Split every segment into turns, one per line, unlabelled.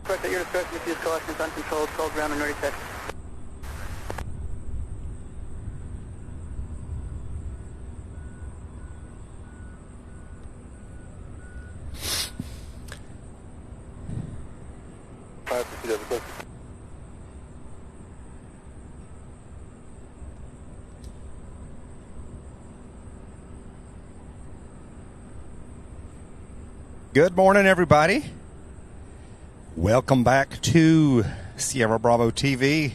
Correct at your discretion if use collections uncontrolled, call ground and ready to text.
Good morning, everybody. Welcome back to Sierra Bravo TV.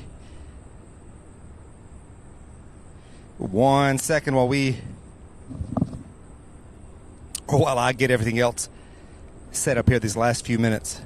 1 second while I get everything else set up here these last few minutes.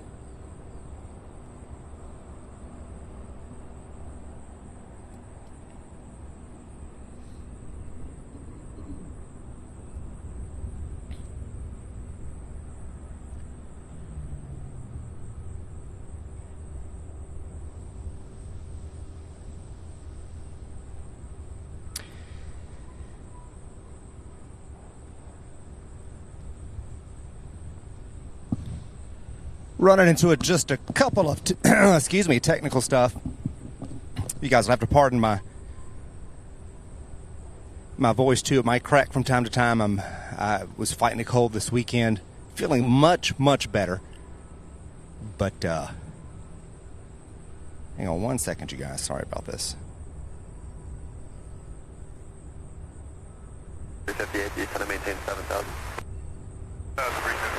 Running into just a couple of technical stuff. You guys will have to pardon my voice too. It might crack from time to time. I was fighting a cold this weekend, feeling much better. But hang on 1 second, you guys. Sorry about this.
358, you trying to maintain 7,000. 342.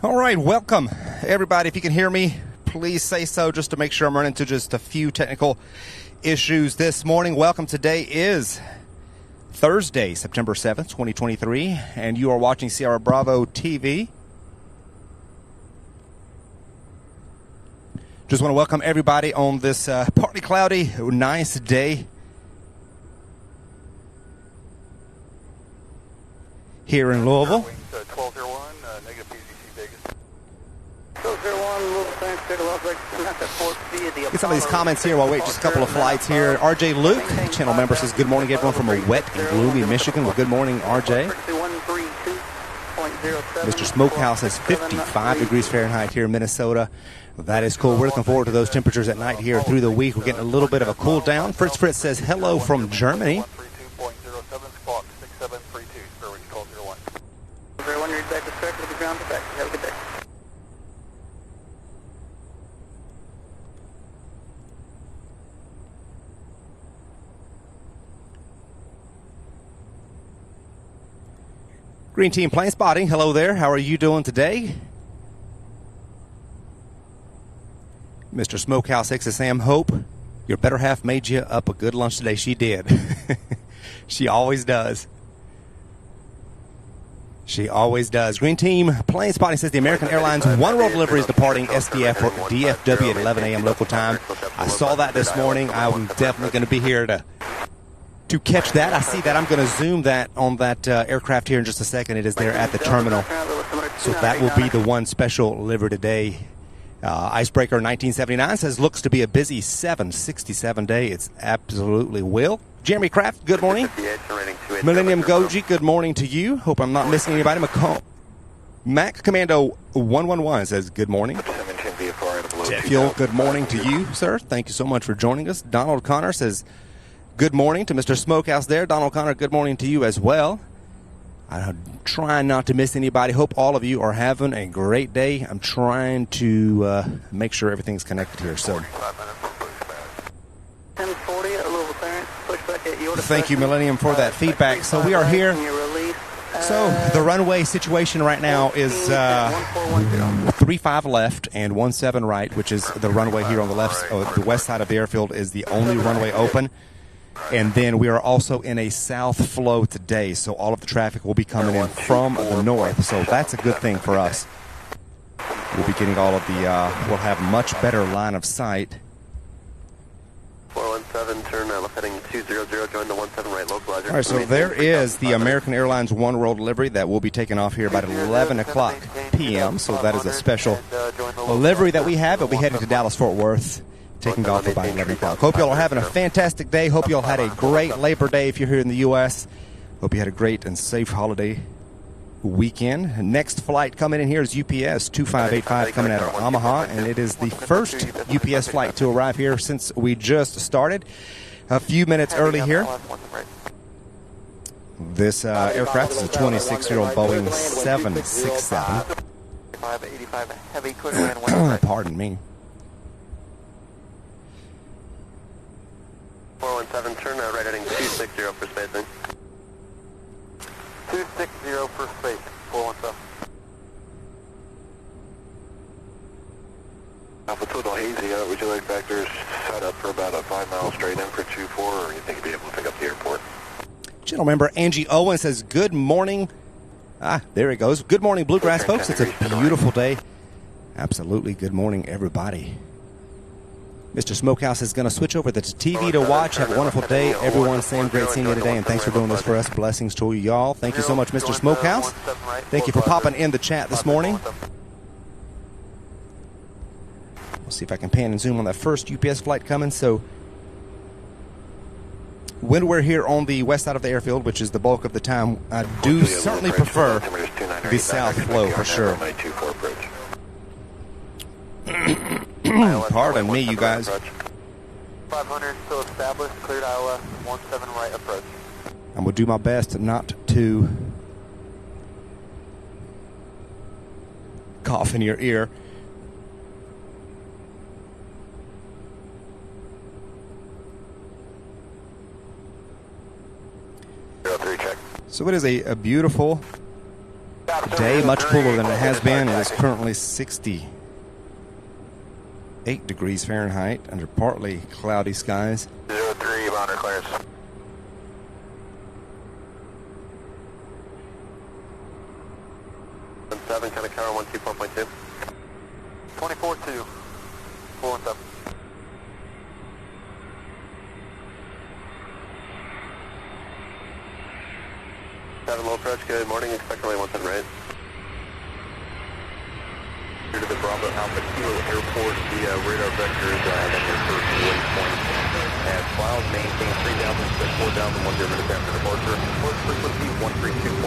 All right, welcome, everybody. If you can hear me, please say so just to make sure I'm running into just a few technical issues this morning. Welcome. Today is Thursday, September 7th, 2023, and you are watching Sierra Bravo TV. Just want to welcome everybody on this partly cloudy, nice day here in Louisville.
1201, negative PZC Vegas.
1201, Louisville, San Diego, Las Vegas, not that port via the
Get some of these comments here while we wait just a couple of flights here. RJ Luke, channel member, says good morning everyone from a wet and gloomy Michigan. Well, good morning, RJ. Mr. Smokehouse says 55 degrees Fahrenheit here in Minnesota. That is cool. We're looking forward to those temperatures at night here through the week. We're getting a little bit of a cool down. Fritz says hello from Germany.
132.07, squawk 6732, Fairway call 01.
01, you're back to circle to the ground to back. Have a good day.
Green Team Plane Spotting, hello there. How are you doing today? Mr. Smokehouse X Sam Hope, your better half made you up a good lunch today. She did. She always does. She always does. Green Team Plane Spotting says the American Airlines One World delivery is departing SDF or DFW at 11 a.m. local time. I saw that this morning. I'm definitely going to be here to catch that. I see that. I'm going to zoom that on that aircraft here in just a second. It is there at the terminal. So that will be the one special delivery today. Icebreaker 1979 says looks to be a busy 767 day. It's absolutely will. Jeremy Kraft, good morning. Millennium Goji, good morning to you. Hope I'm not missing anybody. Mac Commando 111 says good morning. Jet Fuel, good morning to you, sir. Thank you so much for joining us. Donald Connor says good morning to Mr. Smokehouse there. Donald Connor, good morning to you as well. I'm trying not to miss anybody. Hope all of you are having a great day. I'm trying to make sure everything's connected here. So,
1040 at Louisville Clearance, pushback at your
thank you, Millennium, for that feedback. So we are here. So the runway situation right now is 35 left and 17 right, which is the runway here on the left, the west side of the airfield is the only runway open. And then we are also in a south flow today, so all of the traffic will be coming in from the north. So that's a good thing for us. We'll be getting all of the, we'll have much better line of sight.
417, turn left heading 200, join the 17 right localizer.
All right, so there is the American Airlines One World livery that will be taking off here about 11 o'clock p.m. So that is a special livery that we have. It'll be heading to Dallas-Fort Worth, taking off about 11 o'clock. Hope you all are having a fantastic day. Hope you all had a great Labor Day if you're here in the U.S. Hope you had a great and safe holiday weekend. Next flight coming in here is UPS 2585 coming out of Omaha, and it is the first UPS flight to arrive here since we just started a few minutes early here. This aircraft is a 26-year-old Boeing 767. Pardon me.
417, turn right heading 260 for spacing. 260 for spacing, 417. Alpha Total Hazy, would you like vectors set up for about a 5 mile straight in for 2-4, or you think you'd be able to pick up the airport?
Channel member Angie Owen says, good morning. There he goes. Good morning, Bluegrass folks. It's a beautiful day. Absolutely. Good morning, everybody. Mr. Smokehouse is going to switch over to TV to watch. Have a wonderful day, everyone. Sam, great seeing you today, and thanks for doing this for us. Blessings to you all. Thank you so much, Mr. Smokehouse. Thank you for popping in the chat this morning. We'll see if I can pan and zoom on that first UPS flight coming. So when we're here on the west side of the airfield, which is the bulk of the time, I do certainly prefer the south flow for sure. Pardon me, you guys.
500 still established, cleared ILS, 17 right approach.
I'm going to do my best not to cough in your ear. So it is a beautiful day, much cooler than it has been. It is currently 68 degrees Fahrenheit under partly cloudy skies.
03, boundary clearance. Seven, kind of cover 124.2. 24-2, 417. 7 low approach, good morning, expect runway 17 right. Here to the Bravo Alpha Kilo Airport, the radar vectors, then your first waypoint. As filed, maintain 3,000, set 4,010 minutes after departure. Approach frequency 132.07,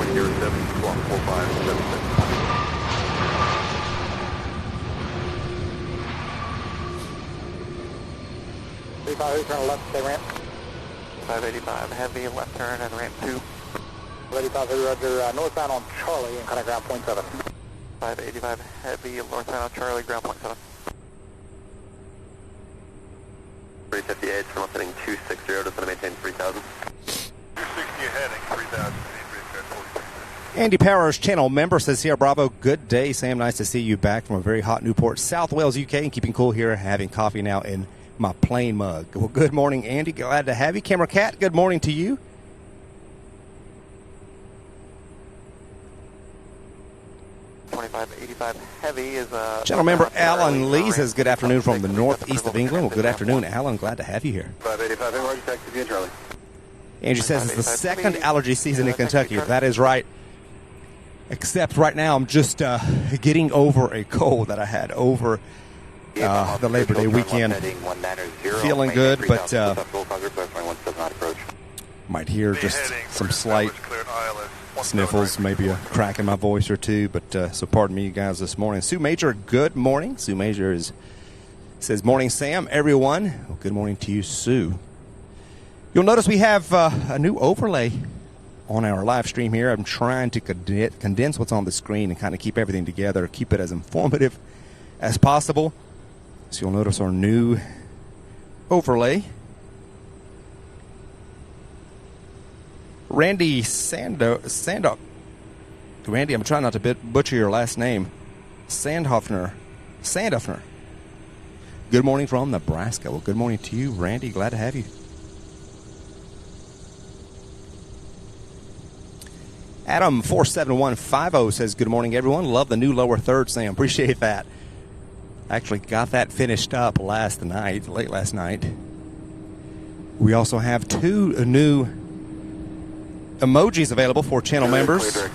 squawk 4576.
35, turn left, stay ramp.
585, heavy left turn and ramp 2.
85, roger, northbound on Charlie and kind of ground point 7.
585, heavy northbound on Charlie, ground point 7. 358, turn left heading 260, just going to maintain 3,000. 260 heading, 3,000.
Andy Powers, channel member, says Sierra Bravo, good day, Sam. Nice to see you back from a very hot Newport, South Wales, UK, and keeping cool here, having coffee now in my plain mug. Well, good morning, Andy. Glad to have you. Camera Cat, good morning to you.
2585 heavy is
channel member Alan Lee says good afternoon from the northeast of England. Well, good afternoon, Alan. Glad to have you here.
585, Roger, taxi via Charlie.
Angie says it's the second allergy season in Kentucky. That is right. Except right now I'm just getting over a cold that I had over the Labor Day weekend. Feeling good, but might hear just some slight sniffles, maybe a crack in my voice or two, but so pardon me, you guys, this morning. Sue Major, good morning. Sue Major says, morning, Sam, everyone. Well, good morning to you, Sue. You'll notice we have a new overlay on our live stream here. I'm trying to condense what's on the screen and kind of keep everything together, keep it as informative as possible. So you'll notice our new overlay. Randy Sandok. Randy, I'm trying not to butcher your last name. Sandhoffner. Good morning from Nebraska. Well, good morning to you, Randy. Glad to have you. Adam 47150 says, good morning, everyone. Love the new lower third, Sam. Appreciate that. Actually got that finished up late last night. We also have 2 new emojis available for channel members.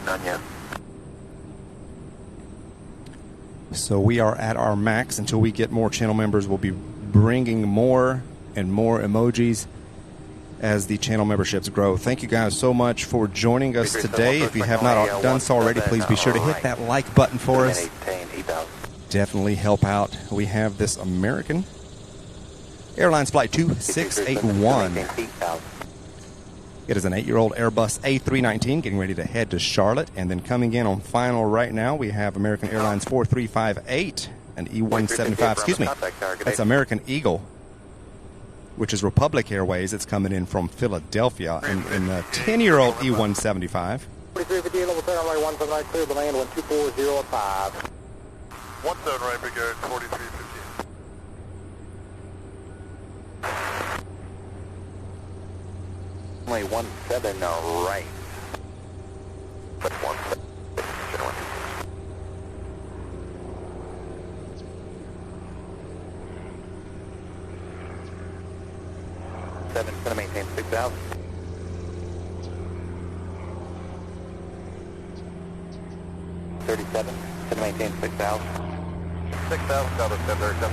So we are at our max. Until we get more channel members, we'll be bringing more and more emojis as the channel memberships grow. Thank you guys so much for joining us today. If you have not done so already, please be sure to hit that like button for us. Definitely help out. We have this American Airlines Flight 2681. It is an 8-year-old Airbus A319 getting ready to head to Charlotte. And then coming in on final right now, we have American Airlines 4358, an E175. Excuse me, that's American Eagle, which is Republic Airways. It's coming in from Philadelphia in a 10-year-old E175.
4350, level 10, runway 179, clear the land, 12405. 17 right, big air, 4350. Only 17 right. But 17. 7, going to maintain 6,000. 37, going to maintain 6,000. 6,000, got it, 37.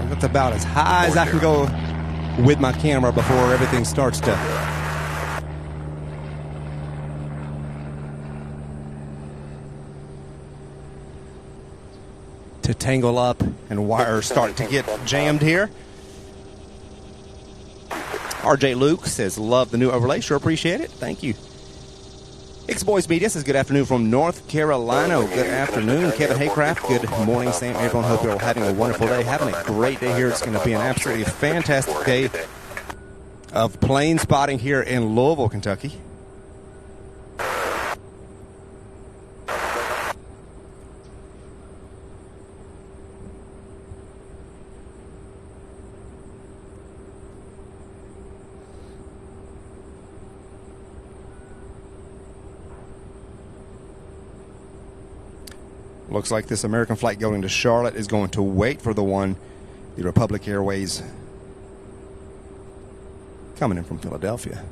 That's about as high as I can go with my camera before everything starts to tangle up and wires start to get jammed here. RJ Luke says, love the new overlay. Sure appreciate it. Thank you. X-Boys Media says, good afternoon from North Carolina. Good afternoon. Kevin Haycraft, good morning, Sam. Everyone, hope you're all having a wonderful day. Having a great day here. It's going to be an absolutely fantastic day of plane spotting here in Louisville, Kentucky. Looks like this American flight going to Charlotte is going to wait for the one, the Republic Airways coming in from Philadelphia.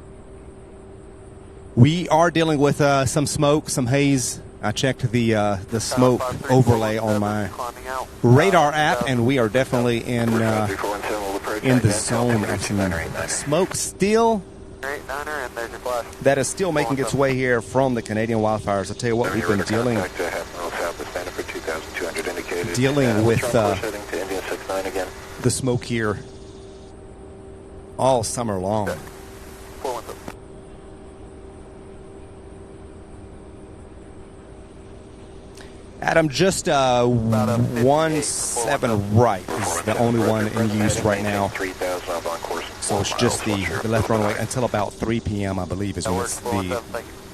We are dealing with some smoke, some haze. I checked the smoke overlay on my radar app, and we are definitely in the zone of some smoke still. That is still making its way here from the Canadian wildfires. I'll tell you what, we've been dealing with the smoke here all summer long. Adam, just 17 right is the only one in use right now. So it's just the left runway until about 3 p.m. I believe is when it's the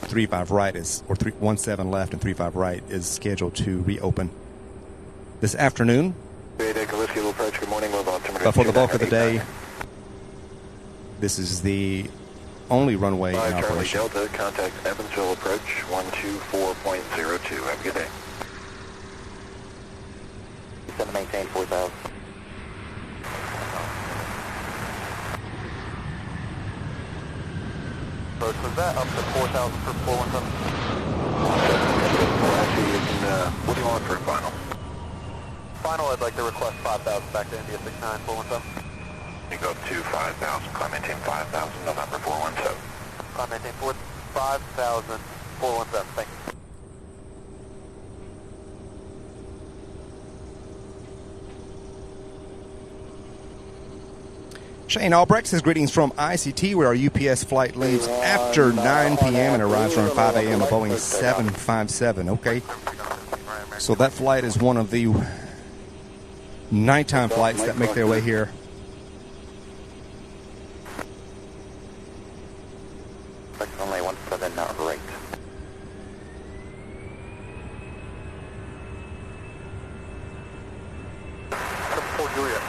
35 right is, or 17 left and 35 right is scheduled to reopen this afternoon. But for the bulk of the day, this is the only runway in operation.
Delta, contact Evansville approach 124.02. Have a good day. Going to maintain 4,000. Approach, was that up to 4,000 for 417? Actually, you can, what do you want for a final? Final, I'd like to request 5,000 back to India 69 417. You go up to 5,000, climb maintain 5,000, November 417. Climb maintain 5,000, 417, thank you.
Shane Albrecht says, greetings from ICT, where our UPS flight leaves after 9 p.m. and arrives around 5 a.m. a Boeing 757. Okay. So that flight is one of the nighttime flights that make their way here.
Only 17 not right. Fort Juliet.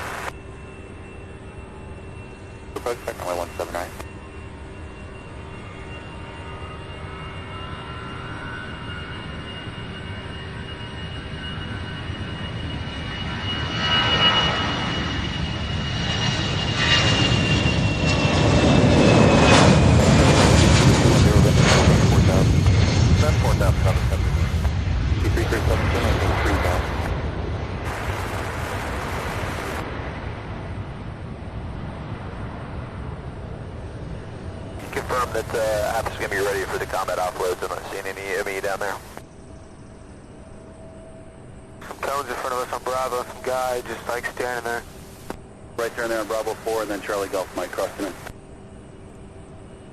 Approach only 179. it's I'm just going to be ready for the combat offloads. I'm not seeing any ME down there. Some cones in front of us on Bravo, some guy just like standing there.
Right there and there on Bravo 4 and then Charlie Golf Mike crossing in.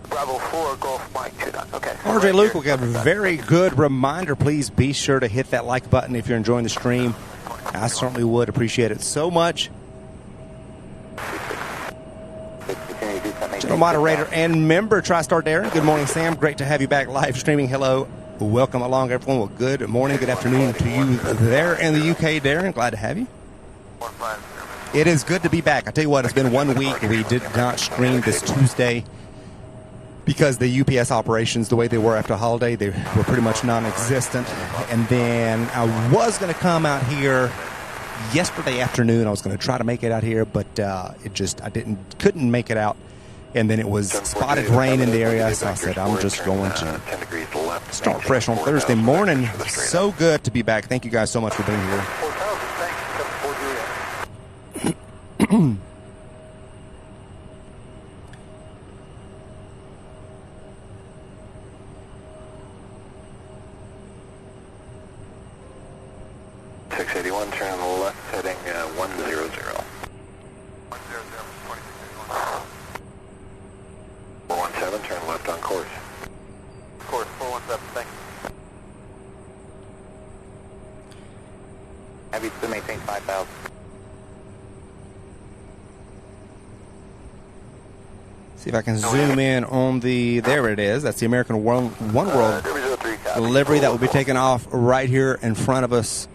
Bravo 4, Golf Mike 29. Okay.
RJ
right
Luke,
here.
we got a very good reminder. Please be sure to hit that like button if you're enjoying the stream. I certainly would appreciate it so much. General moderator and member TriStar Darren. Good morning, Sam. Great to have you back live streaming. Hello. Welcome along, everyone. Well, good morning, good afternoon to you there in the UK, Darren. Glad to have you. It is good to be back. I tell you what, it's been 1 week. We did not stream this Tuesday because the UPS operations, the way they were after the holiday, they were pretty much non-existent. And then I was going to come out here yesterday afternoon. I was going to try to make it out here, but I couldn't make it out. And then it was spotted rain in the area, so I said I'm just going to start fresh on Thursday morning. So good to be back. Thank you guys so much for being here.
681, turn left, heading 100. 417, turn left on course. Course 417, thanks.
Heavy to maintain 5,000.
See if I can zoom in on the, there it is. That's the American One World livery that will be taking off right here in front of us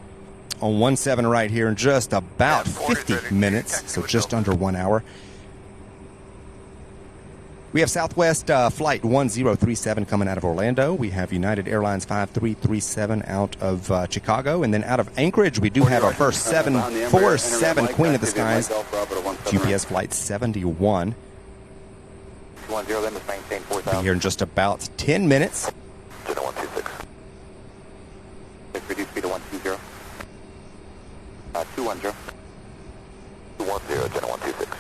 on 17 right here in just about 50 minutes, so just under 1 hour. We have Southwest Flight 1037 coming out of Orlando. We have United Airlines 5337 out of Chicago. And then out of Anchorage, we do have our first 747 Queen of the Skies, UPS Flight 71.
10, limit maintain 4,000.
Be here in just about 10 minutes.
126. Reduce speed to 120. 210. 210, 126.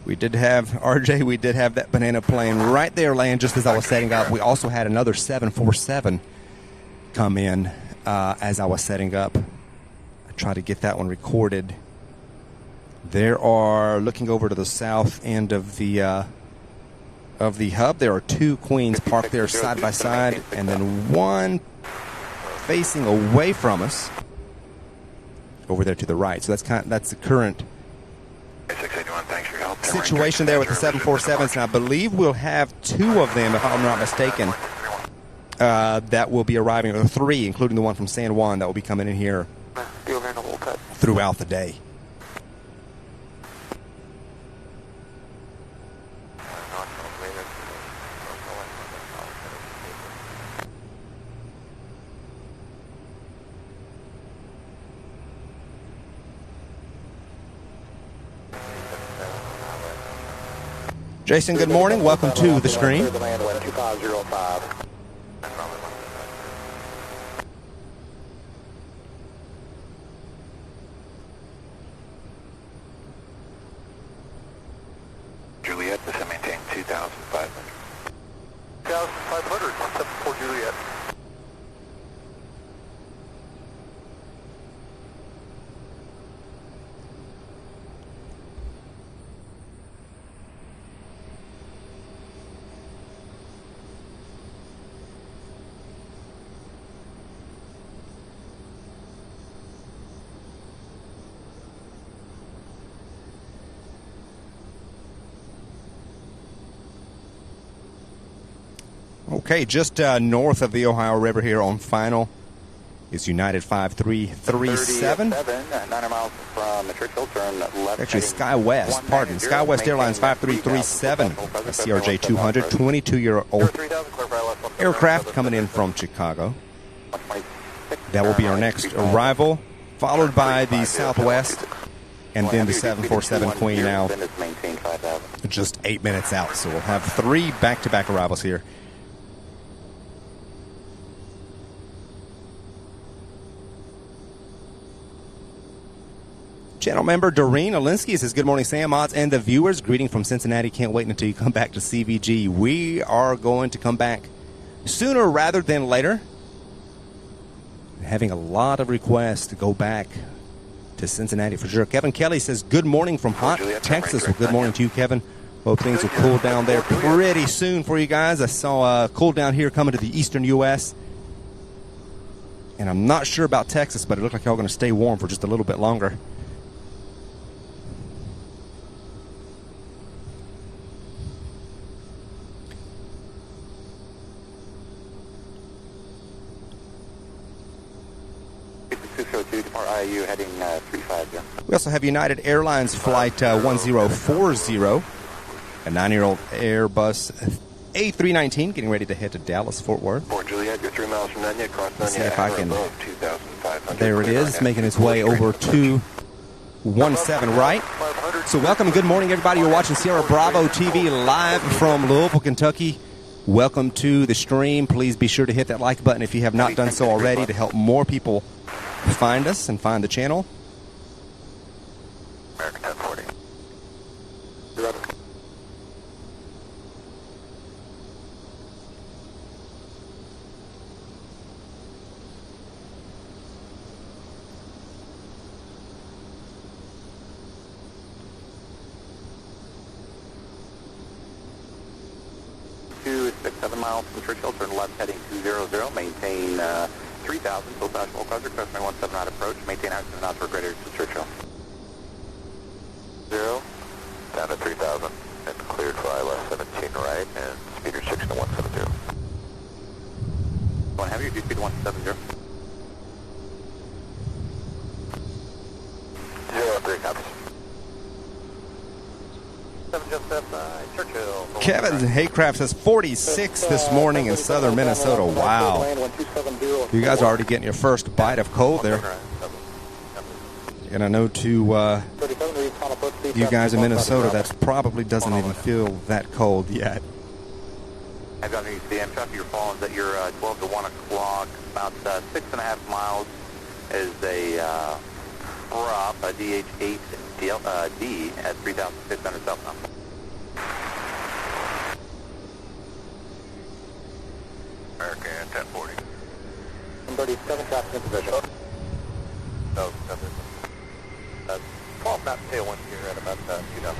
We did have, RJ, we did have that banana plane right there land just as I was setting up. We also had another 747 come in as I was setting up. I tried to get that one recorded. There are, looking over to the south end of the hub, there are two Queens parked there side by side, and then one facing away from us over there to the right. So that's the current
681, thanks for your help.
situation there with the 747s, and I believe we'll have two of them, if I'm not mistaken, that will be arriving, or three, including the one from San Juan that will be coming in here throughout the day. Jason, good morning. Welcome to the screen.
Juliet, this is maintain 2,500. 2,500, 174 Juliet.
Okay, just north of the Ohio River here on final is United 5337.
9 miles from the Churchill, turn left.
Actually, SkyWest Airlines 5337. CRJ 200, 22-year-old aircraft coming in from Chicago. That will be our next arrival, followed by the Southwest, and then the 747 Queen now just 8 minutes out. So we'll have three back-to-back arrivals here. Channel member Doreen Olinsky says, good morning, Sam, Mods, and the viewers. Greeting from Cincinnati. Can't wait until you come back to CVG. We are going to come back sooner rather than later. Having a lot of requests to go back to Cincinnati for sure. Kevin Kelly says, good morning from hot Texas. Well, good morning to you, Kevin. Hope things will cool down there pretty soon for you guys. I saw a cool down here coming to the eastern U.S. And I'm not sure about Texas, but it looks like y'all going to stay warm for just a little bit longer.
IU heading 35, yeah.
We also have United Airlines flight 1040, a 9-year-old Airbus A319 getting ready to head to Dallas, Fort Worth.
Fort Juliet, you're 3 miles from Nunya, cross Nunya.
See if I can.
2,500.
There it is, making its way over to 17 right. So welcome and good morning, everybody. You're watching Sierra Bravo TV live from Louisville, Kentucky. Welcome to the stream. Please be sure to hit that like button if you have not done so already to help more people find us and find the channel.
American 1040. Two 7 miles from Churchill, turn left heading 200, maintain 3,000, full flash full closer, crest 17 knot approach, maintain height 7 knots for greater to Churchill. 0, down to 3,000, and cleared for ILS 17 right, and speeder 6 to 170. Going heavy, do speed 170. 0, 3 copies. 7 Joseph, Churchill.
Kevin Haycraft says 46 this morning in southern Minnesota. Wow. You guys are already getting your first bite of cold there. And I know to you guys in Minnesota, that probably doesn't even feel that cold yet.
I've got the traffic you're following that you're 12 to 1 o'clock, about 6.5 miles is a prop, a DH8 D at 3,600 south now. American 1040. 137 traffic in position. No, 12 knot tailwind here at about 2,000.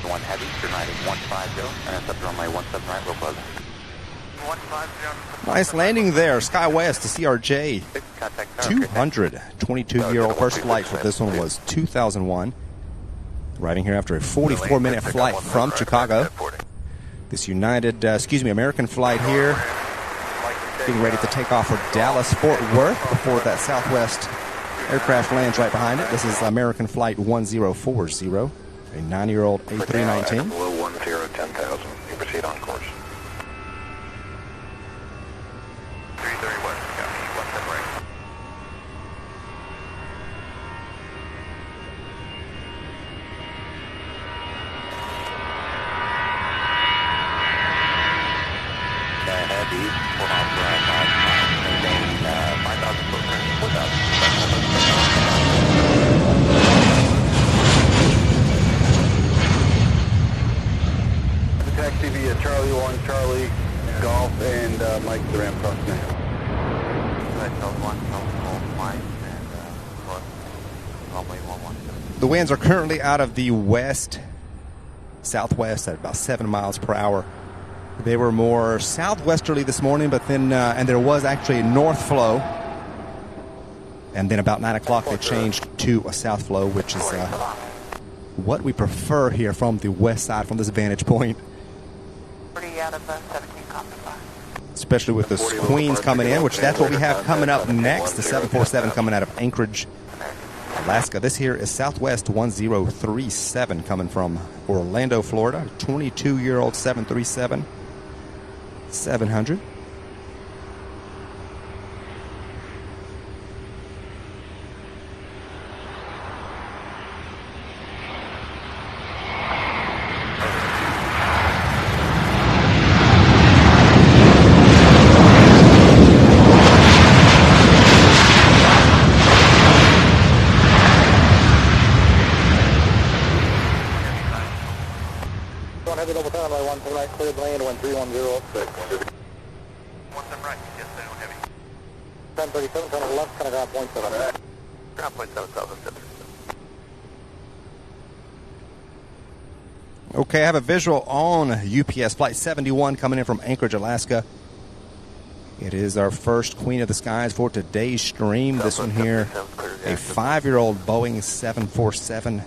One heavy, turn right at 150, and it's up to runway 17 right, real close. 150.
Nice landing there, SkyWest to CRJ 200. 22-year-old first flight for this one was 2001. Arriving here after a 44-minute flight from Chicago. This American flight here, getting ready to take off for Dallas, Fort Worth before that Southwest aircraft lands right behind it. This is American flight 1040, a 9-year-old A319.
Below 10,000. You proceed on course. 330 west, copy. 17 right. Heavy, 4 miles per hour, 5,000 foot turn, 4,000. Taxi via Charlie 1, Charlie, Golf, and Mike the ramp cross now.
The winds are currently out of the west, southwest at about 7 miles per hour. They were more southwesterly this morning, but then, and there was actually a north flow. And then about 9 o'clock they changed to a south flow, which is what we prefer here from the west side, from this vantage point. Especially with the Queens coming in, which that's what we have coming up next. The 747 coming out of Anchorage, Alaska. This here is Southwest 1037 coming from Orlando, Florida. 22-year-old 737 700.
heavy double 10, runway 17 right, clear the land, 1310 up 6.
17 right, yes, down heavy.
1037, turn to the left, kind of ground point 7.
Ground point 7, south of 7.
Okay, I have a visual on UPS Flight 71 coming in from Anchorage, Alaska. It is our first Queen of the Skies for today's stream. This one here, a 5-year-old Boeing 747-8F.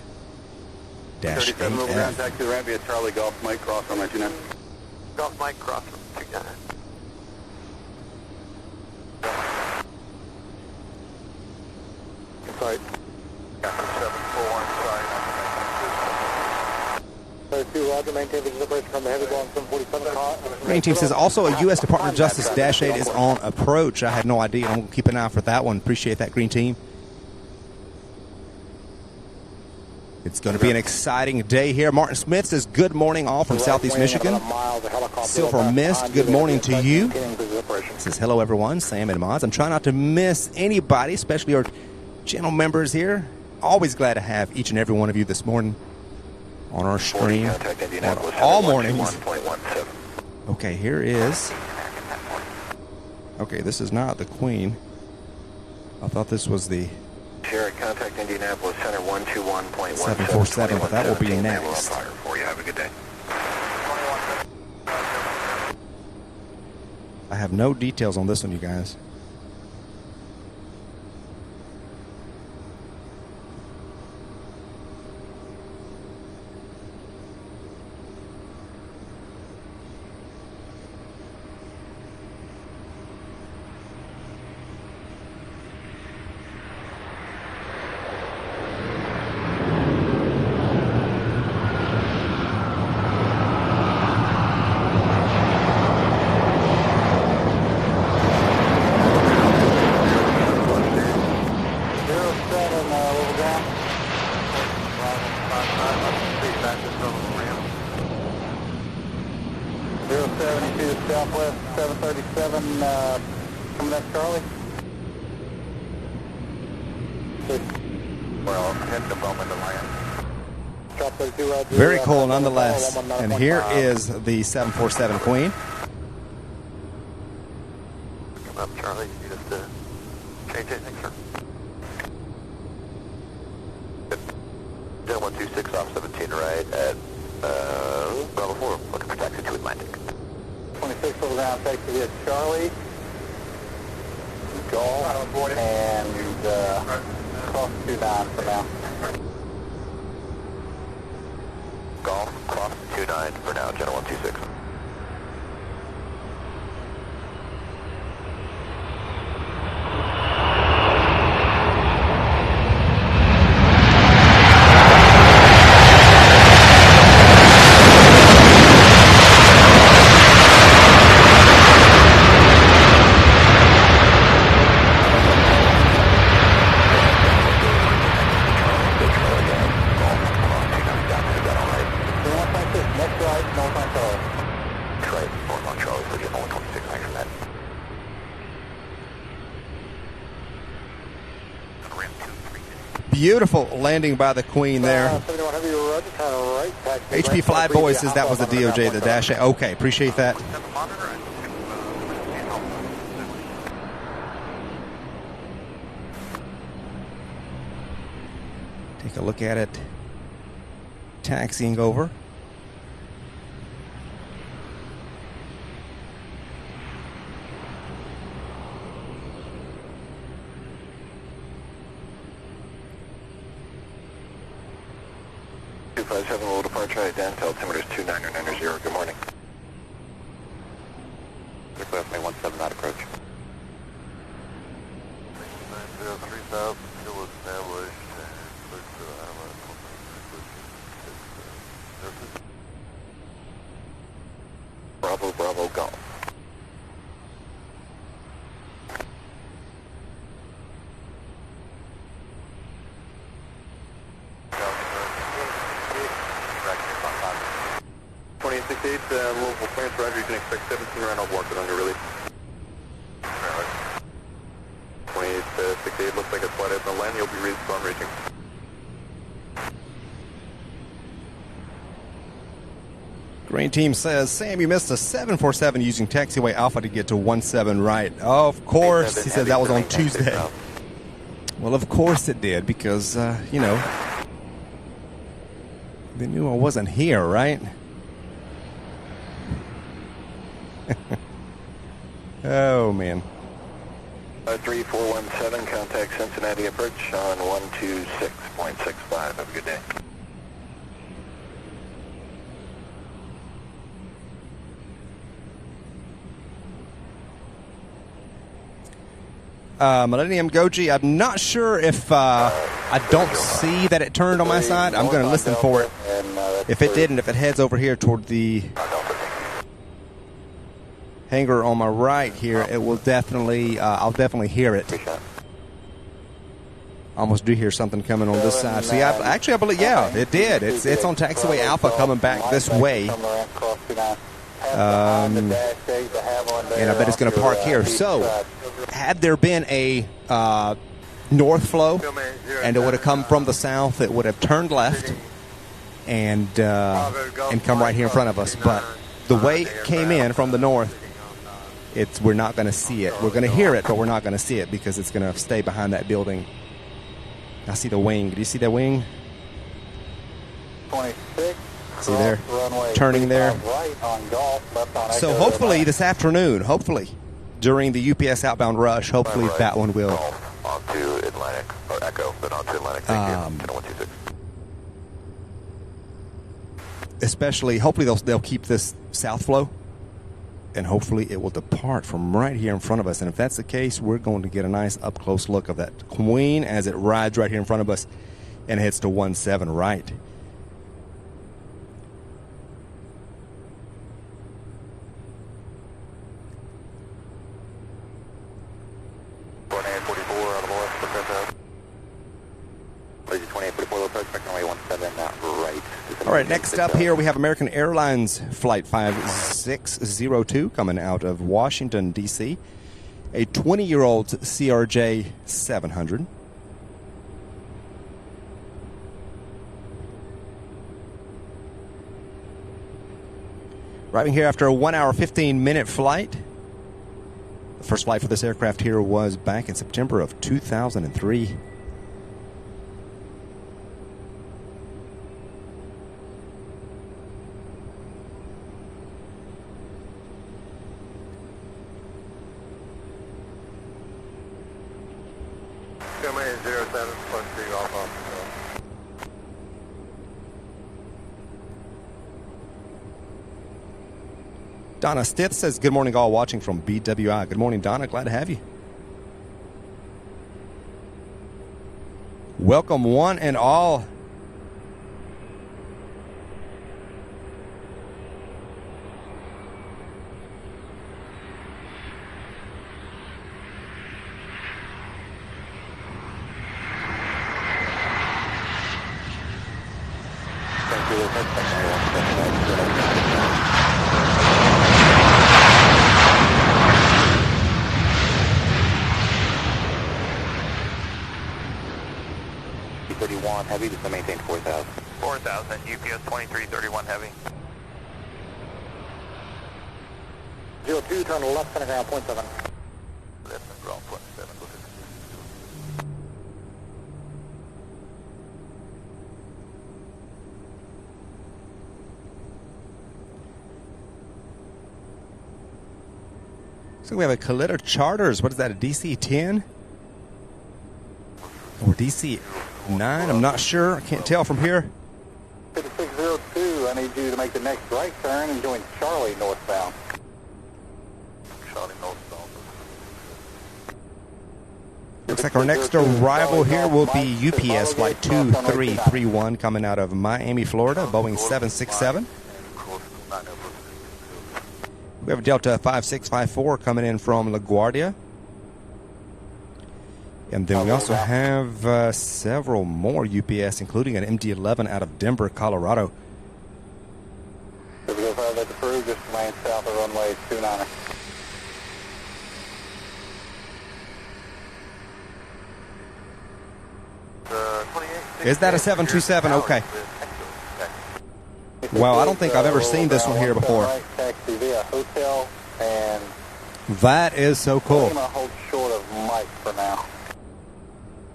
37, over ground, taxi to the ramp via Charlie Golf, Mike Cross on 29.
Golf Mike Cross on 29.
Sorry.
Captain 741, sorry.
32, Roger, maintain the separation from the heavy ball on 747.
Green team says also a U.S. Department of Justice Dash 8 is on approach. I had no idea. I'm going to keep an eye out for that one. Appreciate that, Green team. It's going to be an exciting day here. Martin Smith says good morning all from Southeast Michigan. Silver Mist, good morning to you. Says hello everyone, Sam and Moz. I'm trying not to miss anybody, especially our channel members here. Always glad to have each and every one of you this morning on our stream on all mornings. Okay, here is. Okay, this is not the Queen. I thought this was the
Sierra, contact Indianapolis Center 121.17.
747, but that will be next.
For you. Have a good day.
I have no details on this one, you guys. Very cool nonetheless. And here is the 747 Queen.
Come up, Charlie. You just change anything, sir? Good. 126 off 17 right at Bravo 4. Looking for taxi to Atlantic.
26 over ground, taxi via Charlie. Golf and cross 29 for now.
Golf, cross 29 for now, General 126.
Beautiful landing by the Queen there. HP Flyboy says that was the DOJ, the Dash 8. Okay, appreciate that. Take a look at it. Taxiing over.
Low departure at Dantel, altimeters 29990. Good morning. Clear May 17 not approach. 3000, still established. Bravo, Bravo, Golf. Louisville clearance, Roger, you can expect 17 around Worldport under release. 2868, looks like it's flight at the land, you'll be released on reaching.
Green team says, Sam, you missed a 747 using taxiway Alpha to get to 17 right. Oh, of course. He said that was on Tuesday. Well, of course it did, because, you know, they knew I wasn't here, right? Oh, man.
3417, contact Cincinnati approach on 126.65. Have a good day.
Millennium Goji, I'm not sure if I don't see that it turned on my side. I'm going to listen for it. If it didn't, if it heads over here toward the hangar on my right here, it will definitely, I'll definitely hear it. I almost do hear something coming on this side. See, actually, I believe, yeah, it did. It's on taxiway Alpha coming back this way. And I bet it's going to park here. So, had there been a north flow and it would have come from the south, it would have turned left and come right here in front of us. But the way it came in from the north, we're not going to see it. We're going to hear it, but we're not going to see it because it's going to stay behind that building. I see the wing. Do you see that wing?
26.
See there? Turning there. So hopefully this afternoon, hopefully, during the UPS outbound rush, hopefully that one will.
Onto Atlantic, or Echo, but onto Atlantic. Thank you. 126.
Especially, hopefully they'll keep this south flow, and hopefully it will depart from right here in front of us. And if that's the case, we're going to get a nice up-close look of that Queen as it rides right here in front of us and heads to 17 right. All right, next up here we have American Airlines Flight 5602 coming out of Washington, D.C. A 20-year-old CRJ 700. Arriving here after a 1 hour, 15-minute flight. The first flight for this aircraft here was back in September of 2003. Donna Stith says, good morning, all watching from BWI. Good morning, Donna. Glad to have you. Welcome, one and all.
Heavy, just to maintain 4,000.
4,000, UPS 2331 heavy.
02, turn left, center ground, point 7.
Left and ground, point 7.
So we have a Collider Charters. What is that, a DC-10? Or DC-9? I'm not sure. I can't tell from here.
5602, I need you to make the next right turn and join Charlie northbound.
Charlie northbound.
Looks like our next arrival here will be UPS Flight 2331 coming out of Miami, Florida, Boeing 767. We have a Delta 5654 coming in from LaGuardia. And then we also have several more UPS, including an MD-11 out of Denver, Colorado.
005, that's approved. Just land south of runway 29.
Is that a 727? Okay. Wow, I don't think I've ever seen this one here before.
Taxi via hotel, and
That is so cool.
I'm going to hold short of Mike for now.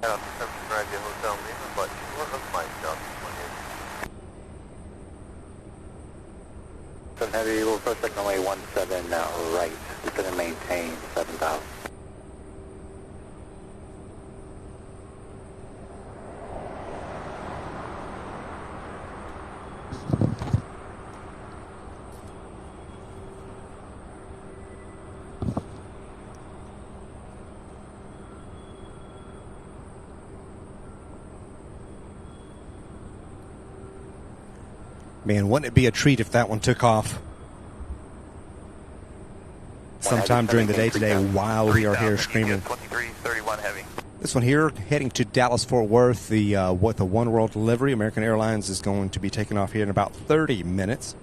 I don't subscribe to hotel either, but what looks like stuff.
7 Heavy, we'll approach second runway 17 right. Descend and maintain 7,000.
Man, wouldn't it be a treat if that one took off sometime during the day today while we are here screaming.
2331 heavy.
This one here, heading to Dallas-Fort Worth, the One World delivery. American Airlines is going to be taking off here in about 30 minutes.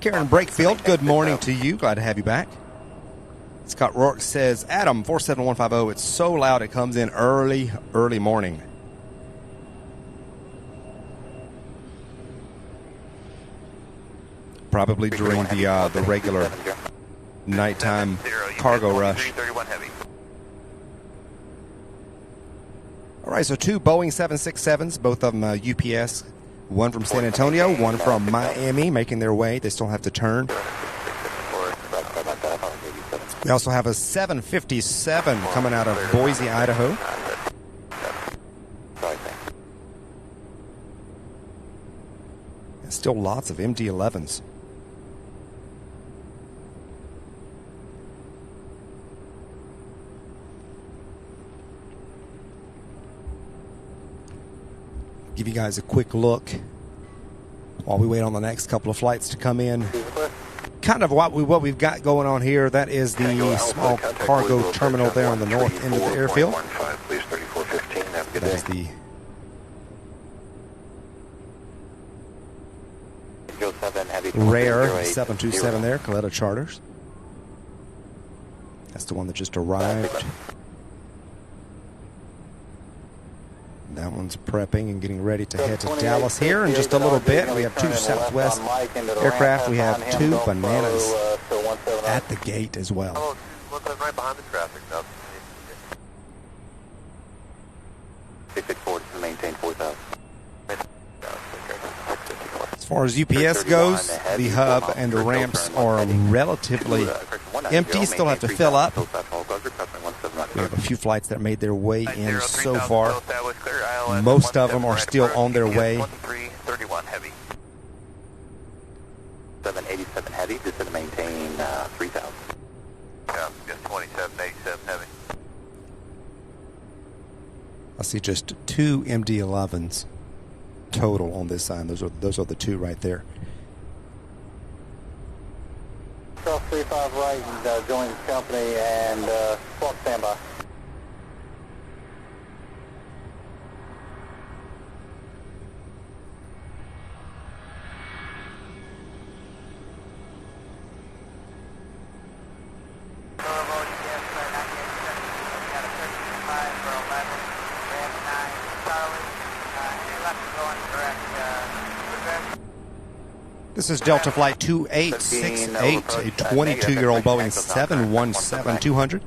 Karen Brakefield, good morning to you. Glad to have you back. Scott Rourke says, Adam, 47150, it's so loud it comes in early morning. Probably during the regular nighttime cargo rush. All right, so two Boeing 767s, both of them UPS, one from San Antonio, one from Miami, making their way. They still have to turn. We also have a 757 coming out of Boise, Idaho. And still lots of MD-11s. Give you guys a quick look while we wait on the next couple of flights to come in. Kind of what we've got going on here. That is the small cargo terminal there on the north end of the airfield. That is the rare 727 there, Coletta Charters. That's the one that just arrived. That one's prepping and getting ready to head to Dallas here in just a little bit. We have two Southwest aircraft. We have two Bananas at the gate as well.
Oh, look right behind the traffic now.
664 to maintain 4,000.
As far as UPS goes, the hub and the ramps are relatively empty. Still have to fill up. We have a few flights that made their way in so far. Most of them are still on their way.
2331 heavy.
787 heavy, just to maintain 3,000.
Yeah, just 2787 heavy.
I see just two MD-11s total on this side. Those are the two right there.
Cross 35 right and join the company and squawk standby.
This is Delta Flight 2868, a 22-year-old Boeing 717-200.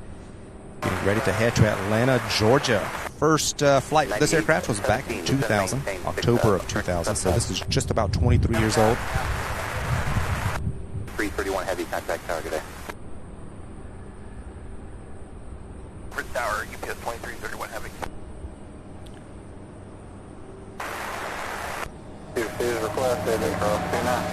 Getting ready to head to Atlanta, Georgia. First flight for this aircraft was back in 2000, October of 2000, so this is just about 23 years old.
331 heavy, contact tower, good day.
First tower, UPS 2331 heavy.
Requested, cross 29.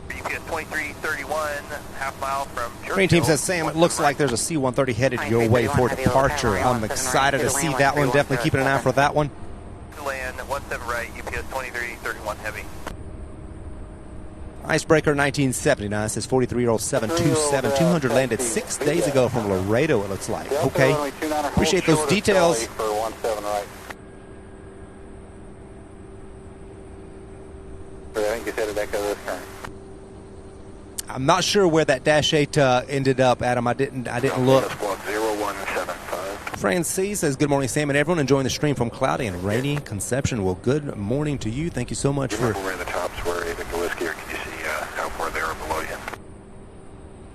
UPS 2331, half mile from Churchill.
Green Team says, Sam, it looks like there's a C-130 headed your way for departure. I'm excited to see that one. Definitely keeping an eye for that one.
Land 17 right, UPS 2331 heavy.
Icebreaker 1979 says 43-year-old 727-200 landed 6 days ago from Laredo, it looks like. Okay. Appreciate those details. I'm not sure where that Dash 8 ended up, Adam. I didn't look.
Squawk 0175.
Francie says, good morning, Sam and everyone. Enjoying the stream from cloudy and rainy Conception. Well, good morning to you. Thank you so much for...
We're in the tops where Avic Whiskey, or can you see how far they are below you?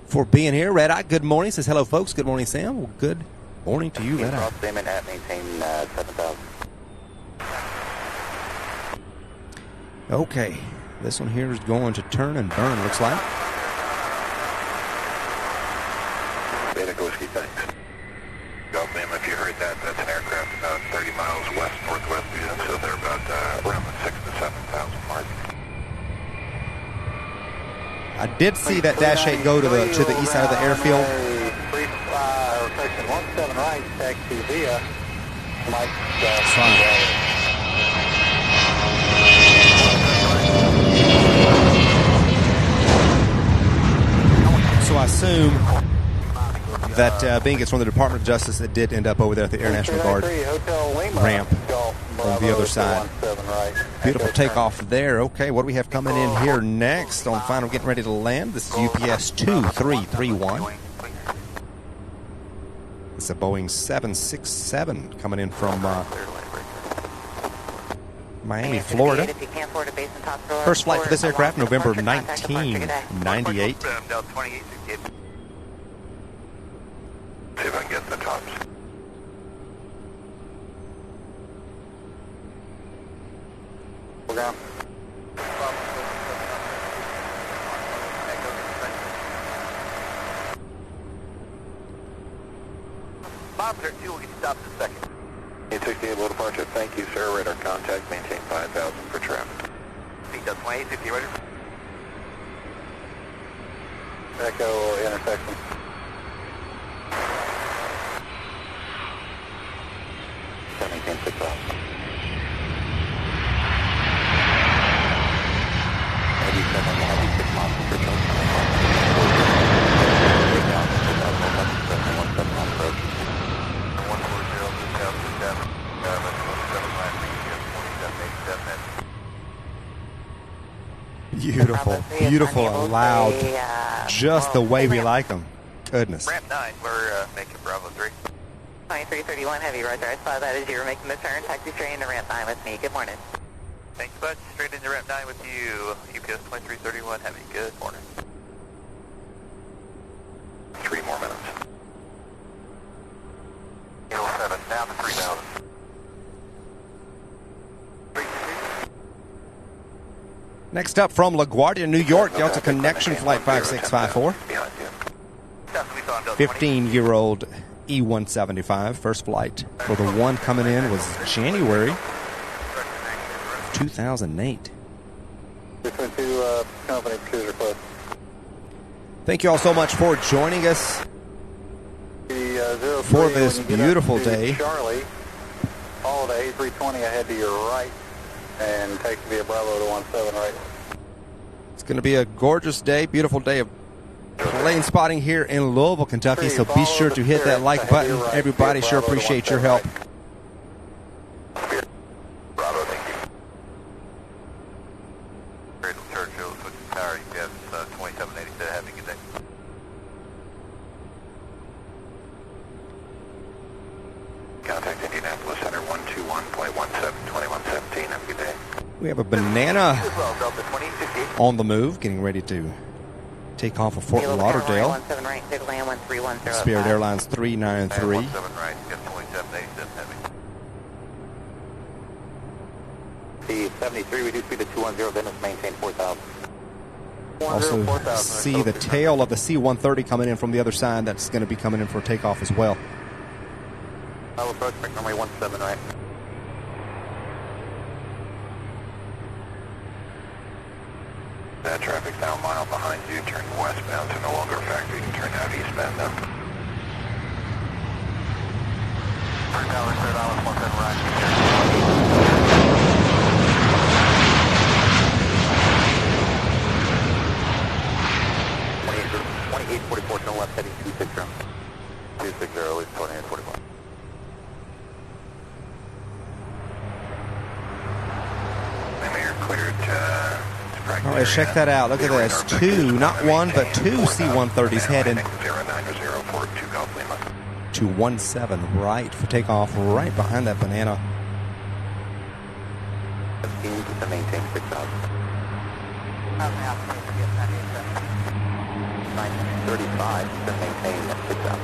For being here. Red Eye, good morning. Says, hello, folks. Good morning, Sam. Well, good morning to you, Red Eye.
Statement at maintain 7,000.
Okay. This one here is going to turn and burn, looks like.
Avic Whiskey, thanks. Golf name, if you heard that, that's an aircraft about 30 miles west-northwest of you, so they're about around the 6,000 to 7,000 mark.
I did see that Dash 8 go to the east side of the airfield.
Rotation 17 right, taxi via Mike.
So I assume that being it's from the Department of Justice, it did end up over there at the Air National Guard ramp on the other side. Beautiful takeoff there. Okay, what do we have coming in here next on final getting ready to land? This is UPS 2331. It's a Boeing 767 coming in from Miami, Florida. First flight for this aircraft, November 1998.
See if I can get the tops. We're down.
Bob, 2 will get stopped in a second.
868 low departure. Thank you, sir. Radar contact. Maintain 5,000 for traffic.
Speed does 2850, ready?
Echo intersection. Maintain 6,000. Heavy 6 miles per charge.
Beautiful, beautiful and loud. Just the way we like them. Goodness.
Ramp 9, we're making Bravo 3.
2331 Heavy, roger. I saw that as you were making the turn. Taxi straight into ramp 9 with me. Good morning.
Thanks, bud. Straight into ramp 9 with you. UPS 2331 Heavy. Good morning.
3 more minutes. 07, down to 3,000.
Next up from LaGuardia, New York, Delta Connection Flight 5654. 15-year-old E-175. First flight for the one coming in was January 2008. Thank you all so much for joining us for this beautiful day.
Charlie, follow the A320 ahead to your right and take via Bravo to 17 right.
It's going to be a gorgeous day, beautiful day of plane spotting here in Louisville, Kentucky, so be sure to hit that like button. Everybody, sure appreciate your help.
Bravo, thank you.
Cradle Churchill, switching power, UPS 2780, have a good day.
Contact Indianapolis Center 121.17, 2117, have a good day.
We have a banana on the move, getting ready to take off of Fort Lauderdale. Spirit Airlines 393.
17 right, get 2787 heavy.
C-73, reduce speed to 210, Dennis, maintain 4,000.
Also see the tail of the C-130 coming in from the other side. That's going to be coming in for takeoff as well.
I will approach runway 17 right. That traffic's now a mile behind you. Turn westbound to no longer factory. You can turn out eastbound now. Turn down, clear down, 17 right. 2844, no left, heading 260. 260, is 2844.
All right, check that out. Look at this. Two, not one, but two C-130s heading 3217 right for takeoff, right behind that banana.
15 to maintain 6,000. 935 to maintain 6,000.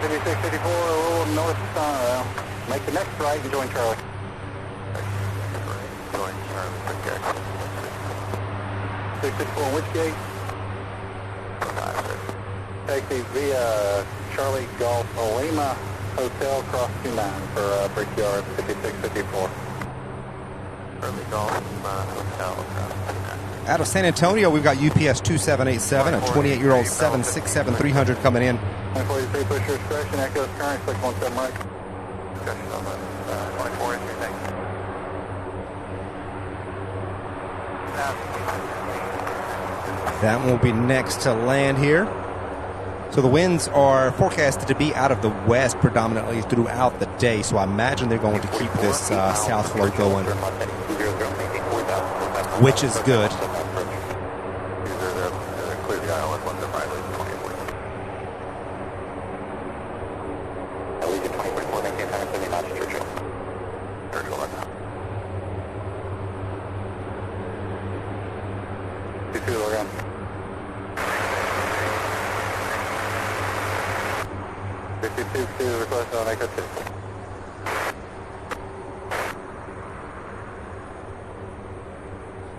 5654, a little north, make the next right and join Charlie. Join Charlie, okay. 664, which gate? Taxi via Charlie Golf Lima Hotel, cross 29 for Brickyard 5654. Charlie Golf Hotel, cross 29.
Out of San Antonio, we've got UPS 2787, a 28-year-old 767-300 coming in.
943, push your expression, echoes current, 617 right. Discussion on 24 entry, thanks.
That will be next to land here. So the winds are forecasted to be out of the west predominantly throughout the day, so I imagine they're going to keep this south flow going, which is good.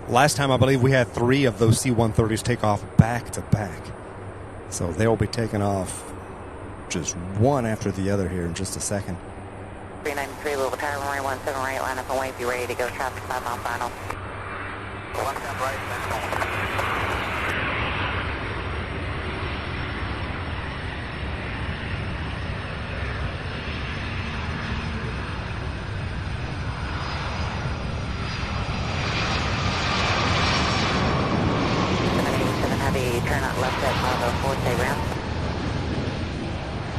Last time, I believe we had 3 of those C-130s take off back to back. So they'll be taking off just one after the other here in just a second.
393 Louisville Tower, runway 17 right, line up and wait, be ready to go, traffic 5 mile final.
1 step right, then go.
Turn out left at Bravo 4, stay ramp.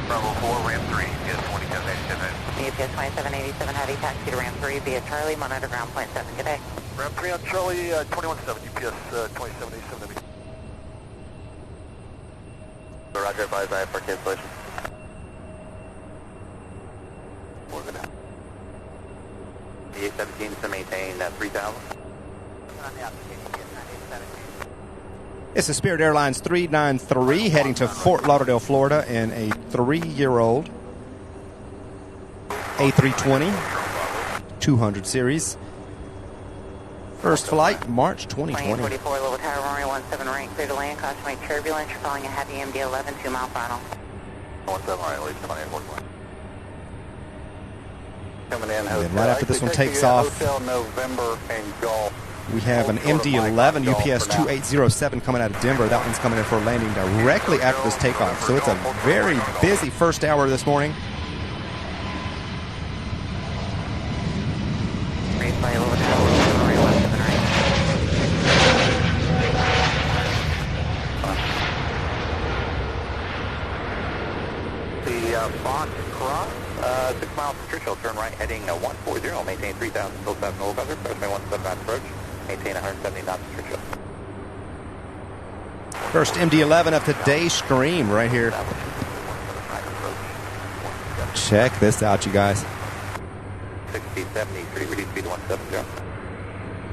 Bravo 4, ramp 3, UPS 2787.
UPS 2787, heavy taxi to ramp 3 via Charlie, monitor ground point 7, good day.
Ramp 3 on Charlie, 217, UPS 2787. Roger, advise I for cancellation. We're good now.
The 817 to maintain 3,000.
On the application, UPS 9817.
It's a Spirit Airlines 393 heading to Fort Lauderdale, Florida in a 3-year-old A320 200 series. First flight, March 2020.
44 Louisville Tower, runway 17 right, clear to land, caution wake turbulence, you're following a heavy MD-11, 2 mile final.
17 right, lead 2841. Coming in,
And right after this one takes off,
Hotel November and Golf.
we have an MD-11 UPS 2807 coming out of Denver. That one's coming in for a landing directly after this takeoff. So it's a very busy first hour this morning.
Replay Louisville Tower, runway 17 right.
The Fox Cross, 6 miles to Churchill, turn right heading 140, maintain 3,000, still 7 November, approximately 17 knots approach, maintain 170 knots to Churchill.
First MD-11 up to Day Scream right here. Check this out, you guys.
6073, reduce speed to 170.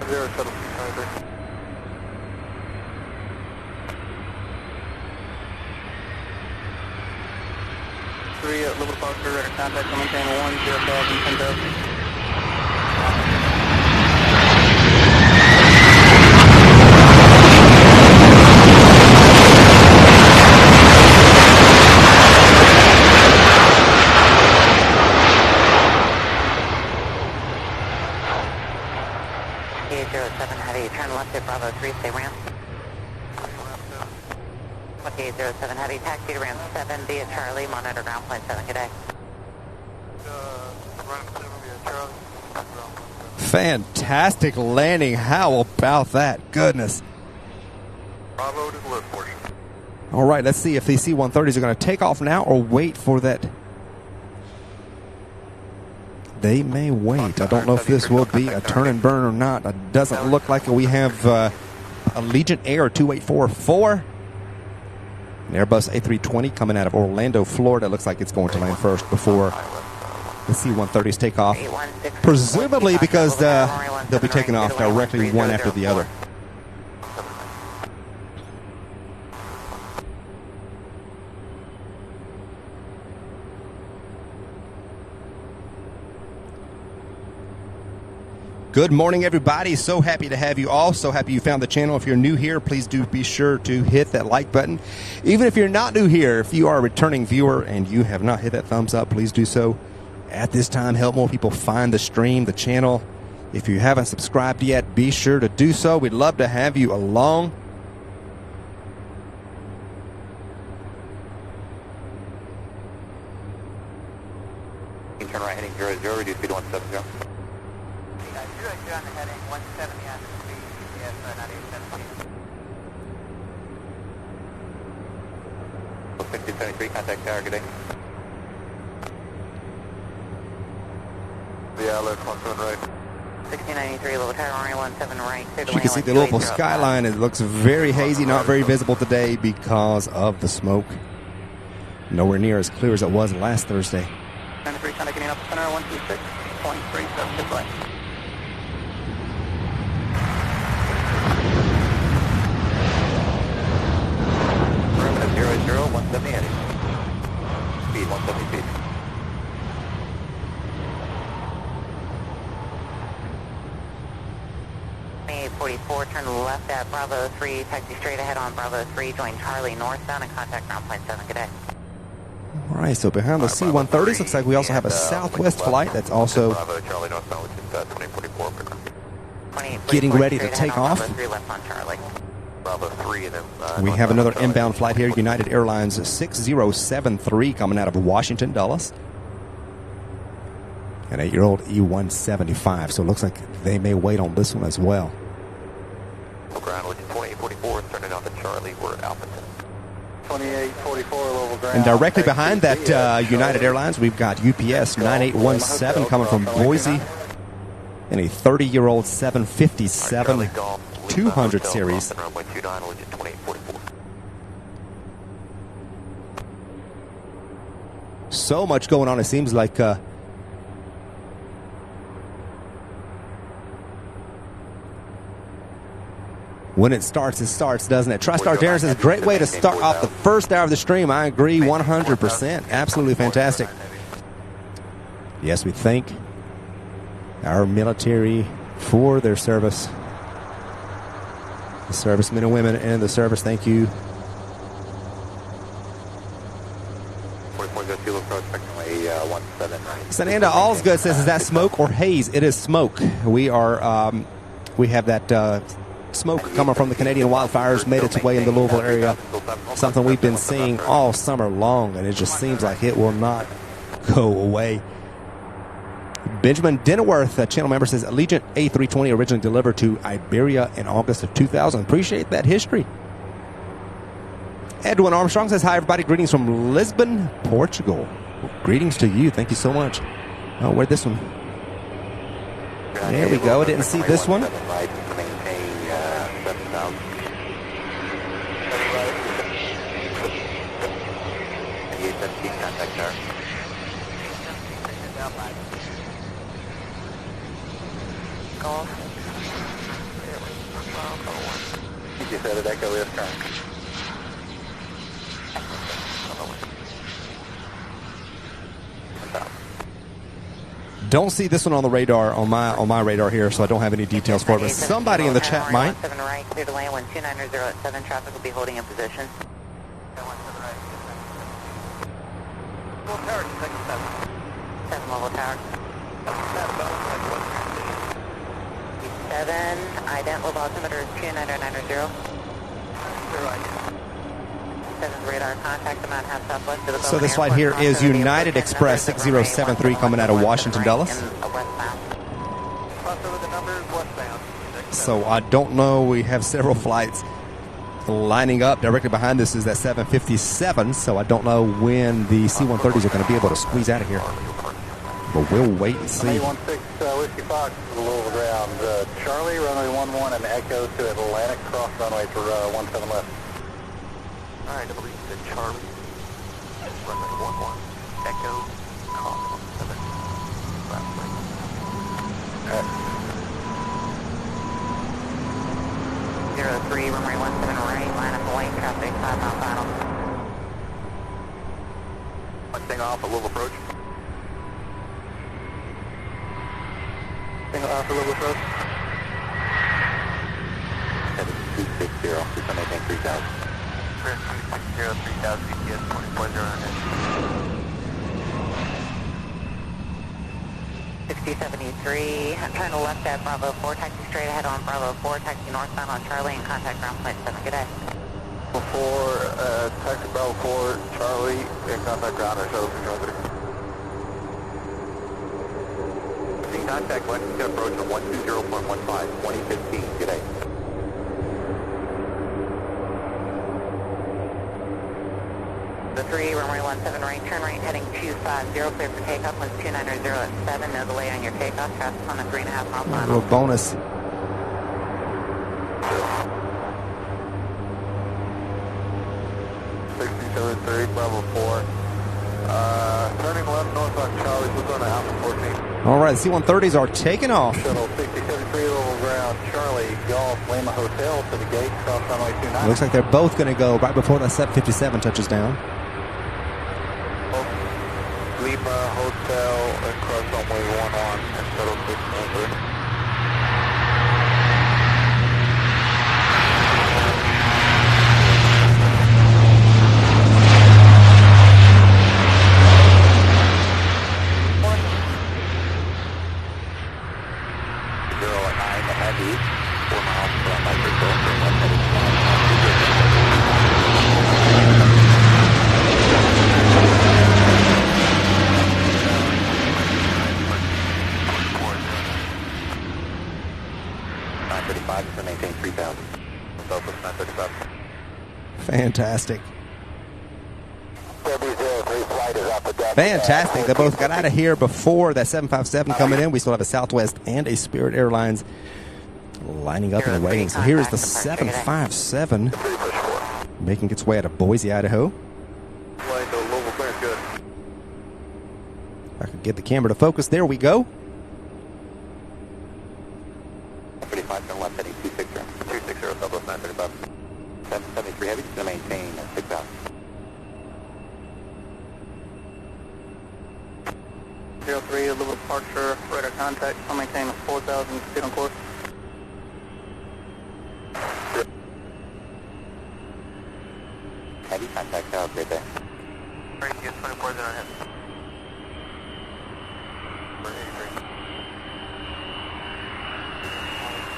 073. 3 at Louisville Foster, radar contact, maintain 10,000, 10,000.
Heavy, turn left at Bravo 3, stay ramp. 2807 heavy, taxi to ramp 7 via Charlie, monitor ground point 7, good day.
Fantastic landing. How about that? Goodness.
Bravo to the lift portion.
All right, let's see if these C-130s are going to take off now or wait for that. They may wait. I don't know if this will be a turn and burn or not. It doesn't look like it. We have Allegiant Air 2844. An Airbus A320 coming out of Orlando, Florida. Looks like it's going to land first before the C-130s take off. Presumably because they'll be taking off directly one after the other. Good morning, everybody. So happy to have you all. So happy you found the channel. If you're new here, please do be sure to hit that like button. Even if you're not new here, if you are a returning viewer and you have not hit that thumbs up, please do so at this time. Help more people find the stream, the channel. If you haven't subscribed yet, be sure to do so. We'd love to have you along.
You turn right heading 00, reduce speed 170.
On the heading 170 on the speed, GPS 9817.
6073, contact tower, good day.
Yeah, left 17 right.
1693, level tower, runway 17 right.
As you can see the Louisville skyline, it looks very hazy, not very visible today because of the smoke. Nowhere near as clear as it was last Thursday.
93, contacting up center, 126.37, goodbye.
Room at 00, 170 heading. Speed 170 feet.
Turn left at Bravo 3, taxi straight ahead on Bravo 3, join Charlie northbound and contact ground point 7. Good day.
All right, so behind the C-130s, looks like we also have a Southwest flight that's also getting ready to take off. We have another inbound flight here, United Airlines 6073 coming out of Washington, Dulles. An 8-year-old E175, so it looks like they may wait on this one as well.
Ground, which is 2844, turning on to Charlie, we're at Alpha
2844, level ground.
And directly behind that United Airlines, we've got UPS 9817 coming from Boise in a 30-year-old 757 200 series. So much going on, it seems like when it starts, doesn't it? TriStar Darren says, great way to start off the first hour of the stream. I agree 100%. Absolutely fantastic. Yes, we thank our military for their service. The servicemen and women in the service, thank you. Sananda Allsgood says, is that smoke or haze? It is smoke. We are, we have that smoke coming from the Canadian wildfires made its way in the Louisville area. Something we've been seeing all summer long, and it just seems like it will not go away. Benjamin Denworth, a channel member, says Allegiant A320 originally delivered to Iberia in August of 2000. Appreciate that history. Edwin Armstrong says, hi, everybody. Greetings from Lisbon, Portugal. Greetings to you. Thank you so much. Oh, where'd this one? There we go. I didn't see this one.
You said it, Echo is current.
Don't see this one on the radar, on my radar here, so I don't have any details for it, but somebody in the chat might.
7 right, clear to land, 12900 at 7, traffic will be holding in position. 7 level tower. 7, ident level altimeter is 29990. 7's radar contact the Mountain Half Southwest to the
So this flight here is United Express 6073 coming out of Washington, Dulles. So I don't know, we have several flights lining up. Directly behind this is that 757, so I don't know when the C-130s are going to be able to squeeze out of here. But we'll wait and see.
816 Whiskey Fox, Louisville ground. Charlie, runway 11 and Echo to Atlantic, cross runway for 17 left.
Alright, I believe you said Charlie. Runway 11, Echo, call 17, last right.
03, runway 17 right, line up away, traffic 5 mile final.
One thing off at Louisville approach.
Single Alpha Louisville approach.
7260, please maintain 3000. 3000, BTS 2409.
6073, turn to left at Bravo 4, taxi straight ahead on Bravo 4, taxi northbound on Charlie and contact ground point 7. Good day.
Taxi Bravo 4, Charlie, and contact ground or shuttle control. Contact Lexington approach on 120.15, 2015. Good day.
The 3, runway 17 right, turn right heading 250, clear for takeoff, winds 290 at 7, no delay on your takeoff, traffic on the 3.5 mile
A
final.
little bonus.
Bravo 4. Turning left north on Charlie, we're going to Alpha 14.
All right, the C-130s are taking off.
Shuttle 6073 level ground, Charlie, Golf, Lima Hotel to the gate, cross runway 29.
Looks like they're both going to go right before that 757 touches down.
Lima Hotel and cross runway 11 and shuttle 693.
Fantastic. Fantastic. They both got out of here before that 757 coming in. We still have a Southwest and a Spirit Airlines lining up and waiting. So here is the 757 making its way out of Boise, Idaho. If I could get the camera to focus. There we go.
35 to left heading 260. 260 Southwest 935. 773 heavy to maintain 6,000.
03, a little departure, radar contact, I'll maintain 4,000, speed on course.
Heavy contact out, great day.
Right, yes, 24 is on him.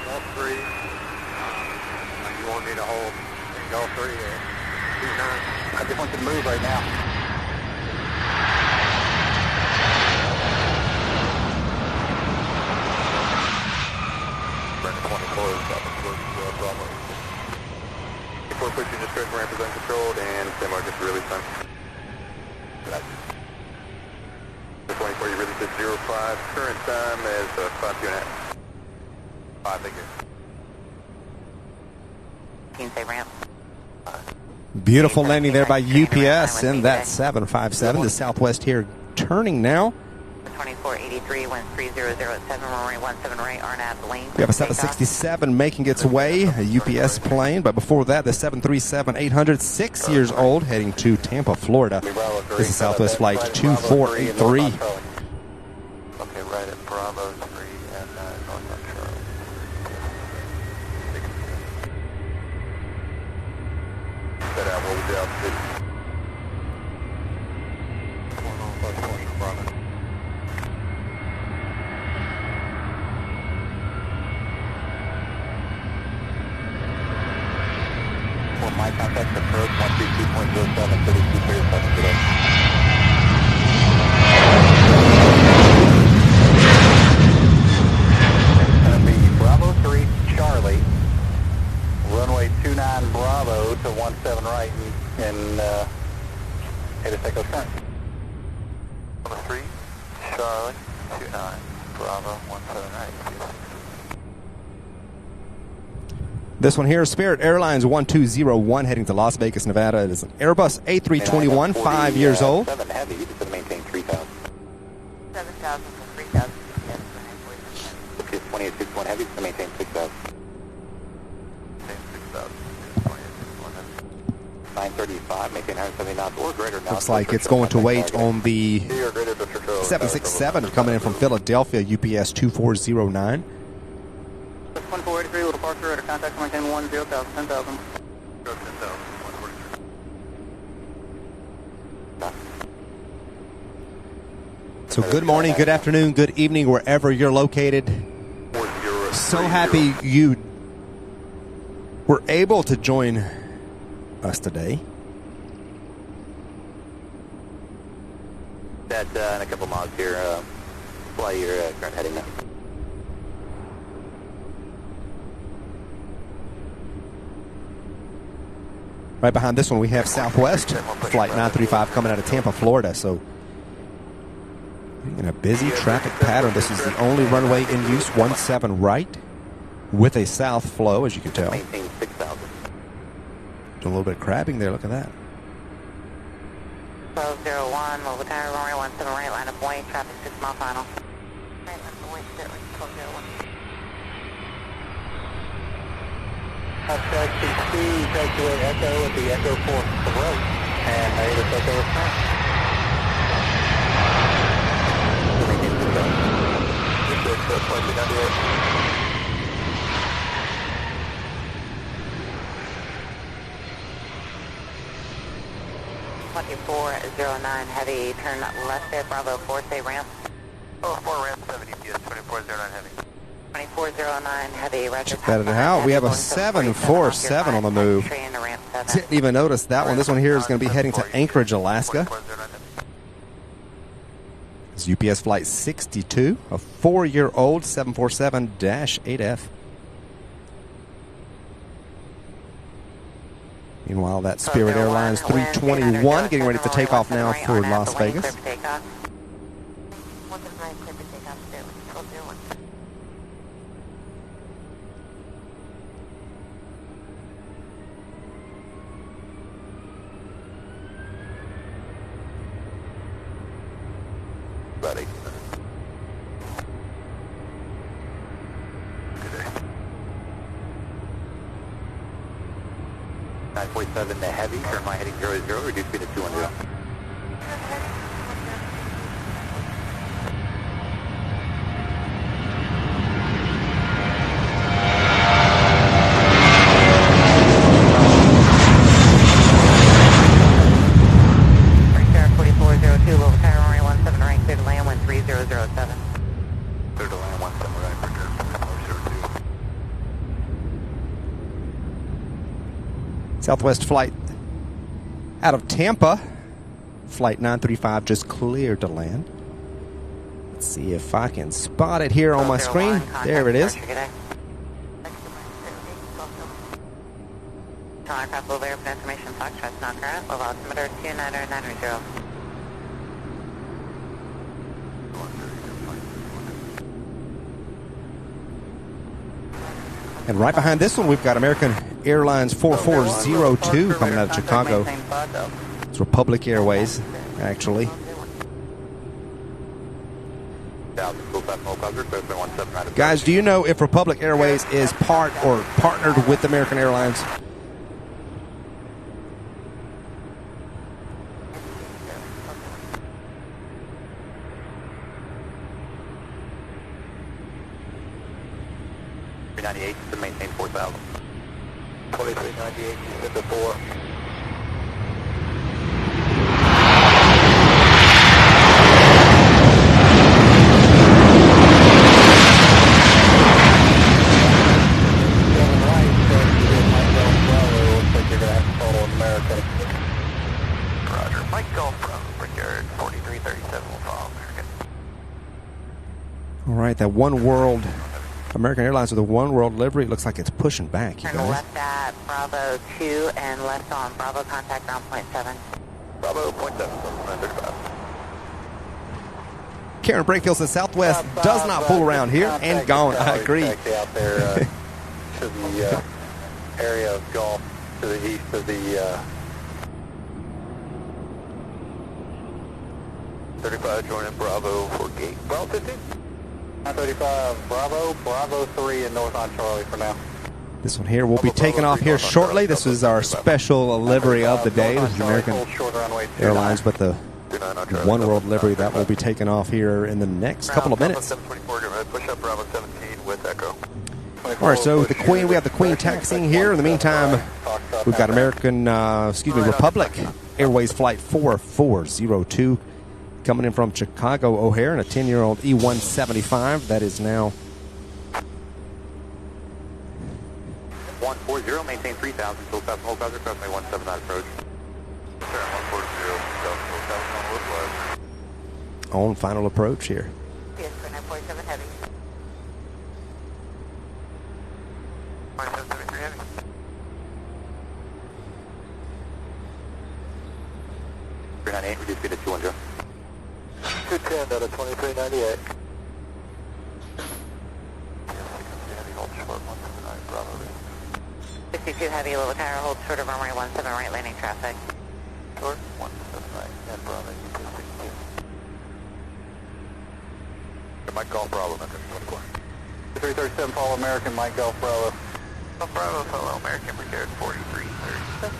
Golf 3, you want me to hold in Golf 3 or 29? I just want you to move right now.
Brandon 24 is up towards Bravo. 4 pushing just straight ramp is uncontrolled and stand mark is release time. The 24 you released at 05. Current time is 5.5. 5, thank you.
Can say ramp.
Beautiful landing there by UPS in that 757. The Southwest here turning now.
2483, winds 300 at 7, runway 17 right, RNAV lane.
We have a 767 making its way, a UPS plane. But before that, the 737-800, 6 years old, heading to Tampa, Florida. This is Southwest Flight 2483.
Okay, right at Bravo 3 and north on Charlie. Set out, what was the altitude? Bravo. For my contact approach, 132.07, 32 clear seconds today. It's going to be Bravo 3, Charlie, runway 29 Bravo to 17 right, and head to Echo current. Bravo 3, Charlie, 29 Bravo, 17 right.
This one here, Spirit Airlines 1201 heading to Las Vegas, Nevada. It is an Airbus A321, 5 years old.
7 heavy, you just maintain 3,000.
7,000 to 3,000.
Yes, 2861 heavy, to maintain 6,000. 935, maintain 170 knots or greater knots.
Looks like it's going to wait on the 767 coming in from Philadelphia, UPS 2409.
1483 with departure at a contact maintain 10,000, 10,000.
So good morning, good afternoon, good evening, wherever you're located. So happy you were able to join us today.
That in a couple miles here, fly your current heading now.
Right behind this one, we have Southwest, Flight 935 coming out of Tampa, Florida. So in a busy traffic pattern, this is the only runway in use, 17 right, with a south flow, as you can tell.
Maintain 6,000.
Doing a little bit of crabbing there, look at that.
1201, mobile tower, runway 17 right, line of way, traffic 6 mile final. Right, line of way, 1201.
Taxi 2, taxiway Echo at the Echo 4 approach, and made us Echo return.
.2409 heavy, turn left there, Bravo 4, say ramp.
Oh, 4 ramp 70, yes, 2409 heavy.
2409 heavy, roger.
Check that out. We have a 747 on the move. Didn't even notice that one. This one here is going to be heading to Anchorage, Alaska. It's UPS Flight 62, a 4-year-old 747-8F. Meanwhile, that Spirit Airlines 321 getting ready to take off now for Las Vegas.
About 18 minutes. Good day. 947 heavy, turn my heading 00, reduce speed to 210.
Southwest flight out of Tampa, Flight 935 just cleared to land. Let's see if I can spot it here on my screen. There it is.
Aircraft will verify information, Foxtrot, not current, level altimeter 29990.
And right behind this one, we've got American Airlines 4402 coming out of Chicago. It's Republic Airways, actually. Guys, do you know if Republic Airways is part or partnered with American Airlines?
To maintain 4,000. 2398, you said the 4. Roger. Mike Golf from Brickyard 4337 will follow American.
All right, that One World, American Airlines with a One World livery, it looks like it's pushing back, you
Turn
guys.
left at Bravo 2 and left on Bravo contact ground point 7.
Bravo, point 7, 935.
Karen Brakehill says Southwest does not fool around here, and gone. I agree.
Out there to the
area of Gulf to the east of the
35 joining Bravo for gate. Bravo 15.
935 Bravo, Bravo 3 and north on Charlie for now.
This one here will be taking off here shortly. This is our special livery of the day. This is American Airlines, but the One World livery that will be taking off here in the next couple of minutes.
Push up Bravo 17 with Echo.
All right, so the Queen, we have the Queen taxiing here. In the meantime, we've got Republic Airways Flight 4402 coming in from Chicago O'Hare in a 10-year-old E175 that is now
140, maintain 3000, still fast, hold buzzer, cross my 179 approach. Sir, 140,
on final approach here.
Yes, 947 heavy.
5773 heavy. 398, reduce speed to 210. 210 out of 2398. Hold short, 179, Bravo.
62 heavy, little tower, hold short of runway 17 right, landing traffic.
Short, 179, and Bravo, 262. Mike Golf Bravo, Memphis 24.
337 Follow American, Mike Golf Bravo.
Bravo, Follow American, prepared 4337.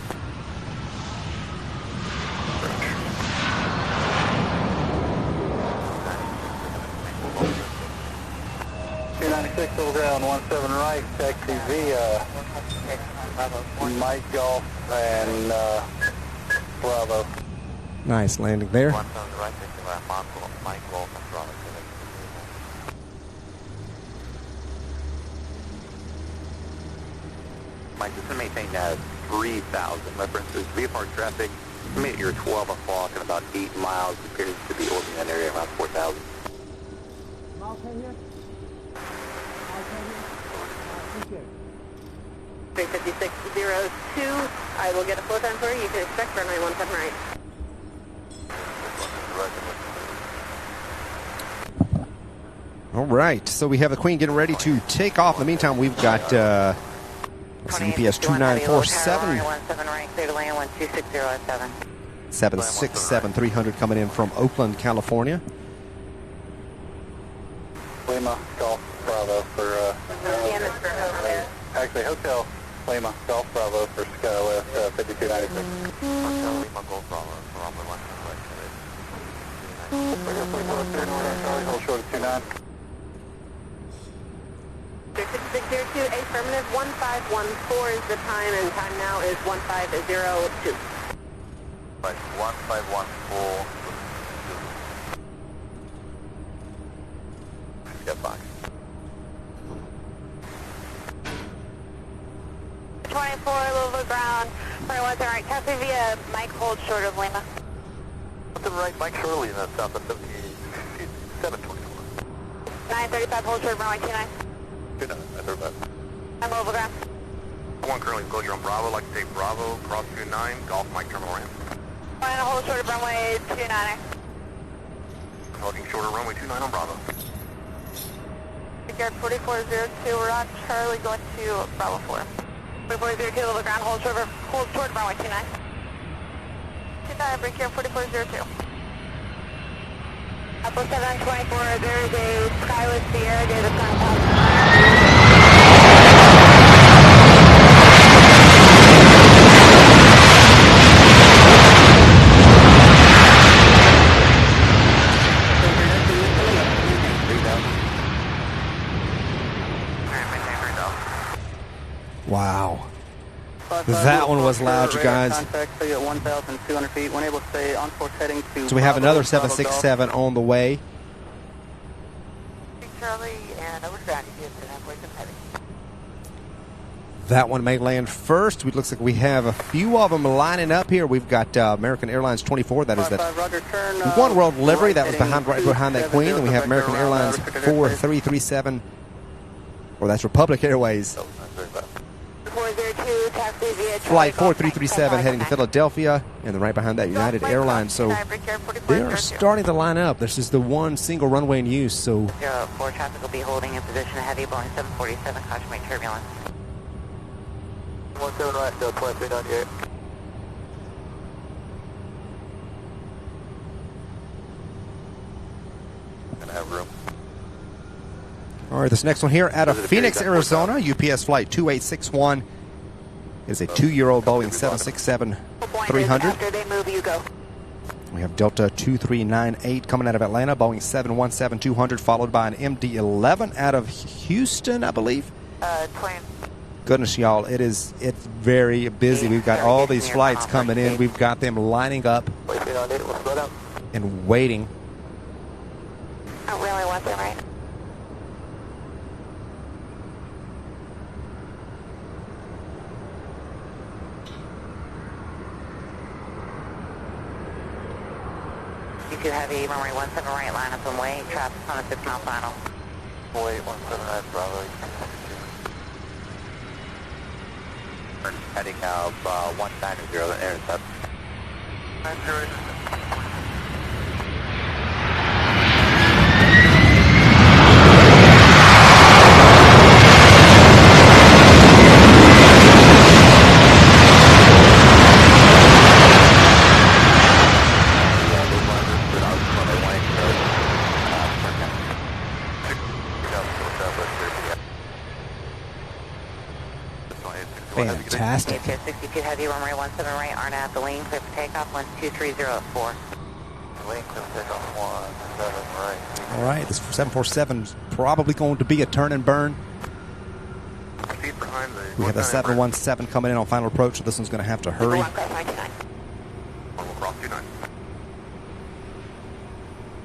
296 little ground, 17 right, taxi via Mike Golf and Bravo.
Nice landing there.
One on the right, Mike Golf and Bravo. Mike, just to maintain 3,000 references. VFR traffic, meet your 12 o'clock and about 8 miles. Appears to be orbiting that area around 4,000.
35602, I will get a flow time for you. You can expect runway 17 right.
All right, so we have the Queen getting ready to take off. In the meantime, we've got CPS 2947, 767 300 coming in from Oakland, California.
Lima Golf Bravo for actually Hotel Lima Golf Bravo for SkyWest 5296.
Hotel Lima Golf Bravo for runway 17
hold short of 29.
35602, affirmative, 1514 is the time, and time now is 1502.
Right, 1514. Get back.
24, Louisville ground, runway 17 right, taxi via Mike, hold short of Lima.
To the right, Mike Shirley in the south of 724.
935, hold short of runway 29.
29, I heard that.
I'm Louisville ground.
One currently go, you're on Bravo, like to take Bravo, cross 29, Golf Mike terminal ramp.
Flying a hold short of runway 29.
Holding shorter runway 29 on Bravo.
Guard 4402, we're on Charlie going to Bravo 4. 4402, Louisville ground, hold short of runway 29. 29, break here, 4402. Apple 724, there is a Skywest Sierra, get the sun top.
Wow. That one was loud, you guys.
Contact at 1,200 feet. When able to stay on course heading to
So we have
Bravo,
another
Bravo
767 on the way.
Charlie, and over ground, you get to that place of heavy.
That one may land first. It looks like we have a few of them lining up here. We've got American Airlines 24. That is that
Roger, turn,
One World livery. That was
heading
right behind that Queen. And we have American Airlines 4337. Or that's Republic Airways.
402, taxi via
Flight 4337 heading to Philadelphia. And then right behind that, United Airlines. So they are starting to line up. This is the one single runway in use. So
04 traffic will be holding in position heavy, Boeing 747, caution make turbulence.
17 right, still 2398. Gonna have room.
All right, this next one here out of Phoenix, Arizona, UPS flight 2861 is a 2-year-old Boeing 767-300.
After they move, you go.
We have Delta 2398 coming out of Atlanta, Boeing 717-200, followed by an MD-11 out of Houston, I believe.
20.
Goodness, y'all, it's very busy. We've got all these flights coming in. We've got them lining up and waiting.
Oh, really? What's it right? You heavy, runway 17 right, line up and wait. Traffic on a 6-mile final.
Wait, 17 right, Bravo. Heading of 190, intercept. 90.
Fantastic.
62 heavy, runway 17 right, aren't at the wing, clear for takeoff, 1230 at 4.
Wing, clear for takeoff, 17 right.
All right, this 747 is probably going to be a turn and burn. We have a 717 coming in on final approach, so this one's going to have to hurry.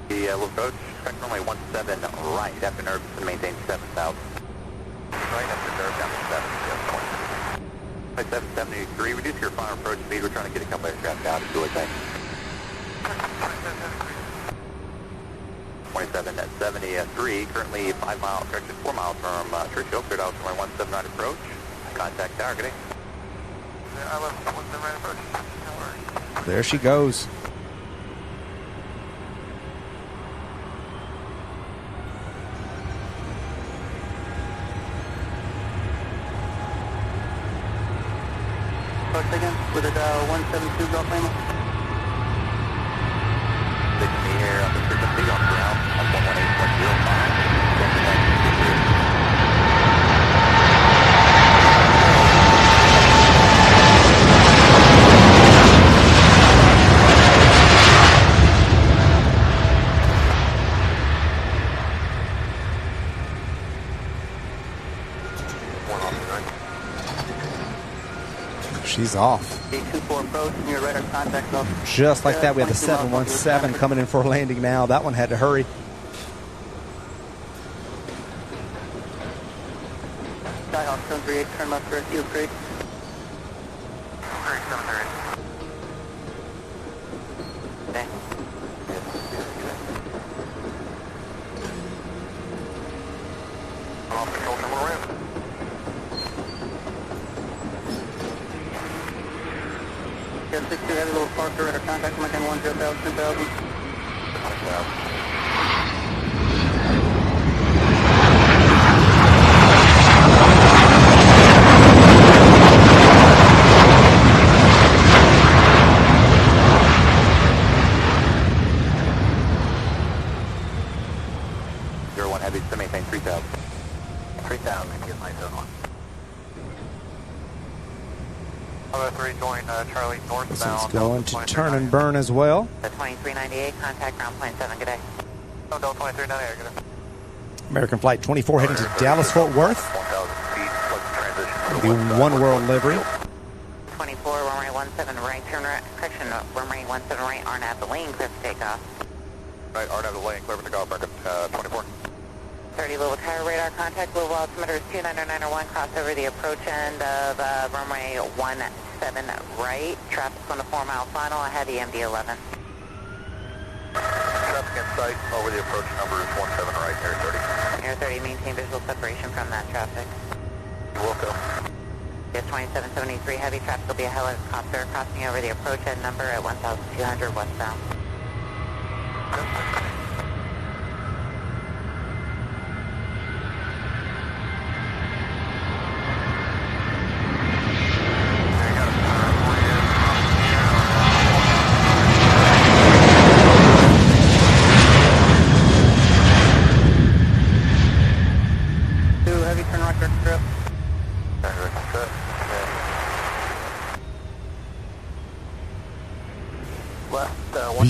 We'll approach, correct runway 17 right, after nerve to maintain 7,000. Right after nerve down to 7, 773, reduce your final approach speed, we're trying to get a couple aircraft out, do it, thanks. 27 at 73, currently 4 miles from Churchill, cleared out to runway 17 right approach, contact targeting. I left 17 right approach.
There she goes.
Again, with a 172 Gulf Lima. Taking the air on the frequency on ground on 118.05.
She's off. Just like that, we have the 717 coming in for a landing now. That one had to hurry.
Skyhawk 738, turn left for Heel Creek. Yeah, 62 heavy, little Parker, radar contact, maintain 10,000, 2,000. Heavy, to maintain 3,000. 3,000, get my zone on. Other 3 join Charlie northbound.
This one's going to turn and burn as well.
The 2398, contact ground plane 7, good day.
Oh, no, 2398, good day.
American Flight 24 heading to Dallas, Fort Worth.
1,000 feet, transition.
The One World livery.
24, runway 17 right, turn right, correction, runway 17 right, aren't at the wing, clear for takeoff.
Right, aren't at the lane, clear for takeoff, American 24.
30 Louisville Tower, radar contact, Louisville altimeter is 29901, cross over the approach end of runway 17 right, traffic on the 4-mile final, I have the MD-11.
Traffic in sight, over the approach number is 17 right, air 30.
Air 30, maintain visual separation from that traffic.
You're welcome.
Yes, 2773, heavy traffic will be a helicopter crossing over the approach end number at 1200 westbound.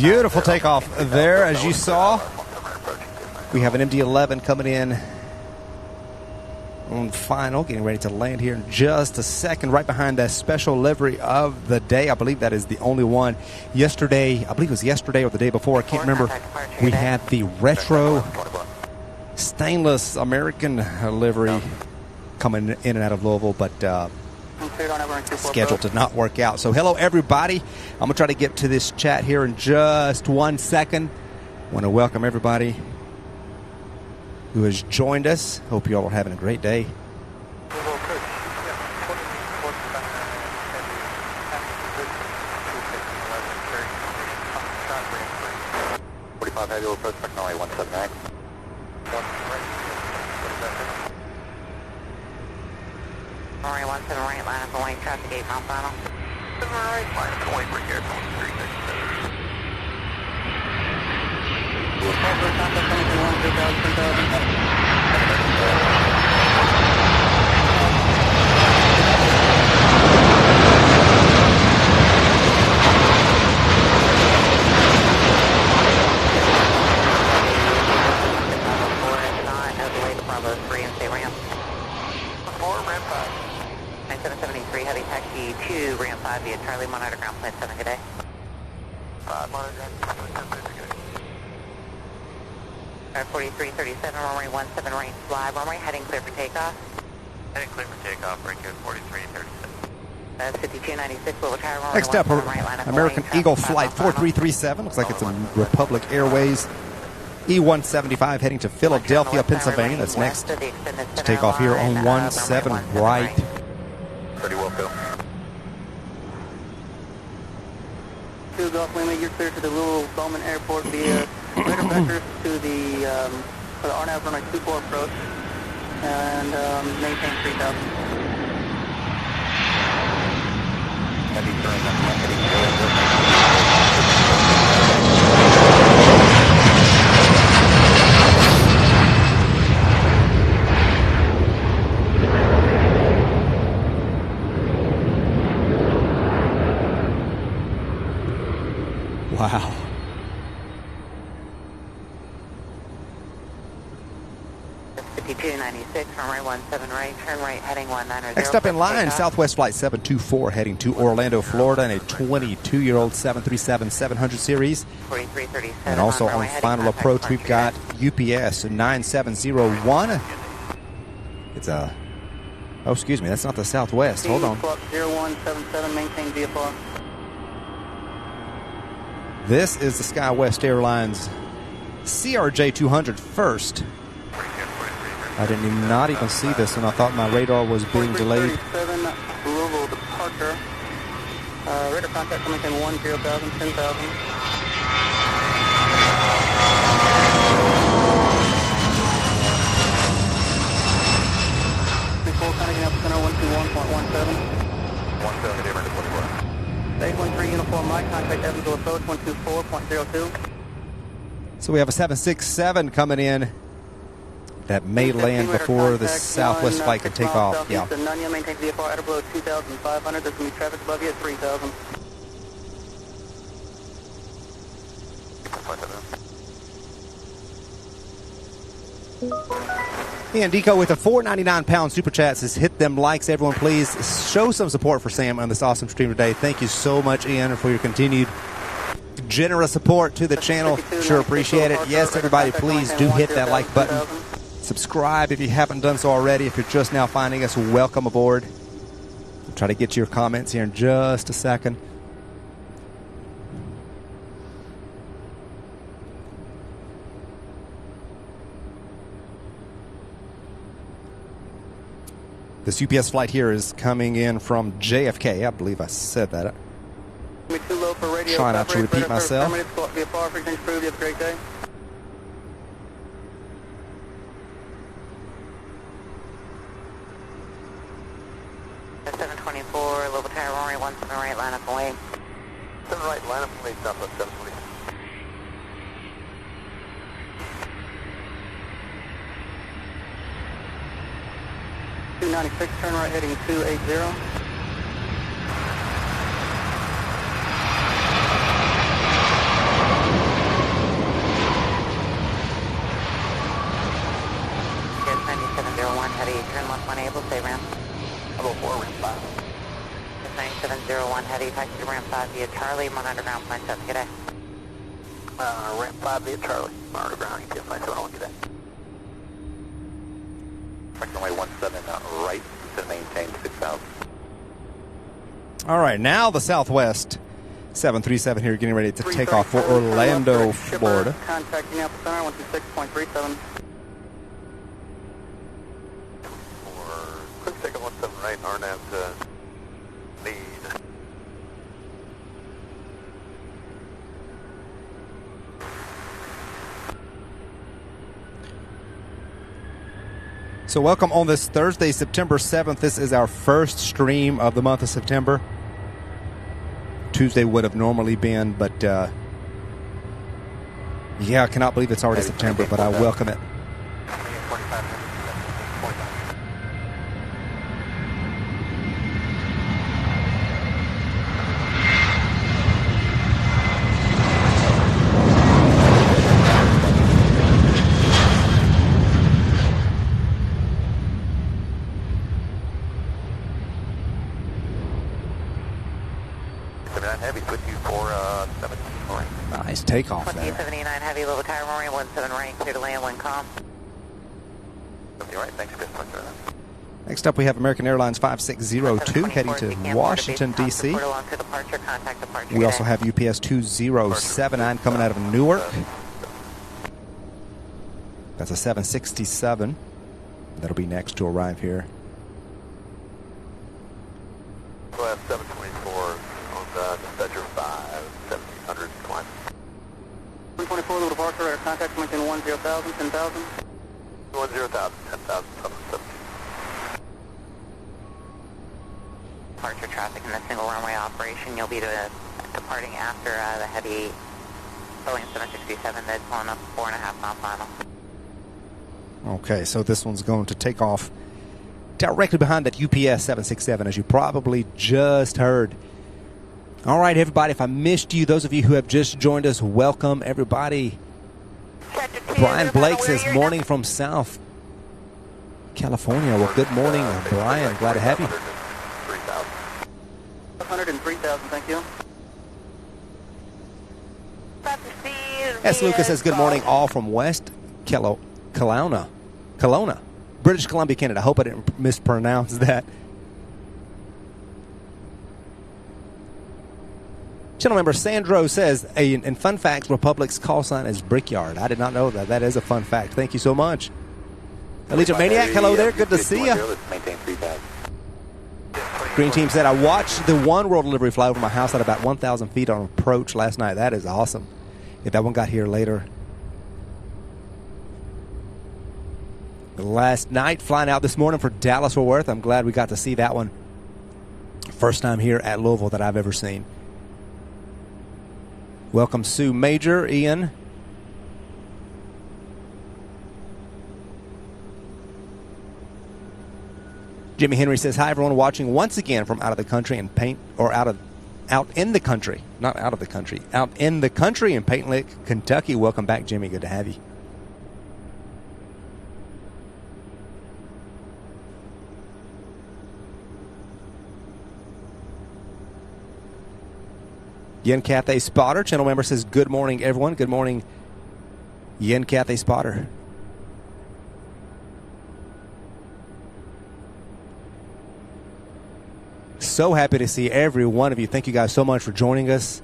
Beautiful takeoff there, as you saw. We have an MD-11 coming in on final, getting ready to land here in just a second, right behind that special livery of the day. I believe that is the only one. Yesterday, I believe it was yesterday or the day before, I can't remember, we had the retro stainless American livery coming in and out of Louisville, but schedule did not work out. So hello everybody. I'm going to try to get to this chat here in just 1 second. I want to welcome everybody who has joined us. Hope you all are having a great day.
45 heavy approach technology 179.
Runway 17 right, line up and wait, traffic 8 mile final.
7 right, line up and wait, bring air 367.
Bravo 3 and stay ramp. 4, ramp 5. 9773, heavy taxi 2, ramp 5 via Charlie, monitor ground plan 7, good day.
5, monitor ground plan 7, good day.
4337, runway 17 range fly, runway heading clear for takeoff.
Heading clear for takeoff, break code 4337.
5296, Louisville Tower, runway
Next up,
17 right, line up
American
and wait,
Eagle
traffic
Flight
5 mile final.
4337. Looks like it's a Republic Airways E-175 heading to Philadelphia, Pennsylvania. That's next to take off here on 17 right.
Pretty well, Phil.
2 Golf Lima, you're clear to the Louisville Bowman Airport via radar vectors to the RNAV runway 24 approach and maintain 3000.
Heavy turn, heading
Wow.
Runway 17 right, turn right, heading 190.
Next up in line, Southwest Flight 724 heading to Orlando, Florida in a 22-year-old 737-700 series.
4337.
And also on final approach, we've got UPS 9701. It's a... Oh, excuse me, that's not the Southwest. Hold on.
0177, maintain VFR.
This is the SkyWest Airlines CRJ-200 first. I didn't not even see this, and I thought my radar was being delayed.
4337, Louisville departure. Radar contact coming in 10,000, 10,000. Before connecting up center 121.17.
17, different to 24.
813 uniform, my contact Evansville approach 124.02.
So we have a 767 coming in that may land before the Southwest flight can take off. Yeah.
Nunya, maintain VFR at below 2,500. There's going to be traffic above you at 3,000.
And Deco with a 499-pound super chat says, hit them likes, everyone, please. Show some support for Sam on this awesome stream today. Thank you so much, Ian, for your continued generous support to the channel. Sure appreciate it. Yes, everybody, please do hit that like button. Subscribe if you haven't done so already. If you're just now finding us, welcome aboard. We'll try to get to your comments here in just a second. This UPS flight here is coming in from JFK. I believe I said that.
Too low for radio.
Try not to repeat myself.
VFR, frequency approved. You have a great day.
At 724, Louisville Tower, runway 17 right, line up and wait.
7 right, line up and wait, Southwest 720.
296, turn right heading 280.
One able, say ramp.
I'll go 4, ramp 5.
9701 heavy, taxi to ramp 5 via Charlie, 1 underground, flight up, good day.
Ramp 5 via Charlie, 1 underground, ETF 971, good day. Runway 17 right to maintain 6,000.
All right, now the Southwest 737 here getting ready to take off for Orlando, Florida.
Contacting Alpha Center, 126.37.
Quick take on 17 right, RNAV to lead.
So welcome on this Thursday, September 7th. This is our first stream of the month of September. Tuesday would have normally been, but yeah, I cannot believe it's already September, but I welcome it.
Heavy, put you for 17 right.
Nice takeoff there.
2879 heavy, level tower, Marine 17 right, clear to land, wind calm.
17 right, thanks, good.
Next up, we have American Airlines 5602 heading to Washington, D.C. We also have UPS 2079 coming out of Newark. That's a 767. That'll be next to arrive here.
We'll have 724 on dispatcher 5, 1700 climb.
124, little departure, air contact, maintain 10,000, 10,000.
10,000, 10,000, 717.
Departure traffic in the single runway operation. You'll be departing after the heavy Boeing 767 that's pulling up 4.5 mile final.
Okay, so this one's going to take off directly behind that UPS 767, as you probably just heard. All right, everybody, if I missed you, those of you who have just joined us, welcome, everybody. Brian Blake says, morning from South California. Well, good morning, Brian. Glad to have you.
103,000, thank you.
S. Lucas says, good morning, all from West Kelowna, British Columbia, Canada. I hope I didn't mispronounce that. Channel member Sandro says, in fun facts, Republic's call sign is Brickyard. I did not know that. That is a fun fact. Thank you so much. Allegiant Maniac, hello there. Good to see you. Green Team said, I watched the One World delivery fly over my house at about 1,000 feet on approach last night. That is awesome. If that one got here later. Last night, flying out this morning for Dallas-Fort Worth. I'm glad we got to see that one. First time here at Louisville that I've ever seen. Welcome, Sue Major, Ian. Jimmy Henry says, hi, everyone watching once again from out of the country and out in the country in Paint Lick, Kentucky. Welcome back, Jimmy. Good to have you. Yen Cathay Spotter, channel member, says, good morning, everyone. Good morning, Yen Cathay Spotter. So happy to see every one of you. Thank you guys so much for joining us.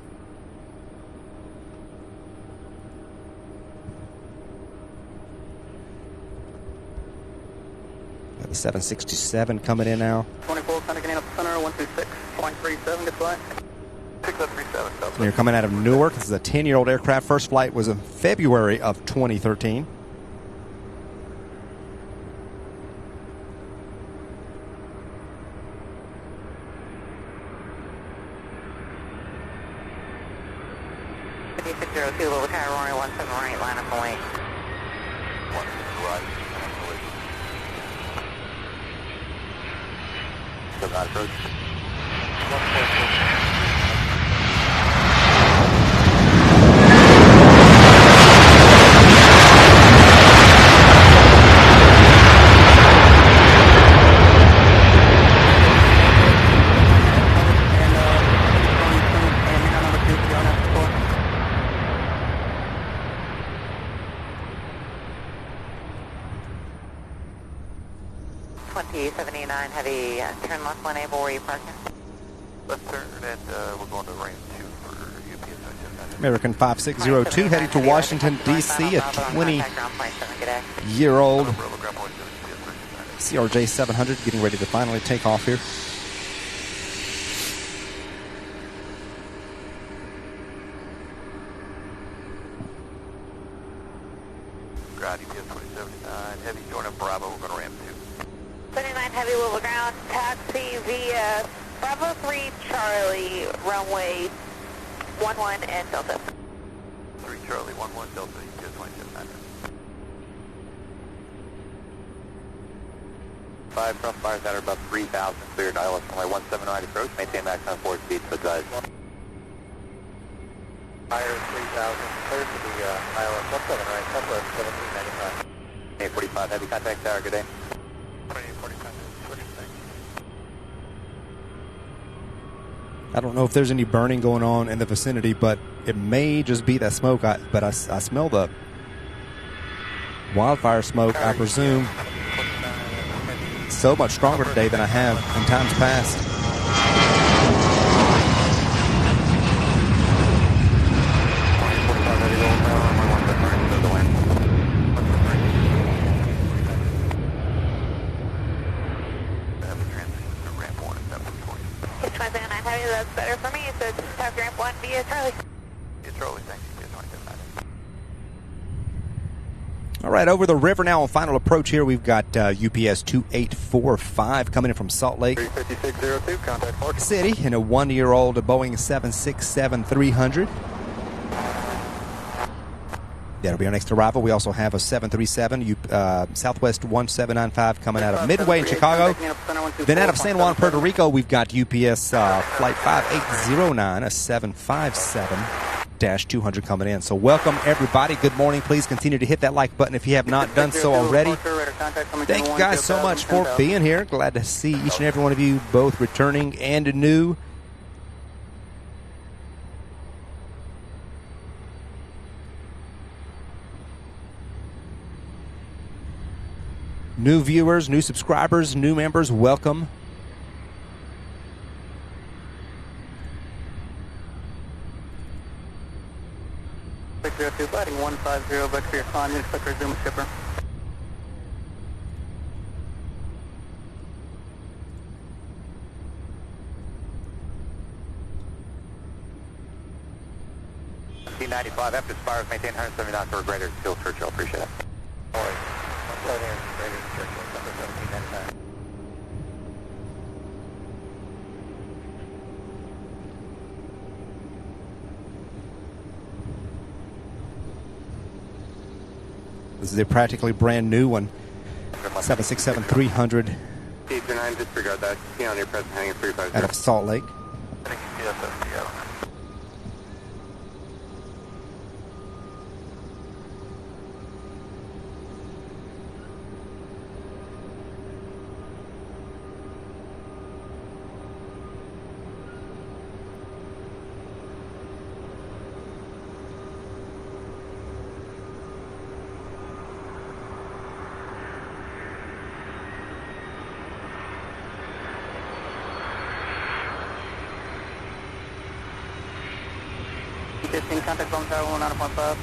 Got the 767 coming in now.
24, contacting up center, 126.37, good flight.
6737.
So you're coming out of Newark. This is a 10-year-old aircraft. First flight was in February of 2013.
Level tower, Runway 17 right, line up and wait.
1 right, still not approach. 144.
2079 Heavy, turn left when able, where are you parking?
Left turn, and we're going to ramp 2 for UPS.
American 5602 heading to Washington, D.C., a 20-year-old CRJ 700 getting ready to finally take off here.
Ground UPS 2079 Heavy, join up Bravo, we're going to ramp 2.
79 Heavy, Louisville ground, taxi via Bravo 3 Charlie, runway 11 and Delta.
3 Charlie, 11 Delta, UPS 2079. 5 front fires that are above 3,000, cleared ILS runway 179 approach, maintain maximum forward speed to advise. Fire 3,000, cleared to the ILS 17 right, Southwest 1795. 845, heavy contact tower, good day. 2845, switch, thanks.
I don't know if there's any burning going on in the vicinity, but it may just be that smoke. But I smell the wildfire smoke, I presume, so much stronger today than I have in times past.
That's better for me, so just have ramp 1 via Charlie.
Via Charlie, thanks, UPS 2079.
All right, over the river now on final approach here. We've got UPS 2845 coming in from Salt Lake
35602, contact Mark
City in a 1-year-old Boeing 767-300. That'll be our next arrival. We also have a 737 Southwest 1795 coming out of Midway in Chicago. Then out of San Juan, Puerto Rico, we've got UPS Flight 5809, a 757-200 coming in. So welcome, everybody. Good morning. Please continue to hit that like button if you have not done so already. Thank you guys so much for being here. Glad to see each and every one of you, both returning and new. New viewers, new subscribers, new members, welcome.
Fighting 150, back for your climb, expect to resume skipper.
T95, after spires, maintain 170 knots or greater, still Churchill, appreciate it. All right.
This is a practically brand new one, 767-300
T29, disregard that. See on your present hanging 350.
out of Salt Lake.
Thank you, TSSTO.
Contact bomb tower 19.5.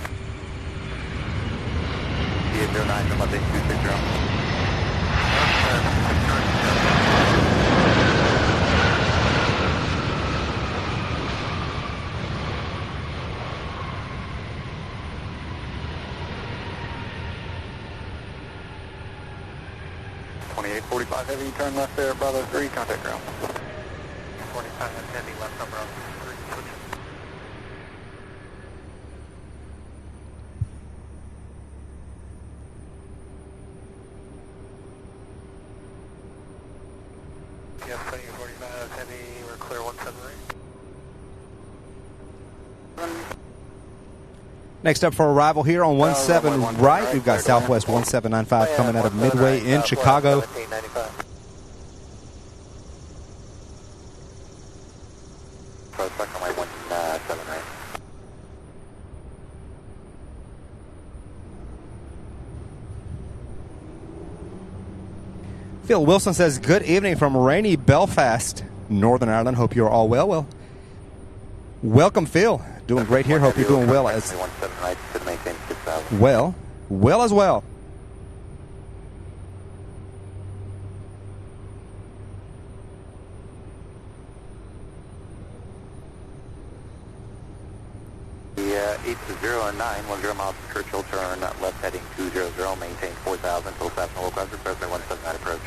T809, Monday 260. .45 heavy, turn left there, Bravo 3, contact ground. 45 heavy, left on Bravo 3, switch. Yes, 45 heavy, we're clear 178.
Next up for arrival here on 17 right, we've got Southwest 1795 coming out of Midway in Chicago. Phil Wilson says, good evening from rainy Belfast, Northern Ireland. Hope you're all well. Well, welcome, Phil. Doing great here. Hope you're doing well as well. Well as well.
The 8009, 10 miles to Churchill, turn left heading 200, maintain 4,000 until establish local request, President 179 approach.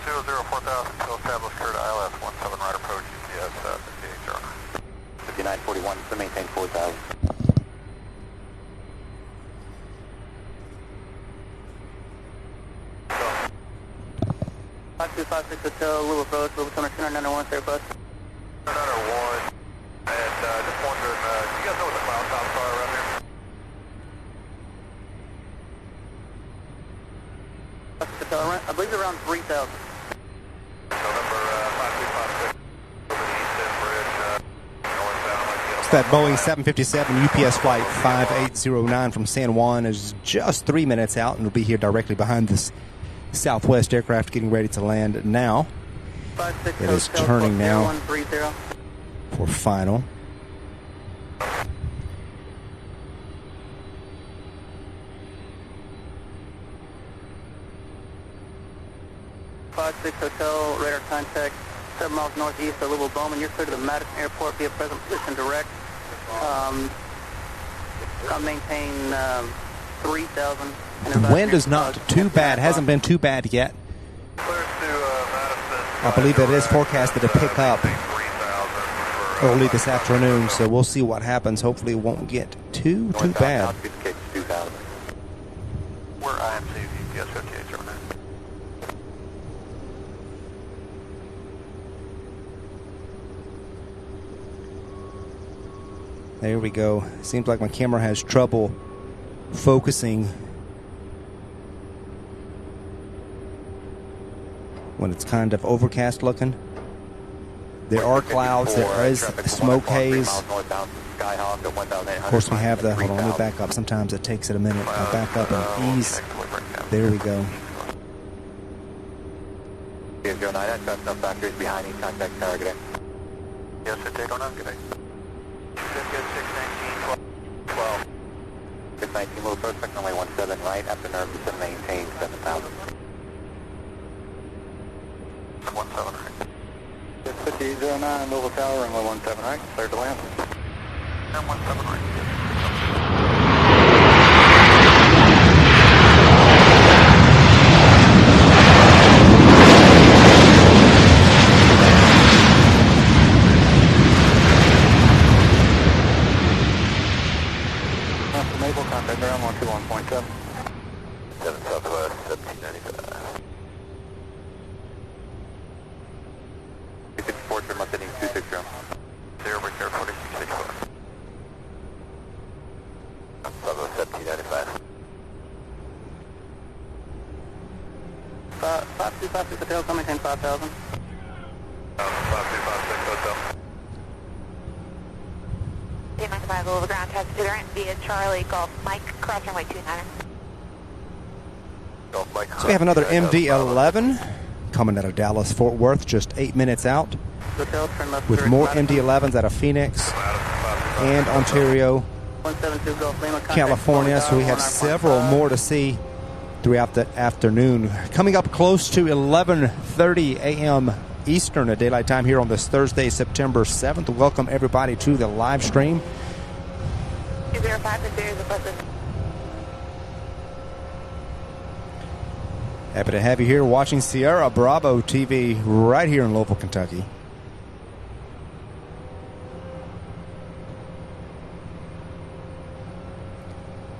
00 4000 until established, clear to ILS 17 right approach, GPS 5809.
5941, so maintain 4,000.
Go. 5256 Hotel, Louisville approach, Louisville Center 2991, clear bus.
901, and just wondering, do you guys know what the cloud tops are around here?
Hotel, I believe around 3,000.
So number 5256 over the East End Bridge, northbound.
It's that Boeing 757 UPS flight 5809 from San Juan is just 3 minutes out, and will be here directly behind this Southwest aircraft getting ready to land now. It is turning now for final.
Hotel, radar contact 7 miles northeast of Louisville Bowman. You're clear to the Madison Airport via present position direct. I'll maintain 3,000.
The wind is not too bad. Hasn't been too bad yet. I believe that it is forecasted to pick up early this afternoon, so we'll see what happens. Hopefully it won't get too bad.
We're IMC GPS 5809.
There we go. Seems like my camera has trouble focusing when it's kind of overcast looking. There are clouds, there is smoke haze. Of course we have the, hold on, let me back up. Sometimes it takes it a minute. I'll back up and ease. There we go.
Factories behind each contact target.
Yes, sir, take on up, good day.
12. 619, little prospect, runway 17 right, after nerve to maintain 7,000.
17 right.
5809, Louisville Tower, runway 17 right, cleared to land.
17 right.
Contact ground 121.7. 7 Southwest, 1795. You can support from ascending 260.
0 repair 4664.
Southwest 1795.
5256 Hotel, come maintain 5,000.
5256 Hotel.
295 over ground test to the right via Charlie Golf Mike, cross runway 29.
Golf Mike.
So we have another MD-11 coming out of Dallas, Fort Worth, just 8 minutes out, with more MD-11s out of Phoenix and Ontario, California. So we have several more to see throughout the afternoon. Coming up close to 11:30 a.m. Eastern Daylight Time here on this Thursday, September 7th. Welcome everybody to the live stream.
205 to series of buses.
Happy to have you here watching Sierra Bravo TV right here in Louisville, Kentucky.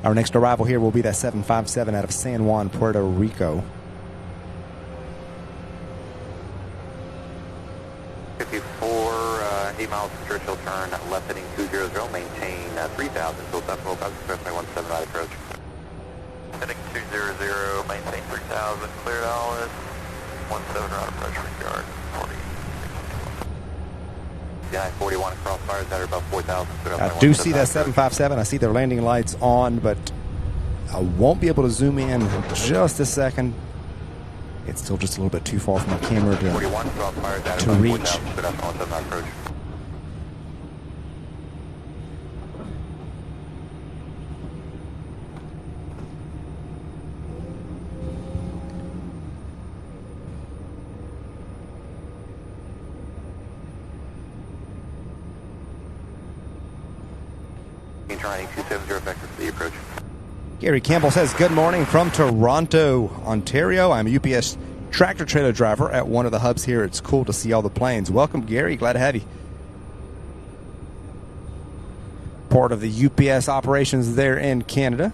Our next arrival here will be that 757 out of San Juan, Puerto Rico.
8 miles to Churchill, turn left heading 200, maintain 3,000, so that's local, expressway 17 right approach.
Heading 200, maintain 3,000, clear to ILS, 17 right approach, yard 40.
Yeah, 41 across fires that are about 4,000.
I do see that 757. I see their landing lights on, but I won't be able to zoom in just a second. It's still just a little bit too far from my camera to
41, drop fire data
to
about
reach.
4,000 foot outside of that approach. Turning 270 vector for the approach.
Gary Campbell says, good morning from Toronto, Ontario. I'm a UPS tractor trailer driver at one of the hubs here. It's cool to see all the planes. Welcome, Gary. Glad to have you. Part of the UPS operations there in Canada.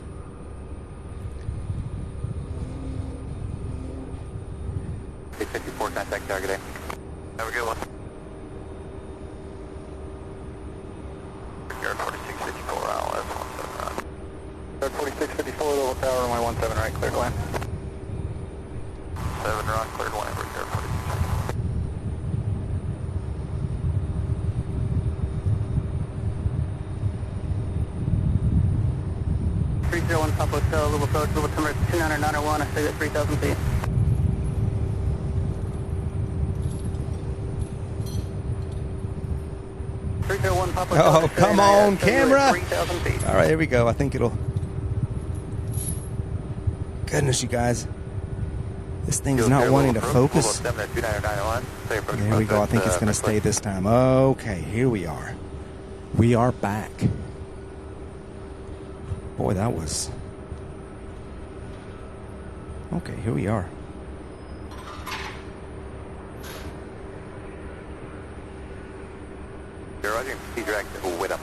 Hey, 54, contact target A. Have a good one. 4654 LS 4654 Louisville Tower, runway 17 right, cleared line. 7 Ron, cleared line over here, 46.
301 Papa Hotel, Louisville approach, Louisville Timber 29901, I say at 3,000 feet.
Oh, come on, camera. All right, here we go. I think it'll... Goodness, you guys. This thing's not wanting to focus. There we go. I think it's going to stay this time. Okay, here we are. We are back. Boy, that was... Okay, here we are.
Roger, he's direct with him.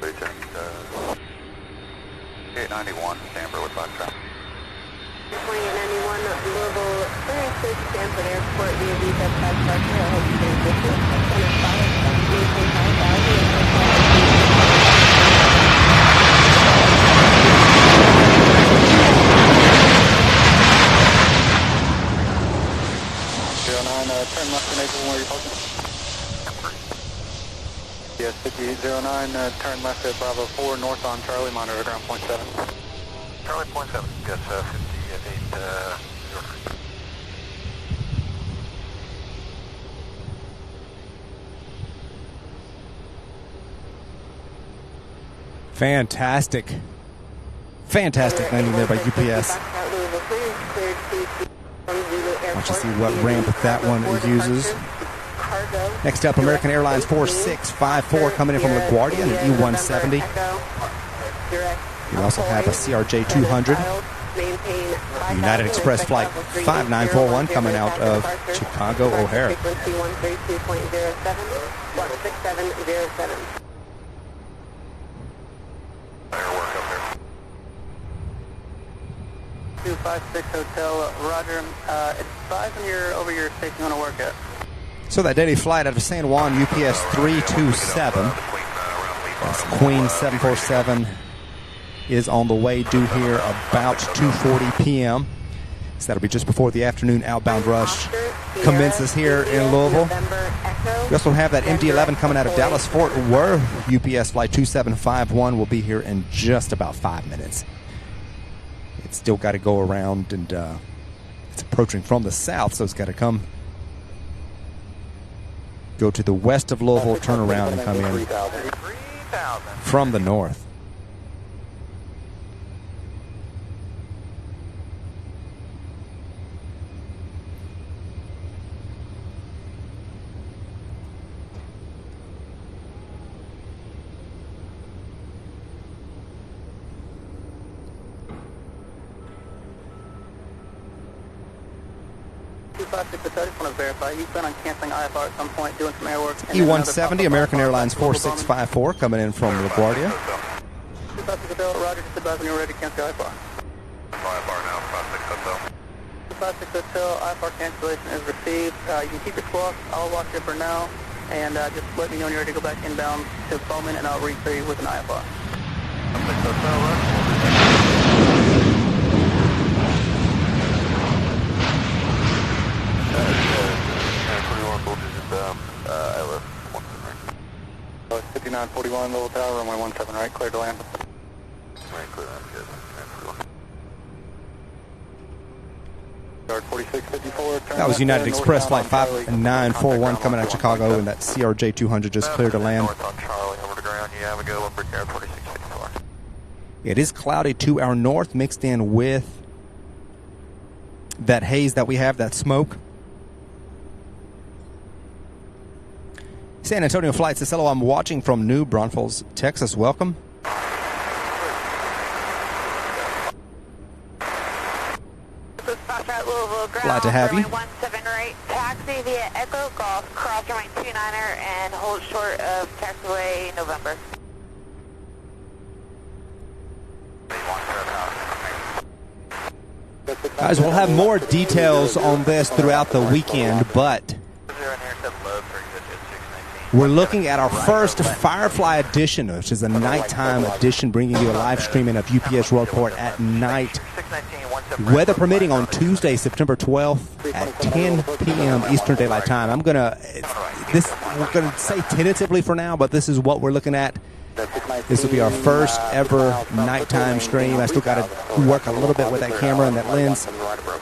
Return 891, Stamford with box traffic.
2891, Louisville, clearing to Stanford Airport via visa flight departure. I hope you stay distance. Center 5, maintain 5,000.
Turn left to Naples, where you're talking. Yes, 5809, turn left at Bravo 4, north on Charlie, monitor ground point 7.
Charlie point 7, yes, 58, 09.
Fantastic. Fantastic landing there by UPS. Watch you see what ramp that one uses. Next up, American Airlines 4654 coming in from LaGuardia and an E-170. You also have a CRJ 200. United Express Flight 5941 coming out of Chicago O'Hare.
Frequency 132.07,
256 Hotel, Roger. Advise when you're over your station you want to work at.
So that daily flight out of San Juan, UPS 327. That's Queen 747 is on the way, due here about 2:40 p.m. So that'll be just before the afternoon outbound rush commences here in Louisville. We also have that MD-11 coming out of Dallas Fort Worth. UPS Flight 2751 will be here in just about 5 minutes. It's still got to go around, and it's approaching from the south, so it's got to go to the west of Louisville, turn around, and come in from the north.
I just want to verify. You plan on canceling IFR at some point, doing some air work.
E-170, American Airlines 4654 coming in from LaGuardia.
256 Hotel, Roger, just advise when you're ready to cancel IFR.
IFR now, 56 Hotel.
256 Hotel, IFR cancellation is received. You can keep your squawk. I'll watch it for now. And just let me know when you're ready to go back inbound to Bowman, and I'll re-clear you with an IFR.
56 Hotel, Roger.
Southwest 5941, Louisville Tower, runway 17 right, clear to land.
Right, clear land, good.
Guard 4654.
That was United Express Flight 5941 coming out of Chicago, and that CRJ 200 just cleared to land.
North on Charlie, over to ground, you have a go, over Guard 4654.
It is cloudy to our north, mixed in with that haze that we have, that smoke. San Antonio Flight says, hello, I'm watching from New Braunfels, Texas. Welcome. Glad to have you.
17 right, taxi via Echo Golf, cross runway 29er, and hold short of taxiway November.
Guys, we'll have more details on this throughout the weekend, but we're looking at our first Firefly edition, which is a nighttime edition, bringing you a live streaming of UPS Worldport at night. Weather permitting on Tuesday, September 12th at 10 p.m. Eastern Daylight Time. we're gonna say tentatively for now, but this is what we're looking at. This will be our first ever nighttime stream. I still got to work a little bit with that camera and that lens.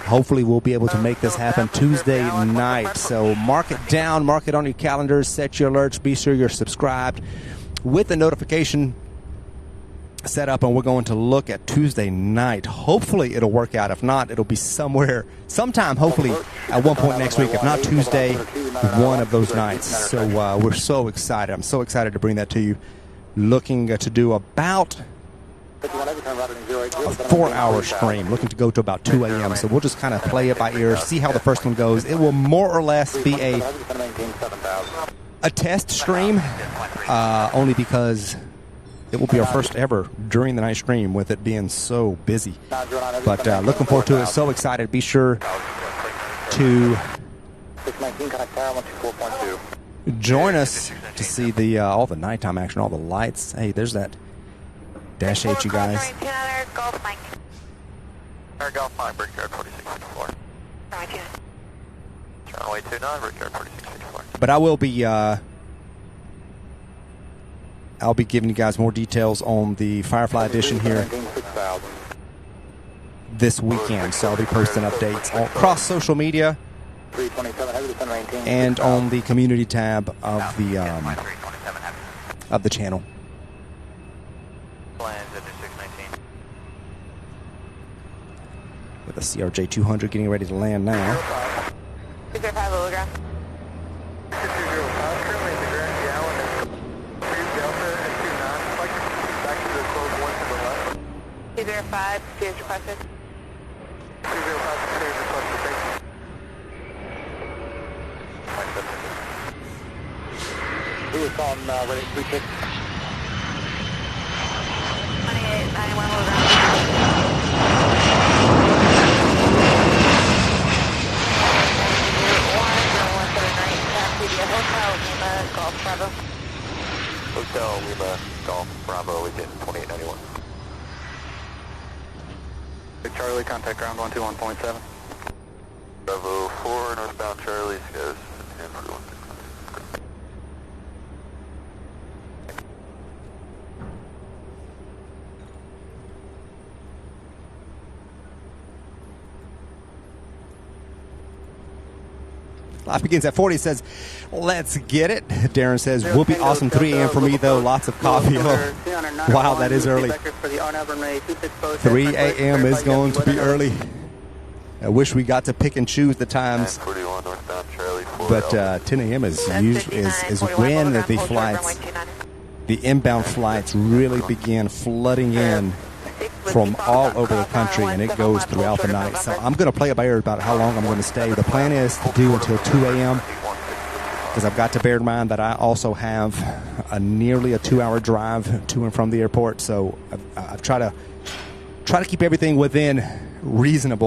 Hopefully we'll be able to make this happen Tuesday night. So mark it down, mark it on your calendars, set your alerts, be sure you're subscribed with the notification set up, and we're going to look at Tuesday night. Hopefully it'll work out. If not, it'll be sometime, hopefully at one point next week. If not Tuesday, one of those nights. So we're so excited. I'm so excited to bring that to you. Looking to do about a 4-hour stream, looking to go to about 2 a.m. So we'll just kind of play it by ear, see how the first one goes. It will more or less be a test stream, only because it will be our first ever during the night stream with it being so busy. But looking forward to it, so excited. Be sure to join us to see the all the nighttime action, all the lights. Hey, there's that Dash 8, you guys.
Golf 5, Brickyard 4664. Runway 29, Brickyard 4664.
But I will be I'll be giving you guys more details on the Firefly edition here this weekend. So I'll be posting updates across social media and on the community tab of the channel. With the CRJ 200 getting ready to land now.
205 Lilligram. 205, steers requested.
205, steers requested. Who was on ready 36?
28, 91 Lilligram. Golf Bravo.
Hotel Lima Golf Bravo, we get 2891.
Charlie, contact ground 121.7.
Bravo 4, northbound Charlie, goes 10 for 1.
Life begins at 40. Says, let's get it. Darren says, will be awesome. 3 a.m. for me, though. Lots of coffee. Oh, wow, that is early. 3 a.m. is going to be early. I wish we got to pick and choose the times. But 10 a.m. is when the flights, the inbound flights really begin flooding in from all over the country, and it goes throughout the night. So I'm going to play it by ear about how long I'm going to stay. The plan is to do until 2 a.m. because I've got to bear in mind that I also have nearly a 2-hour drive to and from the airport. So I've tried to keep everything within reason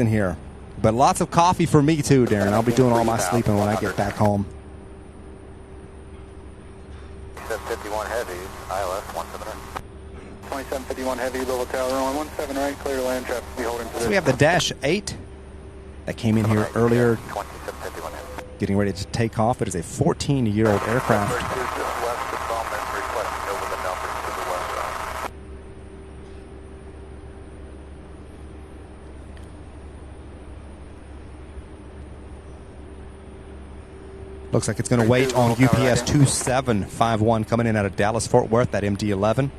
here. But lots of coffee for me too, Darren. I'll be doing all my sleeping when I get back home.
751 heavy, ILS 179.
2751 heavy, Louisville Tower, runway 17 right, clear to land, traffic be holding.
So we have the Dash 8 that came in here earlier getting ready to take off. It is a 14-year-old aircraft.
Just left the Bowman, requesting over the numbers to the west side.
Looks like it's going to wait on UPS 2751 coming in out of Dallas, Fort Worth, that MD-11.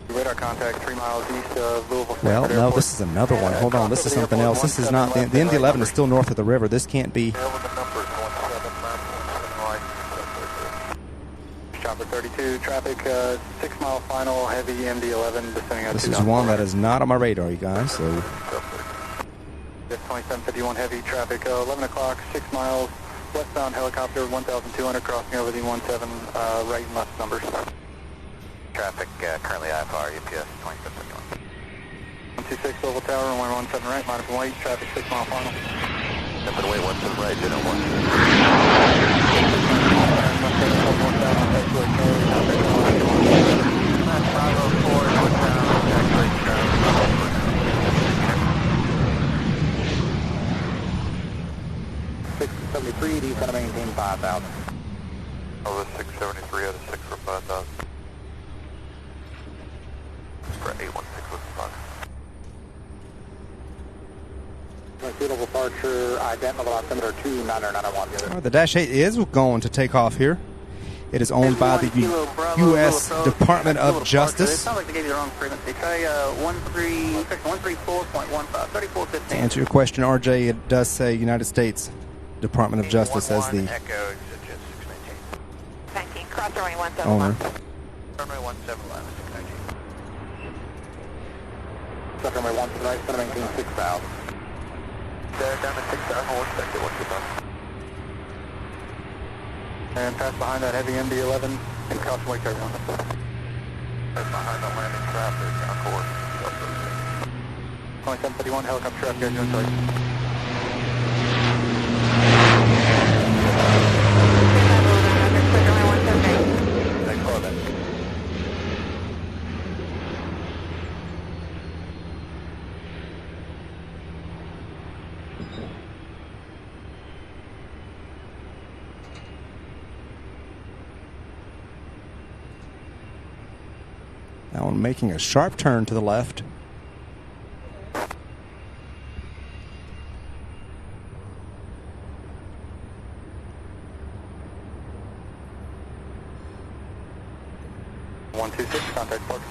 Radar contact 3 miles east of Louisville.
Well, no, this is another one. Hold on, this is something else. This is not, the MD-11 is still north of the river. This can't be.
Chopper 32, traffic 6 mile final, heavy MD-11 descending out.
This is one that is not on my radar, you guys. So
2751 heavy traffic, 11 o'clock, 6 miles, westbound helicopter 1,200 crossing over the 17 right and left numbers.
Traffic currently IFR, UPS 2751.
126 Louisville Tower, 117 right, minus 1 weight, traffic 6 mile final.
Number weight 17 right, ditto 1.
He's going to maintain 5,000.
Over 673 out of 6 for 5,000. For 816 with the box.
Suitable departure, identical altimeter 29991.
the Dash 8 is going to take off here. It is owned by the U.S. Department of Justice.
It sounds like they gave you the wrong frequency. Try 134.15, 3415.
To answer your question, RJ, it does say United States Department of Justice as the
Echo,
19, cross runway 17.
owner.
runway 17 line, 619.
Runway 17 right, going to maintain 6,000.
Down to 6,000, we'll expect it once we're done.
And pass behind that heavy MD-11 and cross wake everyone.
Pass behind the landing traffic on course.
2751 helicopter traffic, guys, sorry.
Thanks for that.
Now I'm making a sharp turn to the left.
Contact port.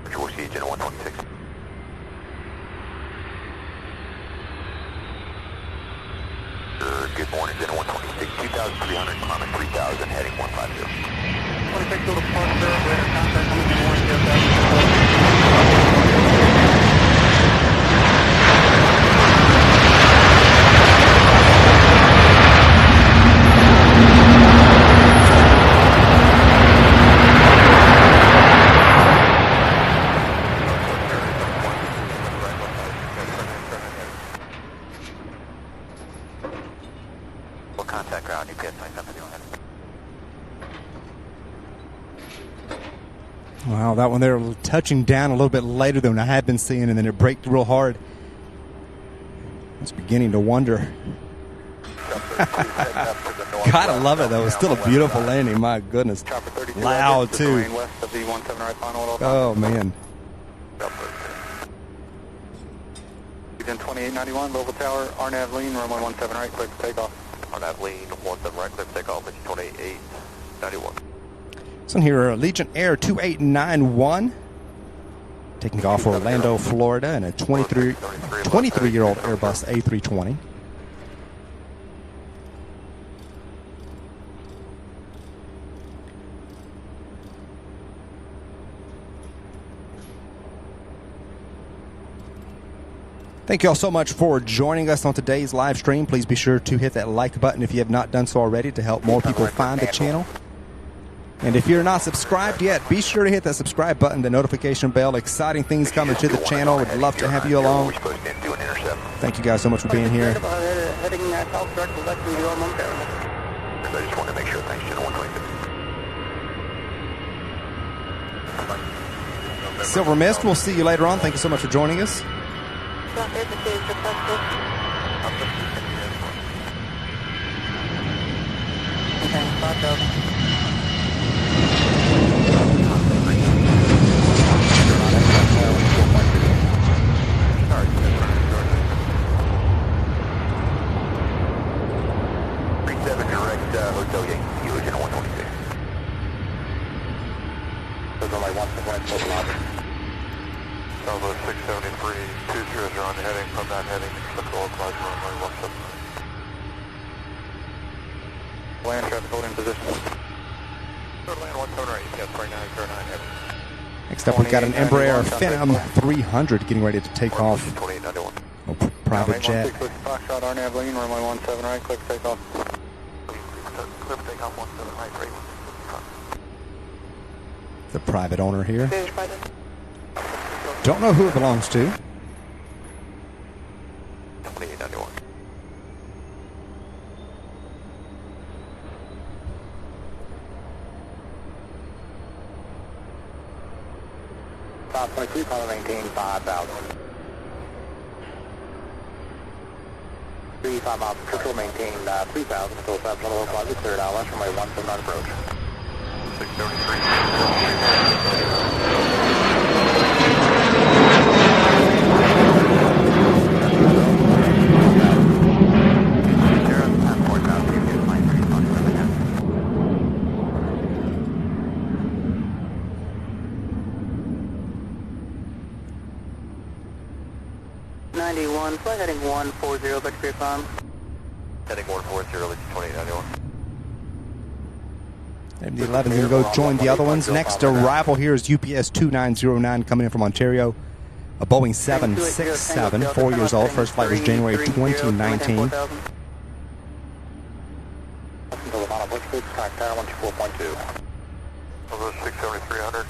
Virtual siege in 126. Good morning, Gen 126, 2,300, climbing 3,000, heading 150.
26 to departure, radar contact
We'll contact ground, UPS 2751.
Wow, that one there touching down a little bit later than I had been seeing, and then it braked real hard. I was beginning to wonder. Gotta love it, though. It's still a beautiful landing. My goodness. Loud, too.
West of the 17 right final.
Oh, man.
Then 2891, Louisville Tower, RNAV lean, runway 17 right, clear for takeoff.
RNAV lean, 17 right, clear for takeoff, it's 2891.
So here, Legion Air 2891, taking off for Orlando, Florida, and a 23-year-old Airbus A320. Thank you all so much for joining us on today's live stream. Please be sure to hit that like button if you have not done so already to help more people find the channel. And if you're not subscribed yet, be sure to hit that subscribe button, the notification bell. Exciting things coming to the channel. Would love to have you along. Thank you guys so much for being here.
Heading south directly west of your Montero.
I just want to make sure, thanks, Channel 126.
Silver Mist, we'll see you later on. Thank you so much for joining us.
Maintain 5,000.
Hotel Yankee, Eugene 126. There's only one sequence for the lobby. Southwest 673, 20 are on the heading from that heading, except the localized runway 17. Land traffic holding position. Land 179, EPS 2909 heavy.
Next up, we've got an Embraer Phenom 300 getting ready to take off.
2891.
Oh, private jet.
Foxtrot, RNAV lean, runway 17 right, click takeoff. Clip takeoff 17 right, right.
The private owner here. Don't know who it belongs to.
2891. Top 23, call maintain 5,000. 35 miles per control, maintain 3,000 until 7 local lobby, cleared out west, runway 17 on approach.
91, flight heading 140, back to your climb.
Heading 140, lead 2891.
And the 11's going to go join the other ones. Next arrival here is UPS 2909 coming in from Ontario. A Boeing 767, 4 years old. First flight was January 2019.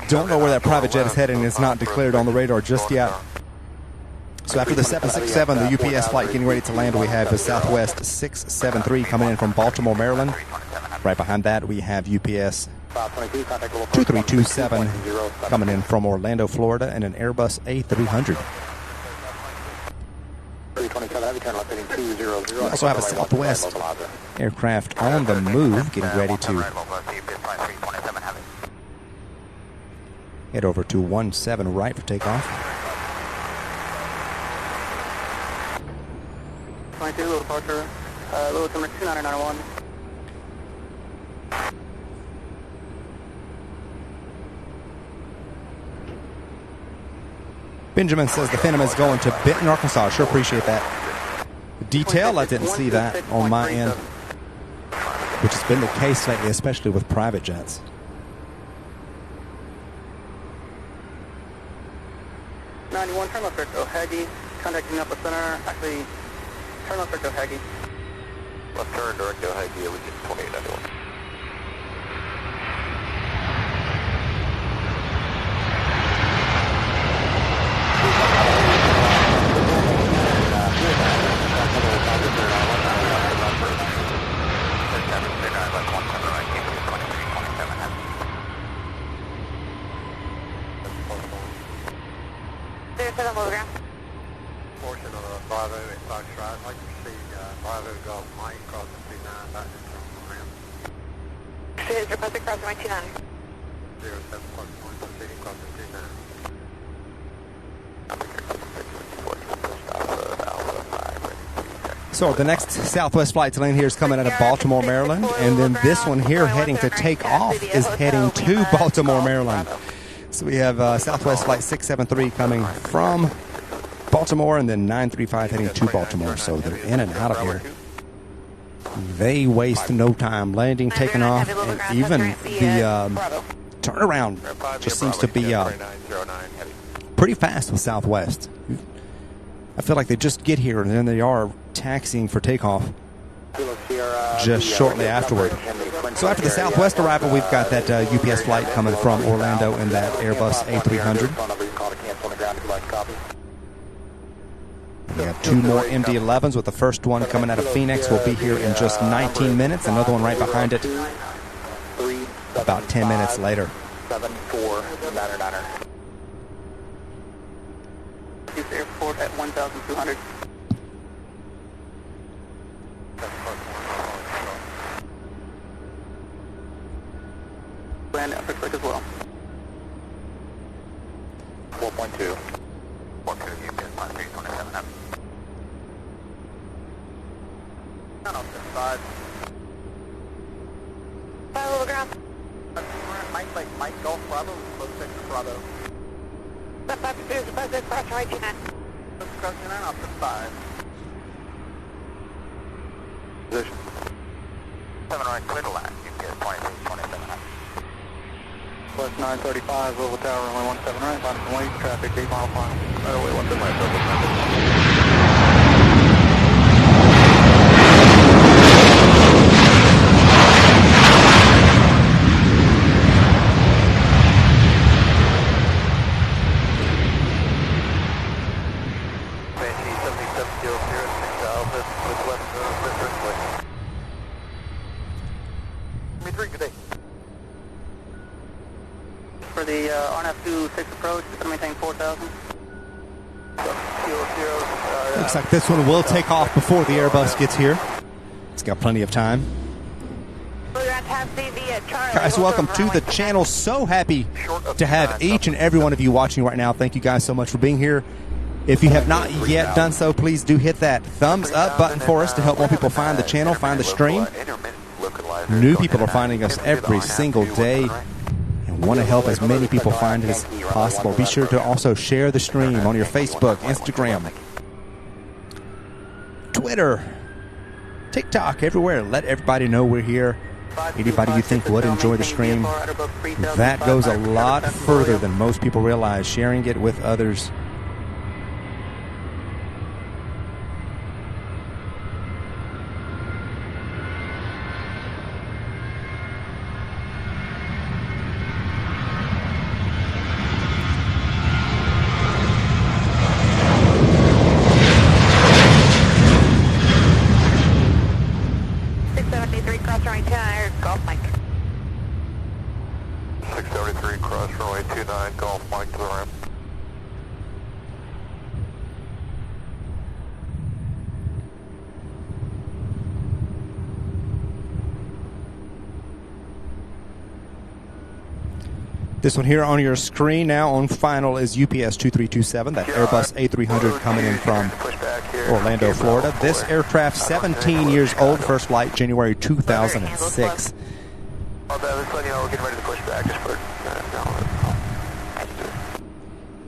Don't know where that private jet is heading. It's not declared on the radar just yet. So after the 767, the UPS flight getting ready to land, we have the Southwest 673 coming in from Baltimore, Maryland. Right behind that, we have UPS 2327 coming in from Orlando, Florida, and an Airbus A300. We also have a Southwest aircraft on the move, getting ready to head over to 17 right for takeoff.
22, little departure, Louisville number 2991.
Benjamin says the Phenom is going to Benton, Arkansas. Sure appreciate that. Detail, I didn't see that on my end, which has been the case lately, especially with private jets.
'91, turn left direct O'Hagee, contacting Upper Center. Actually, turn left direct O'Hagee.
Left turn direct O'Hagee, we get 2891. Portion of the Bravo at Foxtrot. I'd like to see Bravo Golf Mike crossing 29 back from Moran.
Is requested crossing my 29.
07 plus 1, proceeding crossing 29.
So the next Southwest flight to land here is coming out of Baltimore, Maryland, and then this one here heading to take off is heading to Baltimore, Maryland. So we have Southwest Flight 673 coming from Baltimore, and then 935 heading to Baltimore. So they're in and out of here. They waste no time landing, taking off, and even the turnaround just seems to be pretty fast with Southwest. I feel like they just get here, and then they are taxiing for takeoff just shortly afterward. So after the Southwest arrival, we've got that UPS flight coming from Orlando and that Airbus A300. We have two more MD-11s, with the first one coming out of Phoenix. Will be here in just 19 minutes. Another one right behind it about 10 minutes later.
7499er.
Houston Airport at 1,200. Looks like as well.
4.2. 4.2, UPS 527 up. Down off the side.
Fire over ground.
Mike Golf Bravo, close 6 Bravo.
Step 5 supposed cross right 29.
Cross 29 off the 5. Position. 7 right, clear the line. UPS 27 up.
West 935, Louisville Tower, runway 17 right, bottom from wait, traffic 8 mile final.
Runway 17 right, double.
For the RNF 26 approach, it's going to maintain 4,000.
Looks like this one will take off before the Airbus gets here. It's got plenty of time. Guys, welcome to the channel. So happy to have each and every one of you watching right now. Thank you guys so much for being here. If you have not yet done so, please do hit that thumbs up button for us to help more people find the channel, find the stream. New people are finding us every single day and want to help as many people find it as possible. Be sure to also share the stream on your Facebook, Instagram, Twitter, TikTok, everywhere. Let everybody know we're here. Anybody you think would enjoy the stream, that goes a lot further than most people realize. Sharing it with others. This one here on your screen now on final is UPS 2327, that Airbus A300 coming in from Orlando, Florida. This aircraft 17 years old, first flight January 2006.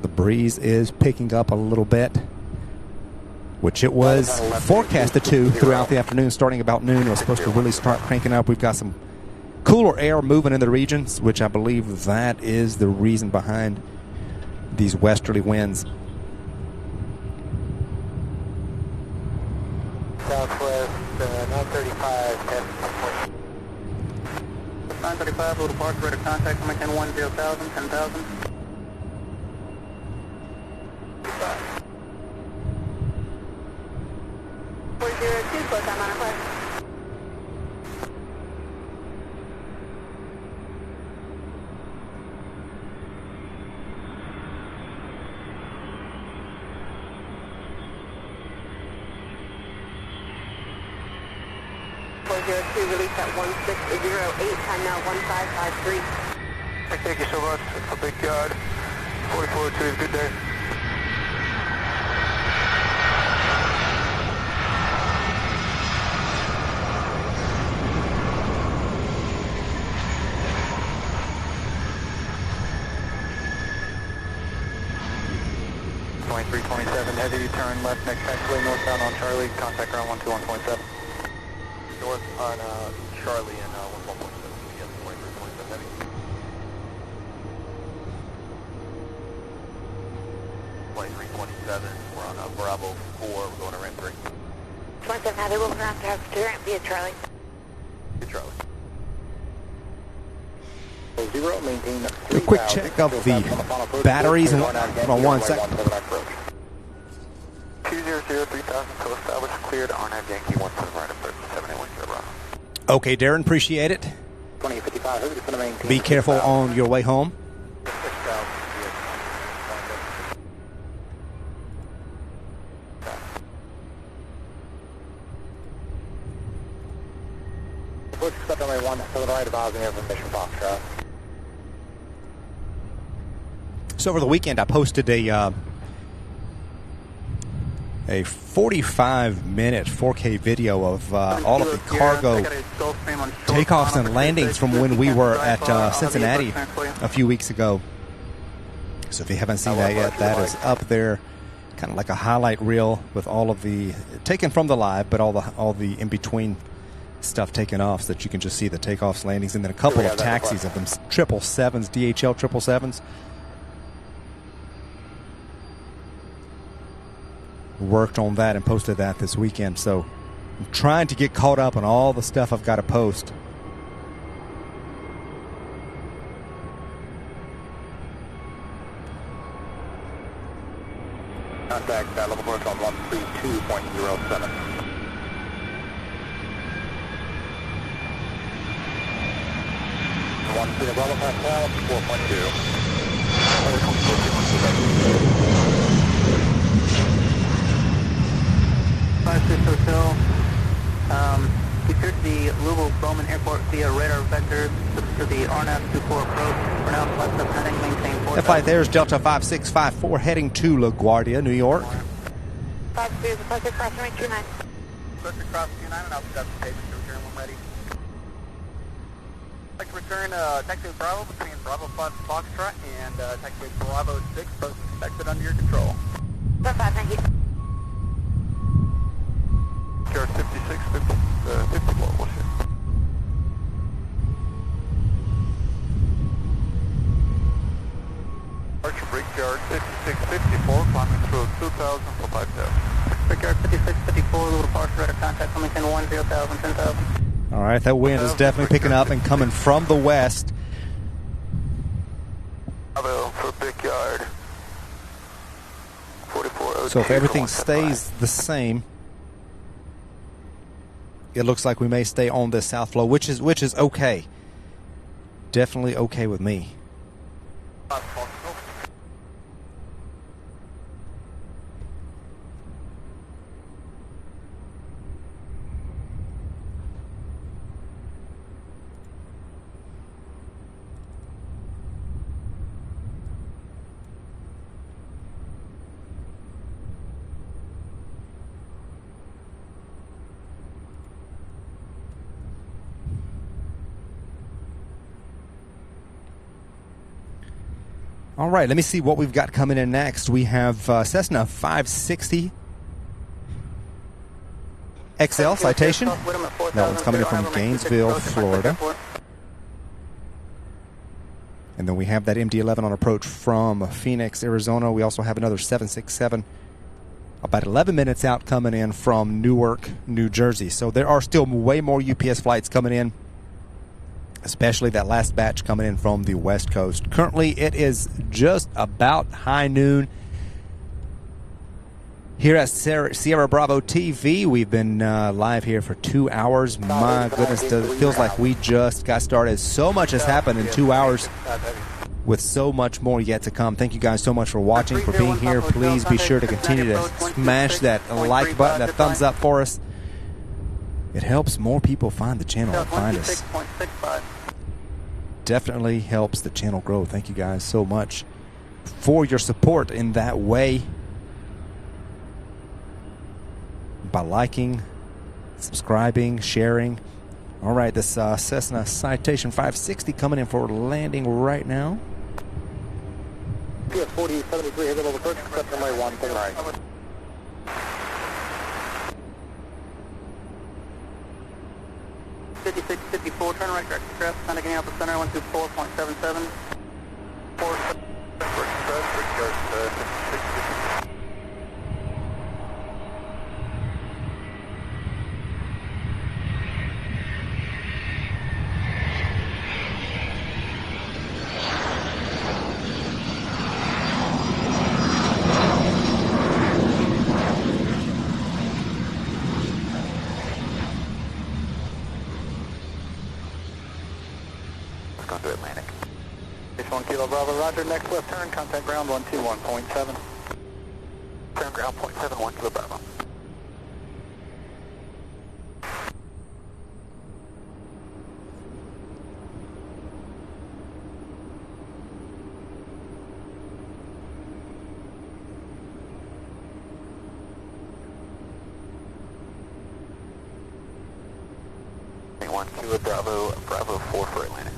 The breeze is picking up a little bit, which it was forecasted to throughout the afternoon. Starting about noon, it was supposed to really start cranking up. We've got some cooler air moving in the regions, which I believe that is the reason behind these westerly winds.
Southwest 935,
935, Little Park, radar contact, maintain 10,000, 10,000.
Close, I'm on a flight. Release at 1608, time now 1553.
Thank you so much. A big yard. 4402, good day.
heavy turn left next taxiway northbound on Charlie, contact ground 121.7.
North on Charlie and 11.7, yes, 23.7 heavy. We're on Bravo 4, we're going to ramp 3.
27 Heavy, we'll have to have ramp via Charlie.
Good Charlie.
0, maintain
A quick check of the batteries and whatnot. Hold on 1 second.
200, 3000, so established, cleared on at Yankee 17 right approach, 781
Okay, Darren, appreciate it.
2055, who's going to maintain?
Be careful on your way home.
Approach accept runway 17 right, advising information Foxtrot.
So over the weekend, I posted a 45-minute 4K video of all of the cargo takeoffs and landings from when we were at Cincinnati a few weeks ago. So if you haven't seen that yet, that is up there, kind of like a highlight reel with all of the taken from the live, but all the in between stuff taken off, so that you can just see the takeoffs, landings, and then a couple of taxis of them 777s, DHL 777s. Worked on that and posted that this weekend, so I'm trying to get caught up on all the stuff I've got to post.
Contact level course on 132.07. One to the Bravo Pascal, 4.2.
56 Hotel. We searched the Louisville Bowman Airport via radar vector to the RNAV 24 approach. We're now flight up heading, maintain 4.
That flight there is Delta 5654 heading to LaGuardia, New York.
52 is approach across runway 29.
Approach across 29 and I'll set up the station to return when ready. I'd like to return taxi Bravo between Bravo 5 Foxtrot and taxi Bravo 6, both expected under your control.
5, thank you.
Yard 56, 54, we'll shoot. Archer Brickyard 5654, climbing through 2000 for 5000.
Brickyard 5654, little partial radar contact coming in 10,000, 10,000.
All right, that wind is definitely picking up and coming from the west.
Bravo for Brickyard 4402.
So if everything stays the same, it looks like we may stay on this south flow, which is okay. Definitely okay with me. All right, let me see what we've got coming in next. We have Cessna 560 XL citation. That one's coming in from Gainesville, Florida. And then we have that MD-11 on approach from Phoenix, Arizona. We also have another 767 about 11 minutes out coming in from Newark, New Jersey. So there are still way more UPS flights coming in, especially that last batch coming in from the West Coast. Currently, it is just about high noon here at Sierra Bravo TV. We've been live here for 2 hours. My goodness, it feels like we just got started. So much has happened in 2 hours, with so much more yet to come. Thank you guys so much for watching, for being here. Please be sure to continue to smash that like button, that thumbs up for us. It helps more people find the channel and find us. Definitely helps the channel grow. Thank you guys so much for your support in that way, by liking, subscribing, sharing. All right, this Cessna Citation 560 coming in for landing right now.
PS 4073, heavy level approach, accept runway 1, right.
5654, turn right, direct stress, Sonic Alpha Center, 124.77. 4,
Atlantic. 1 Kilo Bravo, roger. Next left turn, contact ground 121.7. Turn ground 0.7, 1 Kilo Bravo.
1 Kilo Bravo, Bravo 4 for Atlantic.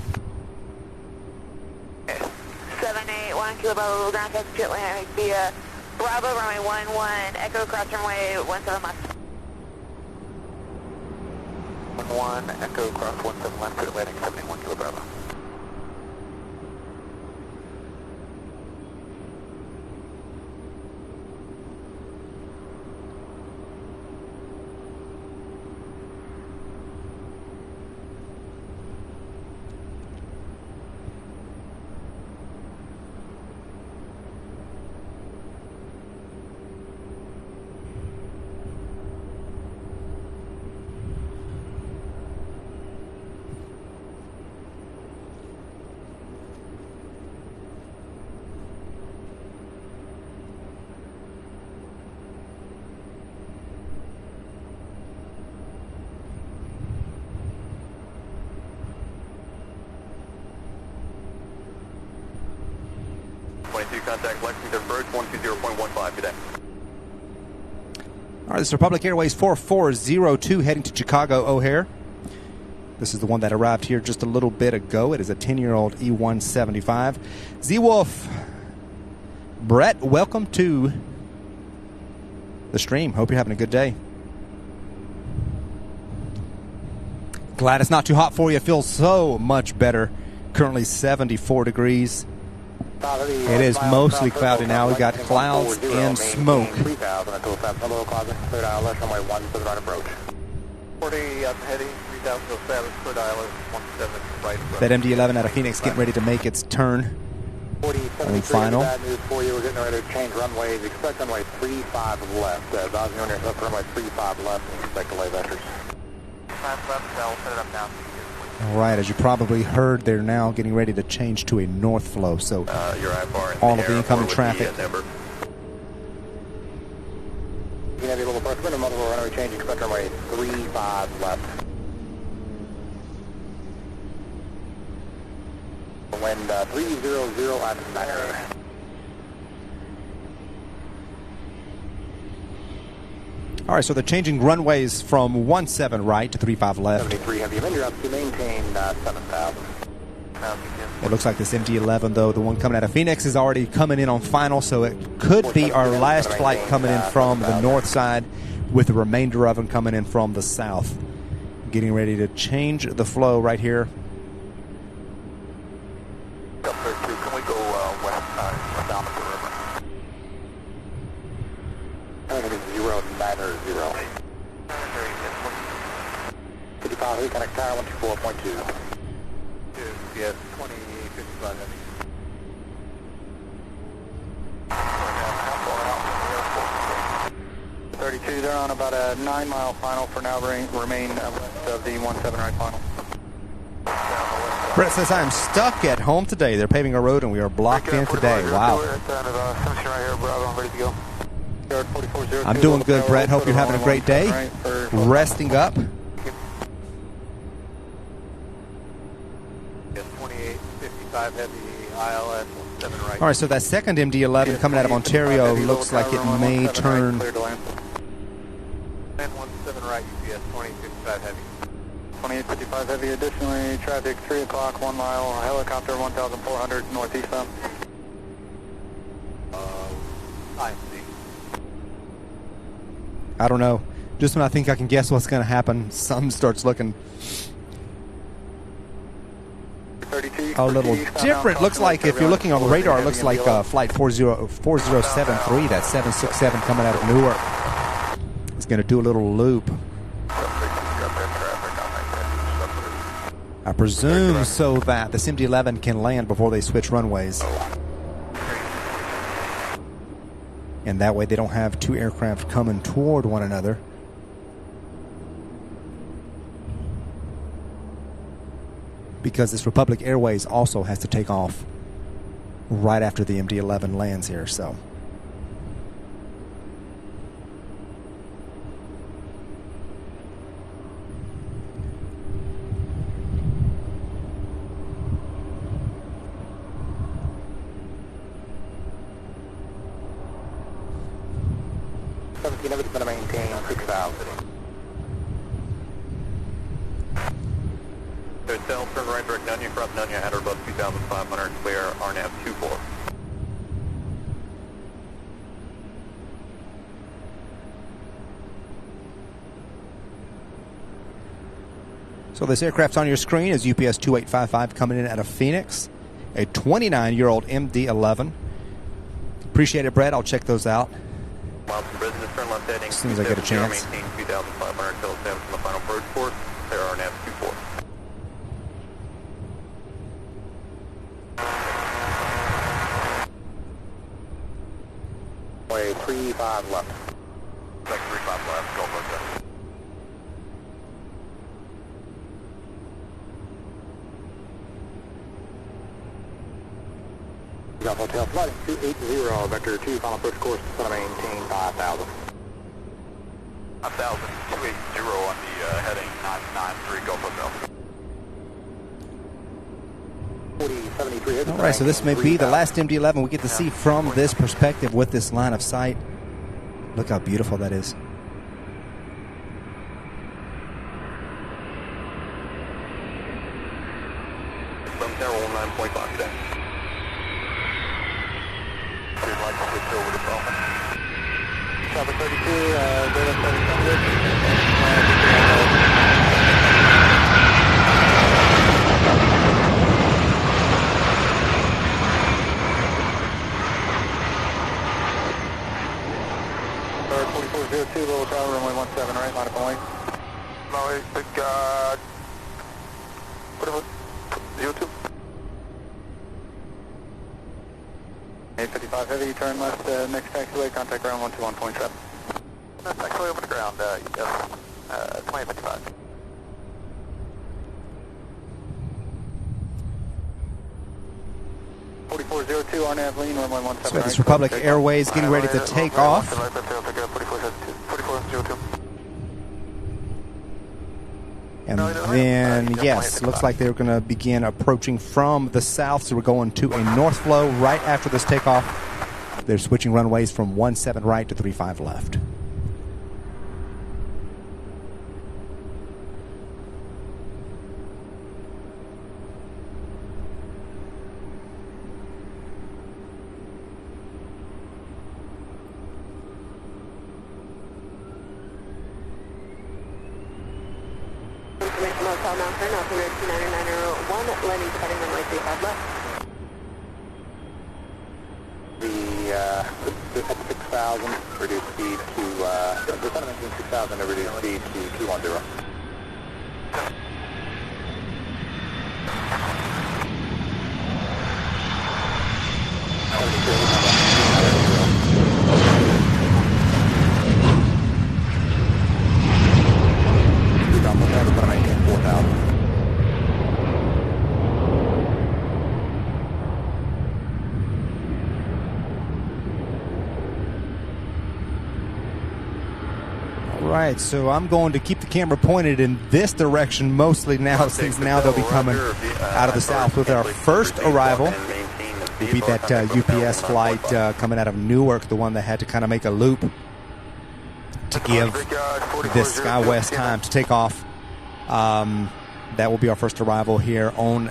781 Kilo Bravo, ground test to Atlantic via Bravo, runway 11, Echo cross runway 17 left.
11, Echo cross 17 left to Atlantic, 71 Kilo Bravo. Contact Lexington Approach 120.15 today.
All right, this is Republic Airways 4402 heading to Chicago O'Hare. This is the one that arrived here just a little bit ago. It is a 10-year-old E175. Z-Wolf, Brett, welcome to the stream. Hope you're having a good day. Glad it's not too hot for you. It feels so much better. Currently 74 degrees. It is mostly cloudy now. We got clouds and smoke.
3000 until 7, hello, closet, clear dial, left runway 17 right approach. 40 heading, 3000 until 7, clear dial, 17 right approach.
That MD-11 out of Phoenix getting ready to make its turn.
4073,
final.
bad news for you. We're getting ready to change runways. Expect runway 35 left. Advising on your left runway 35 left. Expect delay vectors. 5 left, I'll set it up now.
All right, as you probably heard, they're now getting ready to change to a north flow. So all of the incoming traffic.
You have a little approach window, multiple runway change. Expect runway 35 left. Wind 300 at center.
All right, so they're changing runways from 17 right to 35 left.
73 heavy wind, you're up to maintain 7,000.
It looks like this MD-11, though, the one coming out of Phoenix, is already coming in on final, so it could be our last flight coming in from the north side, with the remainder of them coming in from the south. Getting ready to change the flow right here.
Can we go west down the river? I think it's 090. 55, we connect tower 124.2. Yes, 2055 heavy. 32, they're on about a 9-mile final for now, remain west of the 17 right final.
Brett says, I'm stuck at home today. They're paving a road and we are blocked in today. Wow. I'm doing good, Brett. Hope you're having a great day. Resting up.
2855 heavy ILS 7 right.
All right, so that second MD-11 coming out of Ontario looks like it may turn.
1017 right, UPS 2855 heavy. 2855 heavy. Additionally, traffic 3 o'clock, 1 mile, helicopter 1,400 northeast bound.
I don't know. Just when I think I can guess what's going to happen, something starts looking a little different. Looks like, if you're looking on the radar, it looks like flight 4073, that 767 coming out of Newark. It's going to do a little loop. I presume so that the MD-11 can land before they switch runways. And that way they don't have two aircraft coming toward one another. Because this Republic Airways also has to take off right after the MD-11 lands here, so.
Going to maintain 6,000. Hotel, turn right direct Nunya, cross Nunya at or above 2,500, clear RNAV 24.
So this aircraft's on your screen is UPS 2855 coming in out of Phoenix, a 29-year-old MD-11. Appreciate it, Brett. I'll check those out
Miles from business, turn left heading.
as soon as I get a chance.
Maintain 2,500 till 7 from the final approach course. Clear RNAV 24.
Way 35 left.
Back 35 left, Gulf Coast.
Gulf Hotel flight 280, vector 2, final approach course, going to maintain 5,000.
5,000, 280 on the heading 993 Gulf Hotel.
4073.
All right, so this may be the last MD-11 we get to see from this perspective with this line of sight. Look how beautiful that is.
From Tower 19.5 today. Green light switch over to Profanity.
Chopper 32, 0700. Bird 4402, Little Tower, runway 17 right, line up only.
No, big, whatever, 02.
855 heavy, turn left, next taxiway, contact ground 121.7.
Next taxiway over the ground, yes, 2055.
RNAV lean, runway 17
So this Republic Airways getting ready to take off. And then, yes, looks like they're going to begin approaching from the south. So we're going to a north flow right after this takeoff. They're switching runways from 17 right to 35 left.
Motel Mountain, altimeter 29901, landing departing runway 35 left.
The 6,000, reduce speed to, the Sun engine 6,000 to reduce speed to 210.
Right, so I'm going to keep the camera pointed in this direction mostly now, since now they'll be coming out of the south with our first arrival. Will be that UPS flight coming out of Newark, the one that had to kind of make a loop to give this SkyWest time to take off. That will be our first arrival here on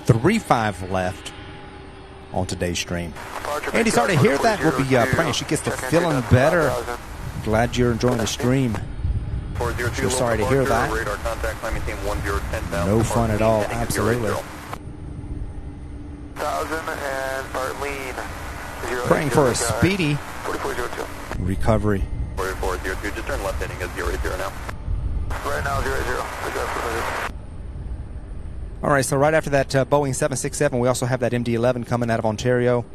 35 left on today's stream. Andy, sorry to hear that. We'll be praying she gets to feeling better. Glad you're enjoying the stream. Sure sorry to hear that. No fun at all, absolutely. Praying for a speedy recovery.
4402, just turn left heading at 00 now.
Right now, 00.
All right, so right after that Boeing 767, we also have that MD-11 coming out of Ontario.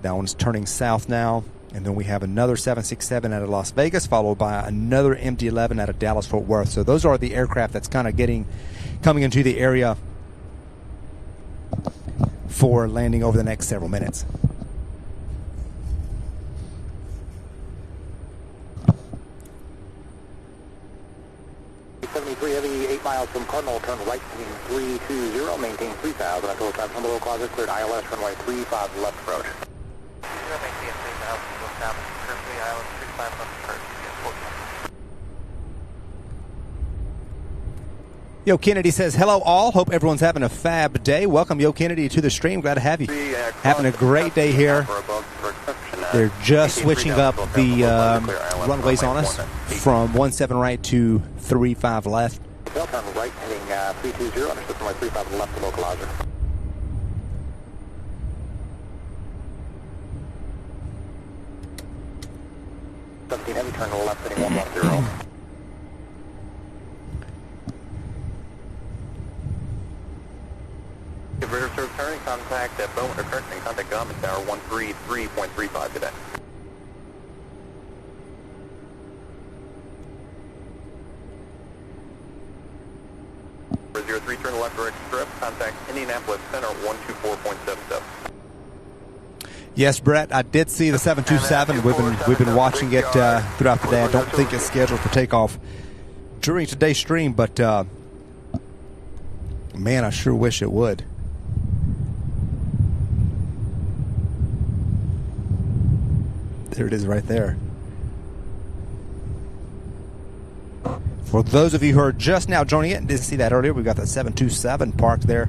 That one's turning south now. And then we have another 767 out of Las Vegas, followed by another MD-11 out of Dallas-Fort Worth. So those are the aircraft that's kind of coming into the area for landing over the next several minutes.
Heavy 8 miles from Cardinal, turn right heading 320, maintain 3,000 until traffic below closet, cleared ILS runway 35 left approach.
Yo Kennedy says, hello all. Hope everyone's having a fab day. Welcome, Yo Kennedy, to the stream. Glad to have you. Having a great day here. They're just switching up the runways on us from 17 right to 35 left.
Turn right heading 320, understood from my 35 left to localizer. 17 heavy, turn to the left heading 110.
Radar service turning, contact at Bowman, or correction, contact Government Tower 133.35 today. For 03, turn left direct strip, contact Indianapolis Center 124.77.
Yes, Brett, I did see the 727. We've been watching it throughout the day. I don't think it's scheduled for takeoff during today's stream, but man, I sure wish it would. There it is right there. For those of you who are just now joining it and didn't see that earlier, we've got that 727 parked there.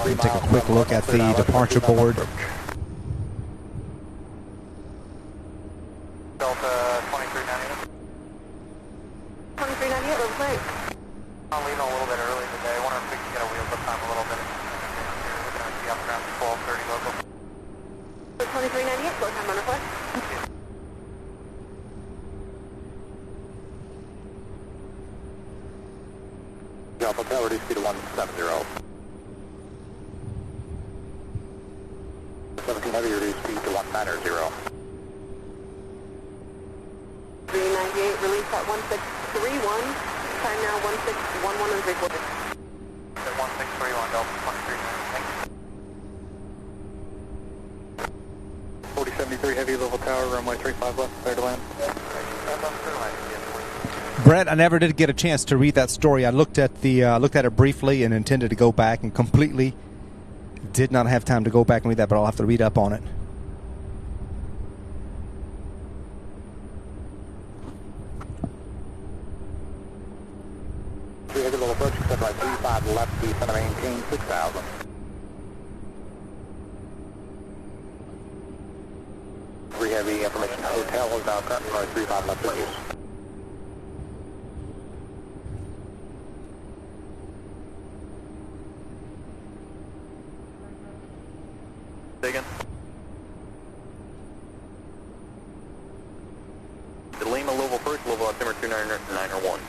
We'll take a quick look at the departure board.
Delta 2398.
2398, looks like.
I'm leaving a little bit early today. I wonder if we can get a wheels up time a little bit. We're going to be up around 12:30 local.
2398, slow time on request.
Alpha Hotel, reduce speed to 170. 17 heavy, reduce speed to 190.
398, release at 1631. Time now 1611 and 3/4.
1631, Delta 23. Thank you. 4073 heavy, Louisville Tower, runway 35 left, clear to land.
Brett, I never did get a chance to read that story. I looked at it briefly and intended to go back and completely did not have time to go back and read that, but I'll have to read up on it.
Three heavy, little approach, except right 35 left, to center maintain 6000. Three heavy, information hotel is now currently runway 35 left to use.
Say again. The Lima Louisville first, Louisville altimeter 29901.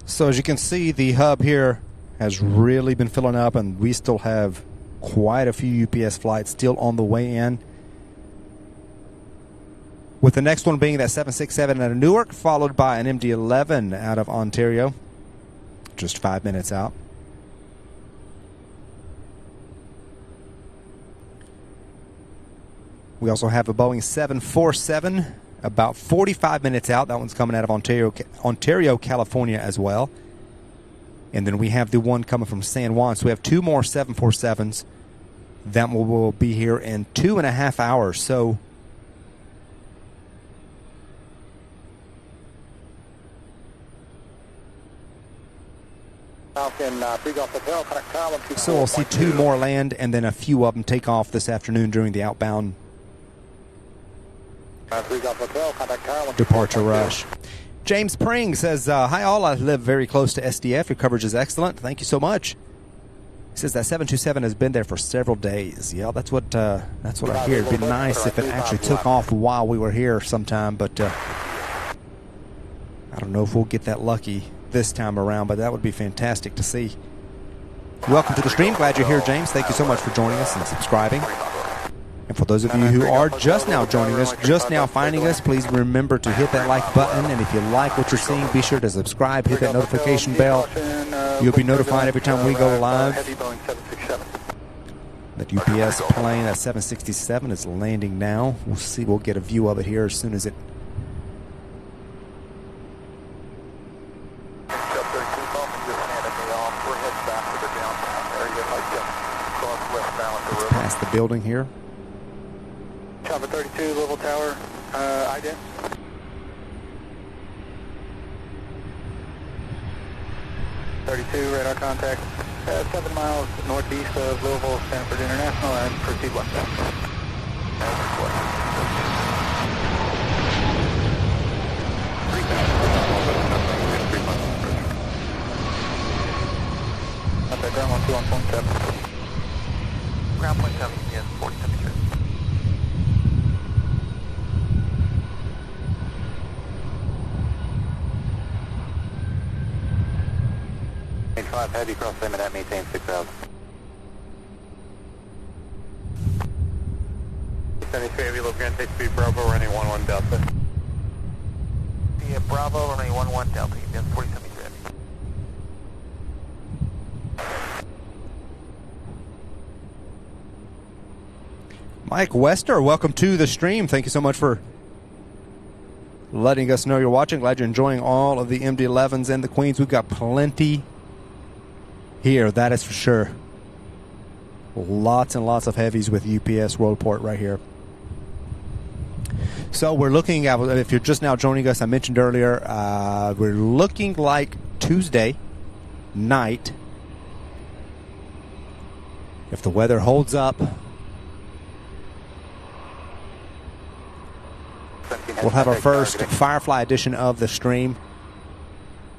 So as you can see, the hub here has really been filling up, and we still have quite a few UPS flights still on the way in. With the next one being that 767 out of Newark, followed by an MD-11 out of Ontario, just 5 minutes out. We also have a Boeing 747, about 45 minutes out. That one's coming out of Ontario, California as well. And then we have the one coming from San Juan. So we have two more 747s that will be here in 2.5 hours. So we'll see two more land, and then a few of them take off this afternoon during the outbound departure rush. James Pring says, hi all, I live very close to SDF. Your coverage is excellent. Thank you so much. He says that 727 has been there for several days. Yeah, that's what I hear. It'd be nice if it actually took off while we were here sometime, but I don't know if we'll get that lucky this time around, but that would be fantastic to see. Welcome to the stream. Glad you're here, James. Thank you so much for joining us and subscribing. And for those of you who are just now joining us, just now finding us, please remember to hit that like button. And if you like what you're seeing, be sure to subscribe, hit that notification bell. You'll be notified every time we go live. That UPS plane, that 767, is landing now. We'll see. We'll get a view of it here as soon as it past the building here.
Chopper 32, Louisville Tower, ident. Radar contact 7 miles northeast of Louisville, Stanford International, and proceed westbound. Okay, ground 12 on point 7. Ground point 7, yes, 40 temperature. 5 heavy cross limit at maintain 6,000. 73 heavy, low ground, take speed Bravo, running 11 Delta. Yeah, Bravo, running 11 Delta, that's 4073 heavy.
Mike Wester, welcome to the stream. Thank you so much for letting us know you're watching. Glad you're enjoying all of the MD-11s and the Queens. We've got plenty here, that is for sure. Lots and lots of heavies with UPS Worldport right here. So we're looking at, if you're just now joining us, I mentioned earlier, we're looking like Tuesday night. If the weather holds up, we'll have our first Firefly edition of the stream,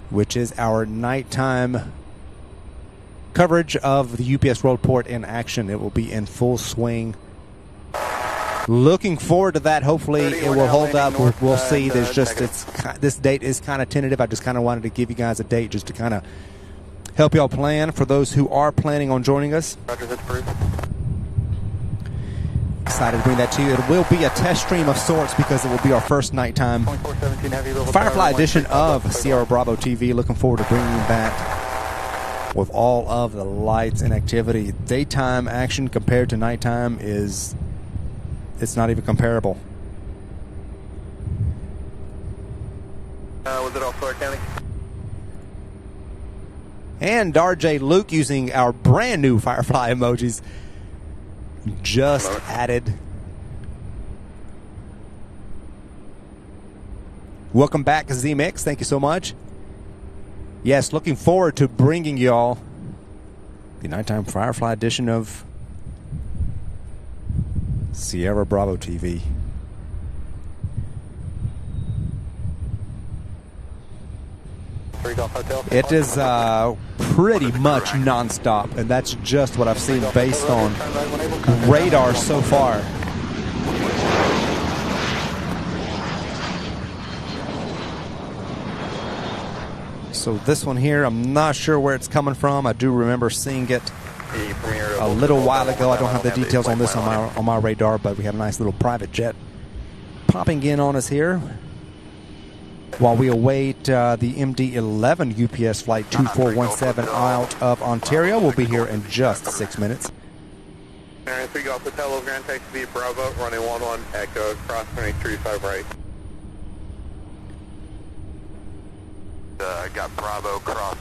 which is our nighttime coverage of the UPS Worldport in action. It will be in full swing. Looking forward to that. Hopefully it will hold up. We'll see. There's just, this date is kind of tentative. I just kind of wanted to give you guys a date just to kind of help y'all plan for those who are planning on joining us.
Roger, that's approved.
Excited to bring that to you. It will be a test stream of sorts because it will be our first nighttime Firefly edition of Sierra Bravo TV. Looking forward to bringing that with all of the lights and activity. Daytime action compared to nighttime it's not even comparable.
Was it all Florida County?
And RJ Luke using our brand new Firefly emojis. Just added. Welcome back, Z-Mix. Thank you so much. Yes, looking forward to bringing y'all the nighttime Firefly edition of Sierra Bravo TV. It is pretty much nonstop, and that's just what I've seen based on radar so far. So this one here, I'm not sure where it's coming from. I do remember seeing it a little while ago. I don't have the details on this on my radar, but we have a nice little private jet popping in on us here while we await the MD-11 UPS flight 2417 out of Ontario. We'll be here in just 6 minutes.
Alright, 3 Golf Hotel, Grand Taxi V Bravo, running 11 Echo, cross 35 right. Got Bravo cross.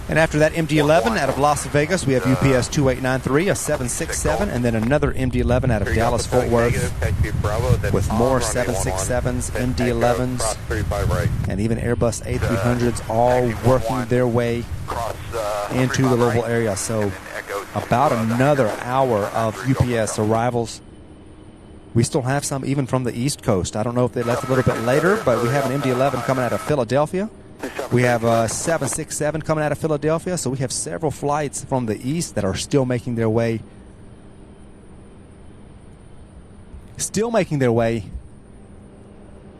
And after that MD-11 out of Las Vegas, we have UPS 2893, a 767, and then another MD-11 out of Dallas Fort Worth with more 767s, MD-11s, and even Airbus A300s all working their way into the Louisville area. So about another hour of UPS arrivals. We still have some even from the East Coast. I don't know if they left a little bit later, but we have an MD-11 coming out of Philadelphia. We have a 767 coming out of Philadelphia. So we have several flights from the East that are still making their way.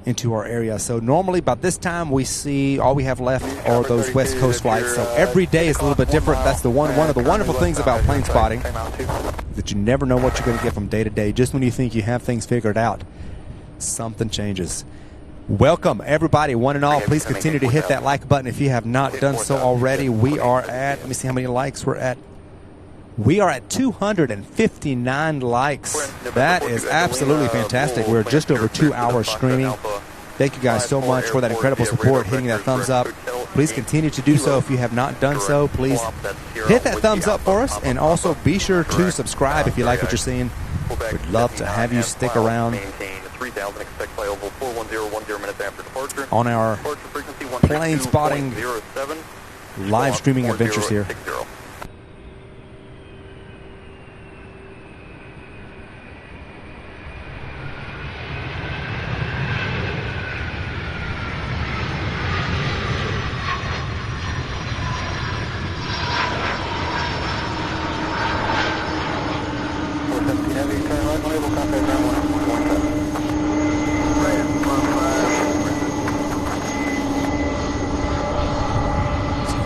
Into our area. So normally by this time we see all we have left are those West Coast flights. So every day is a little bit different. That's the one of the wonderful things about plane spotting, that you never know what you're going to get from day to day. Just when you think you have things figured out, something changes. Welcome everybody, one and all. Please continue to hit that like button if you have not done so already. We are at, let me see how many likes we're at. We are at 259 likes. That is absolutely fantastic. We're just over 2 hours streaming. Thank you guys so much for that incredible support, hitting that thumbs up, Please continue to do so. If you have not done so, please hit that thumbs up for us, and also be sure to subscribe if you like what you're seeing. We'd love to have you stick around on our plane spotting live streaming adventures here.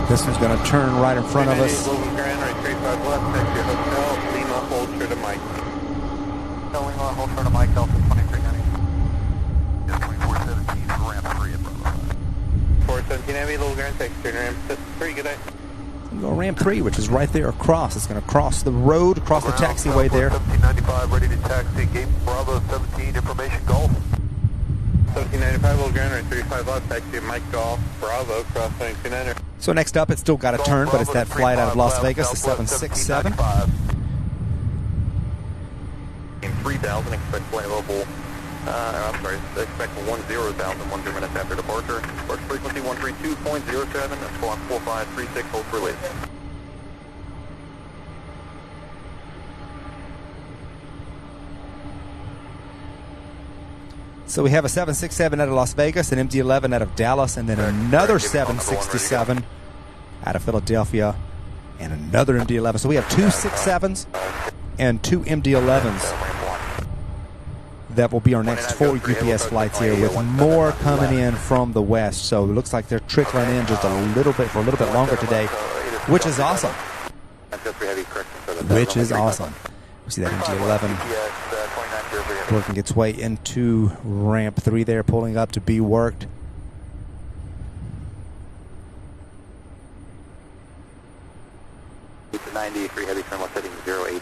This one's going to turn right in front of us. Go ramp 3, which is right there across. It's going to cross the road, across the taxiway there.
1795, ready to taxi, gate Bravo 17, information Golf. 1795, Little Grand, right 35 left, taxi Mike Golf, Bravo, cross 129er.
So next up, it's still got a turn, but it's that flight out of Las Vegas, the 767.
3,000, expect flight level, I'm sorry, expect 10,000, 10 minutes after departure. Approach frequency 132.07, squawk 4536, hold for release.
So we have a 767 out of Las Vegas, an MD-11 out of Dallas, and then another 767 out of Philadelphia, and another MD-11. So we have 2 6.7s and 2 MD-11s. That will be our next 4 UPS flights here, with more coming in from the west. So it looks like they're trickling in just a little bit for a little bit longer today, which is awesome. Which is awesome. We see that MD-11 working its way into ramp 3 there, pulling up to be worked.
It's 93 heavy thermal setting 08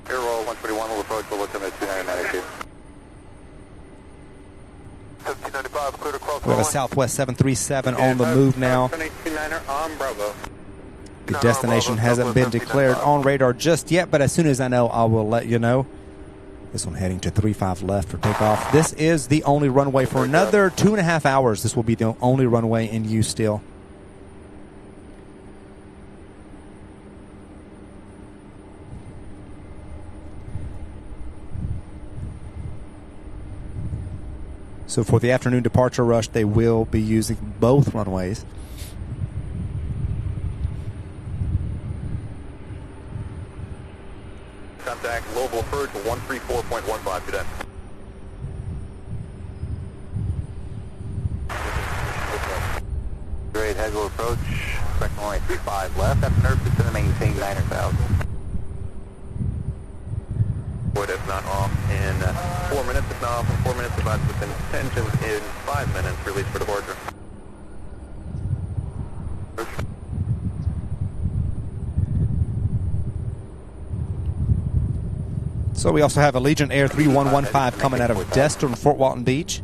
Air roll 121 will approach, will limit 2992. 1795 cleared across.
We have a Southwest 737 on the move now.
On Bravo.
The destination hasn't been declared on radar just yet, but as soon as I know, I will let you know. This one heading to 35 left for takeoff. This is the only runway for another 2.5 hours. This will be the only runway in use still. So for the afternoon departure rush, they will be using both runways.
Contact Louisville approach 134.15 today. Great, head will approach, expect only 35 left, after nerve is going to maintain 9,000. Would if not off in 4 minutes, if not off in 4 minutes, advise with intentions in 5 minutes, release for departure.
So we also have a Legion Air 3115 coming out of Destin, Fort Walton Beach.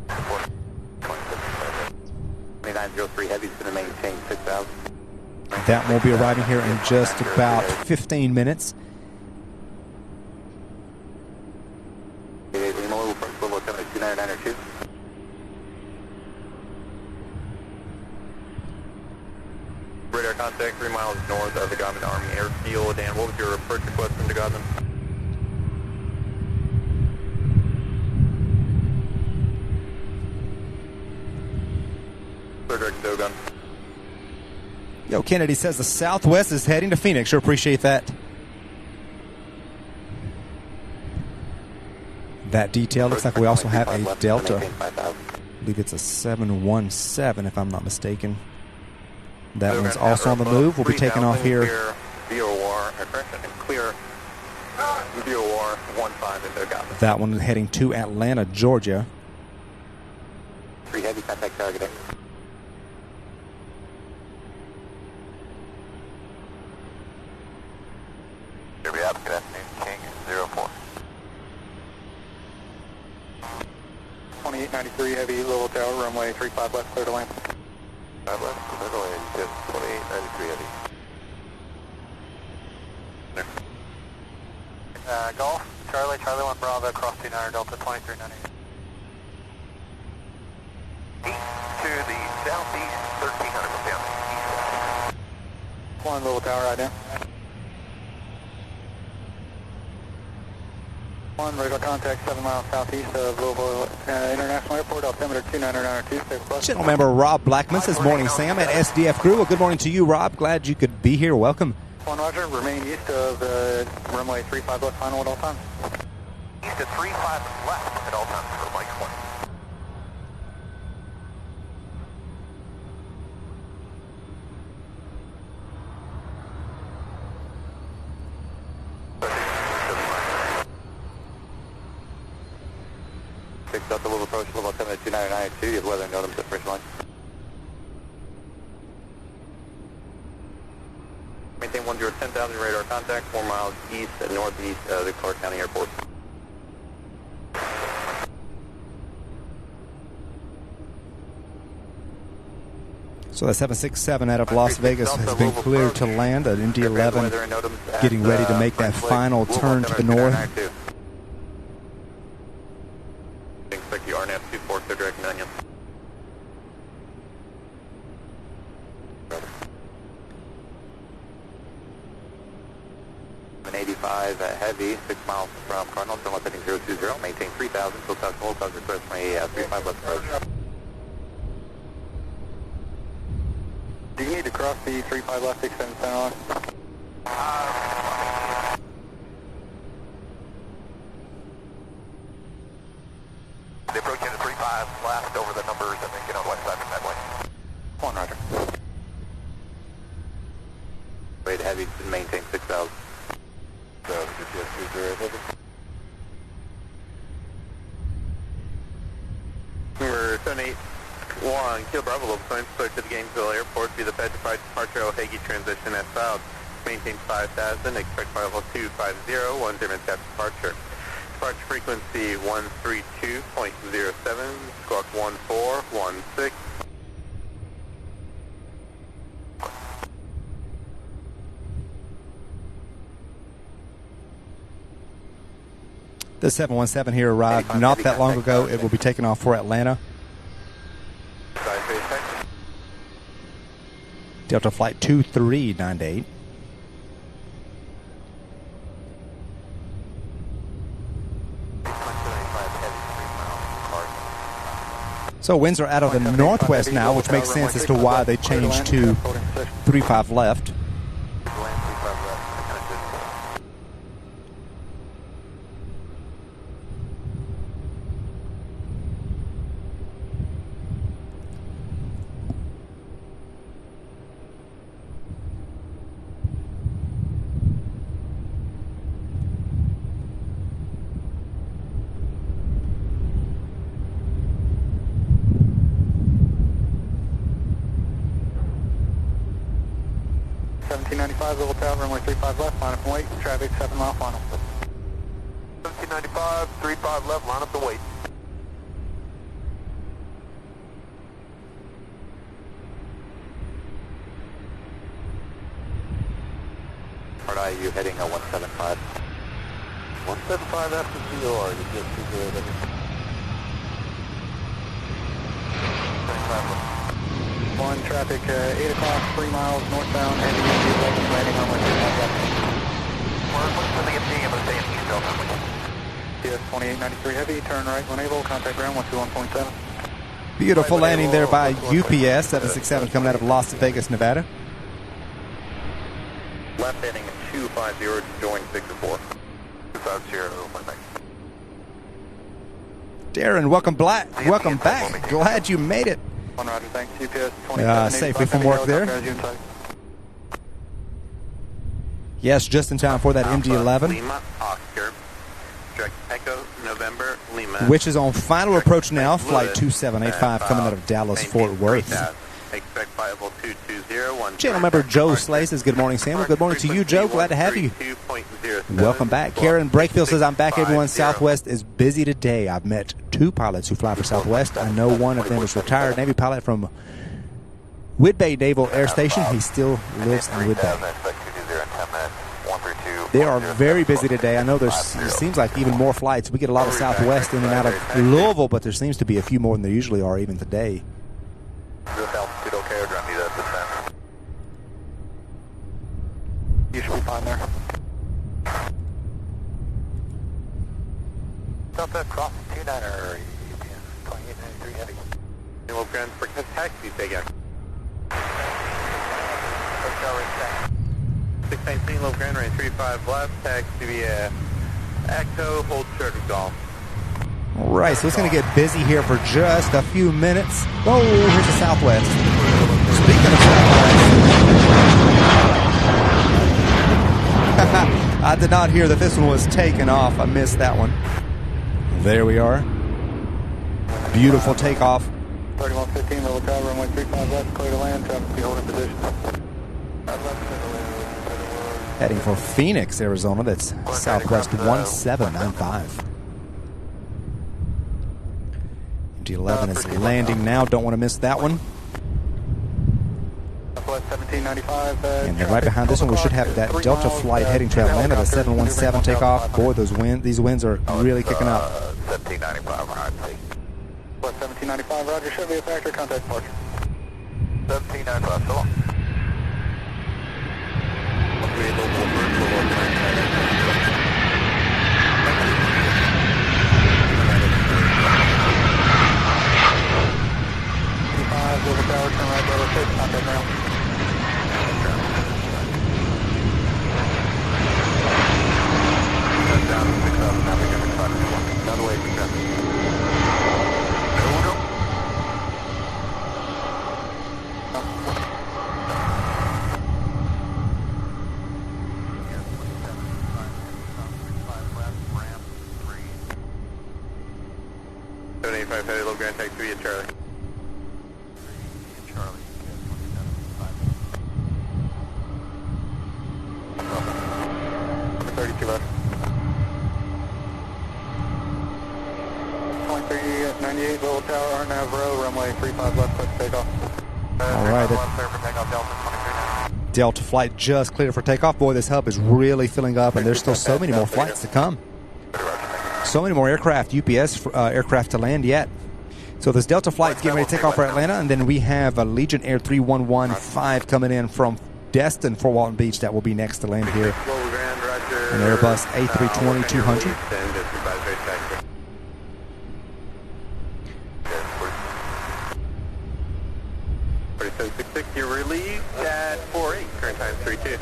2903 heavy is going to maintain 6,000.
That will be arriving here in just about 15 minutes.
Radar contact 3 miles north of the Godman Army Airfield. And what was your approach request from the Godman?
Yo, Kennedy says the Southwest is heading to Phoenix. Sure appreciate that. That detail. Looks like we also have a Delta. I believe it's a 717 if I'm not mistaken. That one's also on the move. We'll be taking off here. That one heading to Atlanta, Georgia.
3 heavy contact targeting. Good afternoon, King 04.
2893 Heavy, Louisville Tower, runway 35 left, clear to land.
5 left, clear to land, just 2893 Heavy.
Golf, Charlie 1 Bravo, cross 29 Delta 2398.
East to the southeast, 1300 from down. East.
1 Louisville Tower, right down. 1 radar contact 7 miles southeast of Louisville International Airport, altimeter 29992.
Channel member Rob Blackman says, morning, Sam, at SDF crew. Well, good morning to you, Rob. Glad you could be here. Welcome.
1 Roger, remain east of runway 35 left final at all times.
East of 35 left at all times for Mike 20. Fixed up the little approach, level 72992. You have weather notice at first line. Maintain 10,000 radar contact, 4 miles east and northeast of the Clark County Airport.
So the 767 out of Las Vegas has been cleared to land at Indy 11, getting ready to make that final turn to the north.
Expect the RNAV 24 clear direct million. 85 heavy, 6 miles from Cardinal, Sunwest heading 020, maintain 3,000, full touch, hold, cause request from a 35 left approach.
Do you need to cross the 35 left, 67 center line?
The approach into 35 left over the numbers and then get on the west side from that way.
1 Roger.
Wait, heavy, maintain 6,000. So, GPS 20 heavy. Number 781, Kilo Bravo, local sign, start to the Gainesville Airport, via the Fed departure, O'Hagie transition at south. Maintain 5,000, expect level 250, 1 German tap departure. Departure frequency 132.07, squawk 1416.
The 717 here arrived not that long ago. It will be taken off for Atlanta. Delta flight 2398. So winds are out of the northwest now, which makes sense as to why they changed to 35 left.
Louisville Tower, runway 35 left, line up and wait, traffic 7 mile final.
1795, 35 left, line up and wait. Hard eye, you heading 175. 175 after COR, you just
1 traffic, 8 o'clock, 3 miles northbound, heading into 11, landing on my 35 left.
We're looking at the east Delta.
CS 2893 heavy, turn right when able, contact ground 121.7.
Beautiful landing there by UPS 767 coming out of Las Vegas, Nevada.
Left heading 250 to join 604. 250,
Darren, welcome back. Glad you made it.
1 Roger, thanks. UPS 27.
Safely from work there. Yes, just in time for that MD-11.
Lima, Oscar, direct Echo, November, Lima.
Which is on final approach now, flight 2785 coming out of Dallas, Fort Worth.
Expect viable 220.
Channel member Joe Slay says, good morning, Sam. Well, good morning to you, Joe. Glad to have you. Welcome back. Karen Brakefield says, I'm back, everyone. Southwest is busy today. I've met 2 pilots who fly for Southwest. I know one of them is retired Navy pilot from Midday Naval Air Station. He still lives in Midday. They are very busy today. I know it seems like even more flights. We get a lot of Southwest in and out of Louisville, but there seems to be a few more than there usually are even today.
You should be fine there. Southwest cross 29er, 2893 heavy. Low ground for taxi, say again. Hotel range 619, low ground range 35 left, taxi via ACTO, hold short of golf.
All right, so it's going to get busy here for just a few minutes. Oh, here's the Southwest. Speaking of Southwest, I did not hear that this one was taken off. I missed that one. There we are. Beautiful takeoff.
3115, level tower, runway 35 left, clear to land, traffic be holding position.
Heading for Phoenix, Arizona. That's Southwest 1795. MD-11 is landing now. Don't want to miss that one.
Southwest 1795.
And then right behind this one, we should have that Delta flight heading to Atlanta, the 717 takeoff. Boy, these winds are really kicking up.
1795, right. 1795, roger, should be a factor, contact departure. 1795, so long. Louisville tower, turn right, level 6, contact now. Down 6000, now we're going to try to do one. Another way for traffic. Headed low ground taxi via Charlie. Charlie, 32 left. 2398, level tower, RNAV row, runway 35 left, clear for takeoff.
All right. Delta flight just cleared for takeoff. Boy, this hub is really filling up, and there's still so many more flights to come. So many more aircraft, UPS aircraft to land yet. So this Delta flight's getting ready to take off for Atlanta, and then we have a Legion Air 3115 coming in from Destin for Walton Beach that will be next to land here. An Airbus A320-200.
You're relieved at 48, current time 32.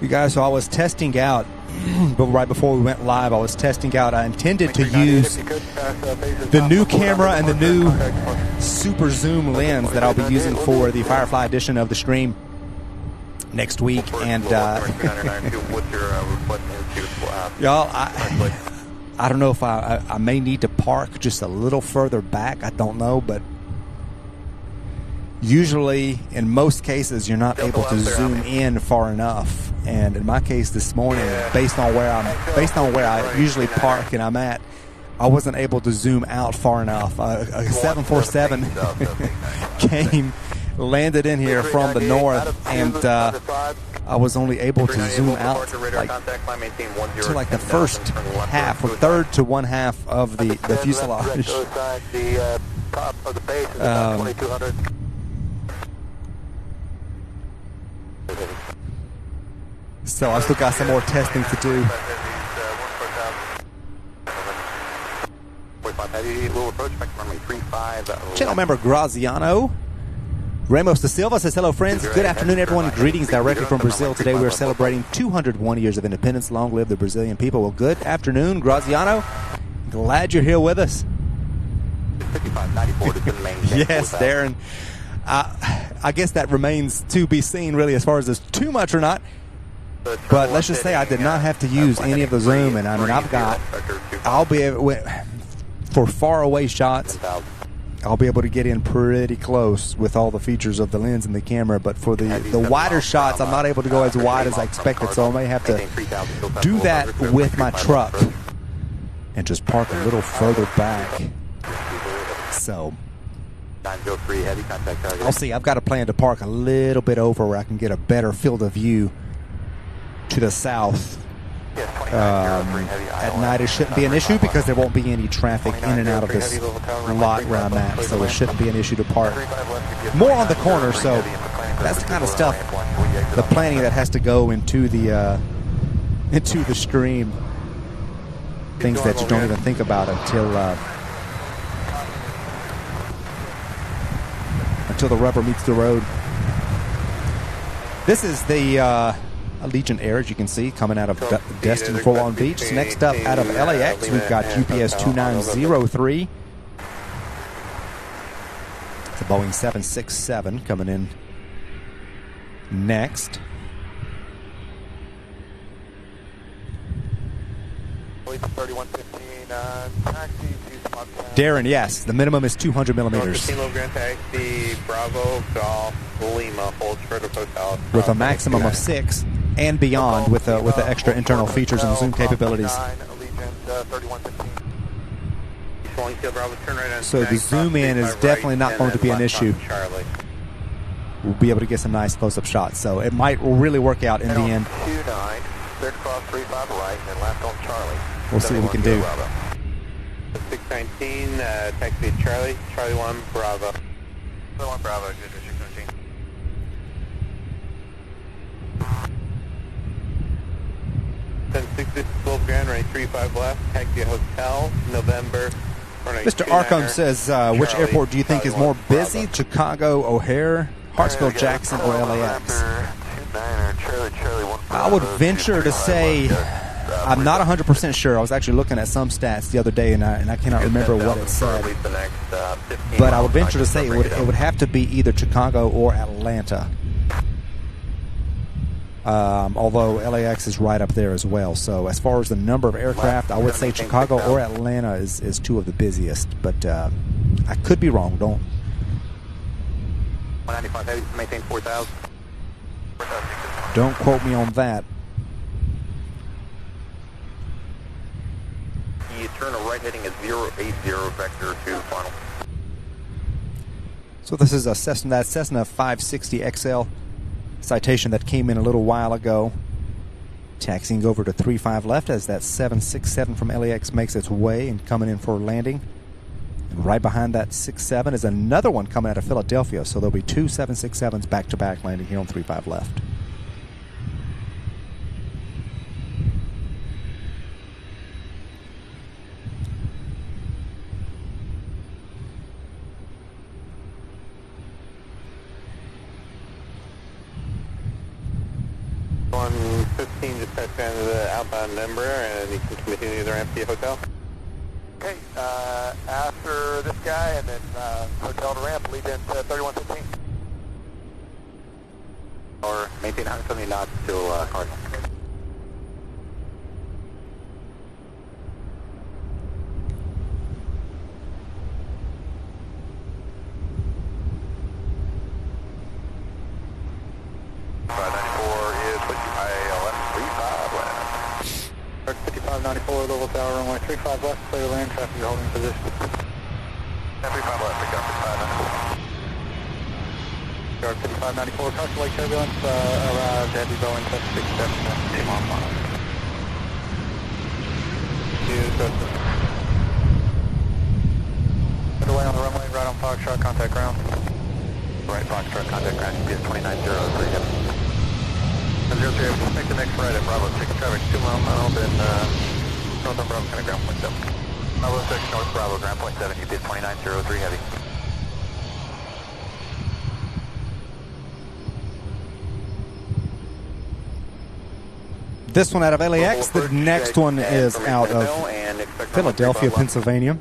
You guys, so I was testing out, but right before we went live, I was testing out. I intended to use the new camera and the new super zoom lens that I'll be using for the Firefly edition of the stream next week. And y'all, I don't know if I may need to park just a little further back. I don't know, but usually, in most cases, you're not able to zoom in far enough. And in my case this morning, based on where I usually park and I'm at, I wasn't able to zoom out far enough. A 747 came, landed in here from the north, and I was only able to zoom out to like the first half or third to one half of the fuselage. So I still got some more testing to do. Channel member Graziano Ramos da Silva says, hello, friends. Good afternoon, everyone. Greetings directly from Brazil. Today we are celebrating 201 years of independence. Long live the Brazilian people. Well, good afternoon, Graziano. Glad you're here with us.
5594 to the main.
Yes, Darren. I guess that remains to be seen, really, as far as there's too much or not. But let's just say I did not have to use any of the zoom, and I mean, I'll be able, for far away shots, I'll be able to get in pretty close with all the features of the lens and the camera, but for the wider shots, I'm not able to go as wide as I expected, so I may have to do that with my truck and just park a little further back. So I'll see. I've got a plan to park a little bit over where I can get a better field of view to the south. At night it shouldn't be an issue because there won't be any traffic in and out of this lot where I'm at, so it shouldn't be an issue to park more on the corner. So that's the kind of stuff, the planning that has to go into the stream, things that you don't even think about until the rubber meets the road. This is the Allegiant Air, as you can see, coming out of Destin Full On Beach. So next up, out of LAX, we've got UPS 2903. It's a Boeing 767 coming in next. Darren, yes, the minimum is 200 millimeters. With a maximum of 6 and beyond with the extra internal features and zoom capabilities. So the zoom in is definitely not going to be an issue. We'll be able to get some nice close-up shots. So it might really work out in the end. We'll see what we can do.
619, taxi Charlie, Charlie 1, Bravo. Charlie 1, Bravo, good, 619. Grand, running 35 left, taxi hotel, November.
Mr. Arkham says, which airport do you think is more busy? Chicago, O'Hare, Hartsville, Jackson, or LAX? I would venture to say, I'm not 100% sure. I was actually looking at some stats the other day, and I cannot remember what it said. But I would venture to say it would have to be either Chicago or Atlanta. Although LAX is right up there as well. So as far as the number of aircraft, I would say Chicago or Atlanta is two of the busiest. But I could be wrong. Don't.
195 maintain 4,000.
Don't quote me on that.
You turn a right heading at 080 vector to final.
So this is a Cessna 560 XL citation that came in a little while ago. Taxiing over to 35 left as that 767 from LAX makes its way and coming in for landing. And right behind that 67 is another one coming out of Philadelphia. So there'll be two 767s back-to-back landing here on 35 left.
Just touch down to the outbound number, and you can continue the ramp to your hotel. Okay, after this guy, and then hotel to ramp, lead into 3115. Or maintain 170 knots till Cardinal. Louisville Tower, runway 35 left, clear to land, traffic holding position. 35 left, pick up 5594. Yard 5594, Coastal Lake turbulence, arrived at the Boeing 767, team on file. Put away on the runway, right on Foxtrot, contact ground. Right, Foxtrot, contact ground, UPS 2903. 03, make the next right at Bravo 6, traffic 2 mile now, then north on Bravo, kind of ground point 7. Bravo 6, north Bravo, ground point 7, UPS 2903, heavy.
This one out of LAX. The next one is out of Philadelphia, Pennsylvania.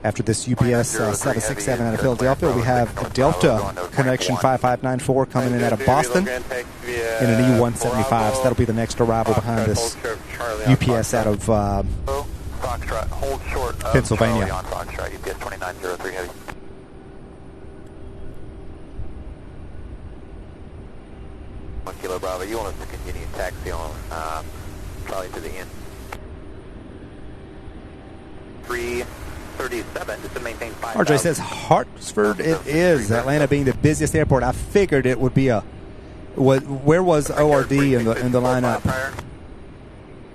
After this UPS 767 out of Philadelphia, we have a Delta connection 5594 coming in out of Boston in an E175. So that'll be the next arrival behind this UPS out of Pennsylvania.
UPS 2903 heavy. 1 Kilo Bravo, you want us to continue taxi on probably to the end. 337, just to maintain 5,000.
RJ says Hartsford it is. Atlanta being the busiest airport. I figured it would be a... Where was ORD in the lineup?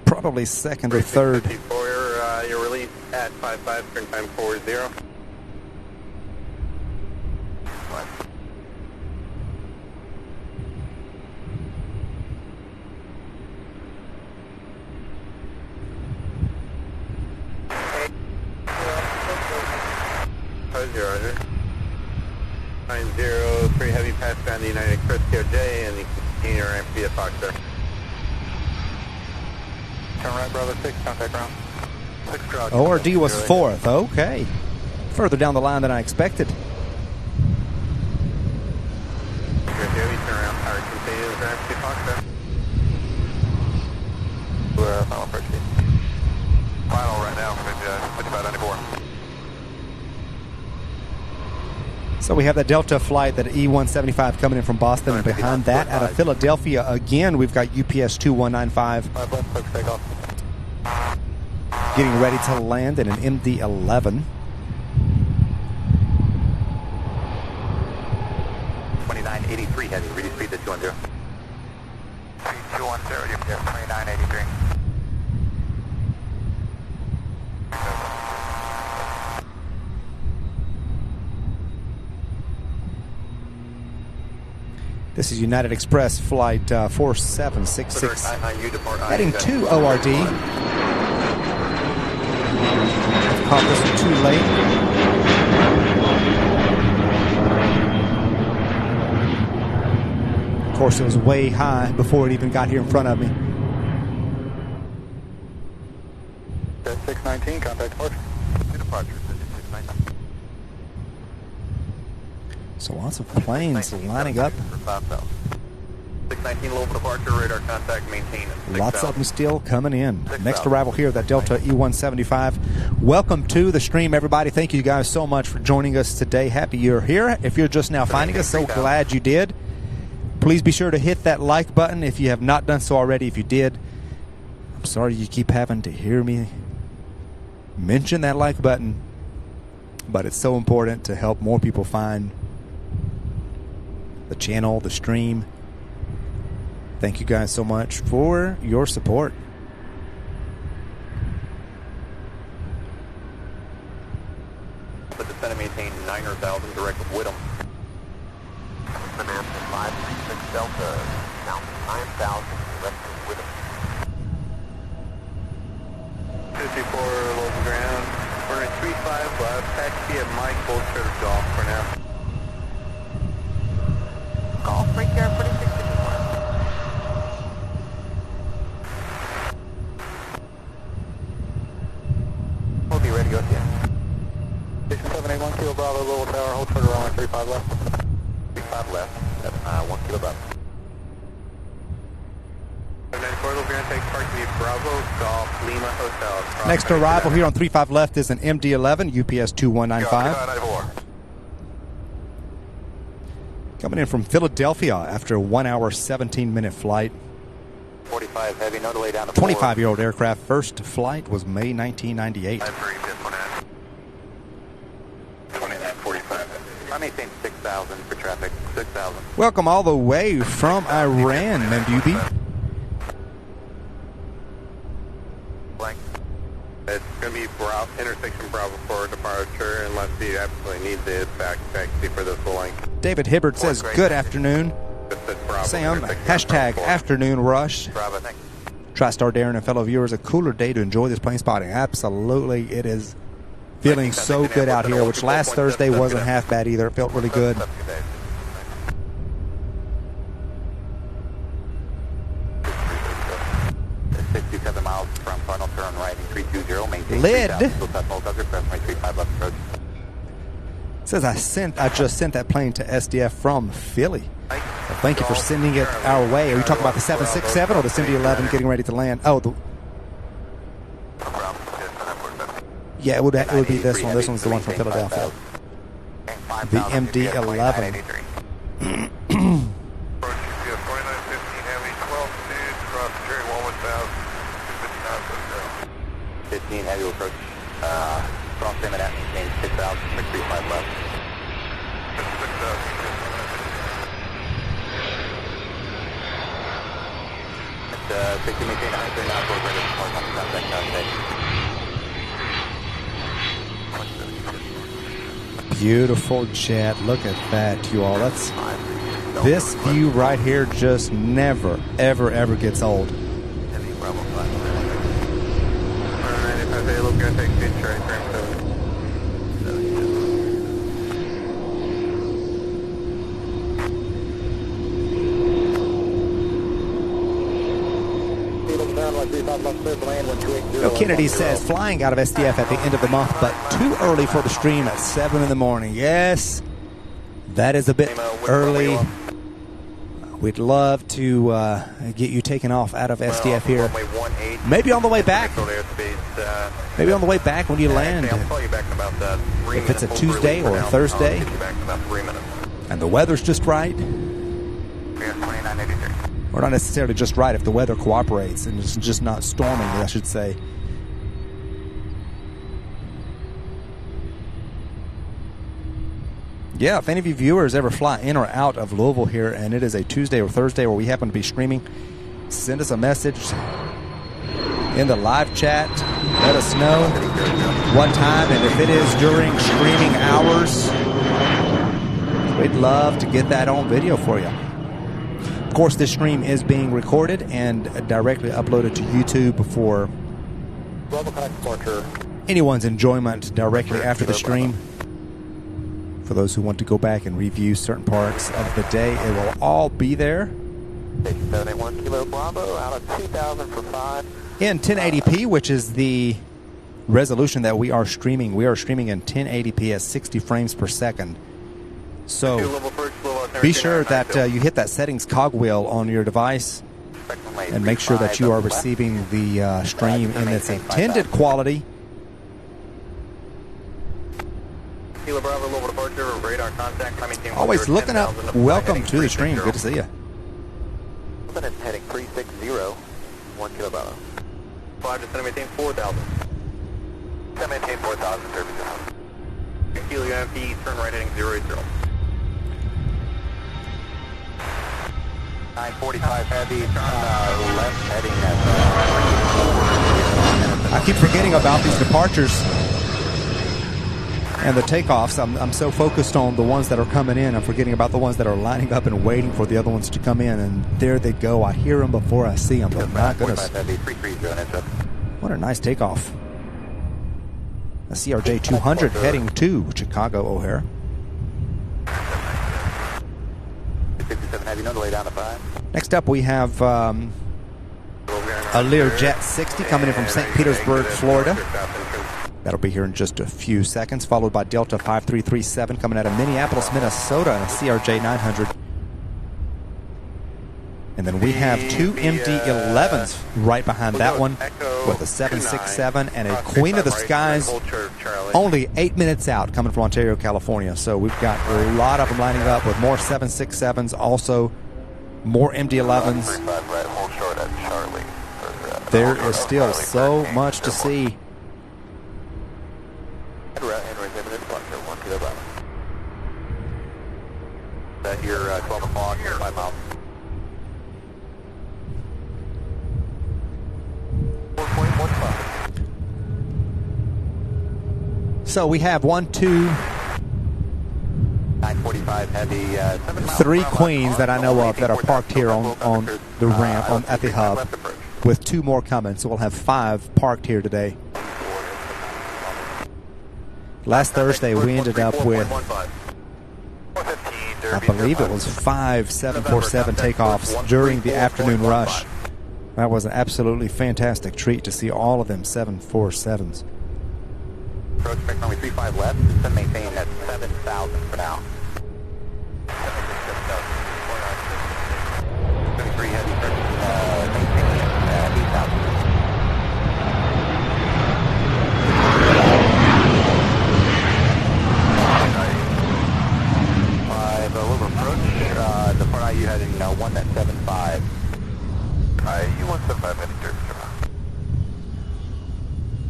Probably second or third.
Your release at 55, turn time 40. Roger. 903 heavy pass down the United Express KOJ and the container ramp via Foxtrot. Turn right, Bravo 6, contact ground. 6 draw.
ORD was fourth. Okay. Further down the line than I expected.
Heavy turn around, power containers ramp via Foxtrot. Final approach speed. Final right now from Midday, 9594.
So we have the Delta flight, that E175 coming in from Boston, and behind that, out of Philadelphia again, we've got UPS 2195 getting ready to land in an MD-11.
2983 heavy, ready speed to 210. 210, UPS 2983.
This is United Express flight 4766 heading to ORD. I've caught this one too late. Of course, it was way high before it even got here in front of me.
619, contact departure. Departure, 619.
So lots of planes lining up.
619 Louisville departure, radar contact maintained.
Lots of them still coming in. Next arrival here, that Delta E175. Welcome to the stream, everybody. Thank you guys so much for joining us today. Happy you're here. If you're just now finding us, so glad you did. Please be sure to hit that like button if you have not done so already. If you did, I'm sorry you keep having to hear me mention that like button, but it's so important to help more people find the channel, the stream. Thank you guys so much for your support.
But the Senate maintained 9,000 direct with Whittam. Command 536 Delta, count 9,000 direct with Whittam. 234 low ground. We're at 35 left. Taxi at Mike, hold short of golf for now. Golf, break here, 4664. We'll be ready to go at the end. 6781 Kilo Bravo, Louisville Tower, hold short of runway 35 left. 35 left, at 1 Kilo Bravo. 94 low ground, take park to the Bravo, Golf, Lima Hotel.
Next arrival here on 35 left is an MD-11, UPS 2195. Coming in from Philadelphia after a 1 hour, 17-minute flight.
45 heavy, no delay down to
25-year-old aircraft. First flight was May 1998.
2945. I maintain 6,000 for traffic. 6,000.
Welcome all the way from Iran, Membubi.
Blank. It's going to be intersection Bravo for departure unless you absolutely need the back taxi for this link.
David Hibbert says, good afternoon. Sam, hashtag afternoon rush.
Bravo, thanks.
TriStar Darren and fellow viewers, a cooler day to enjoy this plane spotting. Absolutely, it is feeling so good out here, which last Thursday wasn't half bad either. It felt really good. Lid says I just sent that plane to SDF from Philly. Well, thank you for sending it our way. Are you talking about the 767 or the MD-11 getting ready to land? Oh, yeah, it would be this one. This one's the one from Philadelphia. The MD-11.
Heavy approach, cross limit at maintain 6,000, 635 left. 60 maintain 100 now, for ready to contact.
Beautiful jet. Look at that, you all. This view right here just never, ever, ever gets old.
Heavy Bravo 5. Alright, if I say look, I take picture, I turn 7.
Kennedy says, flying out of SDF at the end of the month, but too early for the stream at 7 in the morning. Yes, that is a bit early. We'd love to get you taken off out of SDF here. Maybe on the way back. Maybe on the way back when you land. If it's a Tuesday or a Thursday. And the weather's just right. Or not necessarily just right if the weather cooperates and it's just not storming, I should say. Yeah, if any of you viewers ever fly in or out of Louisville here and it is a Tuesday or Thursday where we happen to be streaming, send us a message in the live chat. Let us know what time, and if it is during streaming hours, we'd love to get that on video for you. Of course, this stream is being recorded and directly uploaded to YouTube for anyone's enjoyment directly after the stream. For those who want to go back and review certain parts of the day, it will all be there.
781 Kilo Bravo out of 2,000 for 5.
In 1080p, which is the resolution that we are streaming. We are streaming in 1080p at 60 frames per second. So be sure that you hit that settings cogwheel on your device and make sure that you are receiving the stream in its intended quality. Always looking up. Welcome to the stream. Good to see you.
Heading 360, 1 Kilo Bravo. 5 to center maintain 4,000. Center maintain 4,000, service. Kilo UMP, turn right heading 080. 945 heavy, left heading at...
I keep forgetting about these departures and the takeoffs. I'm so focused on the ones that are coming in, I'm forgetting about the ones that are lining up and waiting for the other ones to come in, and there they go. I hear them before I see them, but my goodness. What a nice takeoff. A CRJ 200 heading to Chicago O'Hare.
57 heavy, no delay down to 5.
Next up we have a Learjet 60 coming in from St. Petersburg, Florida. That'll be here in just a few seconds, followed by Delta 5337 coming out of Minneapolis, Minnesota, and a CRJ 900. And then we have two MD-11s right behind that one with a 767 and a Queen of the Skies only 8 minutes out coming from Ontario, California. So we've got a lot of them lining up with more 767s, also more MD-11s. There is still so much to see.
Here, 12 o'clock, 5 miles. 4.15.
So we have 1, 2,
945 heavy,
3 Queens that I know of that are parked here on the ramp at the hub, with 2 more coming. So we'll have 5 parked here today. Last Thursday we ended up with, I believe it was 5 747 takeoffs during the afternoon rush. That was an absolutely fantastic treat to see all of them 747s.
approach, expect runway 35 left, and maintain at 7,000 for now. 23 heavy, maintain at 8,000. A little approach, depart IU heading 175. IU 175 heading surface.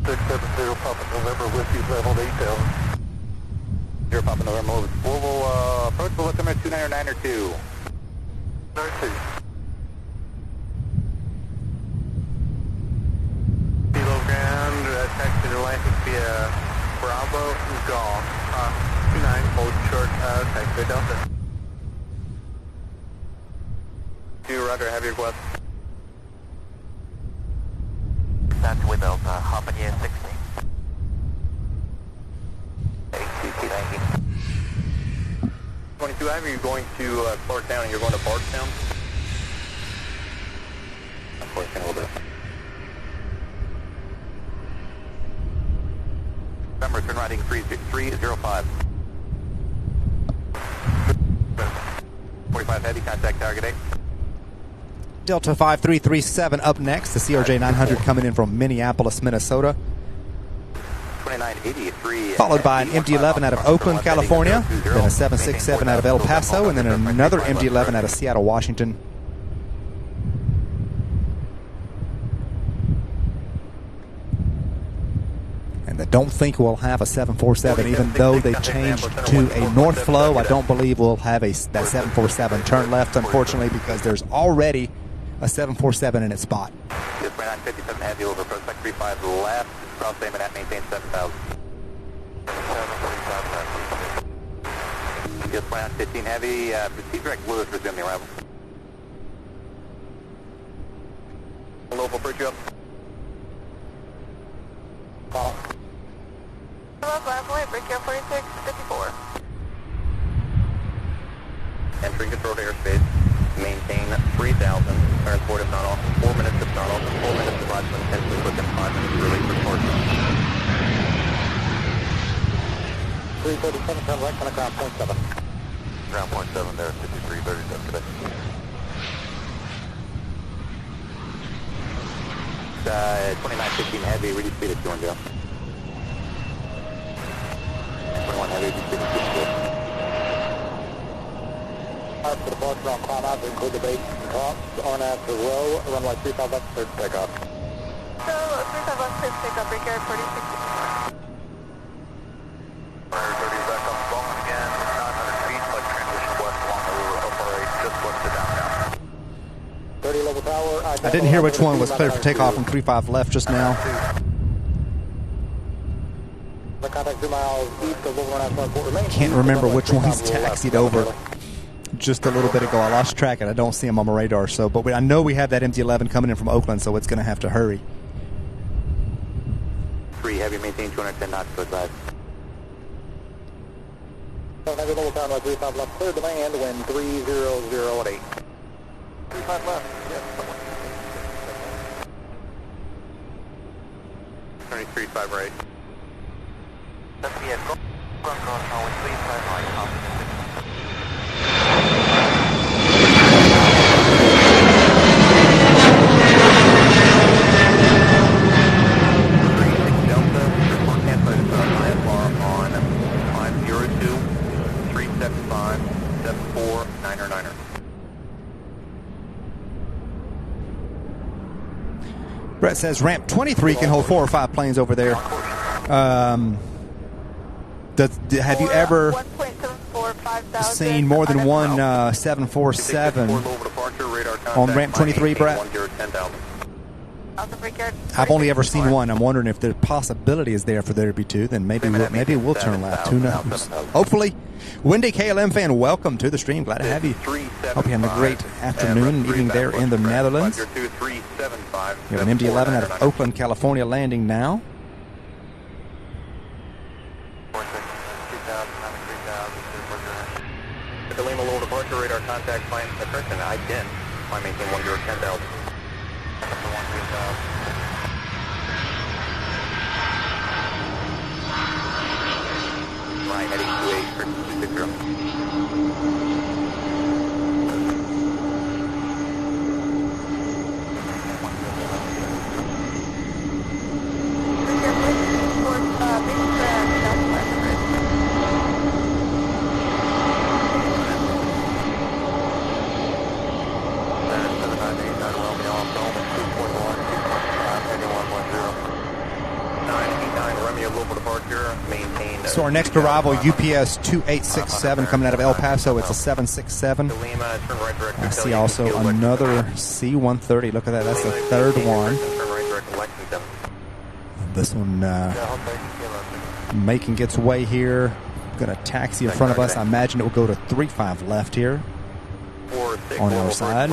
670 Papa November, Whiskey level 8,000. 0 Papa November, Louisville, approach the altimeter 299 or 2. 2. Kilo ground, taxi to Atlantic via Bravo, Golf. 29, hold short, taxi Delta. 2 rudder, heavy request. That's with Delta, hop at 60. 82, thank you. 22 Ivy, you're going to Clarktown and you're going to Bardstown? Clarktown a little bit. Remember, turn right, 305. 45 heavy, contact target 8.
Delta 5337 up next. The CRJ 900 coming in from Minneapolis, Minnesota.
2983.
Followed by an MD-11 out of Oakland, California. Then a 767 out of El Paso. And then another MD-11 out of Seattle, Washington. And I don't think we'll have a 747, even though they changed to a north flow. I don't believe we'll have that 747 turn left, unfortunately, because there's already a 747 in its spot.
Just 957 heavy over approach, 35 left, cross aim at maintain 7,000. Just 15 heavy, proceed direct Lewis, resume the arrival. Local bridge up. Call.
Hello, Runway, Brickyard 4654.
Entering controlled airspace, maintain 3,000, transport if not off, 4 minutes if not off, 4 minutes to rise intensely within 5 minutes, release for torque. 337, turn right, on the ground, point 7. Ground point 7 there, 5337 today. 2915 heavy, reduce speed at 2 and down. 21 heavy, reduce speed at 2 and down. For the departure on climb out to include the base and tops, RNAV to row, runway 35 left, clear to take off.
So, 35 left, clear to take off, Brickyard 4654.
30 back on the Bowman again, 900 feet, like transition west along the river, operate just west of downtown. 30 level tower.
I didn't hear which one was clear for takeoff from 35 left just now.
Contact 2 miles east of Louisville.
Can't remember which one's taxied over just a little bit ago. I lost track and I don't see him on my radar. So, but I know we have that MD-11 coming in from Oakland, so it's going to have to hurry.
3 heavy, maintain 210 knots, good side. Heavy level town, 35 left, clear to land, wind 300 at 8. 35 left, yes. 33.5 right. That's the go. Ground cross, only 35 right, opposite.
Brett says ramp 23 can hold 4 or 5 planes over there. Have you ever seen more than one 747 on ramp 23, Brett? I've only ever seen one. I'm wondering if the possibility is there for there to be 2. Then maybe we'll turn left. Who knows? Hopefully. Windy KLM fan, welcome to the stream. Glad to have you. Hope you're having a great afternoon and evening there in the Netherlands. We have an MD-11 out of Oakland, California landing now.
The Lima low departure radar contact climb attention I-10. Climb maintain 10,000. frequency 260.
So our next arrival, UPS 2867 coming out of El Paso. It's a 767. I see also another C-130. Look at that. That's the third one. This one making its way here. Going to taxi in front of us. I imagine it will go to 35 left here on our side.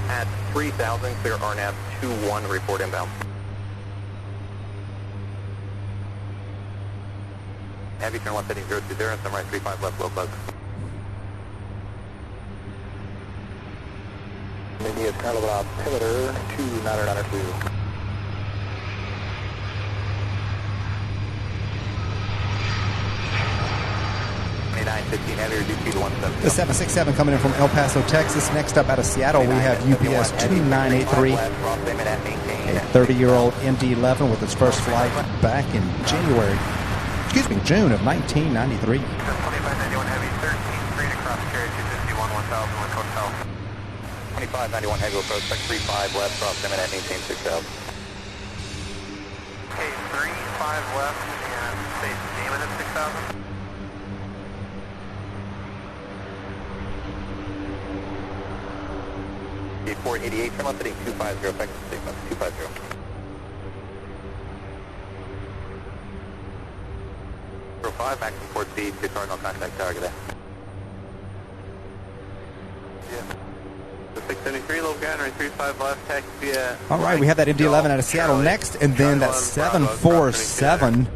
At 3000, clear RNAV 21, report inbound. Heavy turn left heading 020, summarize 35 left, low bug. India travel altimeter 2992. 2915 heavy, reduce speed to 17.
The 767 coming in from El Paso, Texas. Next up out of Seattle, we have UPS 2983, a 30-year-old MD-11 with its first flight back in June of 1993.
2591 heavy, 13 straight across carriage, 251 1000 with hotel. 2591 heavy, approach, spec 35 left, cross limit at maintain 6000. Okay, 35 left and stay steaming at 6000. 488, turn left heading 250, effective statement 250. 05, maximum port speed, 2 cardinal contact target there. Yeah. The 673, low gunnery, 35 left, taxi via...
All right, we have that MD-11 out of Seattle next, and then that 747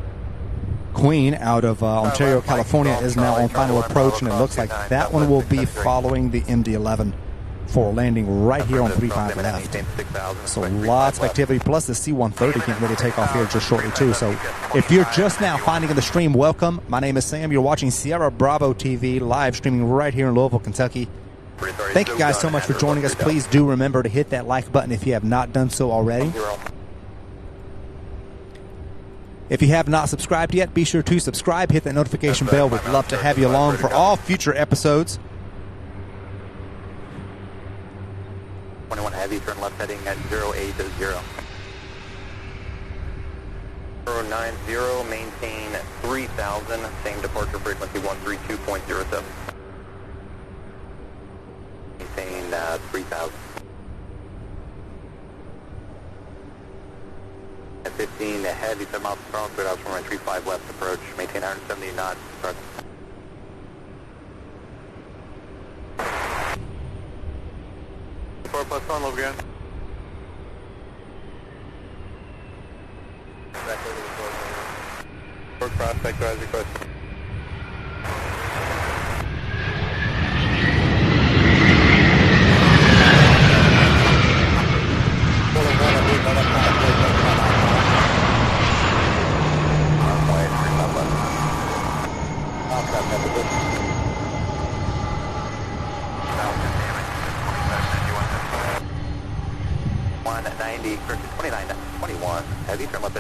Queen out of Ontario, California is now on final approach, and it looks like that one will be following the MD-11 for landing right here on 35 left. So lots of activity, plus the C-130 can't really take off here just shortly too. So if you're just now finding the stream, welcome. My name is Sam. You're watching Sierra Bravo TV, live streaming right here in Louisville, Kentucky. Thank you guys so much for joining us. Please do remember to hit that like button if you have not done so already. If you have not subscribed yet, be sure to subscribe, hit that notification bell. We'd love to have you along for all future episodes.
21 heavy, turn left heading at 080. 090, maintain 3000, same departure frequency 132.07. Maintain 3000. At 15, heavy, 7 miles per hour, cleared out from 35 left approach, maintain 170 knots. 4 plus 1, low again. Back over the floor. Prospect, rise request.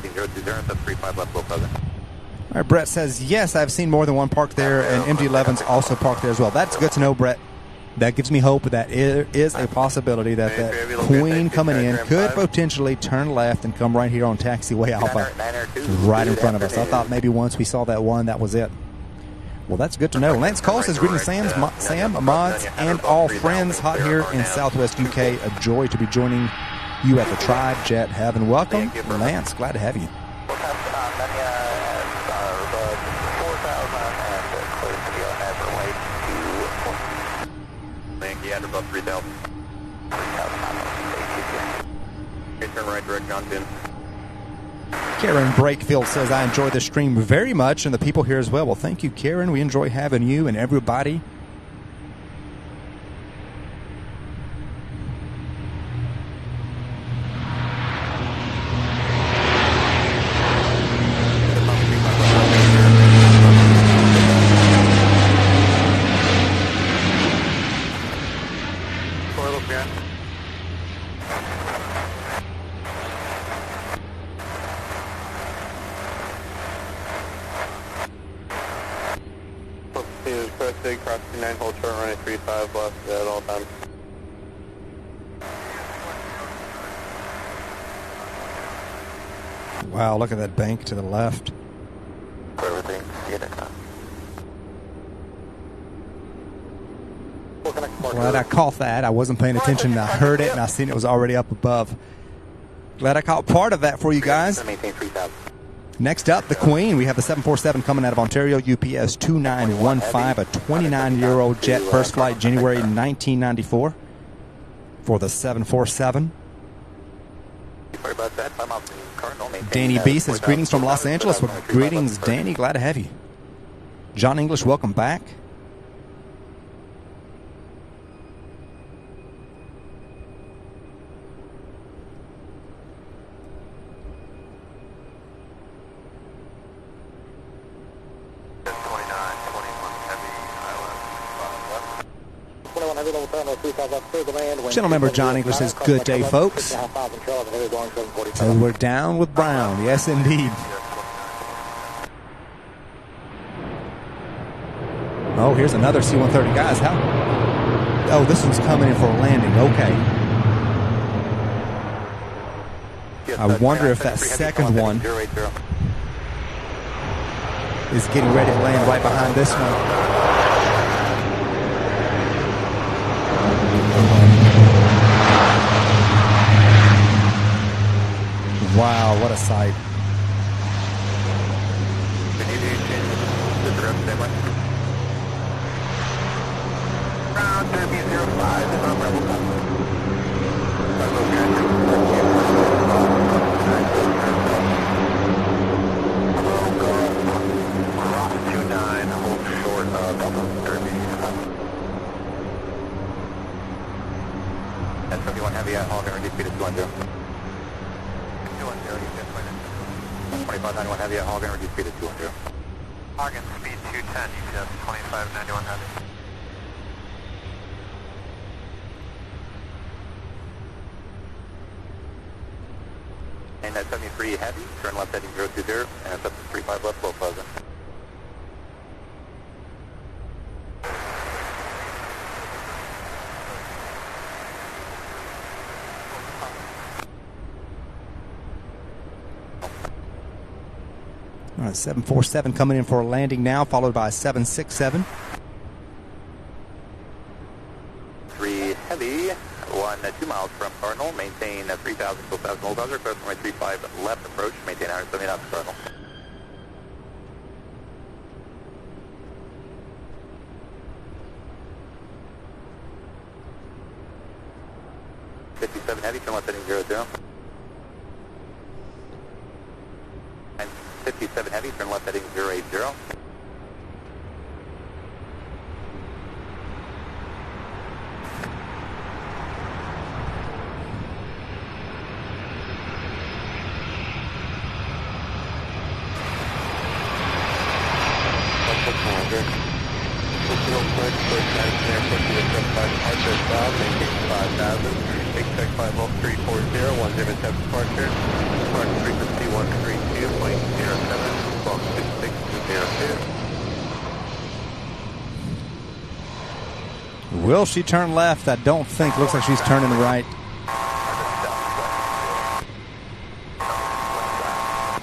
heading 020, and 35 left, low pleasant.
All right, Brett says, yes, I've seen more than one parked there, and MD-11's also parked there as well. That's good to know, Brett. That gives me hope that there is a possibility that that Queen coming in could potentially turn left and come right here on taxiway Alpha, right in front of us. I thought maybe once we saw that one, that was it. Well, that's good to know. Lance Cole says, greetings, Sam, mods, and all friends. Hot here in Southwest UK. A joy to be joining you at the Tribe Jet Heaven. Welcome, Lance. Glad to have you.
Above 3,000. Turn right, direct John 10.
Karen Brakefield says, I enjoy the stream very much, and the people here as well. Well, thank you, Karen. We enjoy having you and everybody.
Cross 29, hold short, running 35 left at all times.
Wow, look at that bank to the left.
Everything,
Glad I caught that. I wasn't paying attention. I heard it, and I seen it was already up above. Glad I caught part of that for you guys. Next up, the Queen. We have the 747 coming out of Ontario, UPS 2915, a 29-year-old jet, first flight January 1994 for the 747. Danny B says, greetings from Los Angeles. Well, greetings, Danny. Glad to have you. John English, welcome back. Channel member John English says, good day, folks. So we're down with Brown. Yes, indeed. Oh, here's another C-130. Guys, how? Oh, this one's coming in for a landing. Okay. I wonder if that second one is getting ready to land right behind this one. Wow, what a sight.
Heavy at Hog Energy speed is 210. 2591 Heavy at Hog Energy speed is 210.
Hog and speed 210, UPS 2591 Heavy.
And at 73 Heavy, turn left heading 020, and it's up to 35 left, low pleasant.
All right, 747 coming in for a landing now, followed by 767.
3 Heavy, 2 miles from Cardinal, maintain 3,000 till 1,000 hold other, close runway 35 left approach, maintain 170 knots Cardinal. Heavy, turn left heading 00. And 57 Heavy, turn left heading 080. Maintain 5,000. Take check 5 off 340, 107 departure. Departure frequency 132.07, Box 26202.
Will she turn left? I don't think. Looks like she's turning right.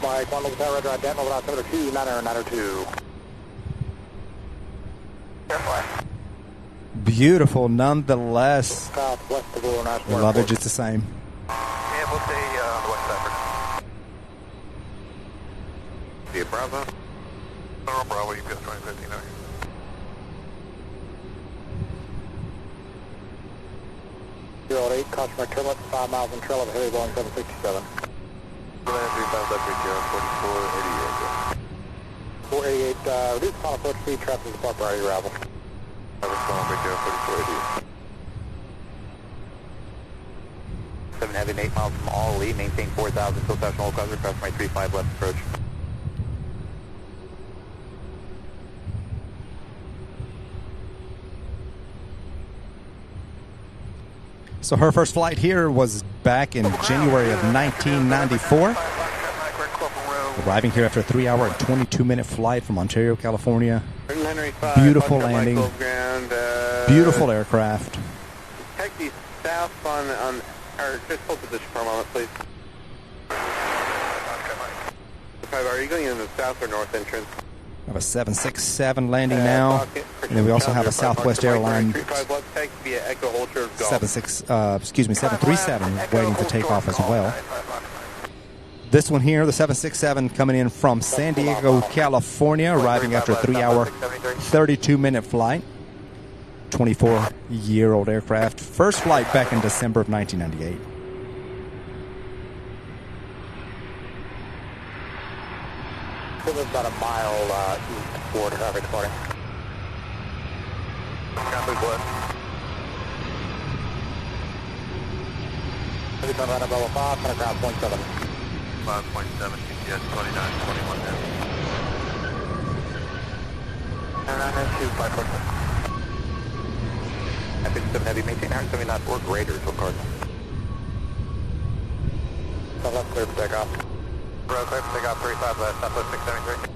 Mike, 1 local tower, roger, identical, altimeter 2992.
Beautiful nonetheless.
Southwest of Louisville National
Love it
Airport.
just the same.
Yeah, we'll stay on the west side. Via Bravo. Bravo, you got 2015, okay.
Zero 8, customer turbulence, 5 miles in trail of a heavy Boeing 767.
Land 35 left, 4488.
488, reduce final approach speed, traffic depart priority arrival.
4488. 7 heavy, 8 miles from all Lee, maintain 4,000, still touch all cover, customary 35 left approach.
So her first flight here was back in January of 1994. Arriving here after a 3-hour and 22-minute flight from Ontario, California. Beautiful landing. Beautiful aircraft.
Taxi south on or just hold position for a moment, please. Are you going in the south or north entrance?
We have a 767 landing now, and then we also have a Southwest Airlines 737 waiting to take off as well. This one here, the 767, coming in from San Diego, California, arriving after a 3-hour, 32-minute flight. 24-year-old aircraft. First flight back in December of 1998.
This is about a mile east toward traffic departing.
Copy, what?
Ready to run about 5, center ground 0.7.
5.7, GPS 2921 now.
And I'm into 5.7.
Epic 7 Heavy, maintain 170 knots or greater to Cardinal.
So left clear for takeoff.
Road clear for takeoff 35 left, Southwest 673.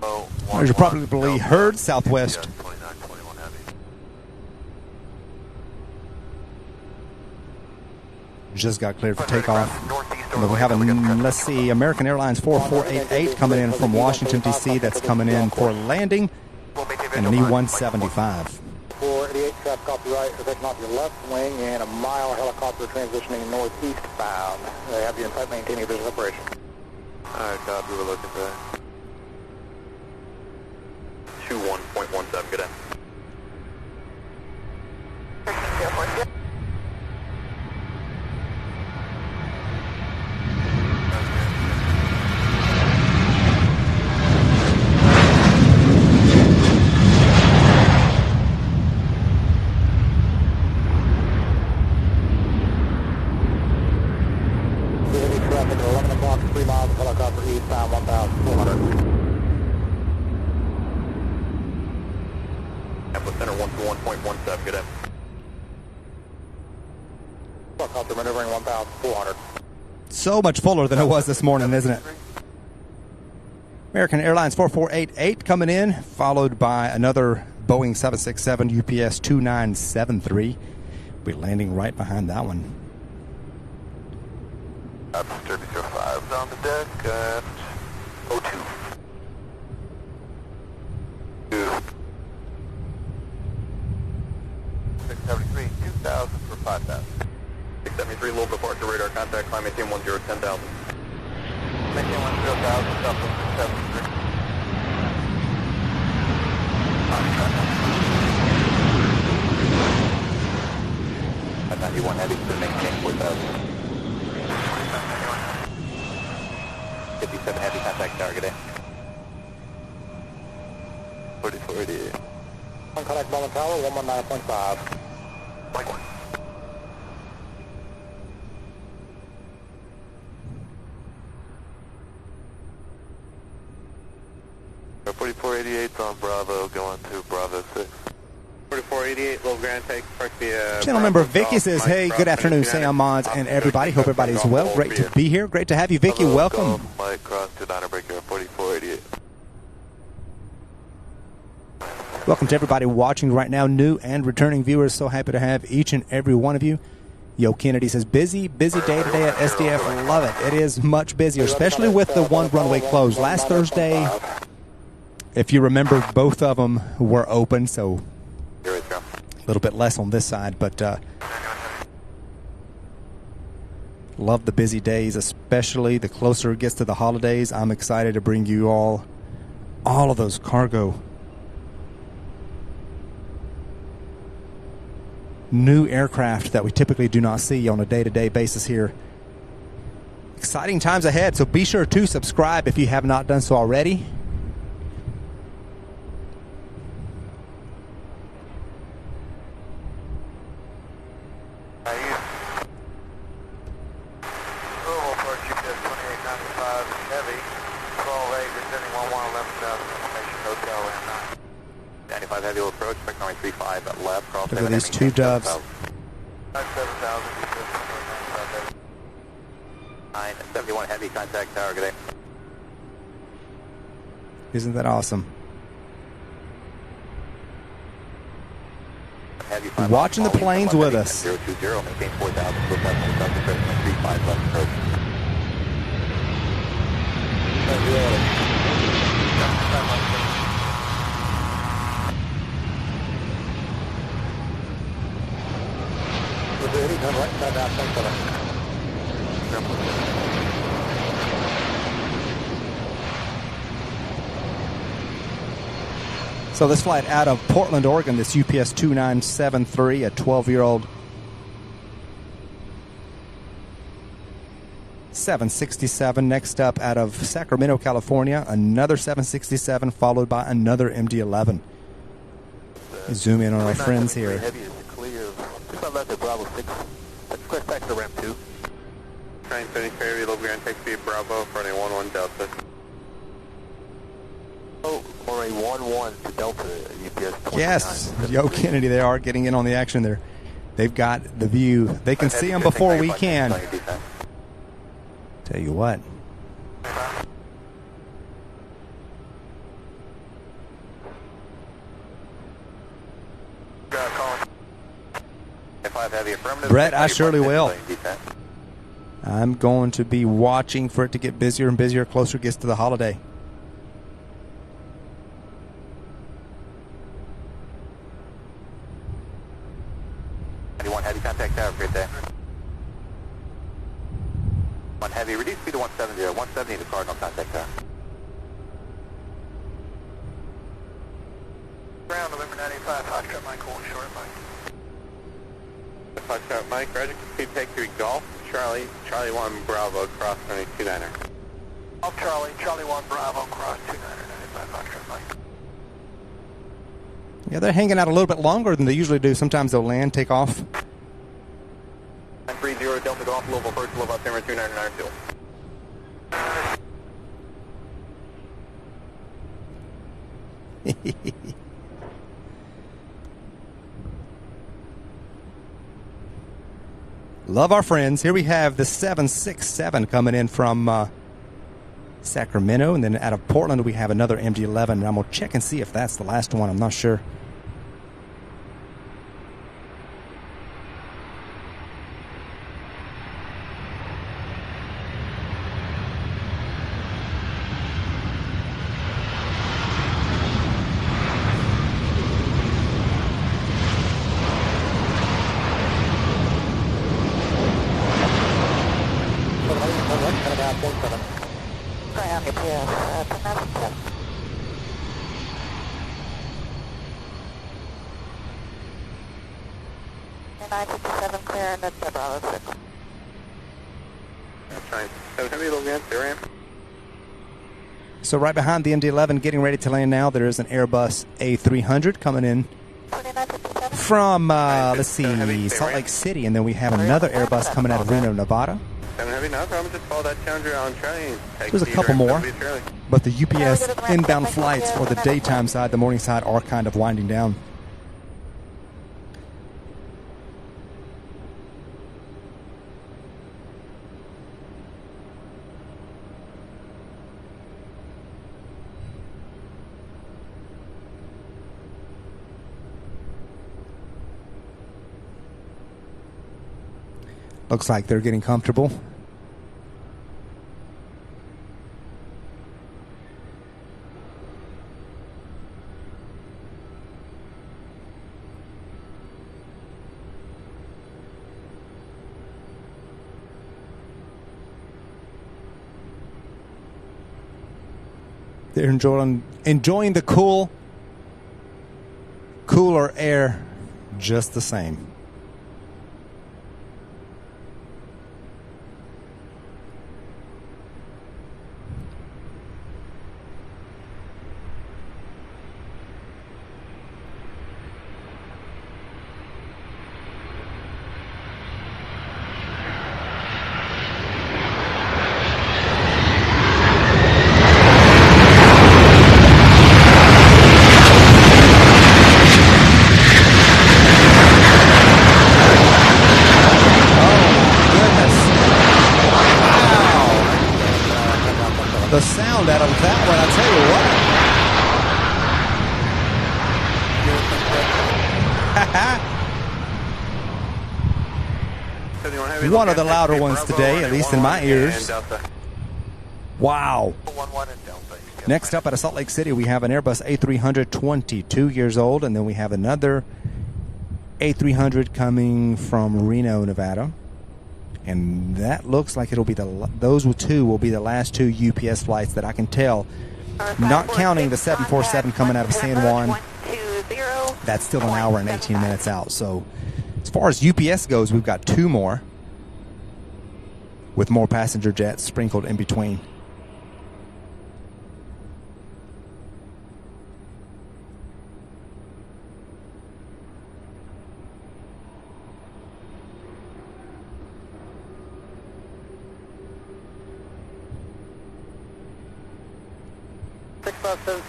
Oh,
As you probably heard, Southwest
2921 Heavy.
just got cleared for takeoff. And then we have let's see, American Airlines 4488 coming in from Washington, D.C. That's coming in for landing. And an E-175.
488, traffic off your right, taking off your left wing, and a mile helicopter transitioning northeast bound. They have you in sight, maintaining visual separation.
Alright, copy, we're looking for 21.17, good day.
Traffic at 11 o'clock, 3 miles, helicopter eastbound, 1,400.
Apple Center 121.17, good day.
Helicopter maneuvering 1,400.
So much fuller than it was this morning, isn't it? American Airlines 4488 coming in, followed by another Boeing 767 UPS 2973. We'll be landing right behind that one.
Derby 05 on the deck at 02. 673, 2,000 for 5,000. 673, low departure radar contact, climb maintain 10, 10,000. Maintain 10,000, Southwest 673. At 91 heavy, to maintain 4,000. 57 heavy contact target A. 4488.
One contact Bowman Tower, 119.5.
Likewise. So 4488 on Bravo, going to Bravo 6. 4488, Little Grand take, park the...
Channel member Vicky says, hey, good afternoon, Sam Mods and everybody. Hope everybody's well. Great to be here. Great to have you, Vicky. Welcome.
Mike Cross 29, breaker 4488.
Welcome to everybody watching right now, new and returning viewers. So happy to have each and every one of you. Yo Kennedy says, busy day today at SDF. Love it. It is much busier, especially with the one runway closed. Last Thursday, if you remember, both of them were open, so a little bit less on this side, but love the busy days, especially the closer it gets to the holidays. I'm excited to bring you all of those cargo new aircraft that we typically do not see on a day-to-day basis here. Exciting times ahead, so be sure to subscribe if you have not done so already.
Worldport, GPS 2895, heavy, 12A, descending 11,000, information, hotel, and
95 heavy will approach, check 935 at left, cross
Look at these two doves.
7,000, GPS 2895,
971 heavy, contact tower, good day.
Isn't that awesome? Watching the planes with us.
020, maintain 4,000, flip left, 35 left approach.
So this flight out of Portland, Oregon, this UPS 2973, a 12-year-old 767. Next up out of Sacramento, California, another 767 followed by another MD-11. Zoom in on our friends here.
Heavy is clear. Just on left at Bravo 6. Let's click back to ramp 2. 970 Ferry, Little Grand Taxi, Bravo, running 11 Delta. Oh, or a 11 to Delta, UPS 29.
Yes, Yo Kennedy, they are getting in on the action there. They've got the view. They can see them before we can. Tell you what. Brett, I surely will. I'm going to be watching for it to get busier and busier closer it gets to the holiday.
Heavy, contact tower, great day. 1 heavy, reduce speed to 170, 170 to Cardinal, contact tower.
Ground, November 95, Foxtrot Mike, hold short, Mike.
Foxtrot Mike, Roger, speed take 3 Golf, Charlie 1 Bravo, cross 29er.
Golf Charlie, Charlie 1 Bravo, cross 29er, 95, Foxtrot Mike.
Yeah, they're hanging out a little bit longer than they usually do. Sometimes they'll land, take off.
930 Delta Golf, Louisville, first level, September 2992.
Love our friends. Here we have the 767 coming in from Sacramento, and then out of Portland we have another MD-11, and I'm going to check and see if that's the last one. I'm not sure. So right behind the MD-11 getting ready to land now, there is an Airbus A300 coming in from, let's see, Salt Lake City, and then we have another Airbus coming out of Reno, Nevada. There's a couple more, but the UPS inbound flights for the daytime side, the morning side, are kind of winding down. Looks like they're getting comfortable. They're enjoying the cooler air just the same. The sound out of that one, I tell you what. One of the louder ones today, at least in my ears. Wow. Next up out of Salt Lake City, we have an Airbus A300, 22 years old, and then we have another A300 coming from Reno, Nevada. And that looks like it'll be those two will be the last two UPS flights that I can tell, not counting the 747 coming out of San Juan. That's still an hour and 18 minutes out. So as far as UPS goes, we've got two more with more passenger jets sprinkled in between.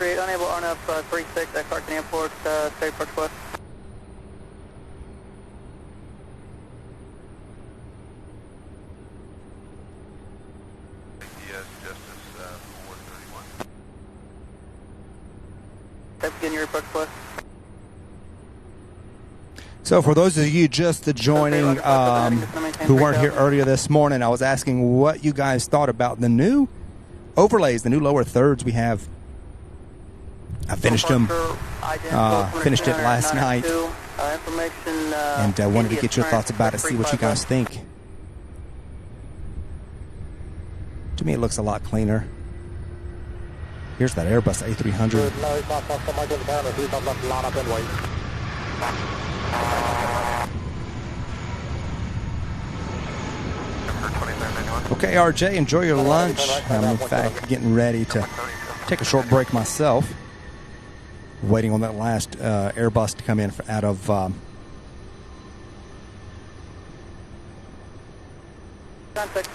Unable RNF 36 at Clarkson Airport, straight approach west.
Yes, Justice 431.
That's again your approach west.
So for those of you just joining who weren't here earlier this morning, I was asking what you guys thought about the new overlays, the new lower thirds we have. I finished them, finished it last night, and I wanted to get your thoughts about it, see what you guys think. To me, it looks a lot cleaner. Here's that Airbus A300. Okay, RJ, enjoy your lunch. I'm, in fact, getting ready to take a short break myself. Waiting on that last Airbus to come in out of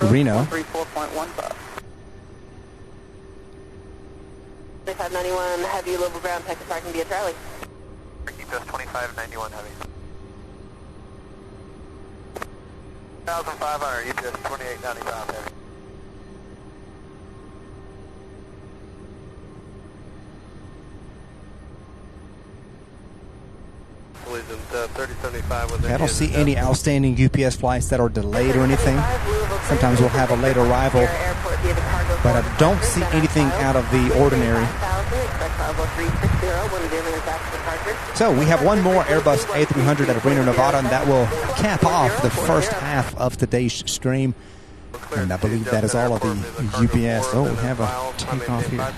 Reno.
2591 heavy, Louisville ground, Texas parking via Charlie.
Keep us 2591 heavy. 1,500, UPS 2895 heavy.
I don't see any outstanding UPS flights that are delayed or anything. Sometimes we'll have a late arrival, but I don't see anything out of the ordinary. So we have one more Airbus A300 out of Reno, Nevada, and that will cap off the first half of today's stream. And I believe that is all of the UPS. Oh, we have a takeoff here.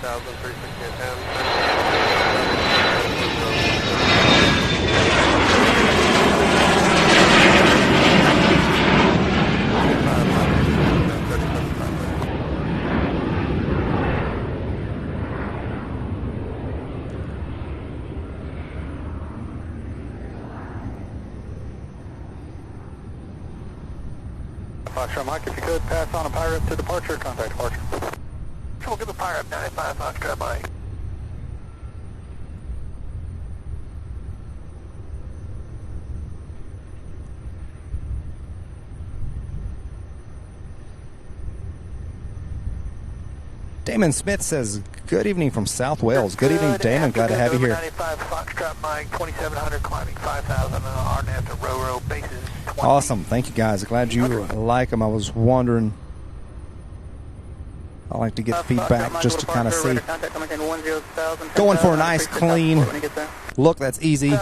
Foxtrot Mike, if you could pass on a pirate to departure, contact departure. We'll give a pirate 95 Foxtrot Mike.
Damon Smith says, good evening from South Wales. Good evening, Damon. Glad to have you here.
95 Foxtrot Mike, 2700 climbing 5,000 RNF to row bases
Awesome. Thank you, guys. Glad you like them. I was wondering. I like to get feedback just to kind of see. Going for a nice, clean look. That's easy.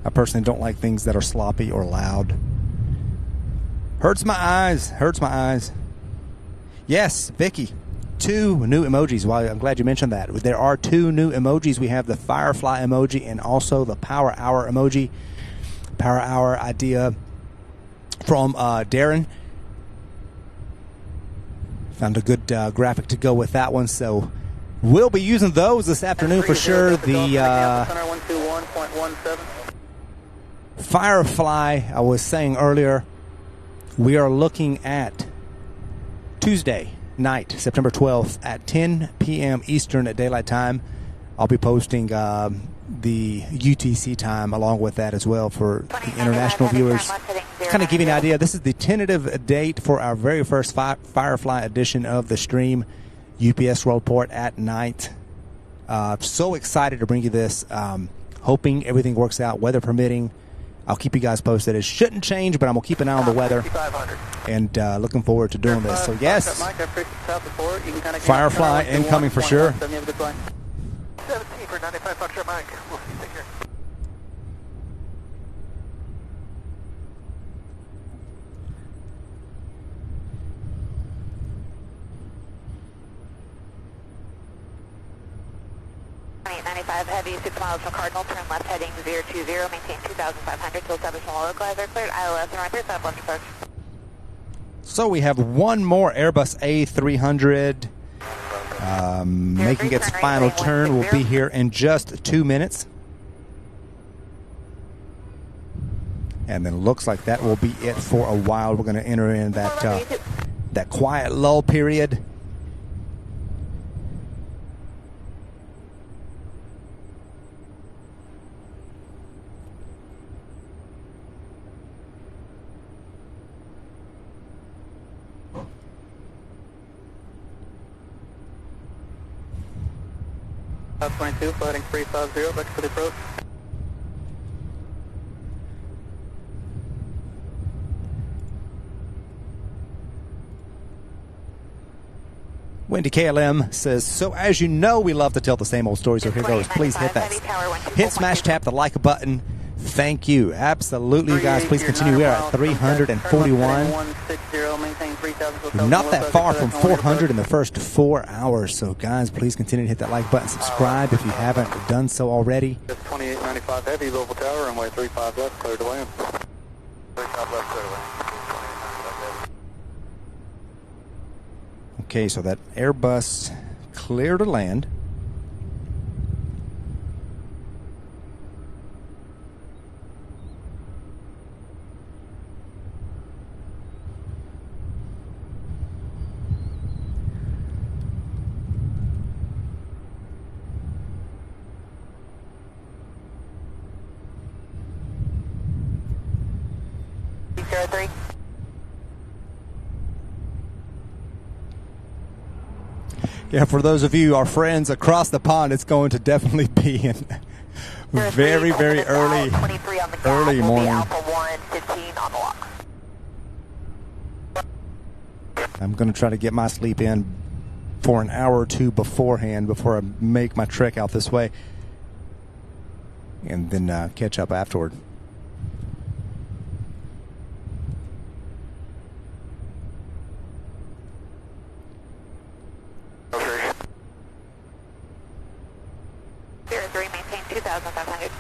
I personally don't like things that are sloppy or loud. Hurts my eyes. Hurts my eyes. Yes, Vicky. 2 new emojis. Well, I'm glad you mentioned that. There are 2 new emojis. We have the Firefly emoji and also the Power Hour emoji. Power Hour idea from Darren. Found a good graphic to go with that one, so we'll be using those this afternoon for sure. The Firefly, I was saying earlier, we are looking at Tuesday night, September 12th at 10 p.m. Eastern at daylight time. I'll be posting the UTC time along with that as well for the international viewers. Kind of give you an idea. This is the tentative date for our very first Firefly edition of the stream, UPS Worldport at night. So excited to bring you this. Hoping everything works out, weather permitting. I'll keep you guys posted. It shouldn't change, but I'm going to keep an eye on the weather. And looking forward to doing this. So, yes, Firefly incoming for sure.
17 for 95 Foxtrot Mike. We'll see you. Take care.
Heavy 6 miles from Cardinal, turn left heading 020, maintain 2,500, till establish all localizer cleared, ILS and right 5 left approach.
So we have one more Airbus A300 making its final turn. We'll be here in just 2 minutes. And then it looks like that will be it for a while. We're going to enter in that quiet lull period.
Top 22, flighting 350, back to the approach.
Wendy KLM says, so as you know, we love to tell the same old stories. So here goes. Please hit that. Smash, tap the like button. Thank you. Absolutely, you guys. Please continue. We are at 341. Not that far from 400 in the first 4 hours. So, guys, please continue to hit that like button. Subscribe if you haven't done so already.
2895 heavy, Louisville Tower, runway 35 left, clear to land. 35 left, clear to land.
Okay, so that Airbus clear to land. Yeah, for those of you, our friends across the pond, it's going to definitely be in very, very early morning. I'm going to try to get my sleep in for an hour or two beforehand before I make my trek out this way, and then catch up afterward.
Maintain 2,500.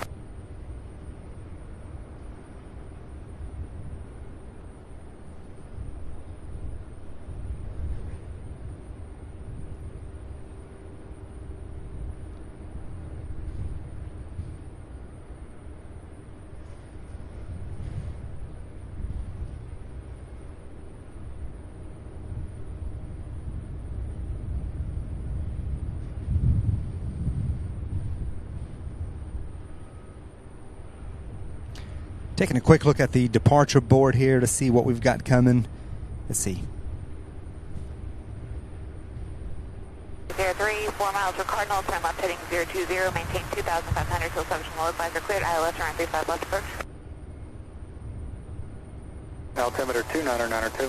Taking a quick look at the departure board here to see what we've got coming. Let's see.
03, 4 miles for Cardinal, turn left heading 020, maintain 2,500 till assumption low advisor cleared, ILS around 35 left approach.
Altimeter 29902.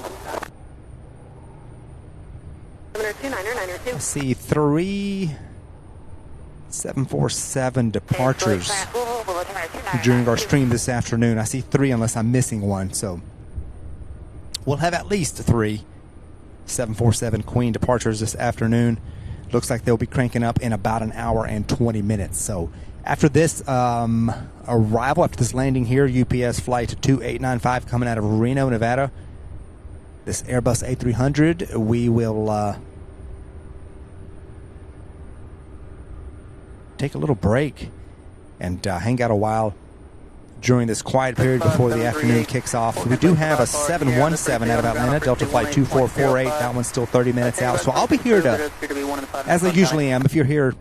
Altimeter 29902.
I see 3 747 departures during our stream this afternoon. I see 3 unless I'm missing one, so we'll have at least 3 747 Queen departures this afternoon. Looks like they'll be cranking up in about an hour and 20 minutes. So after this arrival, after this landing here, UPS flight 2895 coming out of Reno, Nevada, this Airbus A300, we will take a little break and hang out a while during this quiet period before the afternoon kicks off. We do have a 717 out of Atlanta, Delta Flight 2448. That one's still 30 minutes out. So I'll be here to, as I usually am, if you're here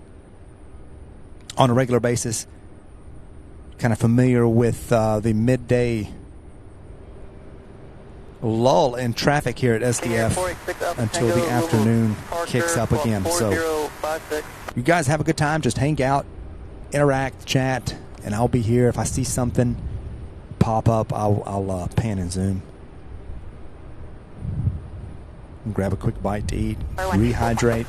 on a regular basis, kind of familiar with the midday lull in traffic here at SDF until the afternoon kicks up again. So you guys have a good time. Just hang out, interact, chat, and I'll be here. If I see something pop up, I'll pan and zoom. Grab a quick bite to eat, rehydrate.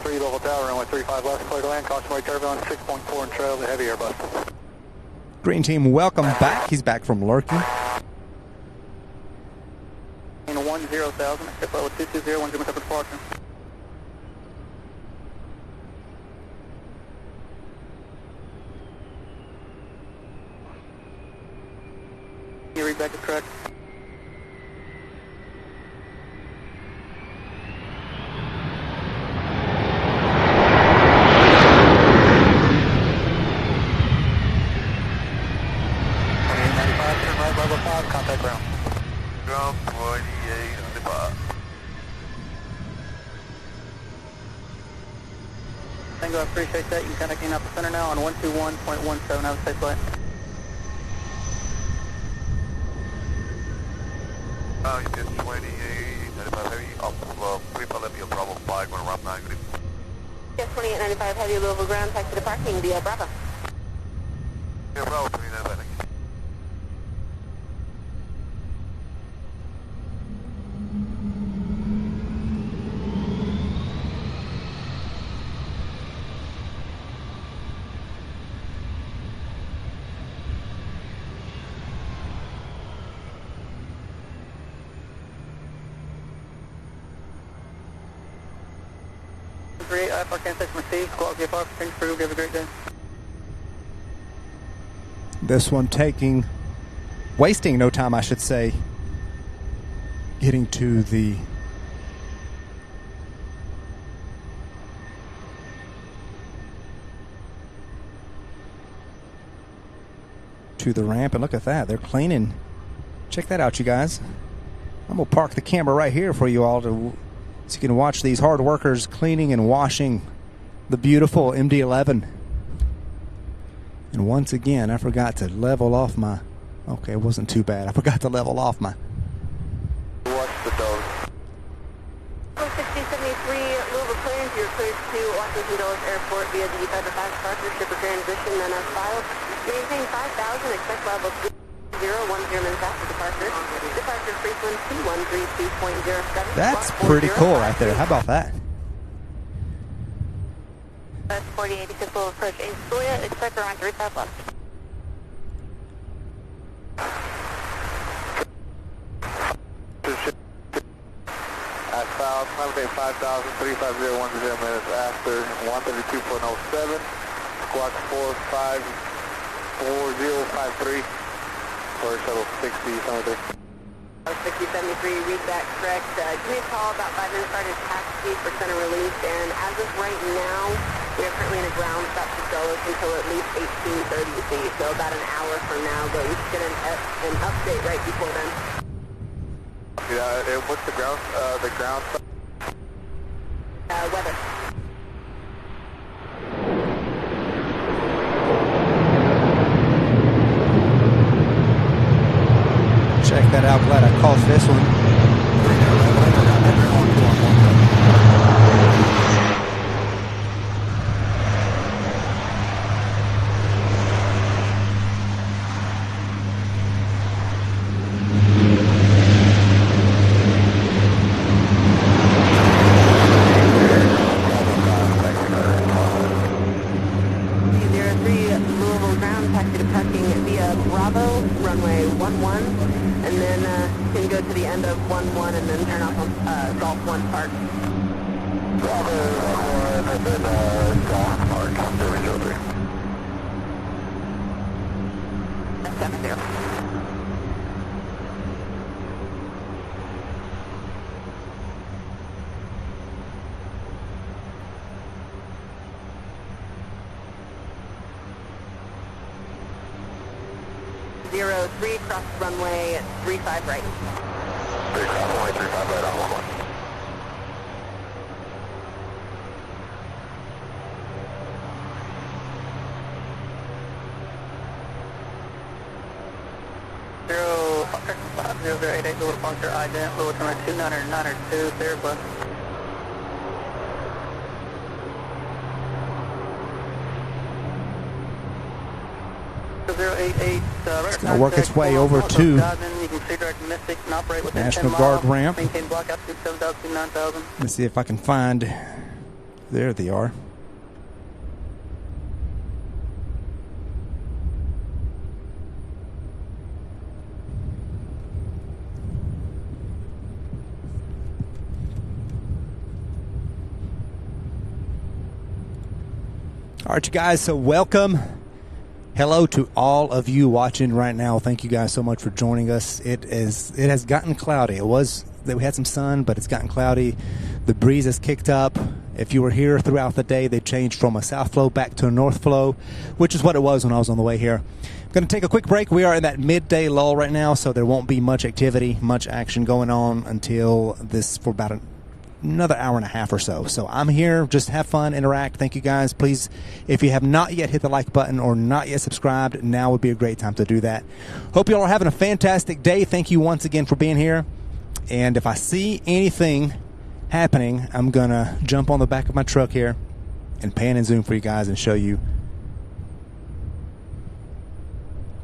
Louisville Tower, runway 35 left, clear to land, cautionary turbulence, 6.4 and trail, the heavy Airbus.
Green team, welcome back. He's back from lurking.
In 10,000, step level 220, 1 given up departure. You read back to correct.
Contact ground.
Ground 48, depart.
Tango, I appreciate that. You can connect in up the center now on 121.17. Have a safe flight.
You get 28, 95 heavy, up, pre-pilot, Levy, Bravo 5, going to ramp 9, good evening.
Yes, 2895 heavy, Louisville ground, taxi to parking via Bravo.
Yeah, Bravo 2995, thank you.
IFR cancellation received. Squawk VFR, thanks for have a great day.
This one wasting no time, I should say, getting to the ramp, and look at that, they're cleaning. Check that out, you guys. I'm gonna park the camera right here for you all so you can watch these hard workers cleaning and washing the beautiful MD-11. And once again, I forgot to level off my... Okay, it wasn't too bad. I forgot to level off my...
Watch the dog.
6073 Louisville clearance. You're cleared to Washington Dulles Airport via the Federal 5 departure, shipper transition, then as filed. Maintain 5,000, expect level 010 minutes after departure. Departure frequency 132.07.
That's pretty cool right there. How about that?
That's 4086 will approach Astoria, expect around 35 left.
At 5,000, 350, 10 minutes after 132.07, squawk 454053 for shuttle 6073.
6073, read that correct. Give me a call about 5 minutes prior to taxi for center release, and as of right now, we are currently in a ground stop to Dulles until at least 18:30 C, so about an hour from now, but we should get an update right before then.
Yeah, what's the ground stop?
Weather.
glad I caught this one.
Louisville ground, taxi to parking via Bravo, runway 11, and then can go to the end of 11 and then turn off on Golf 1 Park.
Bravo, 1, and then Golf Park, 003.
70.
03, cross runway 35 right.
3 cross runway 35 right on 11.
Zero, 0088, Louisville departure, ident, Louisville runway 2992, clear bus.
It's going to work its way over to National Guard ramp. Let's see if I can find. There they are. All right, you guys, so welcome. Hello to all of you watching right now. Thank you guys so much for joining us. It has gotten cloudy. It was that we had some sun, but it's gotten cloudy. The breeze has kicked up. If you were here throughout the day, they changed from a south flow back to a north flow, which is what it was when I was on the way here. I'm going to take a quick break. We are in that midday lull right now, so there won't be much activity, much action going on until this for about another hour and a half or so. So I'm here. Just have fun, interact. Thank you guys. Please, if you have not yet hit the like button or not yet subscribed, now would be a great time to do that. Hope you all are having a fantastic day. Thank you once again for being here. And if I see anything happening, I'm going to jump on the back of my truck here and pan and zoom for you guys and show you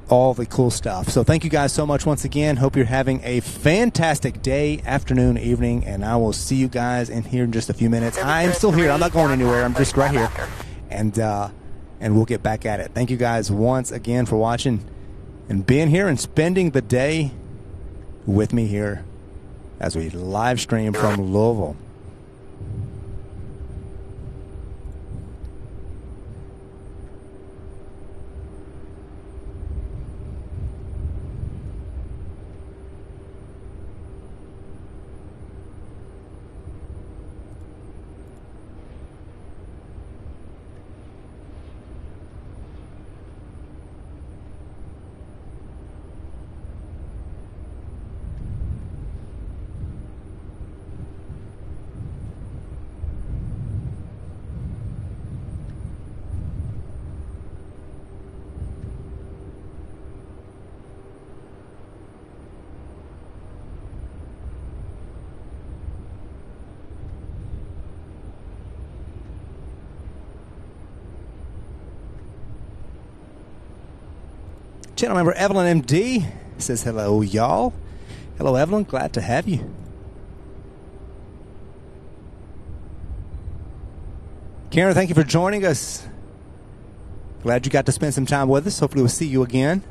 all the cool stuff. So thank you guys so much once again. Hope you're having a fantastic day, afternoon, evening, and I will see you guys in here in just a few minutes. I am still here. I'm not going anywhere. I'm just right here, and we'll get back at it. Thank you guys once again for watching and being here and spending the day with me here as we live stream from Louisville. Channel member Evelyn MD says hello, y'all. Hello, Evelyn. Glad to have you. Karen, thank you for joining us. Glad you got to spend some time with us. Hopefully we'll see you again.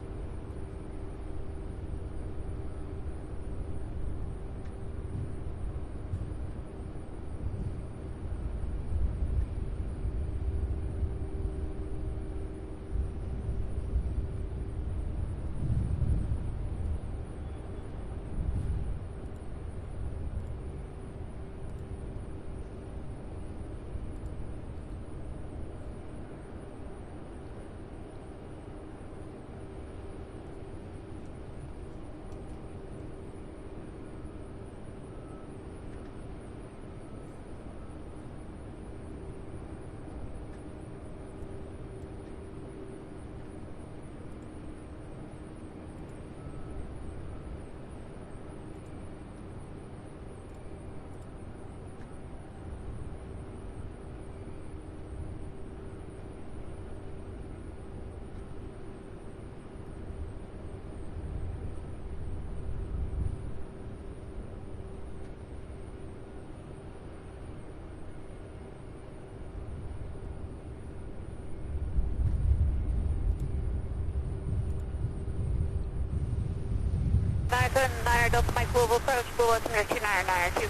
Delta Mike Louisville approach, Blue altimeter 2992.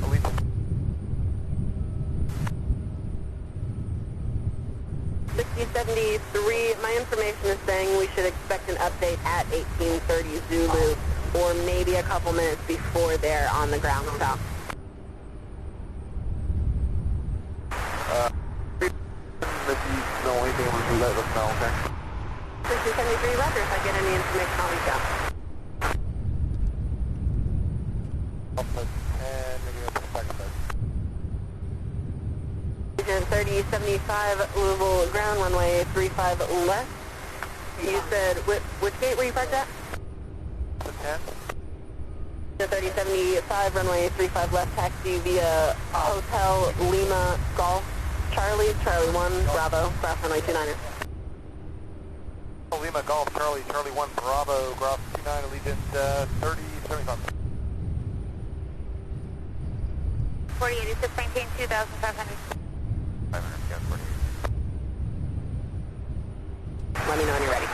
Allegiant.
6073, my information is saying we should expect an update at 1830 Zulu, or maybe a couple minutes before they're on the ground stop.
If you know anything, let us know, okay?
6073, roger. If I get any information, I'll reach out.
And maybe I'll put back to
Agent 3075, Louisville ground, runway 35 left. You said, which gate were you parked at?
the 10.
The 3075, runway 35 left, taxi via Hotel Lima Golf Charlie, Charlie 1, Bravo, cross runway 29er.
Lima Golf, Charlie 1, Bravo, Gross 29, Allegiant 3075.
4086, maintain 2,500.
500, yeah, 48.
Let me know when you're ready.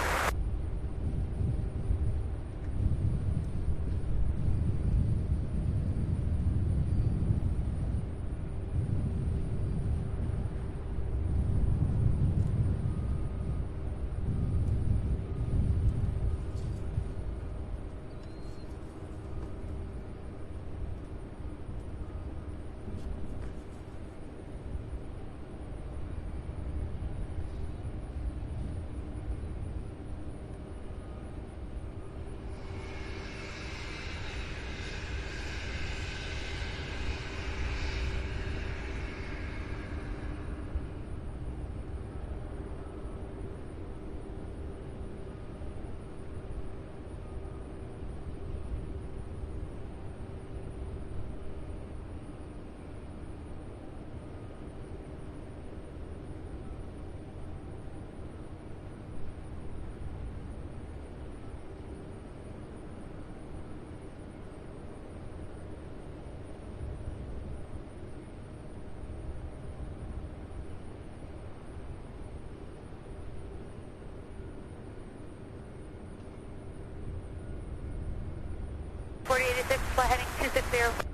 Fly heading 260.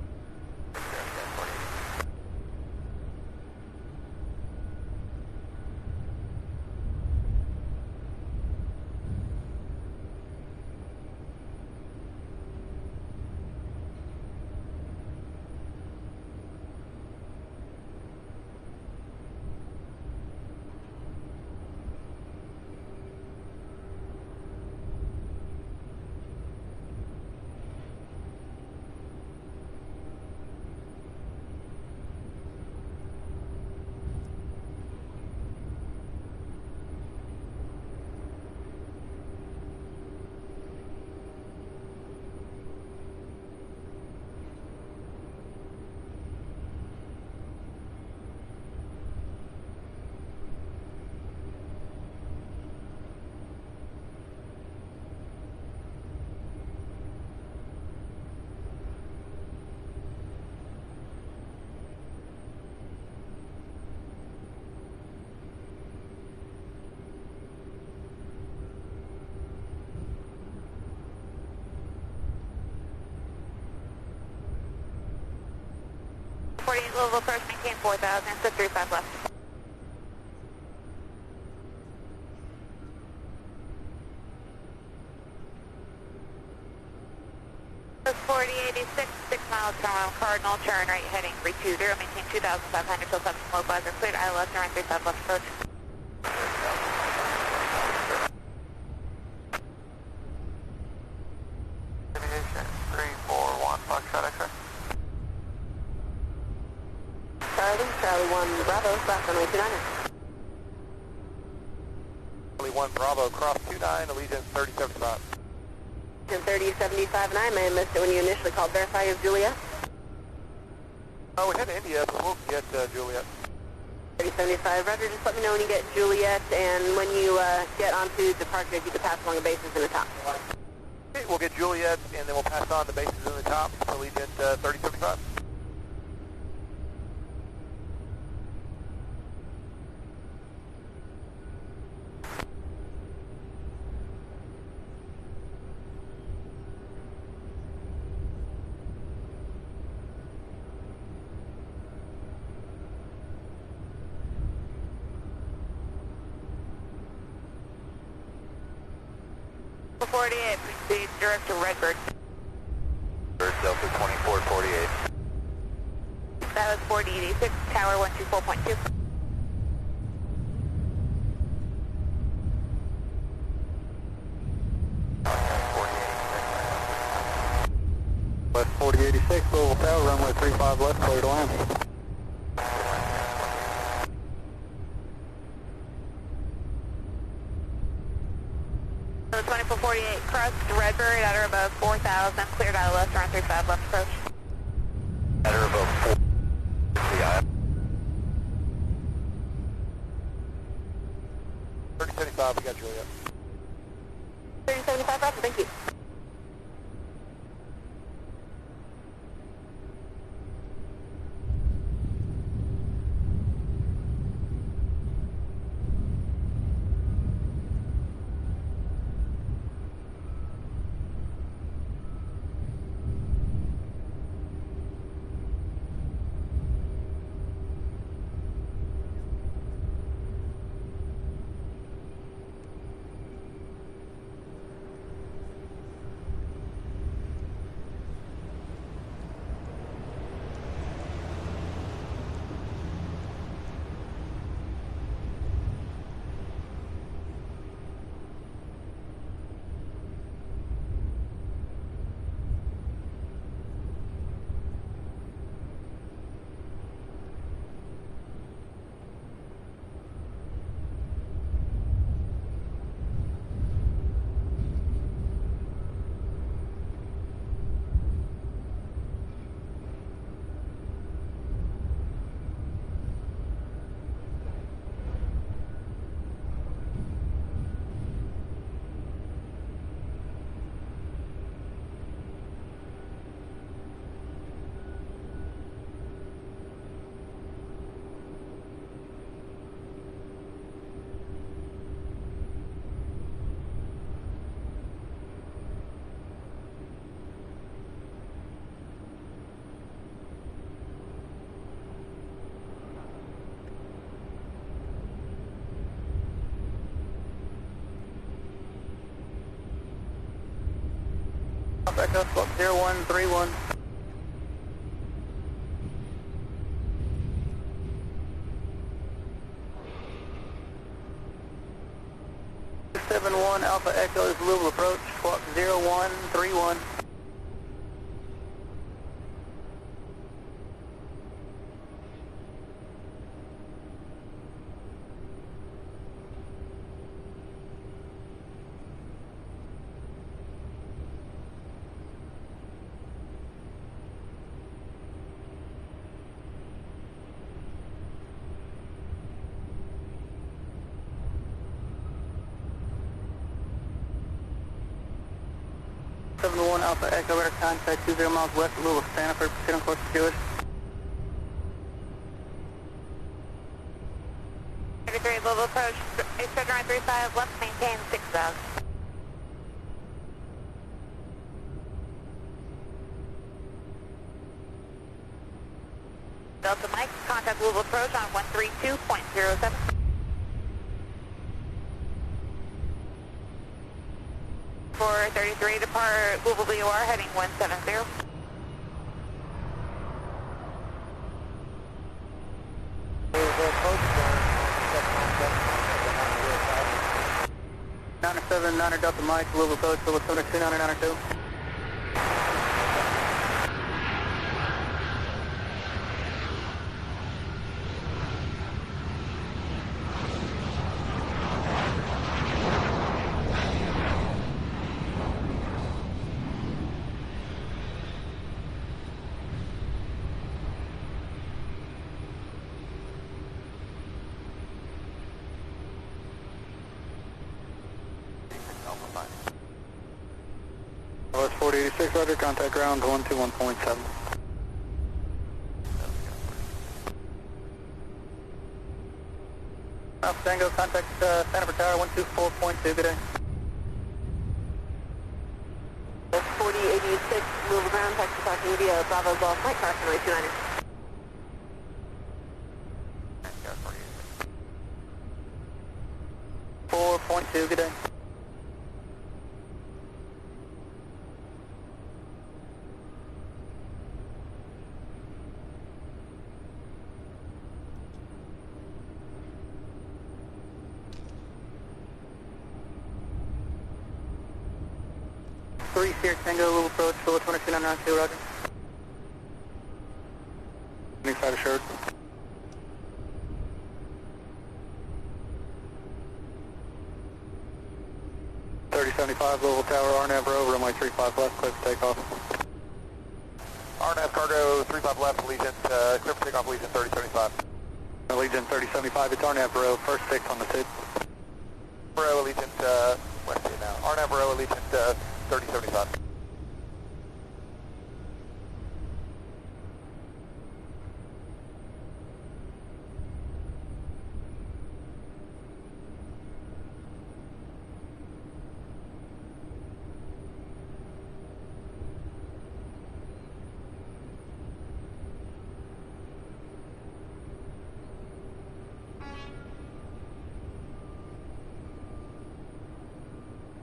Louisville first, maintain 4,000, so 35 left. So 4086, 6 miles from Cardinal, turn right heading 320, maintain 2,500 till 7 localizer cleared, I left and right 35 left approach.
Aviation 341, Foxtrot X-ray.
Charlie 1, Bravo, cross runway 29er.
Charlie 1, Bravo, cross 29, Allegiant 3075.
3075, and I may have missed it when you initially called. Verify as Juliet.
Oh, we had India, but we'll get Juliet.
3075, Roger, just let me know when you get Juliet, and when you get onto departure, if you could pass along the bases in the top.
Okay, we'll get Juliet, and then we'll pass on the bases in the top for Allegiant 3075.
For 48, proceed direct to Redbird.
Delta 2448.
That was 4086, tower 124.2.
West 4086, Louisville Tower, runway 35 left, clear to land.
So 2448, cross Redbird, at or above 4,000, cleared out of left, around 35 left approach.
At or above 4. CI.
3075, we got Juliet.
3075, Roger, thank you.
Echo, squawk 0131. Alpha Echo is Louisville approach, squawk 0131. Alpha Echo, radar contact 20 miles west of Louisville, Stanford, proceed on course to Jewish.
33, Louisville approach, expect around 35 left, maintain 6,000. Delta Mike, contact Louisville approach on 132.07. For 33, depart Louisville VOR, heading 170.
Niner 7, Niner Delta Mike, Louisville approach, Louisville 72, Niner 92.
Alpha 5.
OS 4086, roger, contact ground 121.7.
Alpha Tango, contact Santa Fe Tower 124.2, good day.
4086, Louisville ground, taxi talking via Bravo Golf, Mike car, runway 29er.
4.2, good day. Three Sierra Tango, Louisville approach, Louisville 22992, roger.
Any side assured? Louisville Tower, RNAV row, runway 35 left, clear for takeoff.
RNAV cargo 35 left, Allegiant, clear for takeoff, Allegiant 3075.
Allegiant 3075, it's RNAV row, first 6 on the tip.
Row, Allegiant, west here now. RNAV row, Allegiant 3075.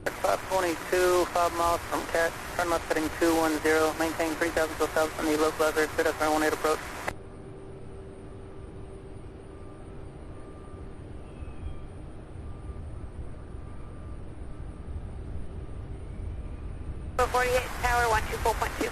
At 522, 5 miles from CAT, turn left heading 210, maintain 3,000 till south on the localizer, fit up 918 approach.
So 48 Tower 124.2.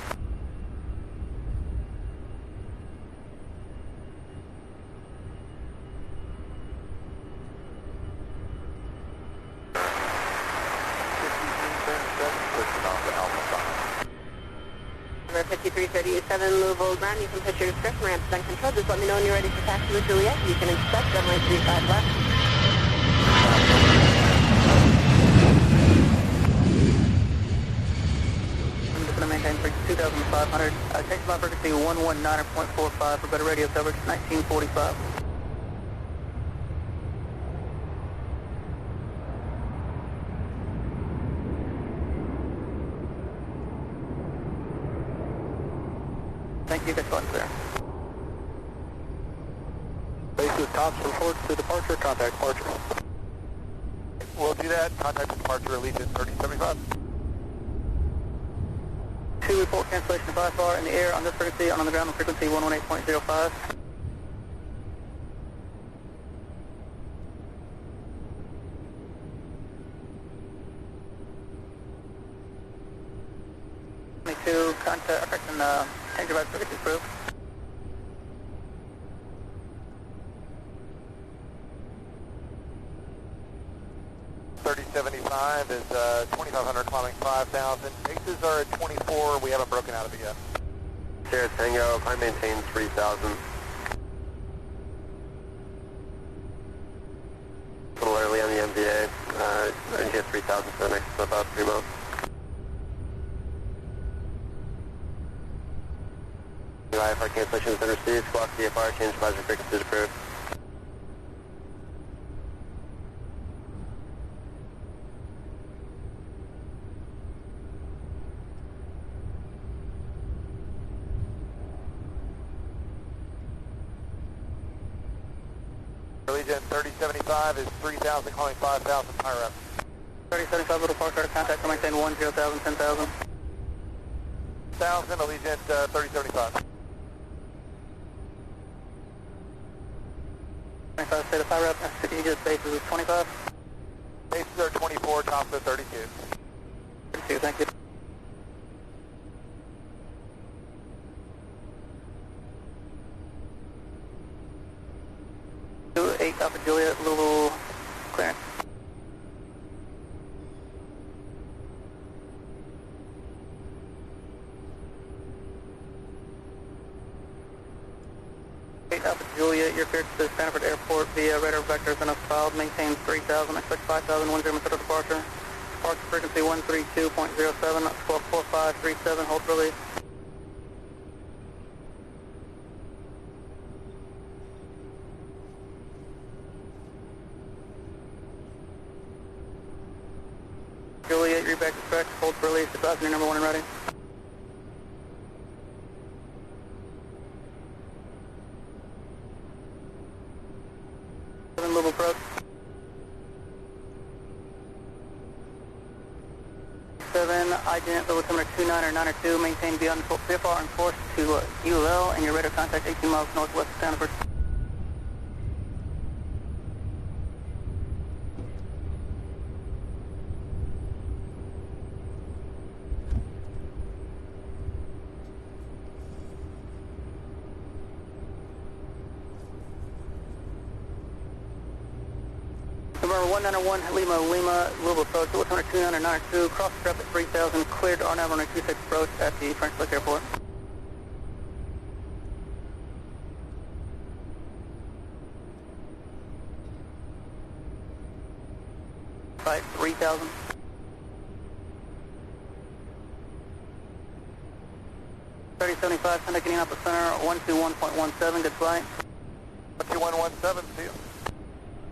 Number 5337 Louisville ground, you can push your discretion ramp is uncontrolled. Just let me know when you're ready for taxi with Juliet. You can expect runway 35 left.
I'm just going to maintain for 2,500. Take my frequency 119.45 for better radio coverage, 1945. Thank you, that's one clear.
Bases tops reports to departure, contact departure.
We'll do that. Contact departure, Allegiant 3075.
2 report cancellation of IFR in the air on this frequency, on the ground on frequency 118.05. Contact, correction, change your right frequency approved.
.3075 is 2,500 climbing 5,000. Bases are at 24. We haven't broken out of it yet.
Sierra Tango, I maintain 3,000. A little early on the MVA. I can get 3,000 for the next about 3 miles. IFR cancellation has been received. Squawk CFR, change advisory frequencies approved.
Allegiant 3075 is 3,000 calling 5,000 higher up.
3075 Little Park, contact to maintain 10,000, 10,000.
1,000, Allegiant 3075.
25 state of fire up, city just bases is 25.
Bases are 24, tops are 32.
32, thank you. Two 8 Alpha Juliet, Louisville clearance. Alpha Juliet, your appearance to Stanford Airport via radar vectors and filed, maintain 3,000, expect 5,000, 10 departure. Departure frequency 132.07, 124537, hold for release. Juliet, read back to correct, hold for release, advise your number 1 and ready. Louisville approach. 7, ident, level altimeter 29 or 9 or 2, maintain beyond VFR and force to ULL, and your radar contact 18 miles northwest of Stanford. November 191 Lima, Louisville approach, altimeter 29 or 9 or 2, cross strap at 3000, cleared to RNAV runway 26 approach at the French Lick Airport. Right, 3000. Contact Indianapolis Center, 121.17, good flight.
12117, see you.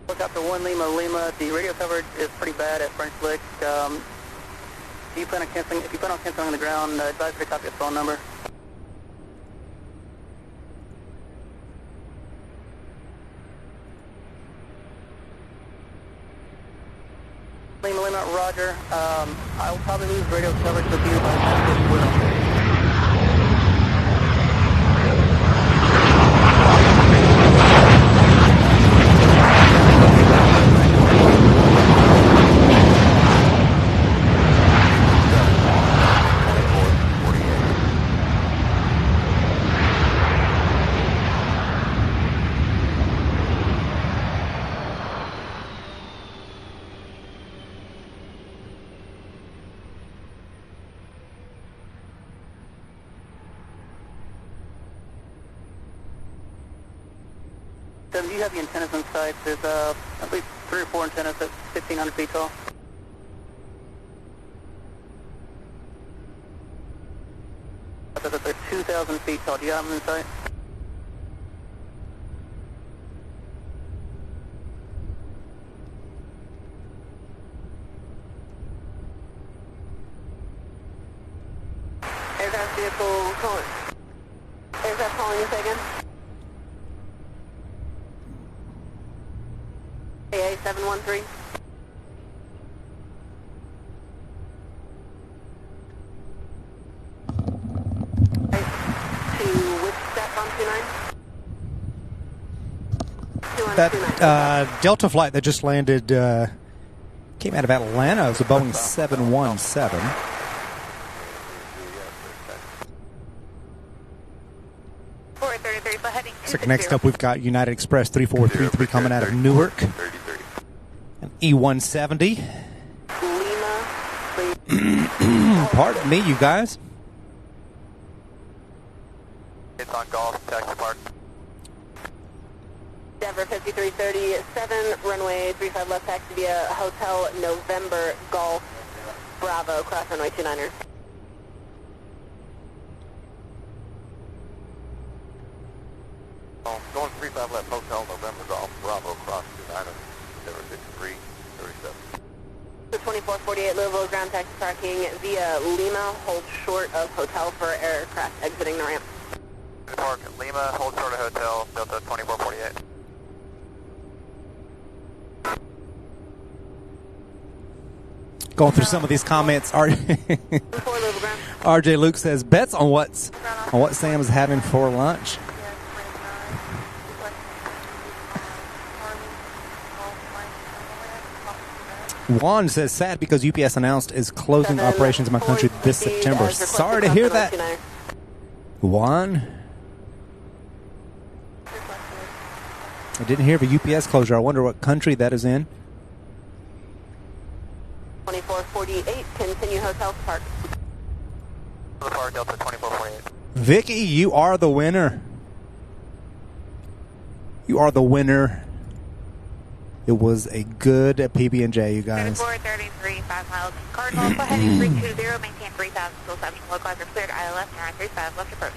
Helicopter 1 Lima, the radio coverage is pretty bad at French Lick. Do you plan on canceling? If you plan on canceling on the ground, advise to copy a phone number. Lima, roger. I will probably lose radio coverage with you by the time it gets Will. Do you have the antennas in sight? There's at least 3 or 4 antennas at 1,500 feet tall. They're 2,000 feet tall. Do you have them in sight?
Aircraft vehicle calling. Aircraft calling you, say again? AA 713. To which step on 29?
That Delta flight that just landed came out of Atlanta. It was a Boeing 717. So next up, we've got United Express 3433 coming out of Newark. An E-170. Pardon me, you guys.
It's on golf, taxi park.
Denver 5337, runway 35 left, taxi via Hotel November Golf Bravo, cross runway 29er.
Going 35 left, Hotel November Golf Bravo, cross 29er, Denver 5337.
So 2448 Louisville, ground taxi parking via Lima, hold short of hotel for aircraft exiting the ramp.
Park Lima, hold short of hotel, Delta 2448.
Going through some of these comments, RJ Luke says bets on what Sam is having for lunch. Juan says sad because UPS announced is closing operations in my country this September. Sorry to hear that, Juan. I didn't hear of a UPS closure. I wonder what country that is in.
2448, continue hotel to park.
Park Delta 2448.
Vicky, you are the winner. You are the winner. It was a good PB&J, you guys.
3433, 5 miles. Cardinal, go heading 320, maintain 3000, still 7, low clouds are cleared, ILS, and around 35, left approach.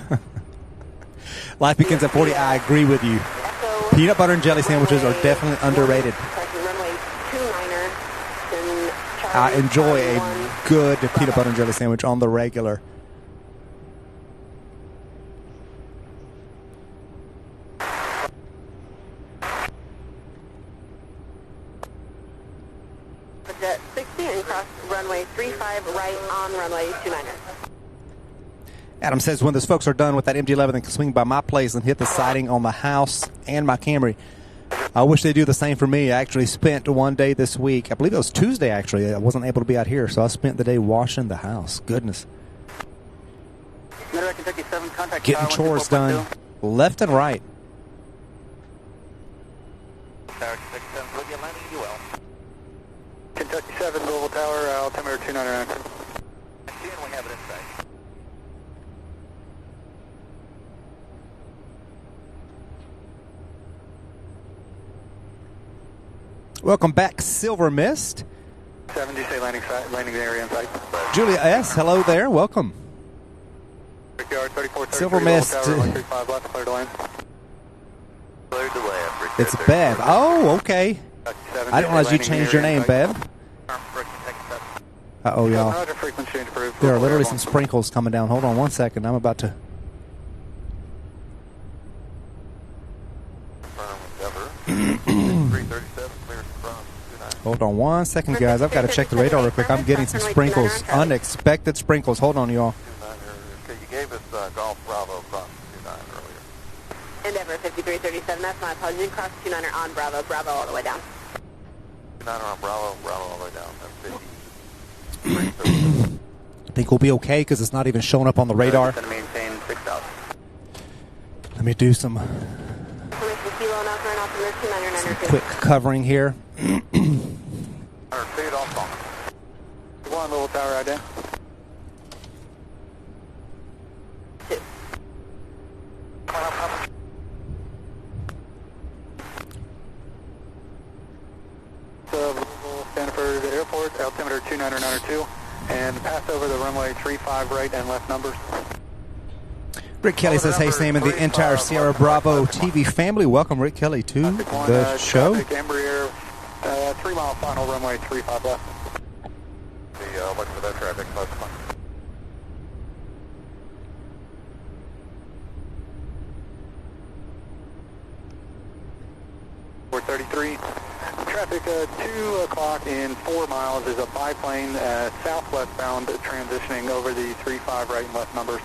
20.
Life begins at 40. I agree with you. Peanut butter and jelly sandwiches are definitely underrated. I enjoy a good peanut butter and jelly sandwich on the regular.
Jet 60 and cross runway 35 right on runway 29er.
Adam says, when those folks are done with that MG-11, they can swing by my place and hit the siding on the house and my Camry. I wish they'd do the same for me. I actually spent one day this week, I believe it was Tuesday actually, I wasn't able to be out here, so I spent the day washing the house. Goodness.
Midday, Kentucky 7, contact
Getting chores done left and right.
Tower Kentucky 7, Louisville, landing UL.
Kentucky 7, Louisville Tower, altimeter 299.
And we have it inside.
Welcome back, Silver Mist.
7, do you say landing area in sight?
Julia S., hello there, welcome.
Brickyard 3433,
Silver Mist.
Tower 135 left, clear to land.
Cleared to land.
It's Bev. Oh, okay. I didn't realize you changed your name, Bev. Uh-oh, y'all.
Roger, frequency change approved.
There are literally some sprinkles coming down. Hold on one second. I'm about to... Hold on one second, guys. I've got to check the radar real quick. I'm getting some sprinkles. Unexpected sprinkles. Hold on, y'all.
Okay, you gave us Golf Bravo across 29 earlier.
Endeavor 5337, that's my apologies. Cross 29er on Bravo, Bravo all the way down.
29 on Bravo, Bravo all the way down. That's 50.
I think we'll be okay because it's not even showing up on the radar.
Maintain 6,000.
Let me do some quick covering here.
100 feet off on. 1 Louisville Tower right there.
2.
Louisville, Stanford Airport, altimeter 29992, and pass over the runway 35 right and left numbers.
Rick Kelly says, hey, Sam, and the entire Sierra Bravo TV family. Welcome, Rick Kelly, to the show.
Embraer, 3 mile final, runway 35 left.
Look for that traffic.
433. Traffic 2 o'clock in 4 miles is a biplane southwest bound transitioning over the 35 right and left numbers.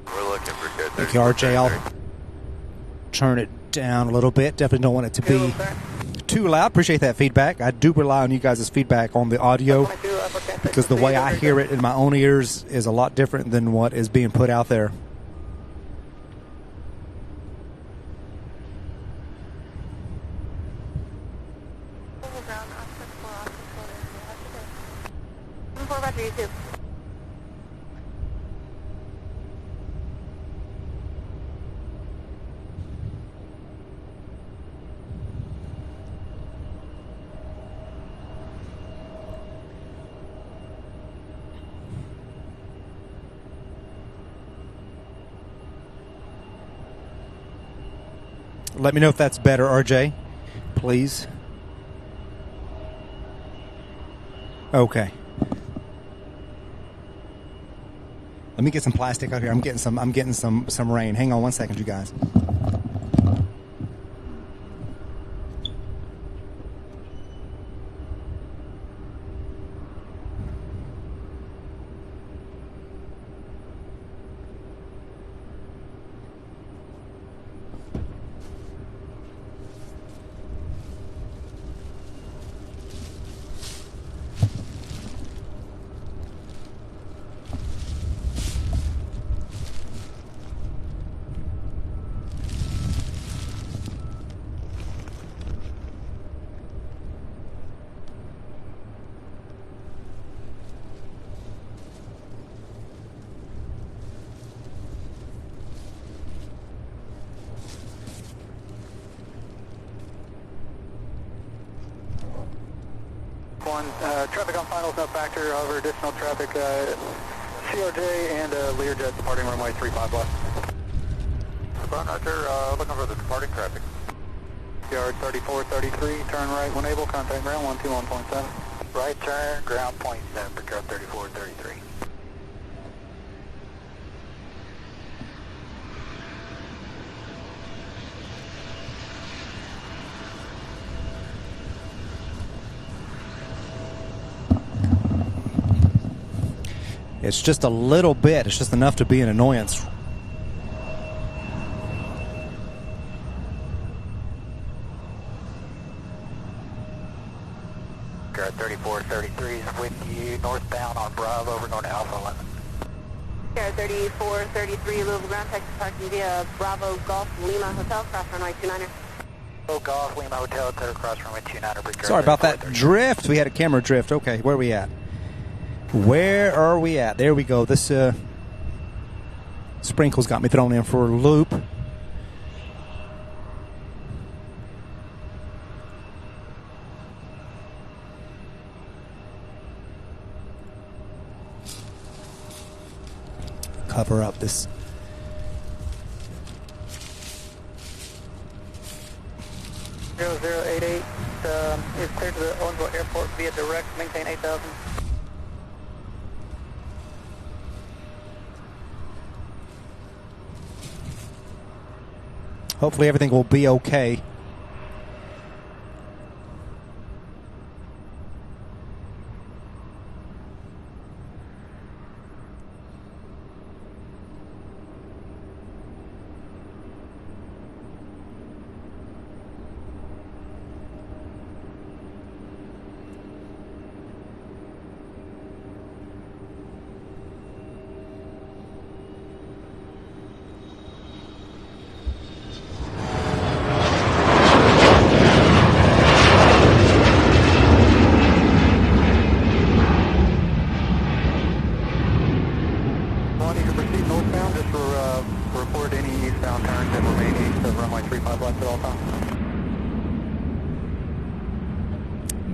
We're looking for good.
Thank you, RJ. I'll turn it down a little bit. Definitely don't want it to be too loud. Appreciate that feedback. I do rely on you guys' feedback on the audio because the way I hear it in my own ears is a lot different than what is being put out there. Let me know if that's better, RJ, please. Okay. Let me get some plastic out here. I'm getting some rain. Hang on one second, you guys.
1, traffic on finals no factor, however additional traffic, CRJ and Learjet departing runway 35 left.
Roger, looking for the departing traffic.
Yard 3433, turn right when able, contact ground 121.7.
Right turn, ground point 7 for truck 3433.
It's just a little bit. It's just enough to be an annoyance.
Guard 3433 is with you northbound on Bravo over going to Alpha 11.
Guard 3433, Louisville ground taxi parking via Bravo Golf Lima Hotel, cross runway 29er.
Oh, Golf Lima Hotel, clear across runway 29er.
Sorry about that drift. We had a camera drift. Okay, where are we at? Where are we at? There we go. This sprinkles got me thrown in for a loop. Cover up this.
0088 is clear to the Owensville Airport via direct, maintain 8,000.
Hopefully everything will be okay.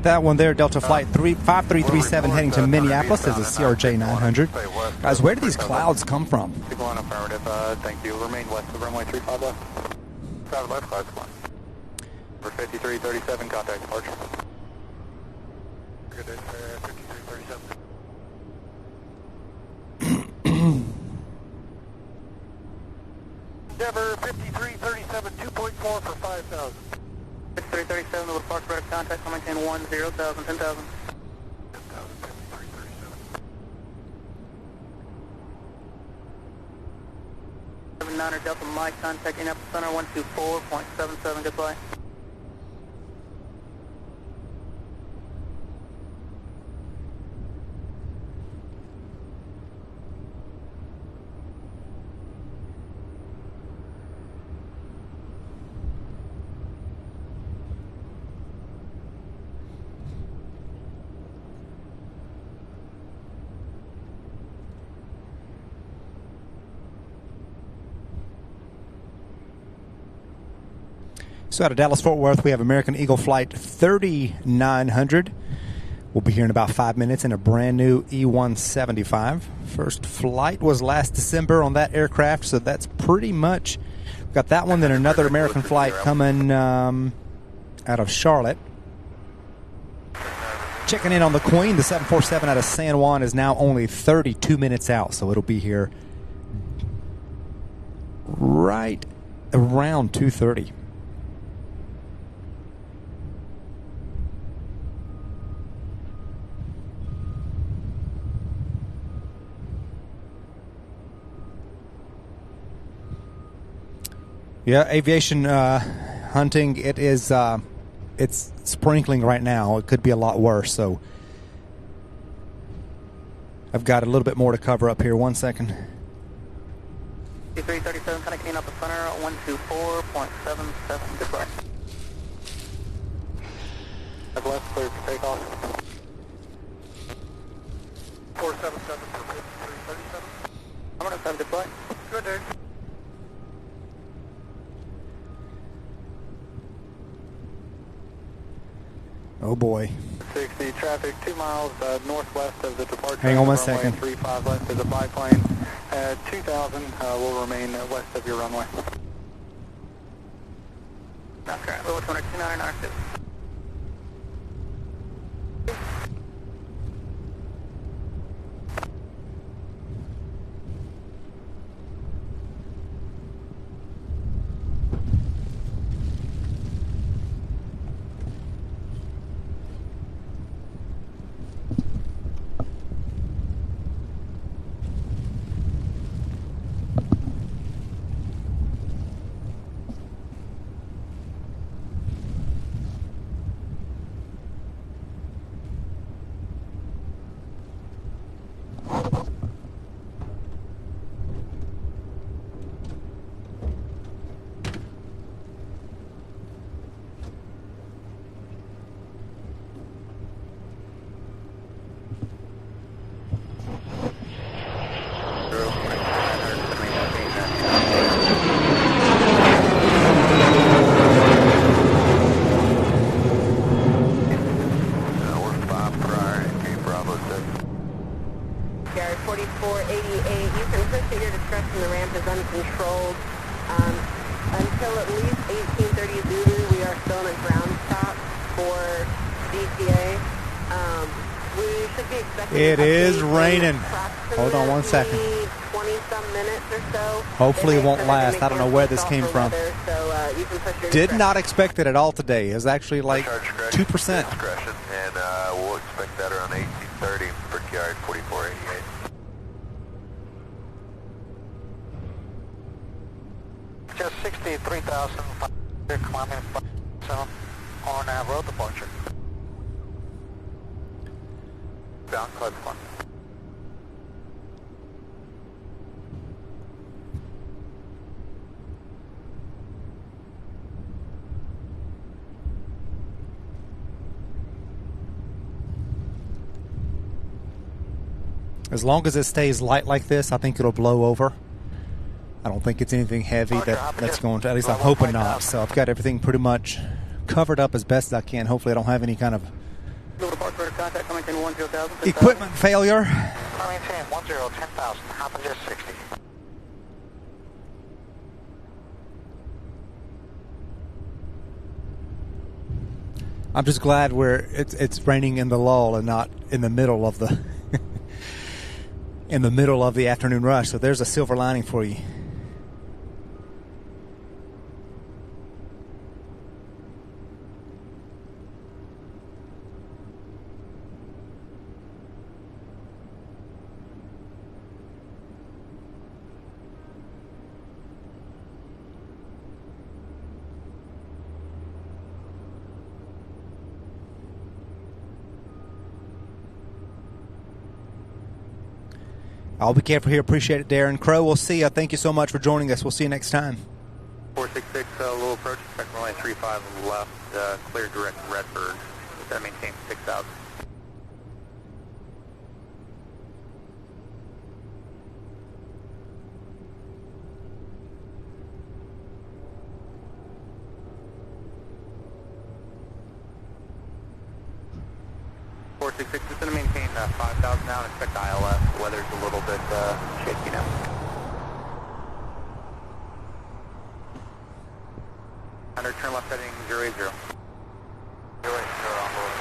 That one there, Delta Flight 5337 heading to Minneapolis, is a CRJ 900. Guys, where do these clouds come from?
People on affirmative, thank you. Remain west of runway 35 left. 5 left, class 1. For 5337, contact departure. Good day, 5337.
Endeavor 5337, 2.4 for 5,000.
5337 will park right of contact, will maintain 10,000, 10,000.
10,000,
79er Delta Mike, contact Indianapolis Center 124.77, goodbye.
So out of Dallas-Fort Worth, we have American Eagle Flight 3900. We'll be here in about 5 minutes in a brand new E-175. First flight was last December on that aircraft, so that's pretty much got that one. Then another American flight coming out of Charlotte. Checking in on the Queen, the 747 out of San Juan is now only 32 minutes out, so it'll be here right around 2:30. Yeah, aviation hunting, it is it's sprinkling right now. It could be a lot worse, so I've got a little bit more to cover up here. 1 second.
5337 connecting up the center 124.77, goodbye.
I've left, clear for takeoff.
477 for 5337.
I'm going to have goodbye.
Good day.
Oh boy.
60 The traffic 2 miles northwest of the departure.
Hang on one
runway
second.
35 left is a biplane. 2000 will remain west of your runway.
That's correct. Louisville 229 R2.
Uncontrolled. Until at least 1830 Zulu, we are still in a ground stop for DCA. We should be expecting
It is raining. Hold on one second.
20-some minutes or so.
Hopefully it won't last. I don't know where this came from.
Weather, so, you can push your
Did
discretion.
not expect it at all today. It was actually like 2%.
Discretion, and we'll expect that around 1830 for yard 4488.
Just 63,000 climbing zone on road departure. Bound code 1.
As long as it stays light like this, I think it'll blow over. I don't think it's anything heavy that's going to, at least I'm hoping not. So I've got everything pretty much covered up as best as I can. Hopefully I don't have any kind of
Contact coming in 10,000.
equipment failure.
Coming in 10,000, happen just 60.
I'm just glad it's raining in the lull and not in the middle of the in the middle of the afternoon rush. So there's a silver lining for you. I'll be careful here. Appreciate it, Darren. Crow, we'll see you. Thank you so much for joining us. We'll see you next time.
466, low approach, expect runway 35 left, clear direct Redbird. That maintains 6,000. It's going to maintain 5,000 now and expect ILS. The weather's a little bit shaky now. Under turn left heading 080. 080 on board.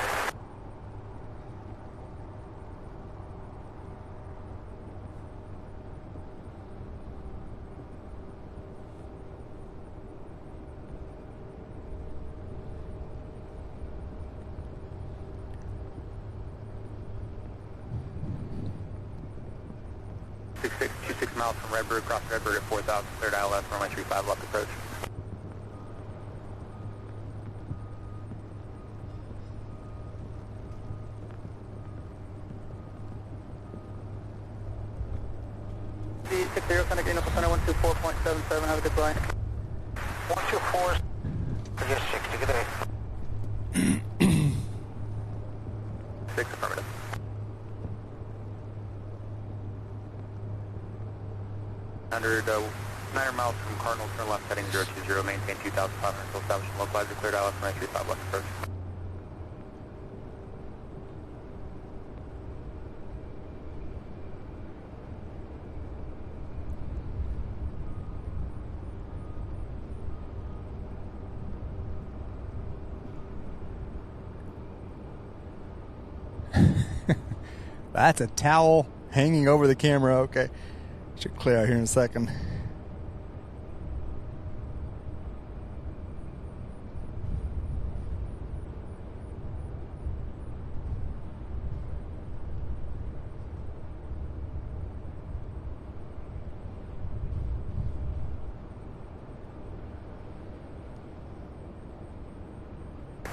Miles from Redbird, cross Redbird at 4,000, cleared ILS, runway 35 left approach.
D60, Connect Uniform Center 124.77, have a good flight.
124, just 60, good day.
6 affirmative. 900 miles from Cardinal, turn left heading 020, maintain 2,500 until establishing localizer, cleared ILS, runway 35 left approach.
That's a towel hanging over the camera. Okay. Should clear out here in a second.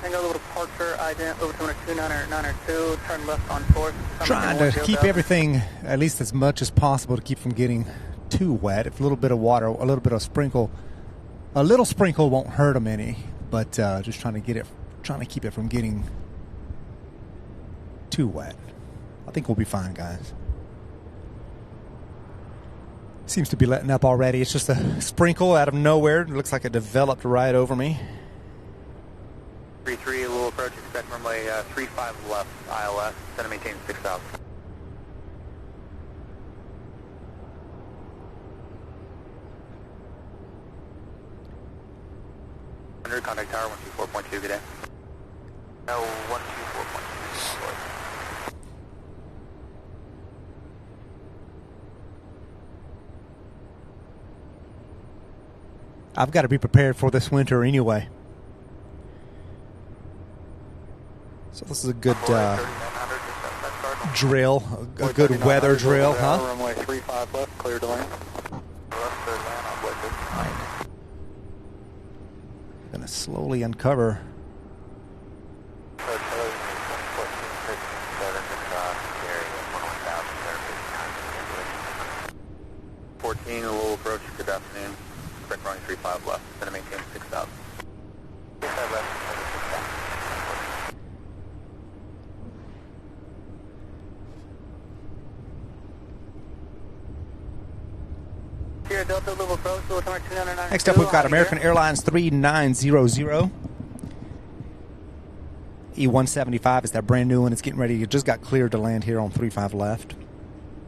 Tango, little departure, ident, over 229 turn left on 4th.
Trying to keep everything at least as much as possible to keep from getting too wet. If a little bit of water, a little bit of sprinkle, a little sprinkle won't hurt them any. But just trying to keep it from getting too wet. I think we'll be fine, guys. Seems to be letting up already. It's just a sprinkle out of nowhere. It looks like it developed right over me.
33, a little approach, expect runway 35 left, ILS, center maintain 6,000. Under contact tower 124.2, good day. No, 124.2.
I've got to be prepared for this winter anyway. So this is a good drill, a good weather drill, huh?
Runway 35 left, clear to land.
Gonna slowly uncover.
14, a little approach, good afternoon. Expect runway 35 left, center maintain 6,000. 35 left, 6,000.
Sierra Delta, little approach, little turn 299.
Next up, we've got American Airlines 3900. E175 is that brand new one. It's getting ready. It just got cleared to land here on 35 left.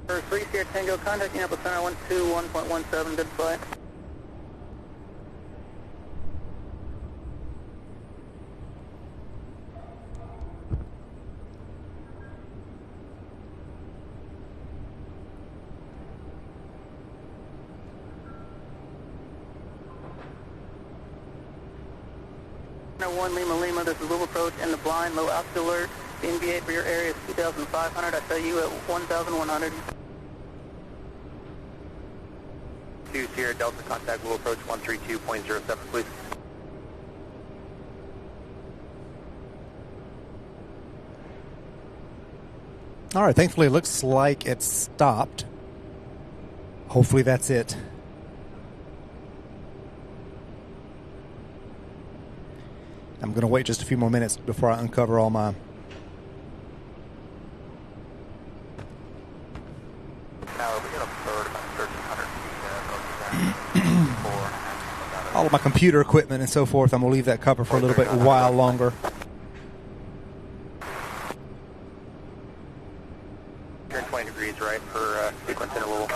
For 3 Sierra Tango, contact Indianapolis Center 121.17, good flight. Center 1 Lima Lima, this is Louisville approach in the blind, low altitude alert. The NVA for your area is 2,500. I tell you at 1,100.
2 Sierra Delta, contact will approach 132.07, please.
All right, thankfully it looks like it's stopped. Hopefully that's it. I'm going to wait just a few more minutes before I uncover all my... all of my computer equipment and so forth. I'm going to leave that cover for a little bit, a while longer.
Turn 20 degrees right for sequence interval.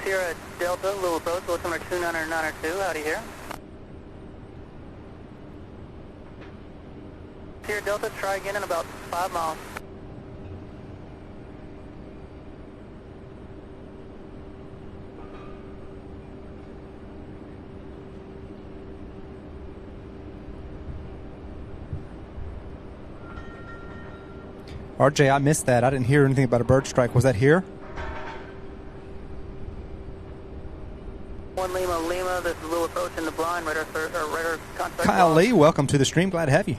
Sierra Delta, Louisville approach, Wilson number 29902, howdy here. Sierra Delta, try again in about 5 miles.
RJ, I missed that. I didn't hear anything about a bird strike. Was that here?
1 Lima Lima, this is Louisville approach in the blind, radar contact.
Kyle Lee, welcome to the stream. Glad to have you.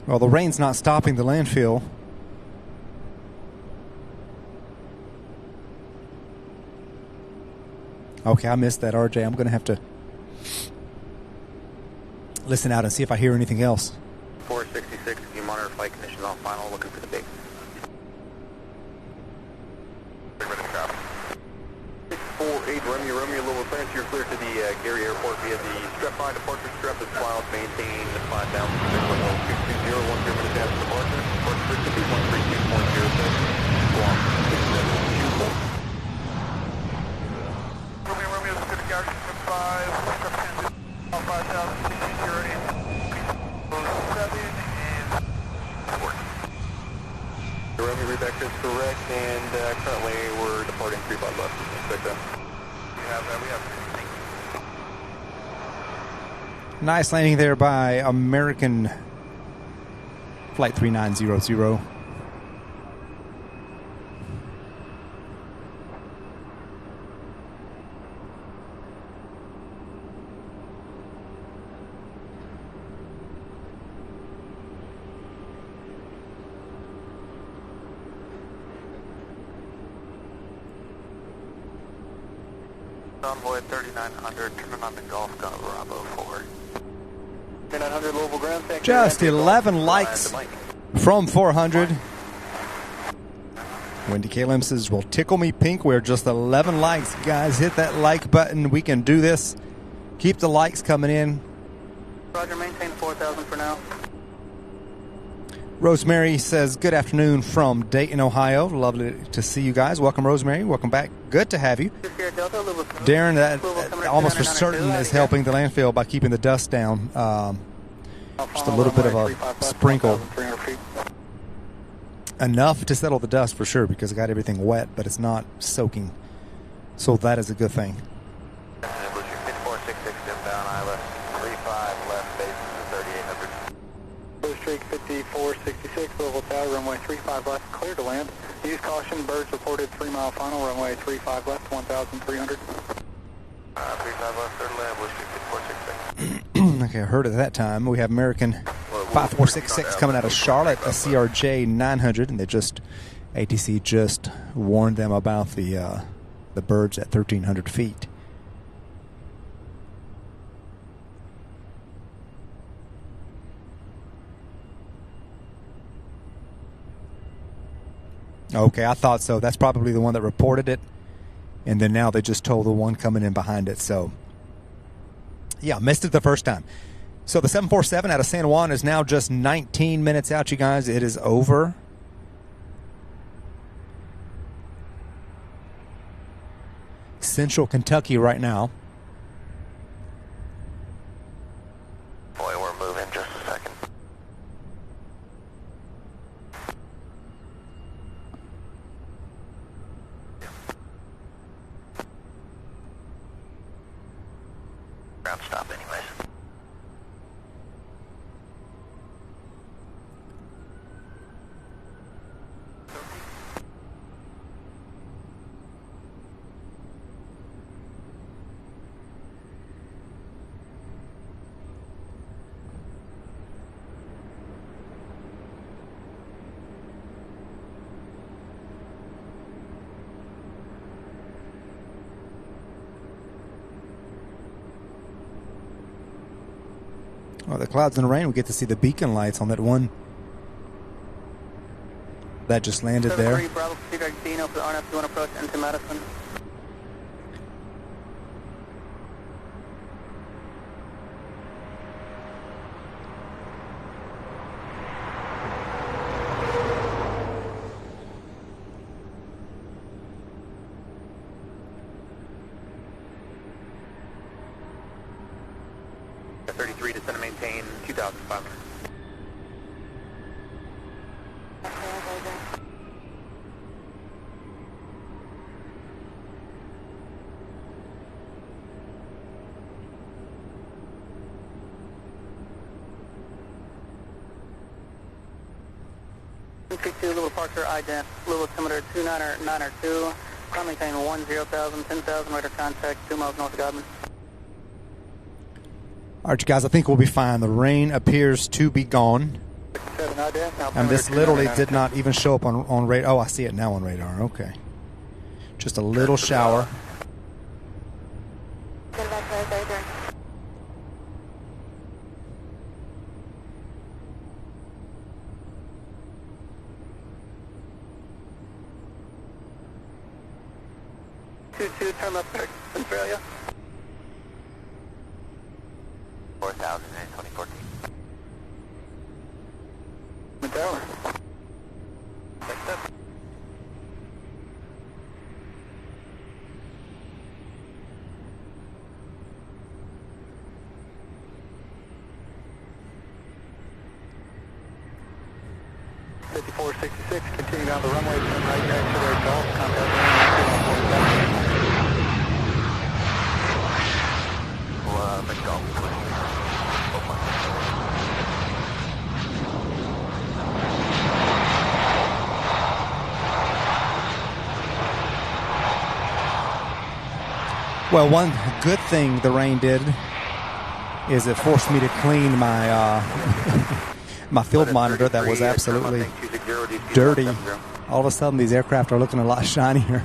Well, the rain's not stopping the landfill. Okay, I missed that, RJ. I'm going to have to listen out and see if I hear anything else.
466, you monitor flight conditions on final, looking for the big. 648, Romeo, Louisville, clearance, you're clear to the Gary Airport via the strap line. Departure strap is filed, maintain 5 down, 610, 10 minutes after departure. Departure frequency 132.06, squawk 6724.
Romeo, is good to Gary, 5, strap 10, 5,000, 7 and
Report. The Romeo readback is correct, and currently we're departing 35 left. Expect that. We have
Nice landing there by American Flight 3900.
Envoy 3900, turning on the Golf Gun Bravo 4.
3900 Louisville ground.
Just 11 likes from 400. Wendy Kalem says, well, tickle me pink. We're just 11 likes. Guys, hit that like button. We can do this. Keep the likes coming in.
Roger, maintain 4,000 for now.
Rosemary says, good afternoon from Dayton, Ohio. Lovely to see you guys. Welcome, Rosemary. Welcome back. Good to have you. Darren, that almost for certain is helping the landfill by keeping the dust down. Just a little bit of a sprinkle. Enough to settle the dust for sure, because it got everything wet, but it's not soaking. So that is a good thing.
5466 inbound Isla, 35 left base to 3800.
Streak 5466, Louisville Tower, runway 35 left, clear to land. Use caution, birds reported 3 mile final, runway 35 left, 1,300.
35 left, third land, Blue Streak 5466.
Okay, I heard it that time. We have American 5466 coming out of Charlotte, a CRJ 900, and ATC just warned them about the birds at 1,300 feet. Okay, I thought so. That's probably the one that reported it. And then now they just told the one coming in behind it. So, yeah, missed it the first time. So the 747 out of San Juan is now just 19 minutes out, you guys. It is over. Central Kentucky right now.
Boy, we're moving just a second. Ground stop anyways.
Well, the clouds and the rain, we get to see the beacon lights on that one that just landed there.
Bravo, Dino for the RNF 21 approach into Madison.
Descend and maintain 2,500.
Louisville departure, ident, Louisville altimeter 29902, climb maintain 10,000, 10,000, radar contact 2 miles north of Godman.
All right, you guys, I think we'll be fine. The rain appears to be gone. And this literally did not even show up on radar. Oh, I see it now on radar. Okay. Just a little shower.
Turn left, Australia.
4000 in 2014.
Tower.
Next up.
Continue down the runway, turn right back to their golf, contact
Well, one good thing the rain did is it forced me to clean my my field monitor that was absolutely dirty. All of a sudden, these aircraft are looking a lot shinier.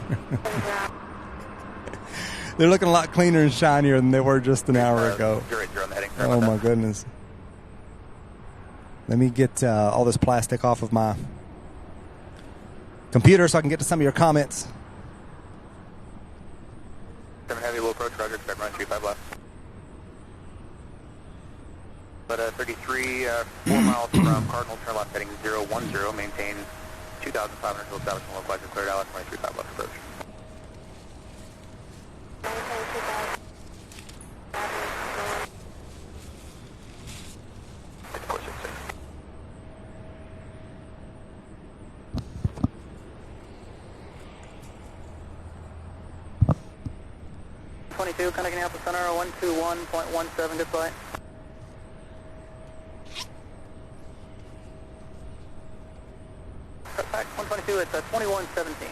They're looking a lot cleaner and shinier than they were just an hour ago. Oh, my goodness. Let me get all this plastic off of my computer so I can get to some of your comments.
Heavy, low approach, roger, expect run 35 left. But 33, 4 miles from Cardinal, turn left heading 010, maintain 2,500 to establishment localizer, cleared out, 23.5 left approach.
Connecting Alpha Center 121.17, good flight. Back 122, it's 2117.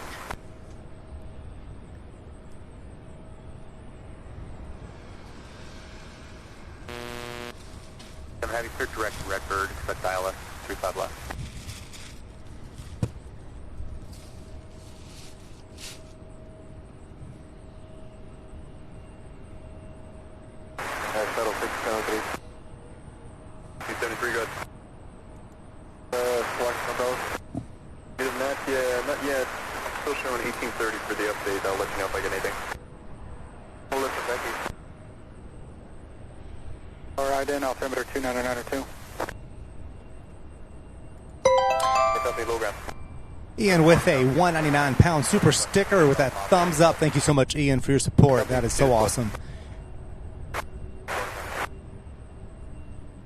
Heavy, clear direct Redbird, expect ILS 35 left.
Shuttle 673.
273, good.
Select for both. Not yet.
Still showing 1830 for the update. I'll let you know if I get anything.
We'll listen, thank you. Alright, then, altimeter 2992.
Low ground.
Ian with a 199-pound super sticker with that thumbs up. Thank you so much, Ian, for your support. That is so awesome.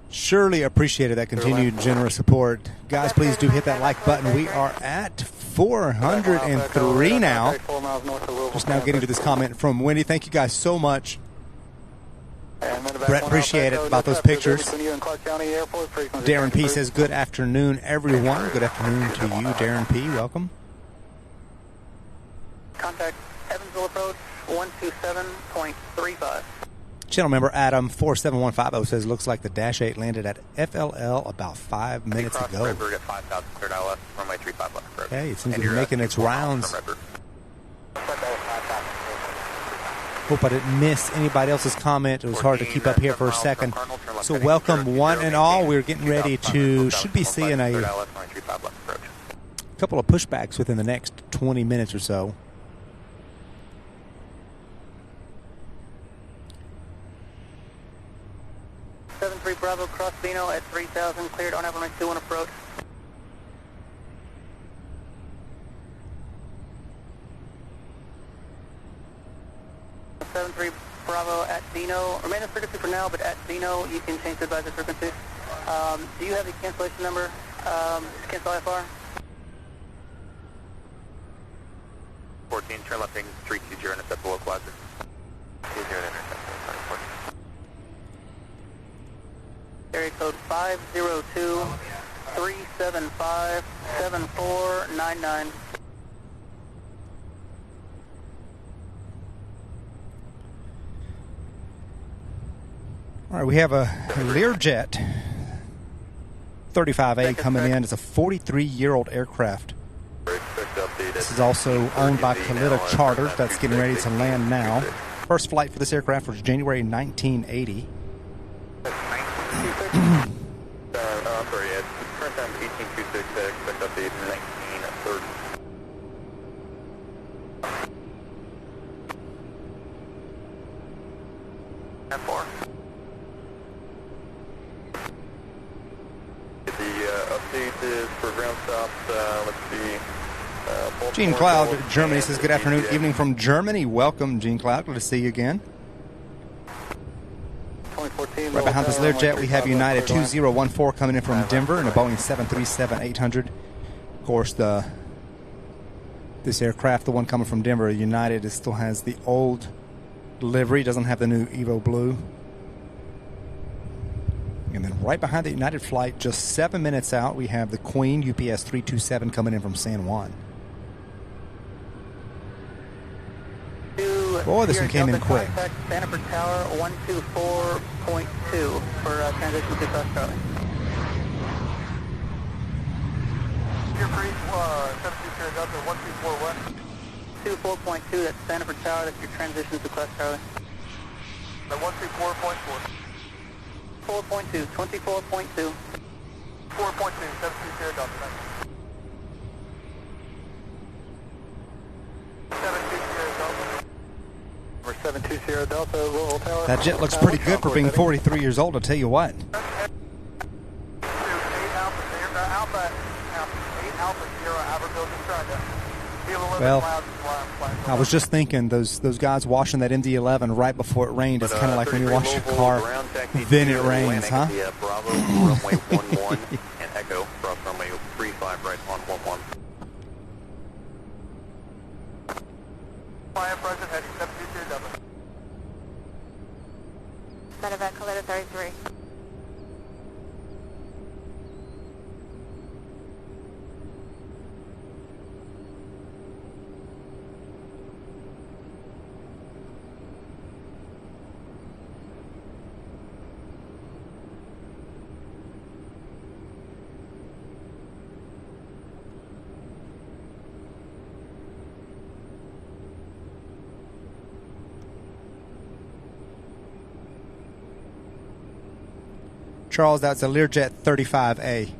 Surely appreciated that continued generous support. Guys, please do hit that like button. We are at 403 now. Just now getting to this comment from Wendy. Thank you guys so much. Brett, appreciate it about those pictures. Darren P says, good afternoon, everyone. Good afternoon to you, Darren P. Welcome.
Contact Evansville approach 127.35.
Channel member Adam 47150 says, looks like the Dash 8 landed at FLL about 5 minutes ago.
Redbird at 5,000, cleared ILS, runway 35 left approach.
Okay, it seems to be making its rounds. Hope I didn't miss anybody else's comment. It was hard to keep up here for a second. So welcome one and all. We're getting ready to, should be seeing a couple of pushbacks within the next 20 minutes or so.
Three Bravo, cross Vino at 3,000, cleared on Avalon 21 approach. Seven 3 Bravo at Vino. Remain in frequency for now, but at Vino you can change the advisor frequency. Do you have the cancellation number? Cancel IFR.
14, turn left heading 320, intercept the localizer. 20 intercept.
Area code 502-375-7499.
All right, we have a Learjet
35A coming in. It's a 43-year-old aircraft. This is also owned by Kalita Charter. That's getting ready to land now. First flight for this aircraft was January 1980.
I'm sorry, yeah. Current time 1826, expect update 1930. F4. The update is for ground stops, let's see.
Gene Cloud, Germany says, good afternoon, evening from Germany. Welcome, Gene Cloud. Good to see you again. Right behind this Learjet, we have United 2014 coming in from Denver and a Boeing 737-800. Of course, this aircraft, the one coming from Denver, United, it still has the old livery, doesn't have the new Evo Blue. And then right behind the United flight, just 7 minutes out, we have the Queen UPS 327 coming in from San Juan. Boy, this one came in quick.
Stanford Tower 124.2 for transition to South Charlie.
You're free, 72 Delta 124 what?
24.2, that's Stanford Tower, that's your transition to West Charlie.
The 124.4.
4.2, 24.2.
4.2, 72 Delta. 720 Delta. Number 720 Delta, Louisville Tower.
That jet looks pretty good for being 43 years old, I'll tell you what.
8 Alpha 0, Aberville, just trying to feel a little
Well,
bit loud.
I was just thinking, those guys washing that MD-11 right before it rained, it's kind of like when you wash your car, then it rains, huh?
Bravo, runway 11, and Echo, cross runway 35 right on 11.
Fire present heading 722 Delta.
Medevac, Kalita 33.
Charles, that's a Learjet 35A.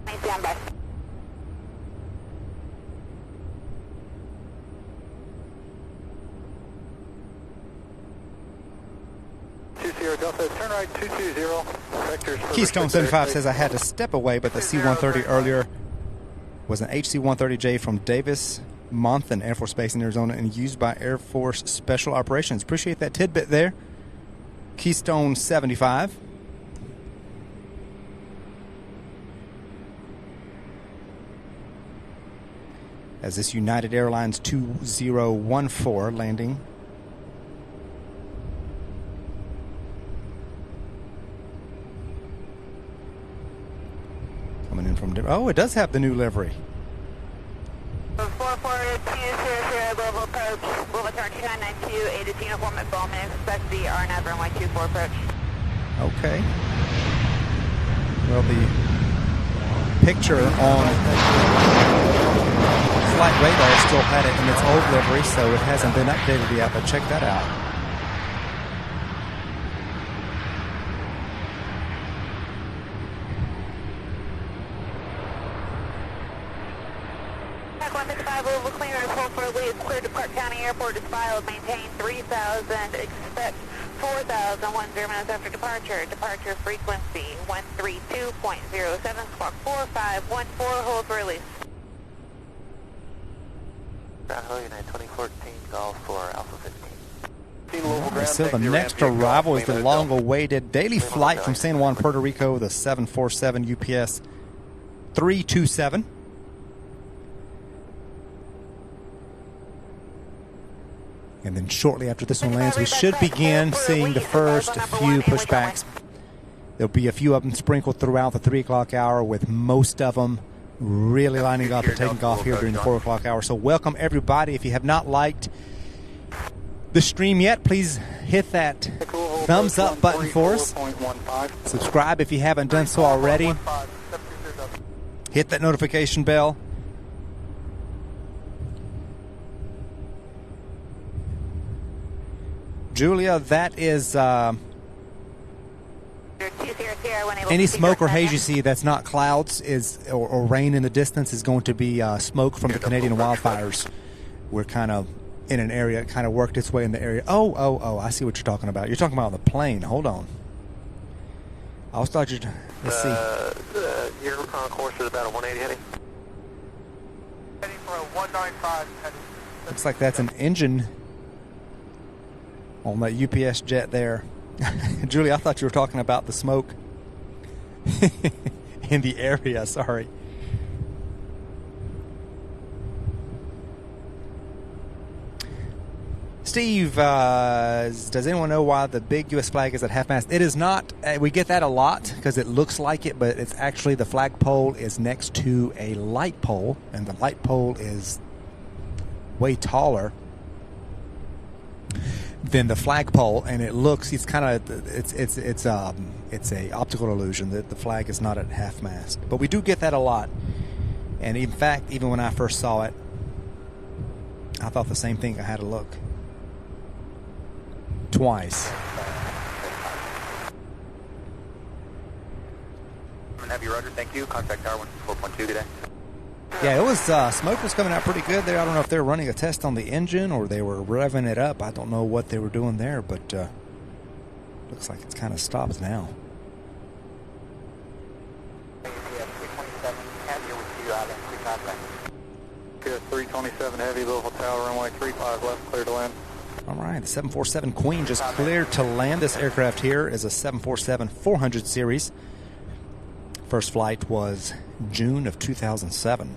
Stand by.
Delta, turn right 220. Vectors for
Keystone 75 says I had to step away, but the C-130 earlier was an HC-130J from Davis Monthan Air Force Base in Arizona and used by Air Force Special Operations. Appreciate that tidbit there. Keystone 75. As this United Airlines 2014 landing. Coming in from... Oh, it does have the new livery.
44200 Louisville approach, Louisville turn 2992, 8 is uniform at Bowman, expect the RNAV runway 24 approach.
Okay. Well, the picture on flight radar still had it in its old livery, so it hasn't been updated yet, but check that out.
Louisville cleaner is full for lead, clear to Park County Airport is filed, maintain 3,000, expect 4,000, 10 minutes after departure. Departure frequency 132.07, squawk 4514, hold for release.
Bravo, United 2014, Golf for Alpha 15.
So the next arrival is the long-awaited daily flight from San Juan, Puerto Rico, the 747 UPS 327. And then shortly after this one lands, we should begin seeing the first few pushbacks. There'll be a few of them sprinkled throughout the 3 o'clock hour, with most of them really lining up and taking off here during the 4 o'clock hour. So welcome everybody. If you have not liked
the stream yet, please hit that thumbs up button for us. Subscribe if you haven't done so already. Hit that notification bell. Julia, that is any smoke or haze you see that's not clouds or rain in the distance is going to be smoke from the Canadian wildfires. We're kind of in an area that kind of worked its way in the area. Oh, I see what you're talking about. You're talking about the plane. Hold on. I was thought you'd... Let's see.
Your course is about a 180 heading.
Heading for a 195 heading.
Looks like that's an engine on that UPS jet there. Julie, I thought you were talking about the smoke in the area. Sorry. Steve, does anyone know why the big U.S. flag is at half-mast? It is not. We get that a lot because it looks like it, but it's actually the flagpole is next to a light pole, and the light pole is way taller than the flagpole, and it looks. It's kind of. It's a optical illusion that the flag is not at half-mast, but we do get that a lot. And in fact, even when I first saw it, I thought the same thing. I had to look twice.
Heavy Roger, thank you. Contact Tower 4.2 today.
Yeah, it was smoke was coming out pretty good there. I don't know if they were running a test on the engine or they were revving it up. I don't know what they were doing there, but looks like it's kind of stopped now.
327 heavy, Louisville Tower, runway 35 left, clear to land.
All right, the 747 Queen just cleared to land. This aircraft here is a 747-400 series. First flight was June of 2007.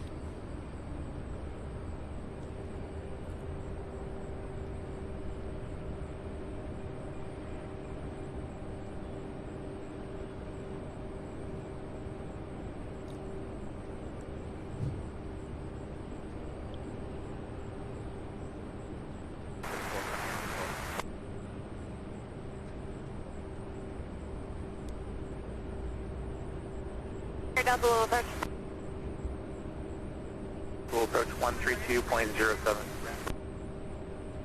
Down to Little Approach.
We'll approach 132.07.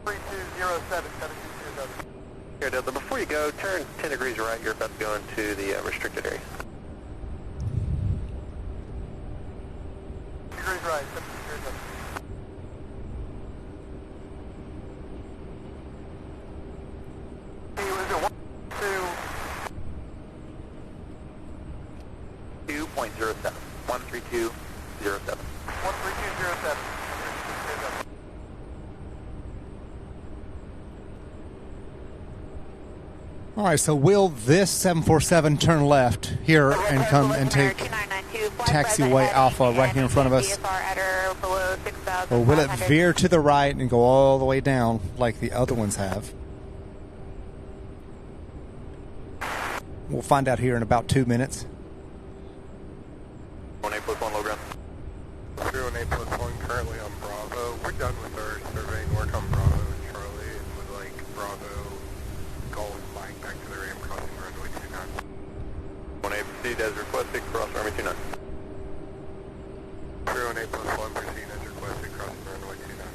3207, 7207.
Here, Delta, before you go, turn 10 degrees right. You're about to go into the restricted area.
Degrees right, 7207. Hey, was it
2.07. 132.07.
13207.
All right, so will this 747 turn left here and come and take taxiway Alpha right here in front of us? Or will it veer to the right and go all the way down like the other ones have? We'll find out here in about 2 minutes.
18 plus 1 low ground.
08 plus 1 currently on Bravo. We're done with our surveying work on Bravo and Charlie, and would like Bravo Golf flying back to the ramp crossing runway 29.
18 proceed as requested, cross runway 29.
08 plus 1 proceed as requested, crossing runway 29.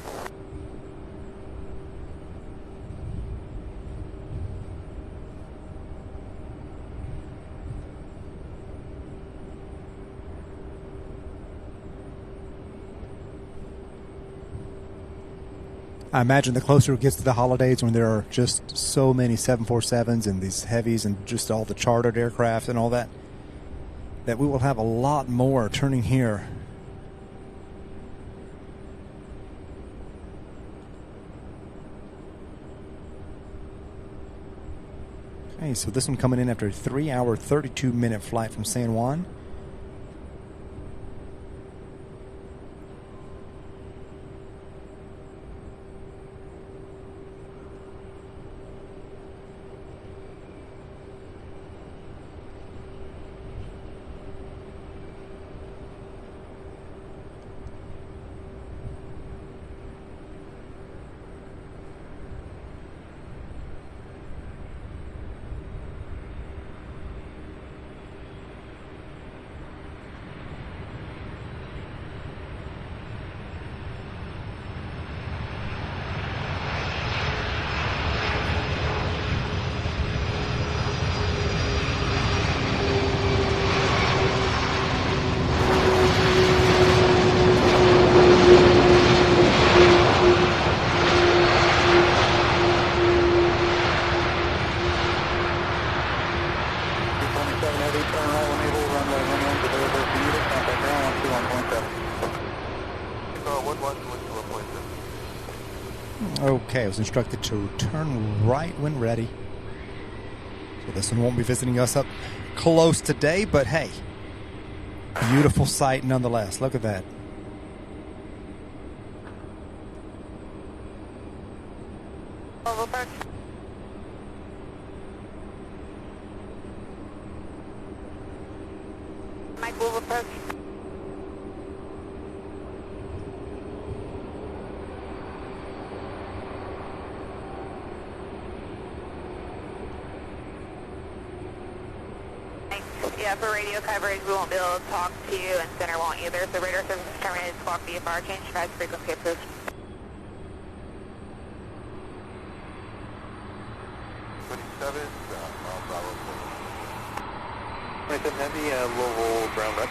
I imagine the closer it gets to the holidays when there are just so many 747s and these heavies and just all the chartered aircraft and all that, that we will have a lot more turning here. Okay, so this one coming in after a 3-hour, 32-minute flight from San Juan.
ready, turn right when able, runway 11 available for you to contact ground 121.7.
Okay, I was instructed to turn right when ready. So this one won't be visiting us up close today, but hey, beautiful sight nonetheless. Look at that.
Louisville approach. Mike, Louisville approach. Yeah, for radio coverage, we won't be able to talk to you, and center won't either. So radar service is terminated. Squawk VFR, change fast frequency approved.
Heavy, Louisville ground up.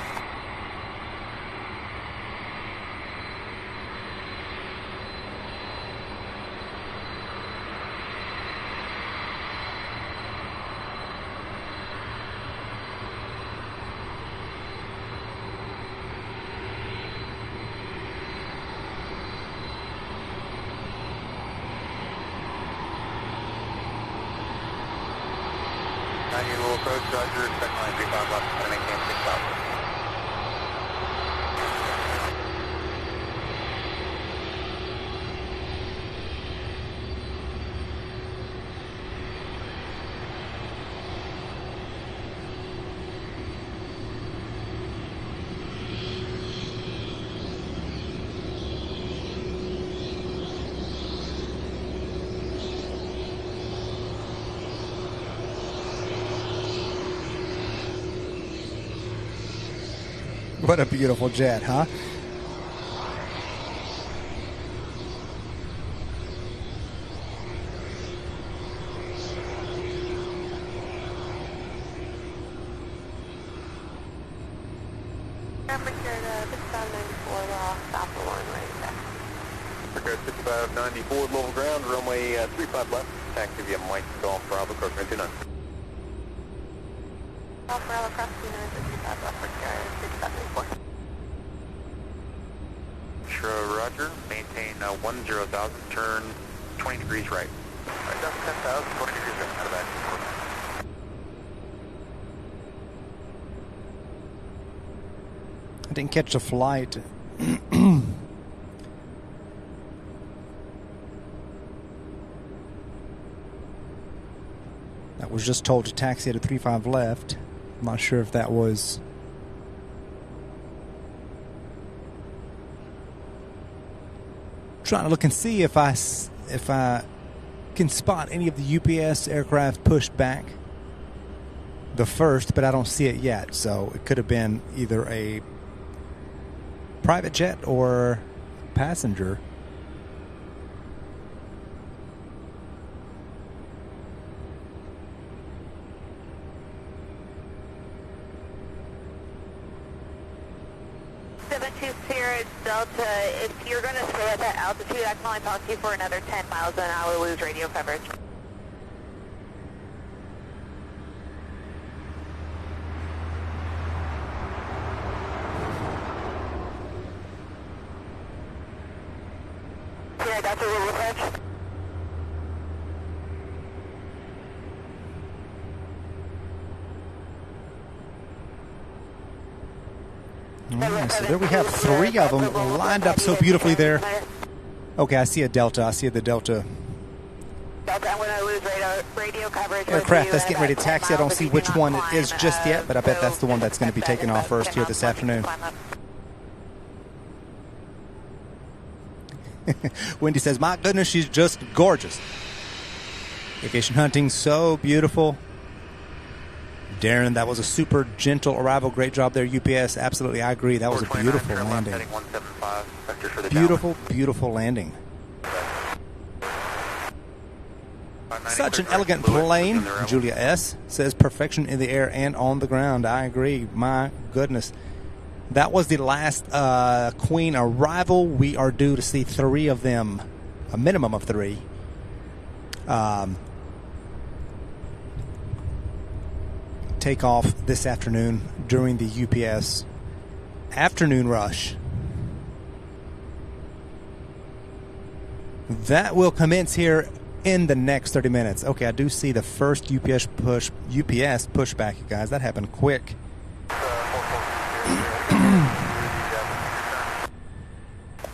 Louisville approach, Roger, expect line 35 left, and maintain 6,000.
What a beautiful jet, huh?
Temperature to 6594, stop the line right there.
Record 6594, Louisville ground, runway 35 left, taxi via Mike Golf Bravo, course 29.
Golf Bravo, cross 29, 65 left, record 6594.
Sure, Roger, maintain 10,000, turn 20 degrees right. Alright, down 10,000, 20 degrees right, out of that.
I didn't catch the flight. I was just told to taxi at a 35 left. I'm not sure if that was... Trying to look and see if I can spot any of the UPS aircraft pushed back the first, but I don't see it yet. So it could have been either a private jet or passenger.
Delta, if you're going to stay at that altitude, I can only talk to you for another 10 miles and I will lose radio coverage. Yeah, Dr. Worldport.
So there we have three of them lined up so beautifully there. Okay, I see a Delta. I see the Delta
Delta, I'm going to lose radio coverage.
aircraft that's getting ready to taxi. I don't see which one it is just yet, but I bet that's the one that's going to be taking off first here this afternoon. Wendy says, my goodness, she's just gorgeous. Aviation hunting, so beautiful. Darren, that was a super gentle arrival. Great job there, UPS. Absolutely, I agree. That was a beautiful landing. Beautiful, beautiful landing. Such an elegant plane. Julia S. says perfection in the air and on the ground. I agree. My goodness. That was the last Queen arrival. We are due to see three of them, a minimum of three. take off this afternoon during the UPS afternoon rush. That will commence here in the next 30 minutes. Okay, I do see the first UPS pushback, you guys. That happened quick.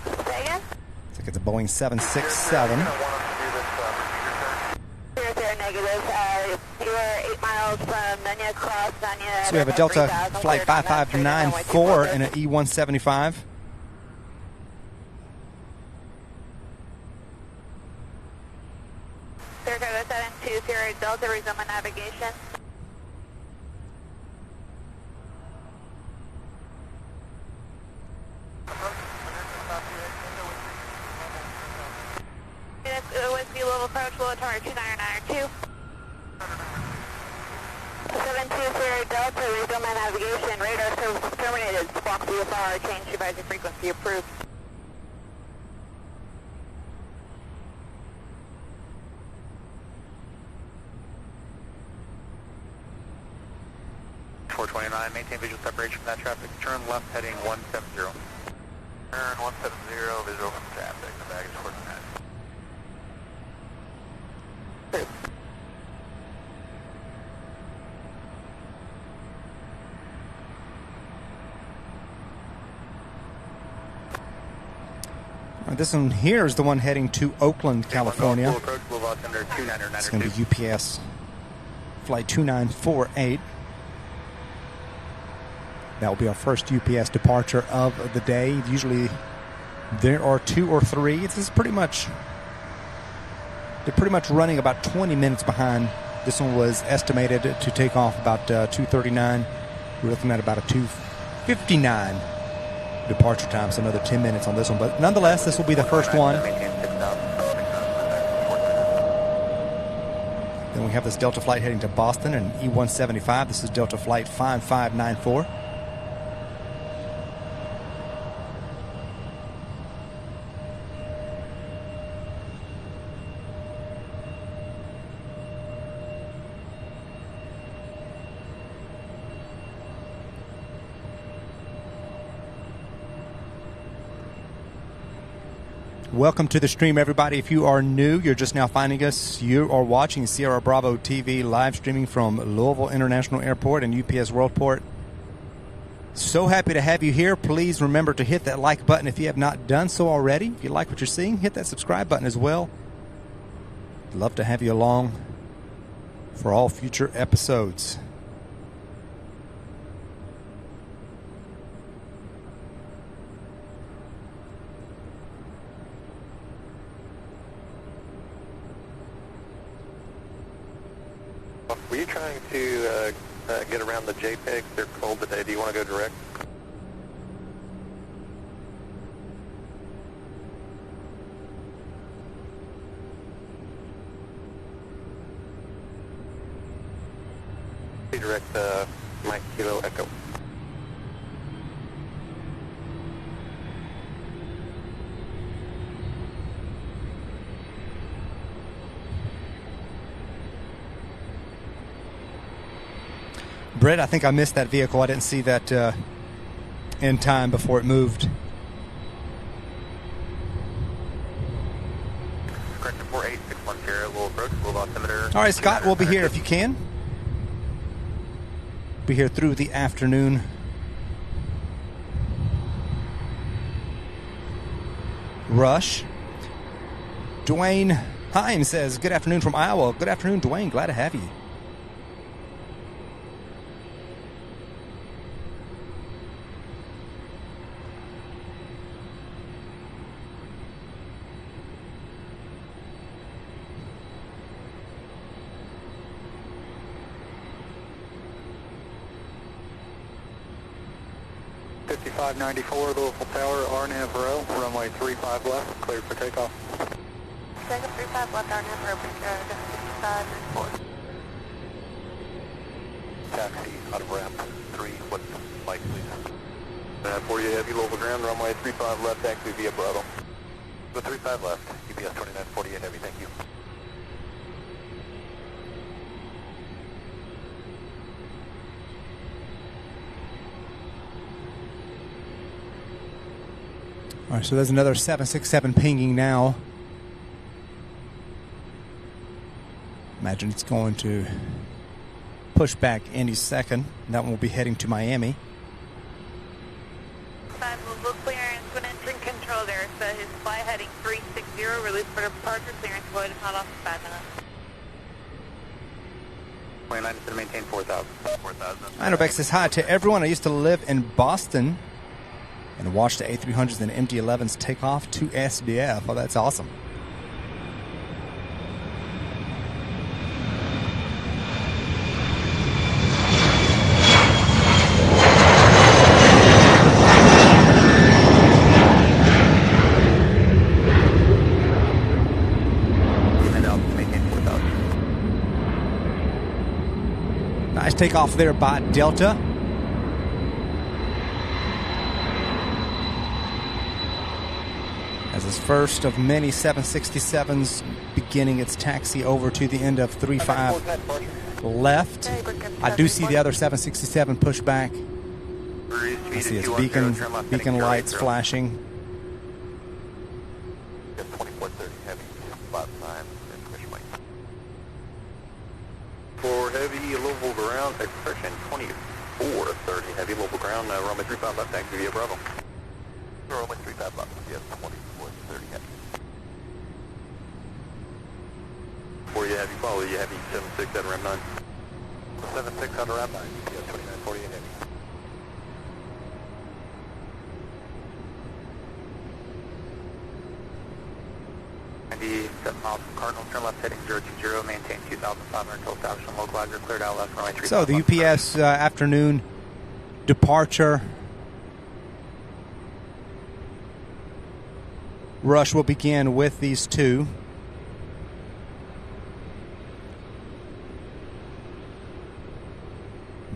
Looks like it's a Boeing 767.
Negative. You are 8 miles from Nunya Cross, Nunya.
So we have a Delta Flight 5594 and an E175.
Saratoga 720 Delta, resume navigation. Whiskey level approach, low tower 2992. 720 Delta, resume navigation. Radar service terminated. Squawk VFR, change supervisor frequency approved.
Maintain visual separation from that traffic. Turn left heading 170. Turn 170, visual from traffic. The baggage towards that.
This one here is the one heading to Oakland, California.
Approach,
it's going to be UPS Flight 2948. That will be our first UPS departure of the day. Usually there are 2 or 3. It's pretty much, they're pretty much running about 20 minutes behind. This one was estimated to take off about 2:39. We're looking at about a 2:59 departure time, so another 10 minutes on this one. But nonetheless, this will be the first one. Then we have this Delta flight heading to Boston, an E175. This is Delta Flight 5594. Welcome to the stream, everybody. If you are new, you're just now finding us, you are watching Sierra Bravo TV live streaming from Louisville International Airport and UPS Worldport. So happy to have you here. Please remember to hit that like button if you have not done so already. If you like what you're seeing, hit that subscribe button as well. Love to have you along for all future episodes.
Were you trying to get around the JPEGs? They're cold today. Do you want to go direct? Direct Mike Kilo Echo.
Brett, I think I missed that vehicle. I didn't see that in time before it moved.
Correct, 48610, we'll approach, we'll altimeter.
All right, Scott, we'll be here if you can. Be here through the afternoon. Rush. Dwayne Heim says, good afternoon from Iowa. Good afternoon, Dwayne. Glad to have you.
.94 Louisville Tower, RNAV row, runway 35 left, cleared for takeoff.
Jacob 35 left, RNAV row, prepared 5594.
Taxi out of ramp 3, what's the flight, please? For you, heavy Louisville ground, runway 35 left, taxi via Bravo. The 35 left, UPS 2948 heavy, thank you.
All right, so there's another 767 pinging now. Imagine it's going to push back any second. That one will be heading to Miami.
5 Louisville clearance when entering control there. So his fly heading 360, release for departure, clearance void, if not off for 5 minutes.
29 is to maintain 4,000. 4,000.
Inorbeck says hi to everyone. I used to live in Boston and watch the A300s and MD-11s take off to SDF. Oh, that's awesome. Nice takeoff there by Delta. As his first of many 767s beginning its taxi over to the end of 35 left. I do see the other 767 push back. I see its beacon lights flashing.
For heavy Louisville ground, expression 2430. Heavy Louisville ground, runway 35 left, taxi via Bravo. Runway 35 left, yes, 2430 heavy. For you heavy, follow you heavy 76 at Ram 9. 76 on Ram 9, yes, 2940 heavy. Cardinal, turn left heading 020, maintain 2,500 until establishment localizer, cleared out left runway 3.
So the UPS afternoon departure rush will begin with these two.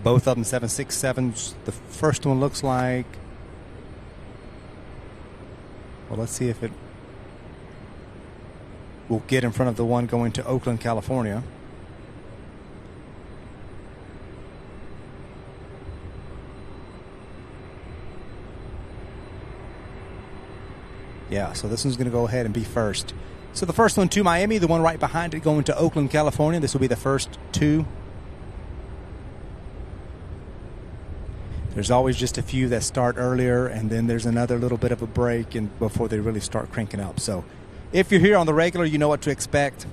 Both of them 767s. The first one looks like, well, let's see if it will get in front of the one going to Oakland, California. Yeah, so this one's going to go ahead and be first. So the first one to Miami, the one right behind it going to Oakland, California. This will be the first two. There's always just a few that start earlier, and then there's another little bit of a break and before they really start cranking up. So if you're here on the regular, you know what to expect.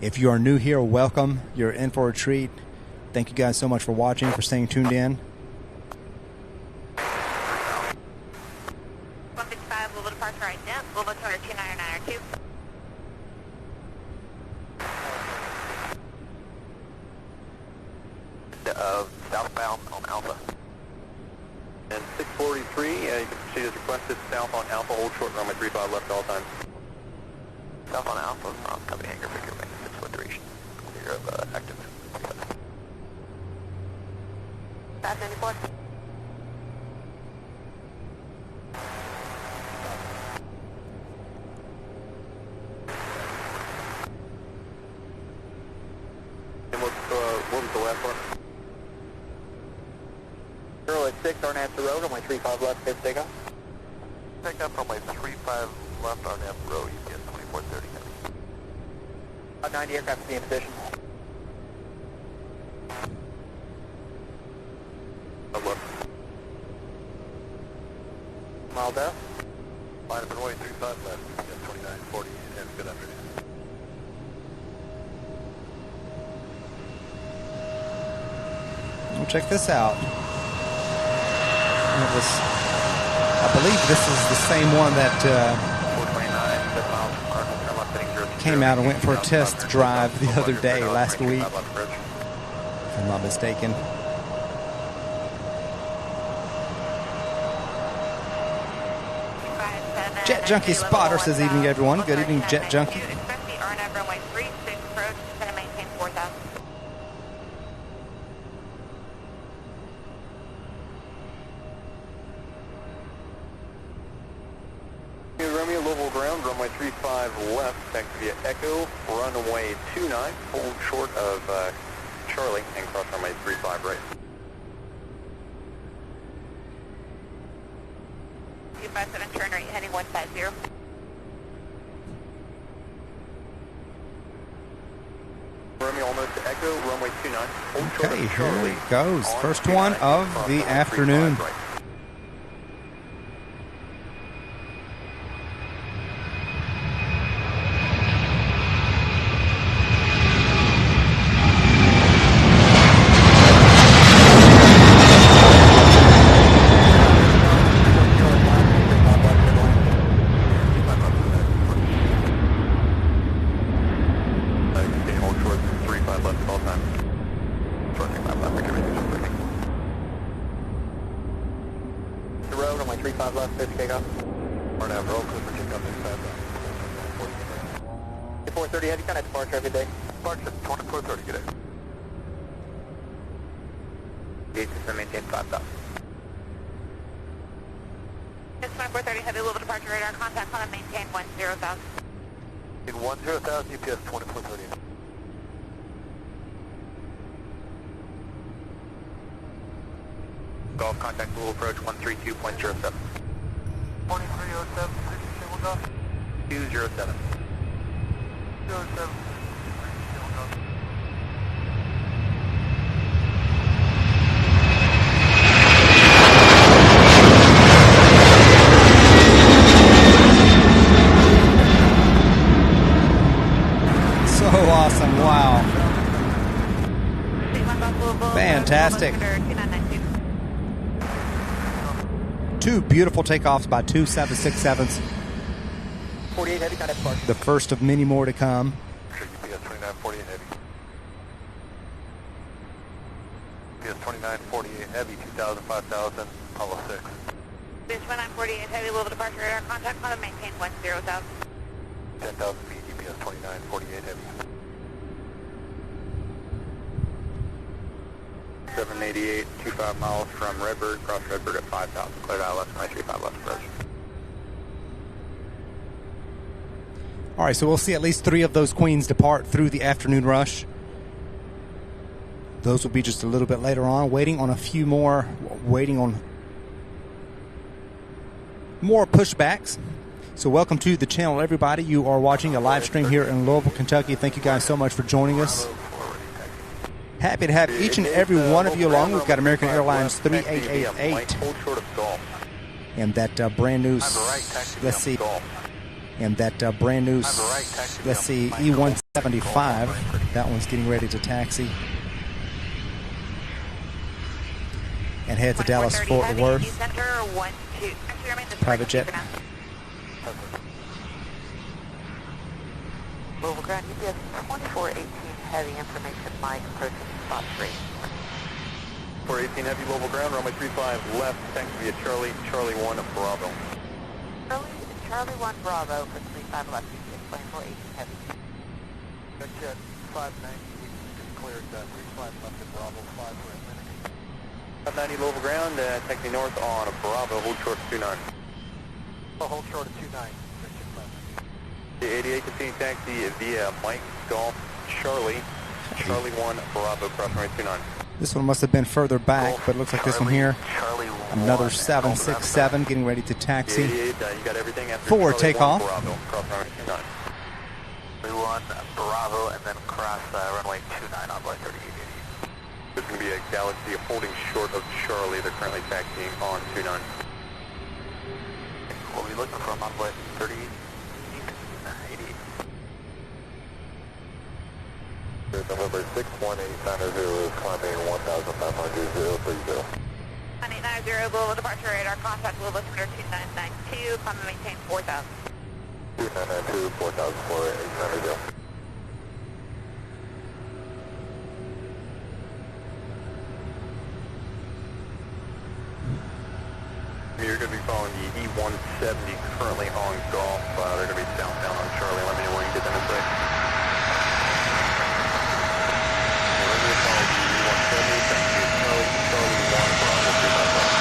If you are new here, welcome. You're in for a treat. Thank you guys so much for watching, for staying tuned in.
155, Louisville departure right now. Louisville 22992.
Southbound on Alpha. And 643, you can proceed as requested south on Alpha, hold short runway 35 left all time. South on Alpha from company hangar, figure maintenance 643. Clear of active.
594.
And what was the last one?
086, Arnett Road, runway 35 left, clear for takeoff.
Take up runway 35 left on F row, UPS 2430.
90 aircraft to be in position.
Left.
Mile down.
Line up runway 35 left, UPS 2940, and good afternoon.
Well, check this out. I believe this is the same one that came out and went for a test drive the other day, last week, if I'm not mistaken. Jet Junkie Spotter says, evening everyone. Good evening, Jet Junkie.
Expect the RNF runway 36 approach, going to maintain 4,000.
Romeo, Louisville ground, runway 35 left, taxi via Echo, runway 29, hold short of Charlie, and cross runway 35 right.
457, turn right, heading 150.
Romeo almost to Echo, runway 29. Hold short
Okay,
of
here
Charlie.
it goes.
On
First
29,
one of
cross
the
on
afternoon.
35 right. Stay hold short, 35 left at all times. Short 35 left, recommendation switching. The road on my 35 left, 50 takeoff. Or now, roll clear for takeoff, 35 left. 430, heavy contact departure, good day. Departure, 2430, good day. Gate system maintain 5000.
It's 2430, heavy Louisville departure radar, contact on and maintain 10,000.
In 10,000, UPS 2430. Golf contact Louisville approach 132.07.
2307, civil golf.
207.
07, civil golf.
So awesome. Wow.
Fantastic. 2 beautiful takeoffs by 2 767s.
48 heavy contact departure.
The first of many more to come.
Sure, UPS 2948 heavy. UPS 2948 heavy, 2000, 5000, Apollo 6.
This 1948 heavy Louisville departure radar, contact on and maintain 10,000.
10,000 feet, UPS 2948 heavy. 788, 25 miles from Redbird, cross Redbird at 5,000. Cleared out left, 935 left approach.
All right, so we'll see at least 3 of those queens depart through the afternoon rush. Those will be just a little bit later on, waiting on a few more, waiting on more pushbacks. So welcome to the channel, everybody. You are watching a live stream here in Louisville, Kentucky. Thank you guys so much for joining us. Happy to have each and every one of you along. We've got American Airlines 3888
Hold short of Golf.
and that brand new, let's see, and that brand new, let's see, E175. That one's getting ready to taxi and head to Dallas Fort Worth. Private jet.
Louisville ground, UPS 2418 heavy, information Mike, approaching spot 3.
418 heavy, Louisville ground, runway 35 left, taxi via Charlie, Charlie 1 Bravo.
Charlie 1 Bravo for 35 left, UPS 2418 heavy.
Good jet, 590, we just cleared 35 left at Bravo, 5 for a minute.
590 Louisville ground, taxi north on Bravo, hold short of 29.
Oh, hold short of 29,
The 88 continue taxi via Mike, Golf, Charlie, Charlie 1 Bravo, cross runway 29.
This one must have been further back, but it looks like this one here. Another 767 getting ready to taxi.
88, you got everything after
for
Charlie
takeoff.
1 Bravo, cross runway 29.
1 Bravo and then cross runway 29 on board 3880.
There's going to be a Galaxy holding short of Charlie. They're currently taxiing on 29.
We'll be looking for them on board 3880.
November 618 Center 0 is climbing 1,500 030.
9890 Louisville departure radar, contact Louisville Center 2992, climb and maintain 4,000.
2992, 4,004, 890. You're going to be following the E170 currently on Golf. They're going to be southbound on Charlie. Let me know where you get them in sight. We're going to follow the E170, taxi Charlie, Charlie 1 Bravo 355.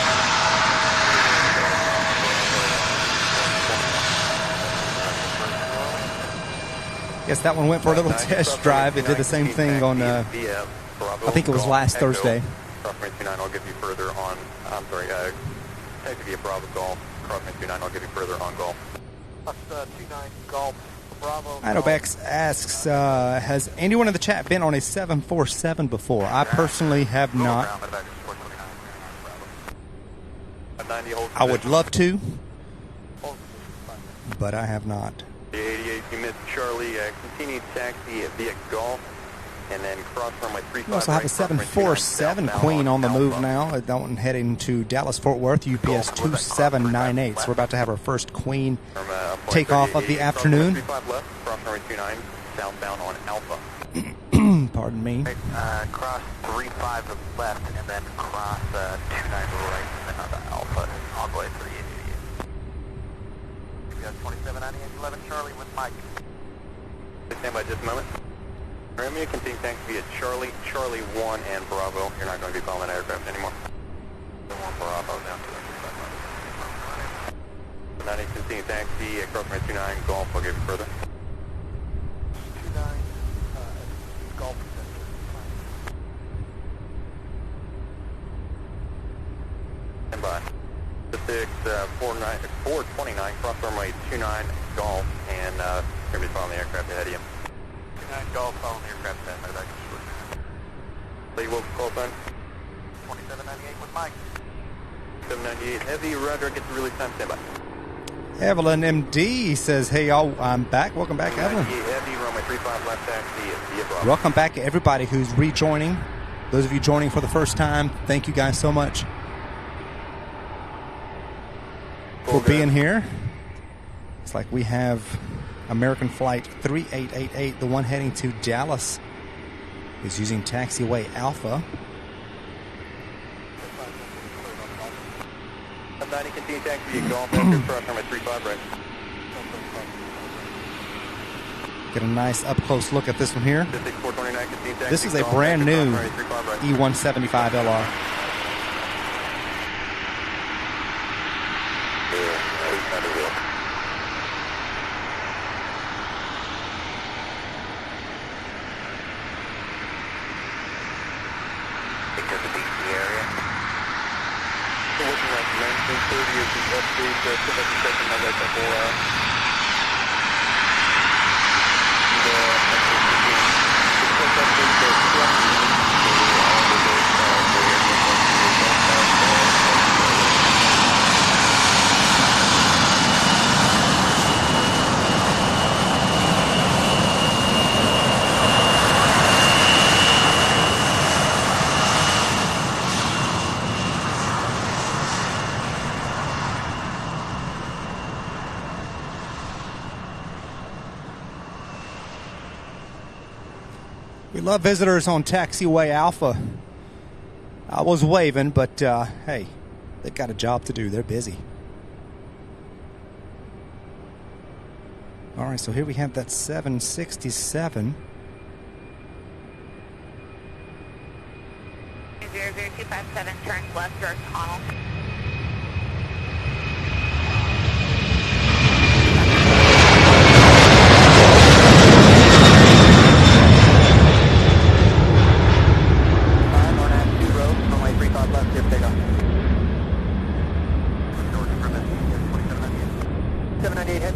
Yes, that one went for a little test drive. It did the same thing on, I think it was last Thursday.
Cross 29, I'll give you further on, I'm sorry, taxi via Bravo Golf, crossing 29, I'll give you further on Golf.
Plus 29 Golf, Bravo.
Idobex asks, has anyone in the chat been on a 747 before? I personally have not. I would love to, but I have not.
The 88, you missed Charlie, continue taxi via Golf, and then cross runway 35.
We also have a 747 Queen on the move now. That one heading to Dallas Fort Worth, UPS 2798. So we're about to have our first Queen takeoff of the afternoon.
35 left, cross runway 29, southbound on Alpha.
Pardon me.
Cross 35 left and then cross 29 right and then onto Alpha all the way to the 88. UPS 2798, 11 Charlie with Mike.
Stand by just a moment. Romeo, continue taxi via Charlie, Charlie 1 and Bravo. You're not going to be following that aircraft anymore. 1 Bravo down to 90, continue taxi across runway 29, Golf, I'll give you further.
29 Golf.
Stand by. 429, cross runway 29, Golf, and you're going to be following the aircraft ahead of you.
29 Golf following the aircraft then, my back is short.
Lee, what's the call sign?
2798 with Mike.
798, heavy, roger, get the release time, stand by.
Evelyn MD says, hey y'all, I'm back. Welcome back, Evelyn.
Heavy, runway 35 left taxi via Bravo.
Welcome back to everybody who's rejoining. Those of you joining for the first time, thank you guys so much for being here. It's like we have American Flight 3888, the one heading to Dallas, is using taxiway Alpha.
90, continue taxi via Golf, cross runway 35 right.
Get a nice up-close look at this one here.
429, continue taxi.
This is a brand new E175LR.
Because of DC area.
So looking like 1930 is the update, second of that couple,
We love visitors on taxiway Alpha. I was waving, but hey, they've got a job to do. They're busy. All right, so here we have that 767.
00257 turns left towards Connell.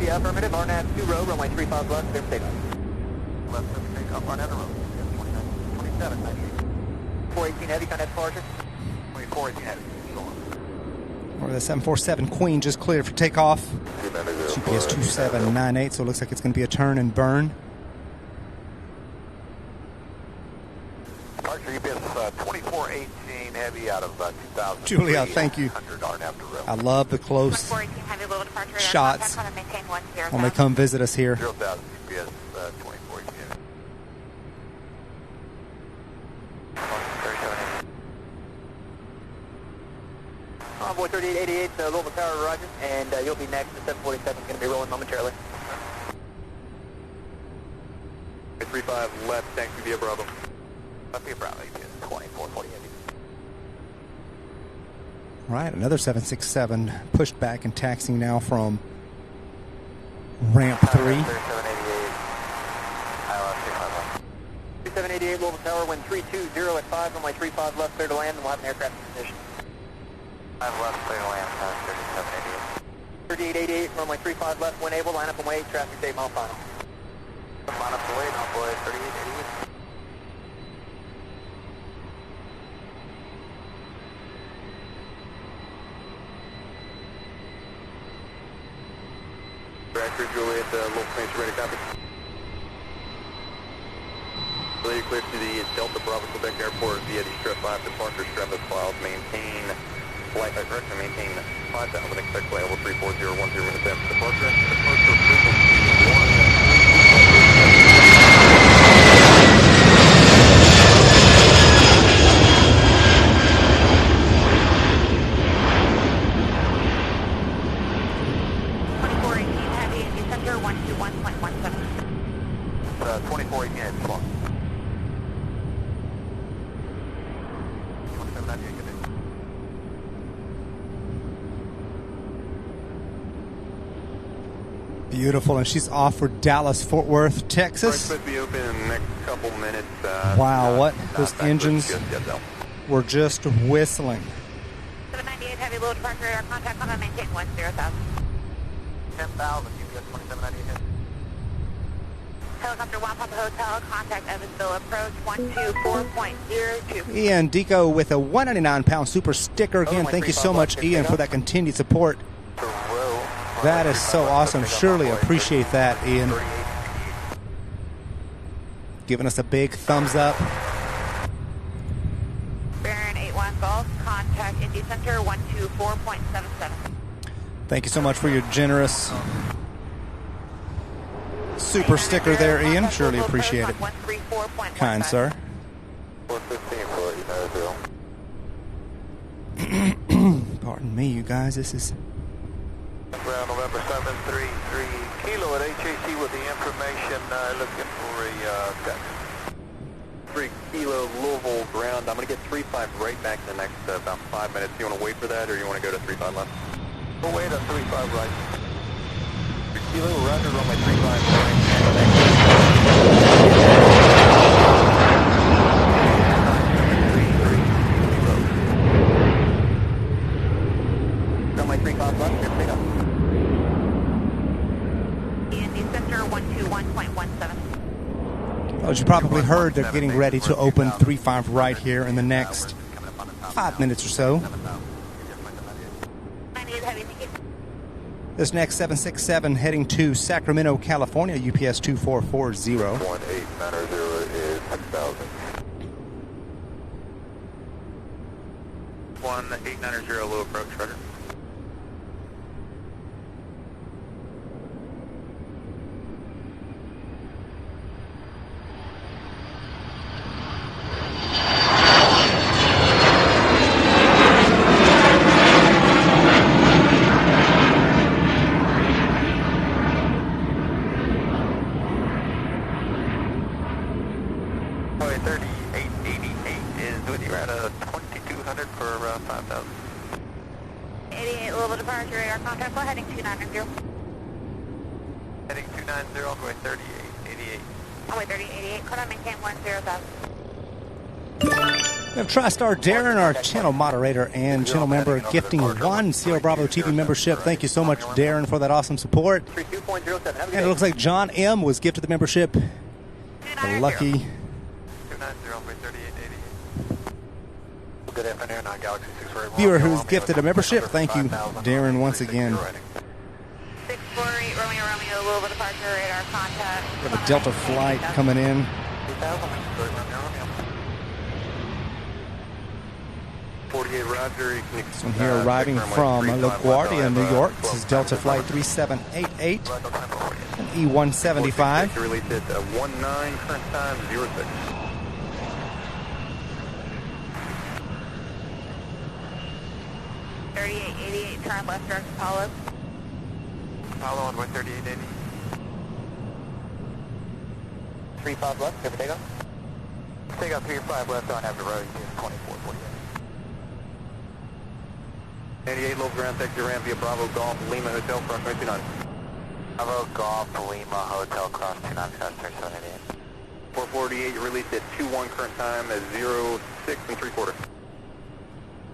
Affirmative, RNAV 2 row, runway 35 left, clear for takeoff.
Left for takeoff, RNAV road. 2798.
418 heavy, contact departure.
2418 heavy.
Or the 747 Queen just cleared for takeoff. GPS 2798, so it looks like it's going to be a turn and burn.
Departure UPS 2418 heavy out of 2000.
Julia, thank you. I love the close shots when they come visit us here.
0,000 UPS 2418.
Envoy 3888, Louisville Tower, roger, and you'll be next. The 747 is going to be rolling momentarily.
35 left, taxi via Bravo.
Left via Bravo, UPS 2440 heavy.
Right, another 767 pushed back and taxiing now from ramp 3.
3788 Louisville Tower, wind 320 at 5, runway 35 left, clear to land, and we'll have an aircraft in position.
5 left, clear to land,
3888, runway 35 left, when able, line up and wait, traffic 8 mile final.
Line up and wait, envoy 3888.
Director Juliet, low planes ready, copy. Clear to the Delta Bravo Quebec Airport via the Strep 5 departure, Strep as filed. Maintain flight direction, maintain 5,000, expect flight level 34010 minutes after departure. Departure frequency
2418, come on. 2798, good day.
Beautiful, and she's off for Dallas, Fort Worth, Texas.
Supposed to be open in the next couple minutes.
Wow, what? Those engines were just whistling.
798 heavy low departure radar contact on maintain 10,000.
10,000, you get 2798.
Helicopter 1 Papa Hotel, contact Evansville approach 124.02.
Ian Deco with a 199-pound super sticker. Again, thank you so much, Ian, for that continued support. That is so awesome. Surely appreciate that, Ian. Giving us a big thumbs up.
Baron 81 Golf, contact Indy Center 124.77.
Thank you so much for your generous super sticker there, Ian. Surely appreciate it. Kind sir.
415
Pardon me, you guys. This is
Ground November 733 Kilo at HAC with the information looking for a text.
3 Kilo Louisville ground. I'm going to get 35 right back in the next about 5 minutes. You want to wait for that, or you want to go to 35 left?
We'll wait on 35 right.
3 Kilo, roger, on my 35 right. On my 35 left, here, pick up.
Indy Center 121.17.
as you probably heard, they're getting ready to open 35 right here in the next 5 minutes or so. This next 767 heading to Sacramento, California, UPS 2440.
1890 is 6,000.
1890 low approach, roger. Runway 3888 is with you at 2200 for 5,000.
88 Louisville departure radar contact flow heading 290.
Heading 290, runway 3888.
Runway 3888, code on maintain 10,000.
We have TriStar Darren, our channel moderator and channel member, gifting one Sierra Bravo TV membership. Thank you so much, Darren, for that awesome support.
32.07,
And it looks like John M. was gifted the membership. The lucky
290, runway 3888.
Good afternoon, on Galaxy 6
viewer who's gifted a membership. Thank you, Darren, once again.
648 Romeo Romeo Louisville departure radar contact.
We have a Delta flight coming in.
48 Roger.
This one here arriving from LaGuardia, New York. This is Delta Flight 3788 and E175.
Release at 19, current time 06.
Turn left direct Apollo.
Apollo on 3880.
35 left, clear for takeoff.
Take out 35 left on after road, 2448.
88 low ground, taxi ramp via Bravo Golf, Lima Hotel, cross 29.
Bravo Golf, Lima Hotel, cross 29, cross 3788.
448, you released at 21, current time at 06 and 3/4.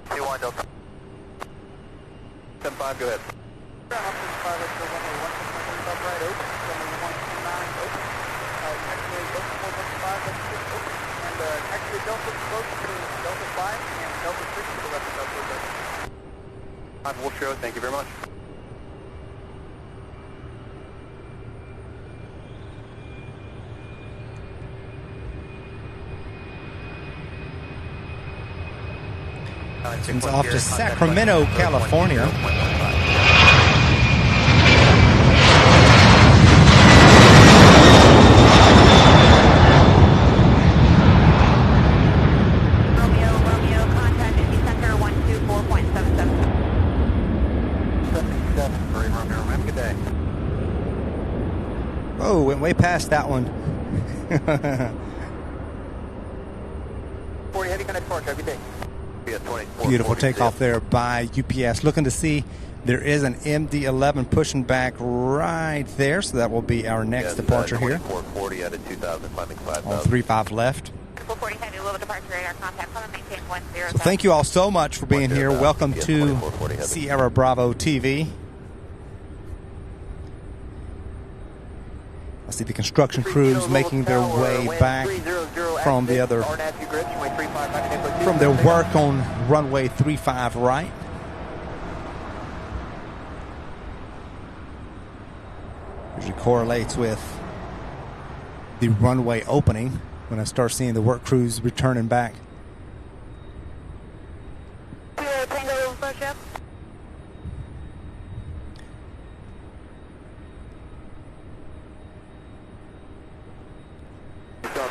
21 Delta.
75, go ahead.
Ground up to 5 up to runway 1 up right open, runway 129 open, taxiway open 415 left 6 open, and taxiway Delta close to Delta 5 and Delta 6 to the left of Delta 6.
We'll show, thank you very much.
It's off to Sacramento, California.
Romeo, contact Indy Center 124.77.
77 for Romeo, have a good day.
Oh, went way past that one.
40 heavy connect departure, have a good day.
Beautiful takeoff there by UPS. Looking to see there is an MD-11 pushing back right there, so that will be our next departure here.
2440 out of 2000, climbing 5000.
On 35 left.
40 heavy, Louisville departure radar contact, come and maintain 10.
So thank you all so much for being here. Welcome to Sierra Bravo TV. I see the construction crews making their way back from the other, from their work on runway 35 right. Usually correlates with the runway opening when I start seeing the work crews returning back.
Tango push up.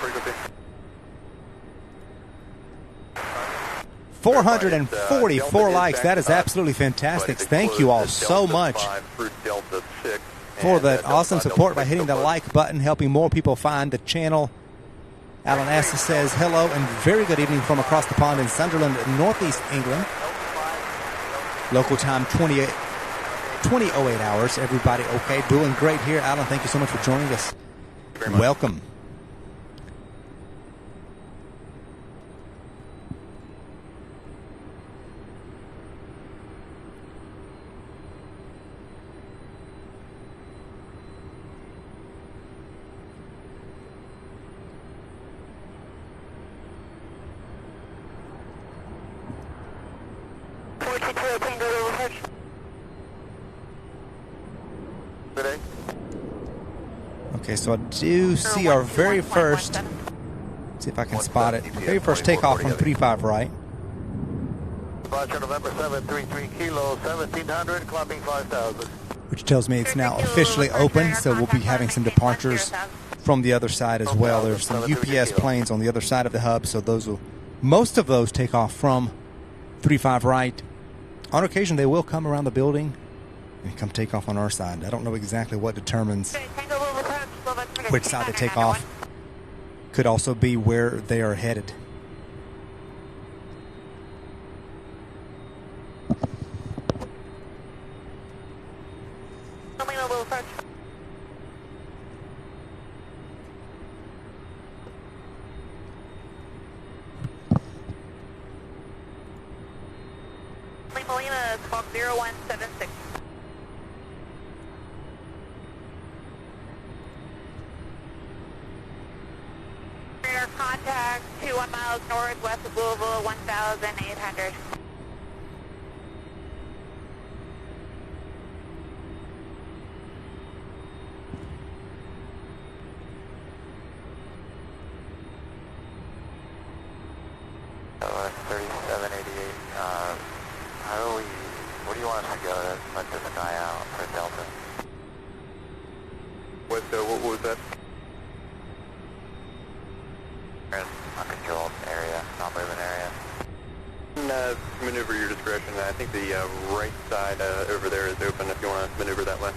Frequency.
444 likes. That is absolutely fantastic. Thank you all so much for that awesome support by hitting the like button, helping more people find the channel. Alan Assa says hello and very good evening from across the pond in Sunderland, Northeast England. Local time 20:08 hours. Everybody okay? Doing great here. Alan, thank you so much for joining us. Welcome. Okay, so I do see our very first, see if I can spot it, very first takeoff from 35 right.
Departure November 733 kilo 1700, climbing 5000.
Which tells me it's now officially open, so we'll be having some departures from the other side as well. There's some UPS planes on the other side of the hub, so those will, most of those take off from 35 right. On occasion, they will come around the building and come take off on our side. I don't know exactly what determines which side they take off. Could also be where they are headed.
Lima, squawk 0176. Radar contact 21 miles northwest of Louisville, 1,800.
LS 3788, where do you want us to go to let this guy out for Delta?
What was that?
We're in uncontrolled area, non-moving area.
Maneuver your discretion. I think the right side over there is open if you want to maneuver that way.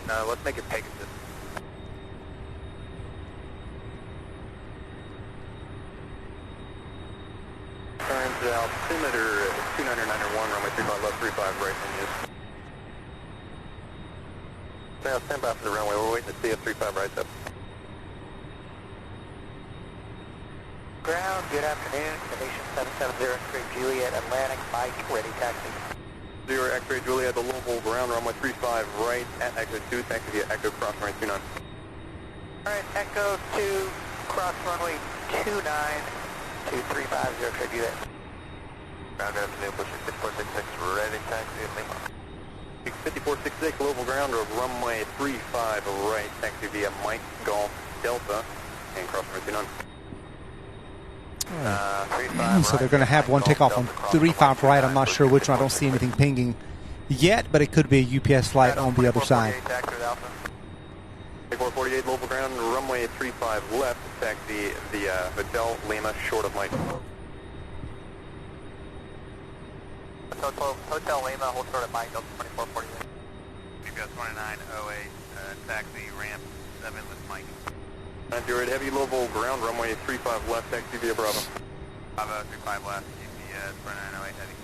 Let's make it Pegasus. Turns altimeter 2991, runway 35 left, 35 right on you. Now stand by for the runway. We're waiting to see if 35 right's up.
Ground, good afternoon. Station 770 X-ray Juliet, Atlantic, Mike, ready taxi.
0 X-ray Juliet, the Louisville ground, runway 35 right at exit 2, taxi via Echo Cross runway 29.
Alright, Echo 2, cross runway 29, 2350 X-ray Juliet.
Ground, good afternoon, push 6466, ready taxi in Lima.
5466, Louisville ground, runway 35 right, taxi via Mike, Golf, Delta, and cross runway 29.
So they're going to have one takeoff on 35 right. I'm not sure which one. I don't see anything pinging yet, but it could be a UPS flight on the other side.
448 Louisville ground, runway 35 left, taxi via Hotel Lima, short of Mike.
Hotel Lima, hold short of Mike, Delta 2448.
GPS 2908, taxi ramp 7 with Mike.
908 heavy Louisville ground, runway 35 left, taxi via Bravo.
Bravo 35 left, GPS 2908 heavy.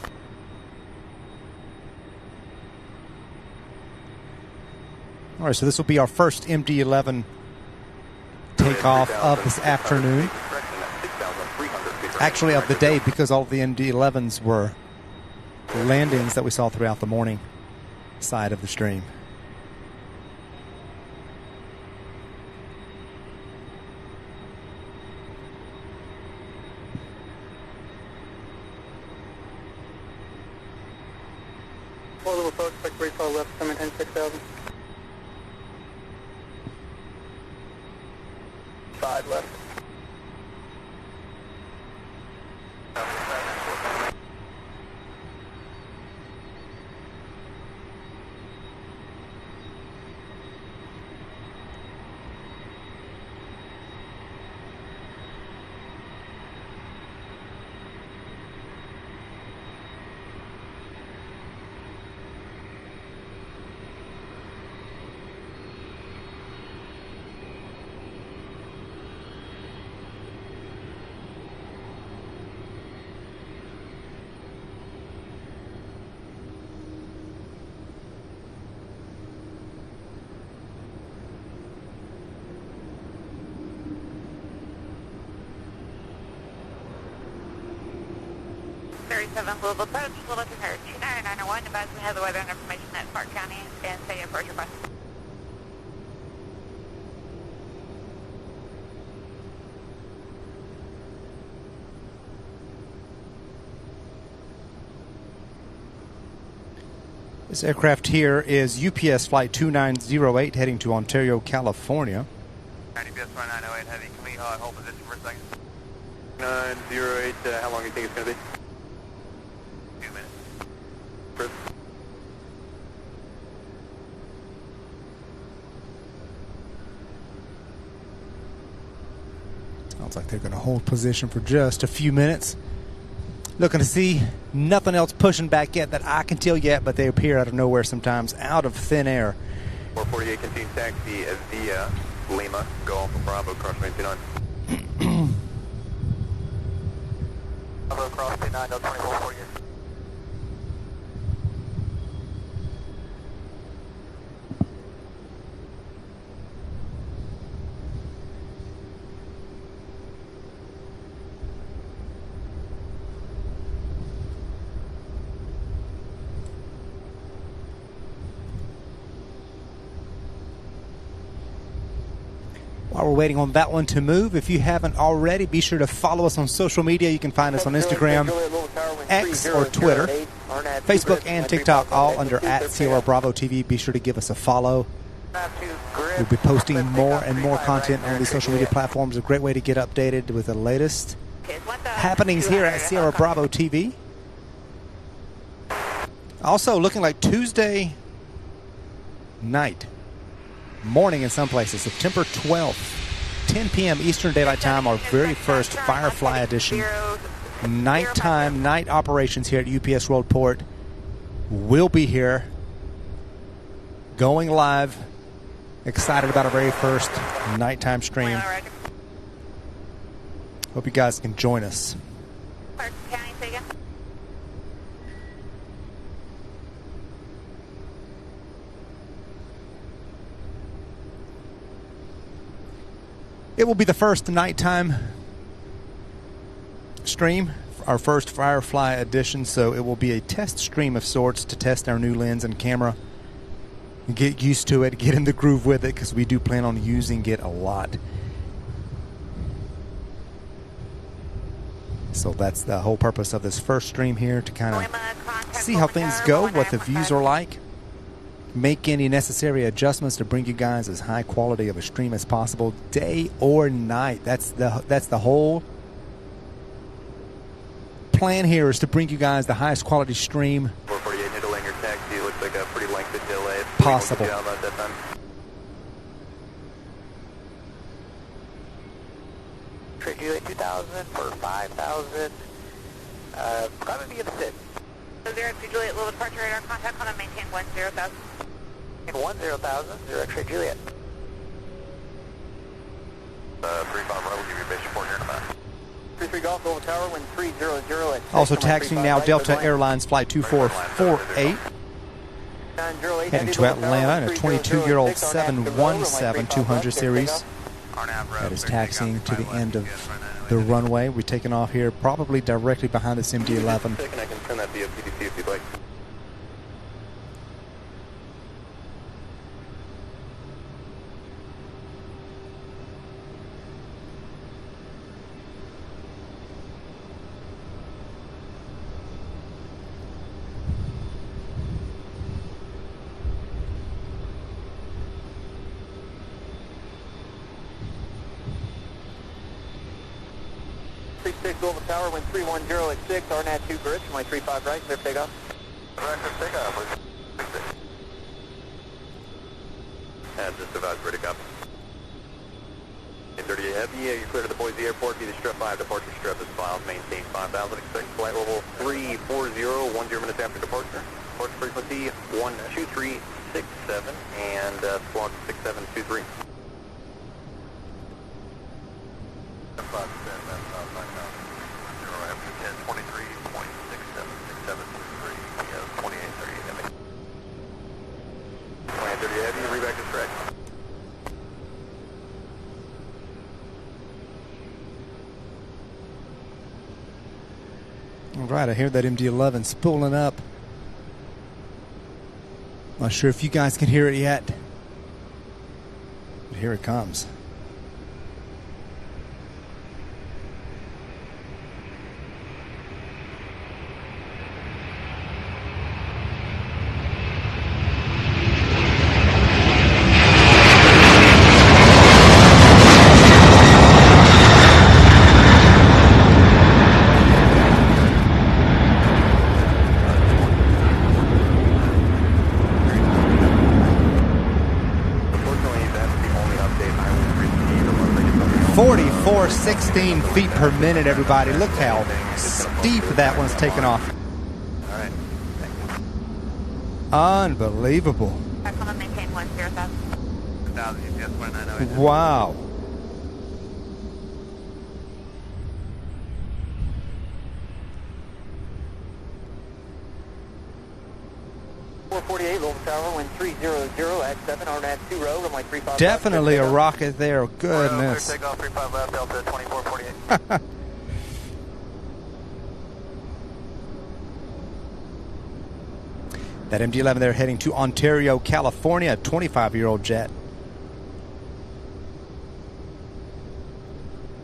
All right, so this will be our first MD-11 takeoff of this afternoon. Actually, of the day, because all of the MD-11s were landings that we saw throughout the morning side of the stream.
Little approach, expect raised left, 710 6000. 5 left.
Louisville approach, Littleton Air 29901, advise we have the weather and information at Park County and say approach your bus.
This aircraft here is UPS Flight 2908 heading to Ontario, California.
UPS 2908 heavy, can we hold position for a second?
908, how long do you think it's going to be?
2 minutes.
Chris?
Sounds like they're going to hold position for just a few minutes. Looking to see nothing else pushing back yet that I can tell yet, but they appear out of nowhere sometimes, out of thin air.
448 continue taxi via Lima, Golf, Bravo, cross 29.
Bravo, cross 29, 2448.
While we're waiting on that one to move, if you haven't already, be sure to follow us on social media. You can find us on Instagram, X, or Twitter, Facebook, and TikTok, all under @CRBravoTV. Be sure to give us a follow. We'll be posting more and more content on these social media platforms. A great way to get updated with the latest happenings here at Sierra Bravo TV. Also, looking like Tuesday night. Morning in some places, September 12th, 10 p.m. Eastern Daylight Time, our very first Firefly edition. Nighttime, night operations here at UPS Worldport. We'll be here, going live. Excited about our very first nighttime stream. Hope you guys can join us.
Park County, say again.
It will be the first nighttime stream, our first Firefly edition, so it will be a test stream of sorts to test our new lens and camera. Get used to it, get in the groove with it, because we do plan on using it a lot. So that's the whole purpose of this first stream here, to kind of see how things go, what the views are like, make any necessary adjustments to bring you guys as high quality of a stream as possible, day or night. That's the whole plan here, is to bring you guys the highest quality stream
448 Middle Langer taxi. It looks like a pretty lengthy delay.
possible.
About that time.
Juliet 2000 for 5,000. Probably be a sit.
0 Juliet, little departure radar contact, hold on, maintain 10,000.
10,000, 0 X-ray Juliet.
35 right, we'll give you a base report here in a minute.
33 Golf Golden Tower, wind 300 at 6.
Also taxiing now, Delta Airlines Flight 2448, heading to Atlanta in a 22-year-old 717-200 series. That is taxiing to the end of the runway. We're taking off here, probably directly behind this MD-11.
I can send that via PDC if you'd like.
Louisville Tower, wind 310 at 6, RNAT 2 bridge, my 35 right, clear takeoff.
Director takeoff, please. Just about ready to go. 30 heavy, you're clear to the Boise Airport, via the strip 5, departure strip is filed, maintain 5,000, expect flight level 340, 10 minutes after departure. Departure frequency 12367 and squawk 6723.
All right, I hear that MD-11 spooling up. Not sure if you guys can hear it yet, but here it comes. Or 16 feet per minute, everybody. Look how steep that one's taken off.
All right.
Unbelievable.
Maintain 10,000.
Wow.
Tower, wind 300 at 7, RNAT 2 row, runway 35.
Definitely a rocket there. Goodness.
Takeoff 35 left, Delta 2448.
That MD-11 there heading to Ontario, California, a 25-year-old jet.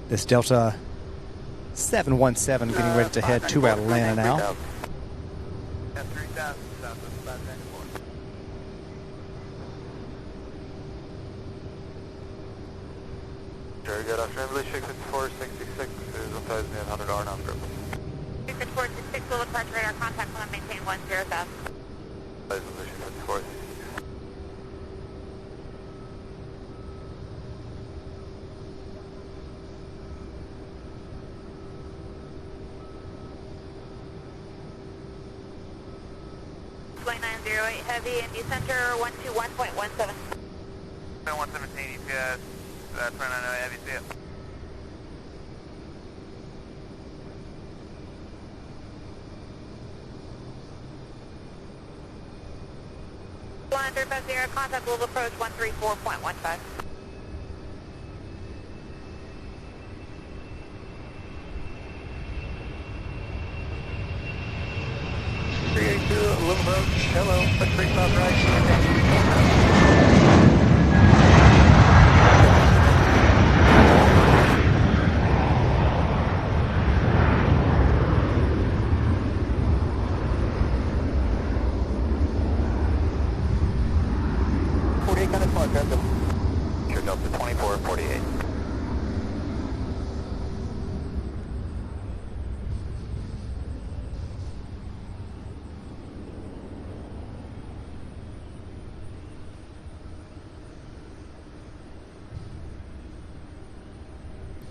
This Delta 717 getting ready to head to Atlanta now.
Very good. After English 66466 is 1,100 R now.
66466 will departure radar contact, will maintain 10,000.
English 664.
Heavy in center 121.17.
117 EPS. That's right, I know heavy, see it.
Flying 350, contact will approach 134.15.
Hello, put 35 right, maintain 48 kind of smart, Delta.
Sure, Delta 2448.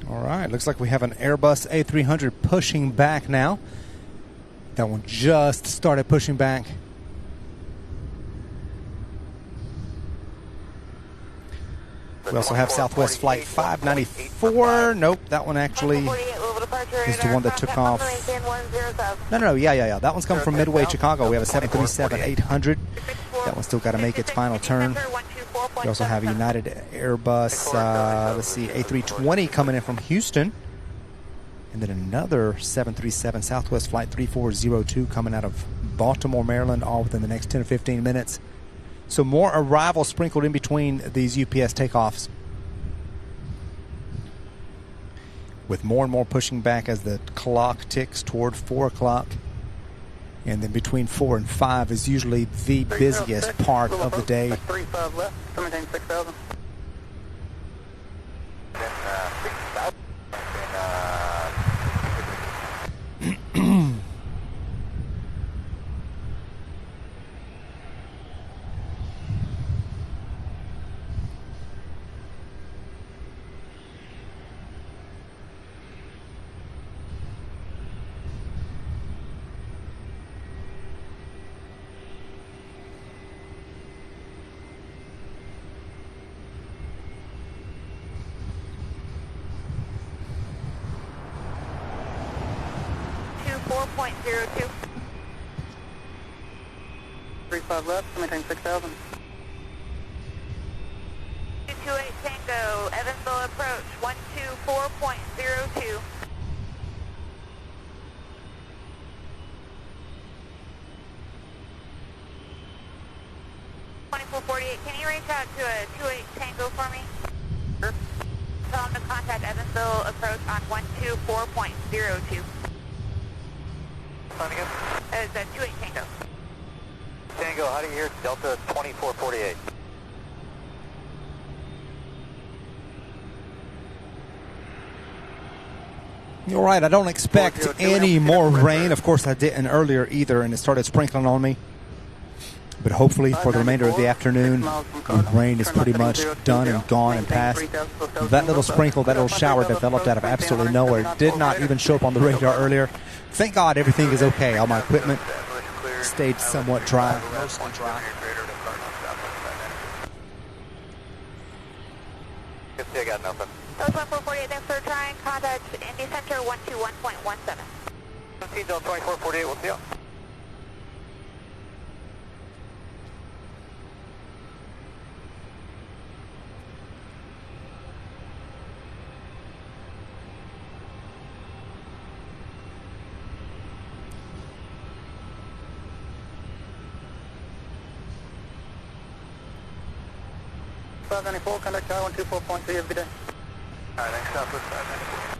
All right, looks like we have an Airbus A300 pushing back now. That one just started pushing back. We also have Southwest Flight 594. Nope, that one actually is the one that took off. No, yeah. That one's coming from Midway, Chicago. We have a 737-800. That one's still got to make its final turn. We also have United Airbus, let's see, A320 coming in from Houston. And then another 737 Southwest Flight 3402 coming out of Baltimore, Maryland, all within the next 10 or 15 minutes. So more arrivals sprinkled in between these UPS takeoffs, with more and more pushing back as the clock ticks toward 4 o'clock. And then between 4 and 5 is usually the busiest part of the day.
35 left, maintain 6,000.
.02.
35 left, maintain 6,000.
228 Tango, Evansville approach, 124.02. Can you reach out to a 28 Tango for me?
Sure.
Tell them to contact Evansville approach on 124.02.
Again?
It's a 28 Tango.
Tango, how do you hear Delta 2448?
All right, I don't expect any more rain. Of course, I didn't earlier either, and it started sprinkling on me. But hopefully for the remainder of the afternoon, the rain is pretty much done and gone and past. That little sprinkle, that little shower developed out of absolutely nowhere. It did not even show up on the radar earlier. Thank God everything is okay. All my equipment stayed somewhat dry. Mostly dry.
I got nothing.
Those 1448, thanks for trying. Contact Indy Center 121.17.
17 Delta 2448, we'll see you.
Contact tower 124.3 every day.
Alright, thanks, Southwest 594.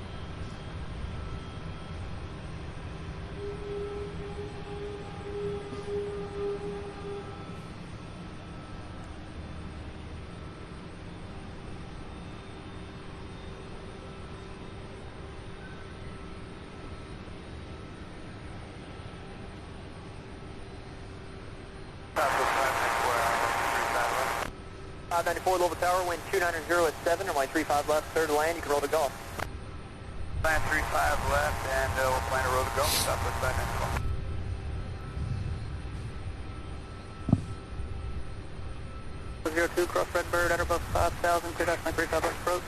Southwest
594 Louisville Tower, wind 290 at 7, runway 35 left, clear to land, you can roll to golf.
Plan 35 left, and we'll plan to roll to golf, Southwest 594.
02, cross Redbird, at above 5,000, clear dash 935 left approach.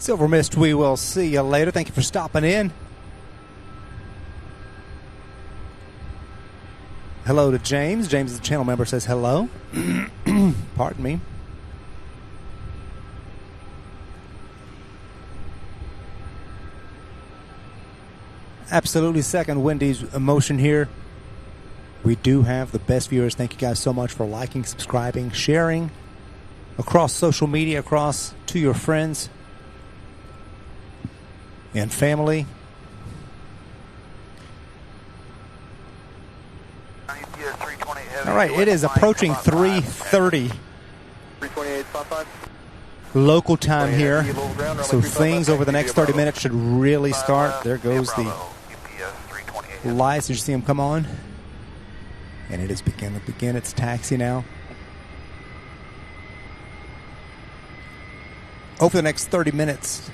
Silver Mist, we will see you later. Thank you for stopping in. Hello to James. James is a channel member, says hello. Pardon me. Absolutely second Wendy's emotion here. We do have the best viewers. Thank you guys so much for liking, subscribing, sharing across social media, across to your friends and family. All right, it is approaching 3:30 local time here, so things over the next 30 minutes should really start. There goes the lights. Did you see them come on? And it is begin to begin its taxi now. Over the next 30 minutes,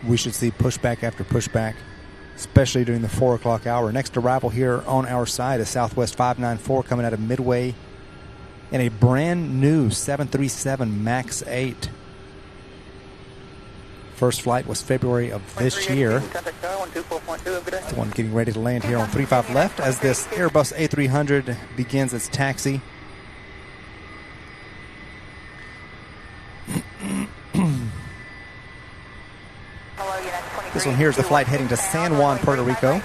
we should see pushback after pushback, especially during the 4 o'clock hour. Next arrival here on our side is Southwest 594 coming out of Midway in a brand new 737 MAX 8. First flight was February of this year. The one getting ready to land here on 35 left as this Airbus A300 begins its taxi. This one here is the flight heading to San Juan, Puerto Rico.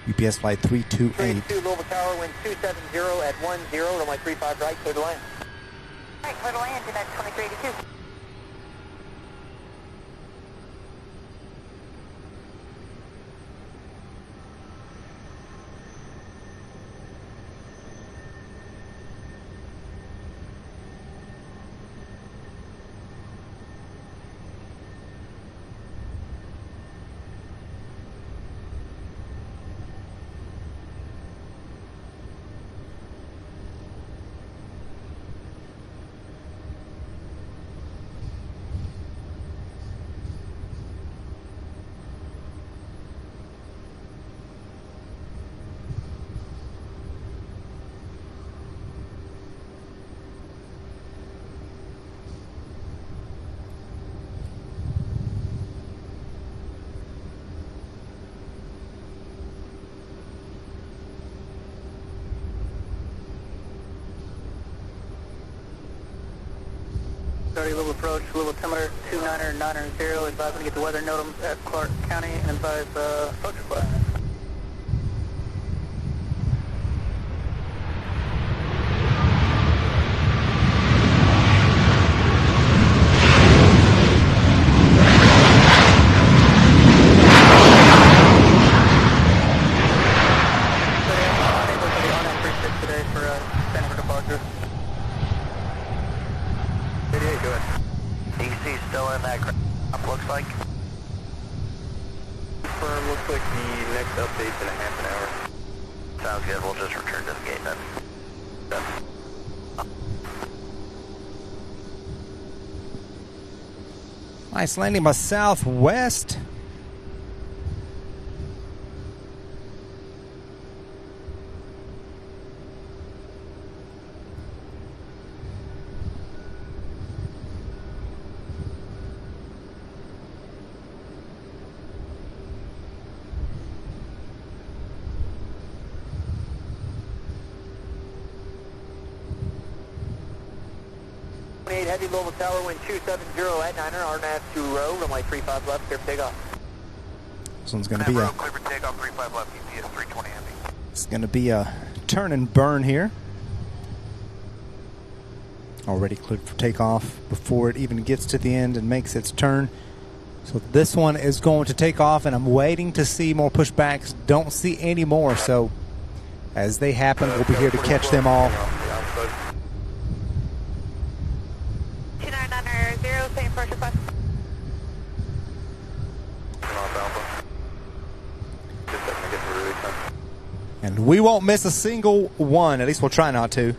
UPS flight 328.
Louisville Tower, wind 270 at 10, runway 35 right, clear to land.
Right, clear to land, United 2382.
Little approach, little altimeter 290, advise to get the weather note at Clark County and advise approach request. Today for standing for departure.
DC still in that crap, looks like.
Confirm, looks like the next update's in a half an hour.
Sounds good, we'll just return to the gate then. Done.
Nice landing by Southwest.
Heavy Louisville Tower, wind 270 at 9er, RNAV 2 row, runway 35 left, clear for takeoff.
This one's going to be a
clear for takeoff, 35 left, UPS 320 heavy.
It's going to be a turn and burn here. Already cleared for takeoff before it even gets to the end and makes its turn. So this one is going to take off, and I'm waiting to see more pushbacks. Don't see any more, so as they happen, we'll be here to catch them all.
2990, same first request.
And we won't miss a single one. At least we'll try not to.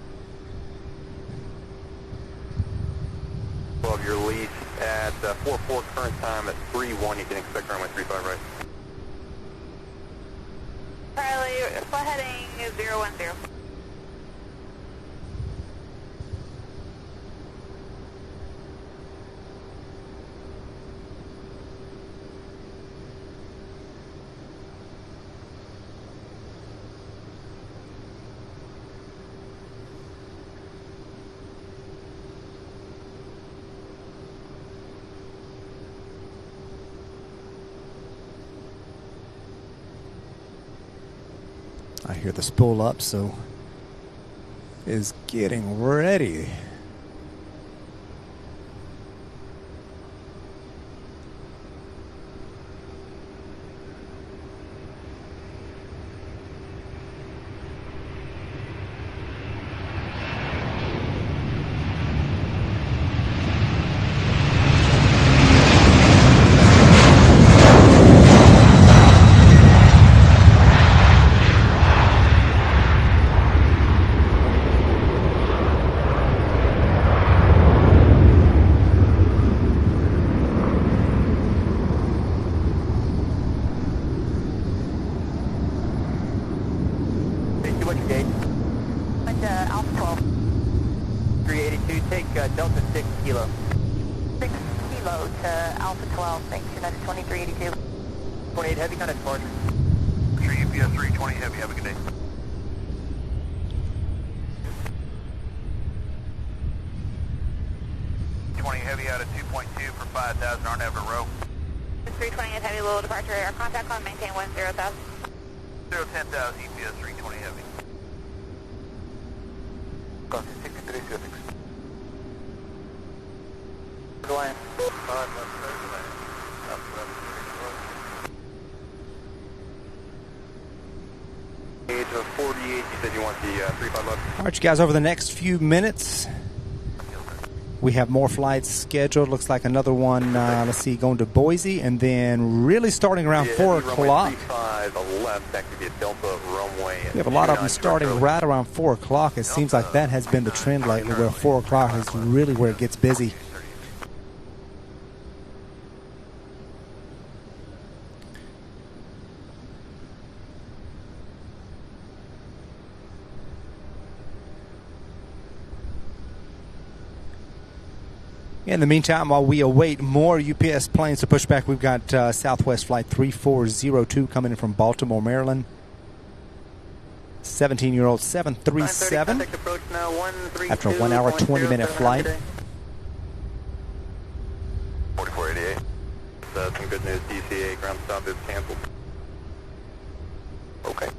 Well, your lease at 4-4 current time at 3-1, you can expect runway 35 right.
Charlie, flight heading 010.
I hear the spool up, so is getting ready.
Delta 6 kilo. 6 kilo to Alpha 12, thanks, United 2382. 28 Heavy, contact departure.
UPS 320 Heavy, have a good day. 20 Heavy out of 2.2 for 5,000 on Everett Row.
320 Heavy, Louisville departure, air contact on, maintain 10,000.
010,000 UPS 320 Heavy.
Copy, 6306. Land.
5 left, third land.
Age of 48, you said you want the 35 left.
All right, you guys, over the next few minutes, we have more flights scheduled. Looks like another one, let's see, going to Boise, and then really starting around 4 o'clock.
35 left, that could be a Delta runway.
We have a lot of them starting right around 4 o'clock. It seems like that has been the trend lately, where 4 o'clock is really where it gets busy. In the meantime, while we await more UPS planes to push back, we've got Southwest Flight 3402 coming in from Baltimore, Maryland. 17-year-old 737 after a 1 hour, 20-minute flight.
4488. Some good news, DCA ground stop is canceled. Okay.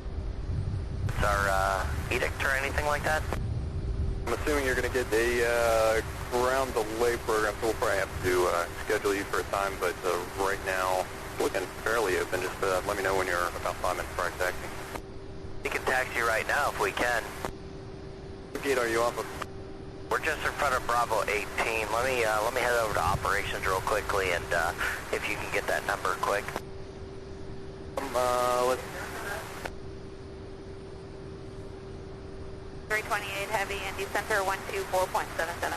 Is our edict or anything like that?
I'm assuming you're going to get a ground delay program, so we'll probably have to schedule you for a time, but right now, looking fairly open. Just let me know when you're about 5 minutes prior to taxi.
We can taxi right now if we can.
What gate are you off of?
We're just in front of Bravo 18. Let me head over to operations real quickly, and if you can get that number quick.
Let's
328 Heavy, Indy Center 124.77.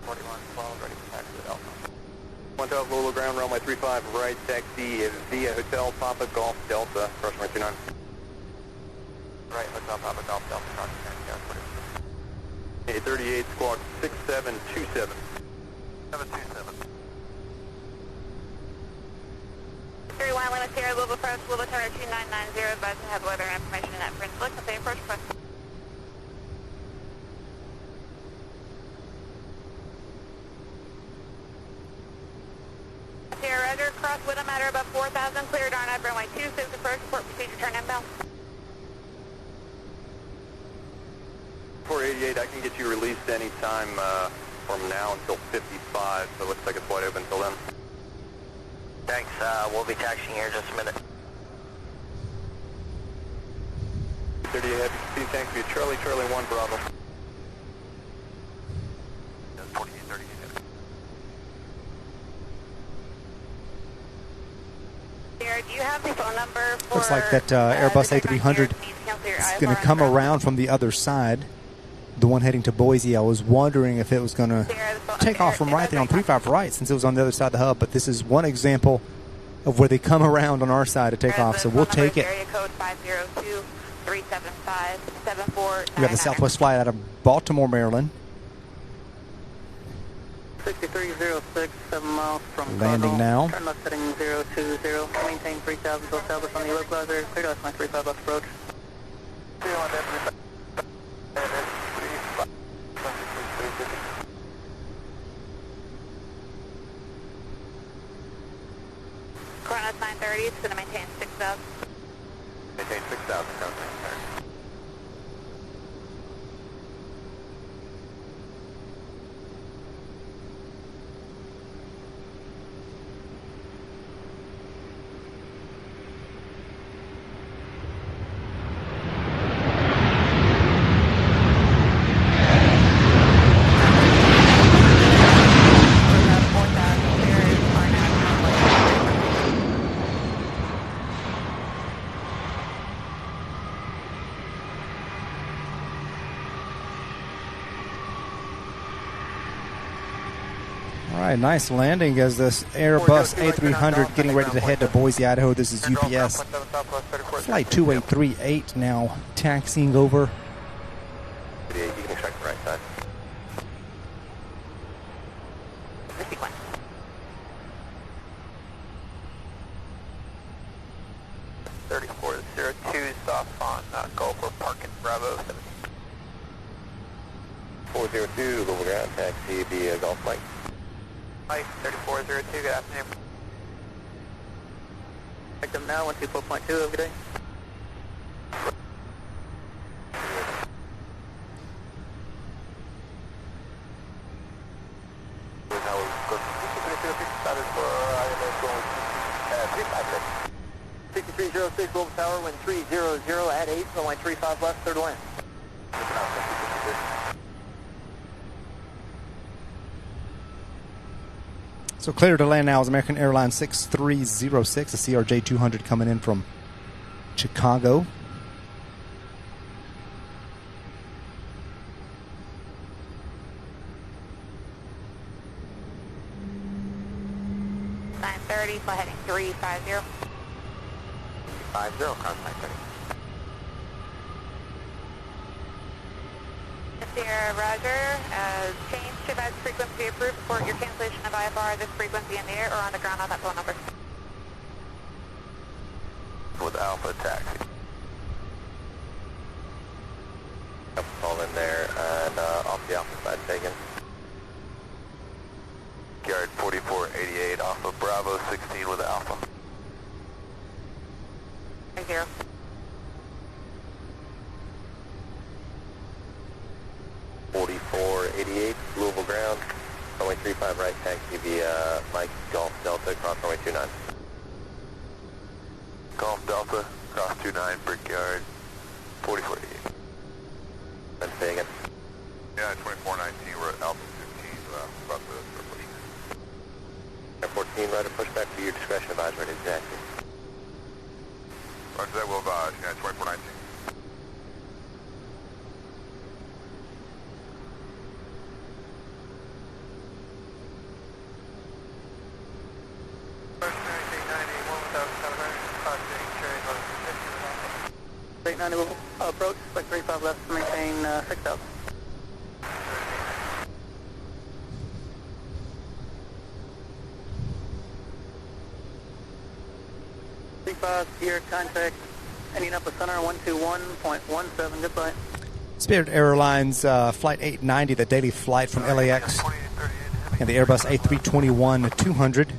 4112, ready for taxi to Alpha.
112 Louisville ground, runway 35 right, taxi via Hotel Papa Golf Delta, approach runway 29.
Right, Hotel Papa Golf Delta, contact
838 squawk 6727.
727.
31 limits here, Louisville approach, Louisville turner 2990, advise to have weather information in that print. Look, say approach request. Sierra Roger, cross with a matter about 4,000, cleared on up runway 26, approach, report procedure, turn inbound.
488, I can get you released anytime from now until 55, so it looks like it's wide open until then.
Thanks, we'll be taxiing here in just a minute.
38 Heavy, speed thanks to Charlie, Charlie 1 Bravo.
4838.
Sierra, do you have the phone number for...
Looks like that Airbus A300 is going to come around from the other side. The one heading to Boise, I was wondering if it was going to take off from right there on 35 right, since it was on the other side of the hub. But this is one example of where they come around on our side to take off, so we'll take it.
Area code 502-375-7499.
We have the Southwest flight out of Baltimore, Maryland.
6306, 7 miles from
Landing now.
Turn left heading 020, maintain 3000, Bill Salvas on the localizer, clear to my 35 left approach.
38 Maintain 6,000, contact clear.
All right, nice landing as this Airbus A300 getting ready to head to Boise, Idaho. This is UPS Flight 2838 now taxiing over.
You can extract the right side.
Sequence.
Off on Gulfport Parking Bravo 17.
402, Louisville ground, taxi via Gulf Mike.
Mike 3402, good afternoon.
Victim now, 124.2, have a good day.
How
6306 Louisville Tower, wind 300 at 8, runway 35 left, third land.
So clear to land now is American Airlines 6306, a CRJ 200 coming in from Chicago.
Flight heading 350.
50, contact 30.
Sierra, roger. Change to advise frequency approved. Report your cancellation of IFR, this frequency in the air or on the ground on that phone number.
With Alpha taxi. Call in there and off the Alpha side taken. Guard 4488 off of Bravo 16 with Alpha.
0.
4488, Louisville ground, runway 35 right, taxi via Mike Golf Delta, cross runway 29. Golf Delta, cross 29, Brickyard, 4488. Let's say again. Yeah, 2419, we're at Alpha 15, about the push. Air 14, right to push back to your discretion, advise ready exactly. Roger that, we'll advise, yeah, 2419.
Approach, like 35 left, maintain 6,000. Here, contact Indianapolis Center 121.17, goodbye.
Spirit Airlines Flight 890, the daily flight from LAX, and the Airbus A321-200.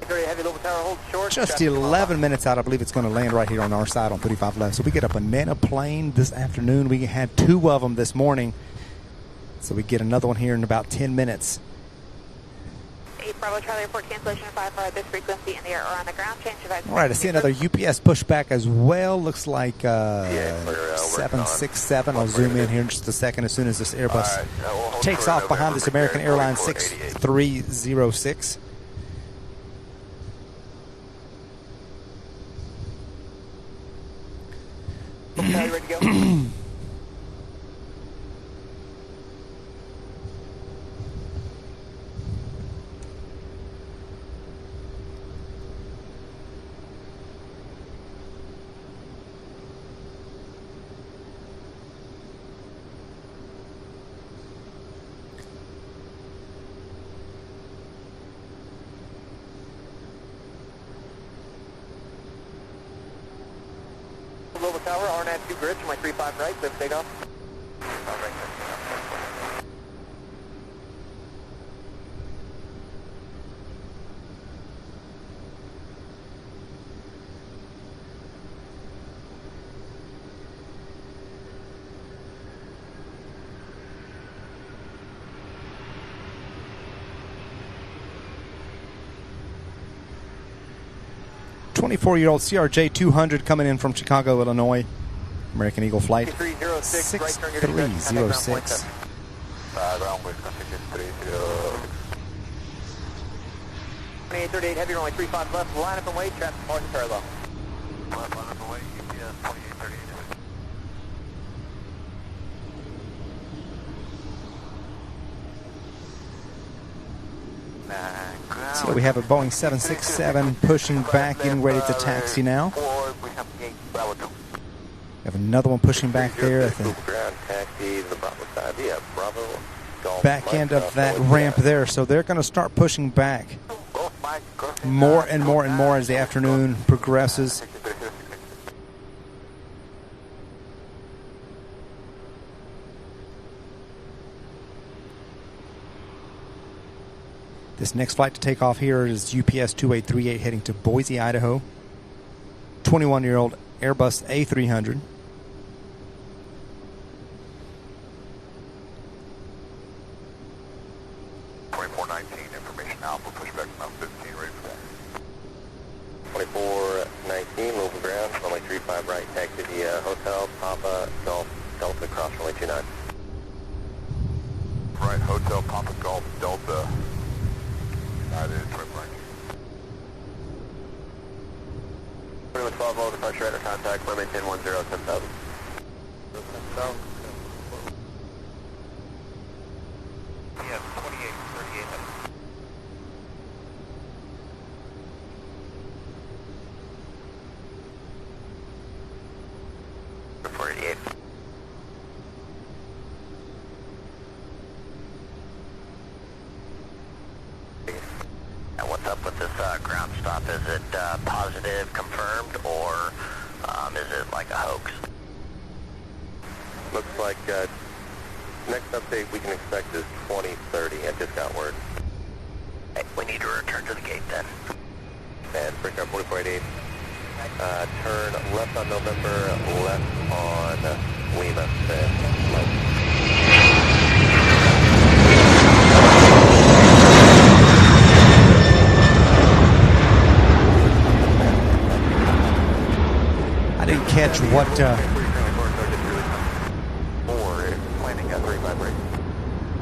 Heavy Louisville Tower, hold short.
Just 11 minutes out, I believe it's going to land right here on our side on 35 left. So we get a banana plane this afternoon. We had 2 of them this morning. So we get another one here in about 10 minutes.
8 Bravo Charlie, report cancellation of 5 at this frequency in the air or on the ground. Change of
All right, I see another UPS pushback as well. Looks like 767. I'll zoom in here in just a second as soon as this Airbus takes off behind this American Airlines 6306.
Okay, ready to go? Louisville Tower, RNAV 2 grid, my 35 right, lift takeoff.
24-year-old CRJ 200 coming in from Chicago, Illinois. American Eagle flight 6306.
Runway 630.
2838, heavy runway 35 left, line up and wait, traffic margin parallel.
Left line up and wait, UPS 2838.
So we have a Boeing 767 pushing back, getting ready to taxi now.
We have gate Bravo 2.
We have another one pushing back there at the
Ground taxi, the Bravo side. Yeah, Bravo. Golf,
back end of that ramp there. So they're going to start pushing back more and more and more as the afternoon progresses. This next flight to take off here is UPS 2838 heading to Boise, Idaho. 21-year-old Airbus A300.
Information Alpha, pushback about 15, ready for that.
2419, moving ground, runway 35 right, taxi the hotel, Papa, Golf, Delta, cross runway 29.
Right, hotel, Papa Golf, Delta. United, twin right.
12 over departure radar contact, runway 1010, 10,000.
10,000. Yeah, 2838.
48.
And what's up with this ground stop? Is it positive, confirmed, or is it like a hoax?
Looks like next update we can expect is 2030. I just got word.
Hey, we need to return to the gate then.
And Breakout 4488. Turn left on November, left on Lima.
I didn't catch what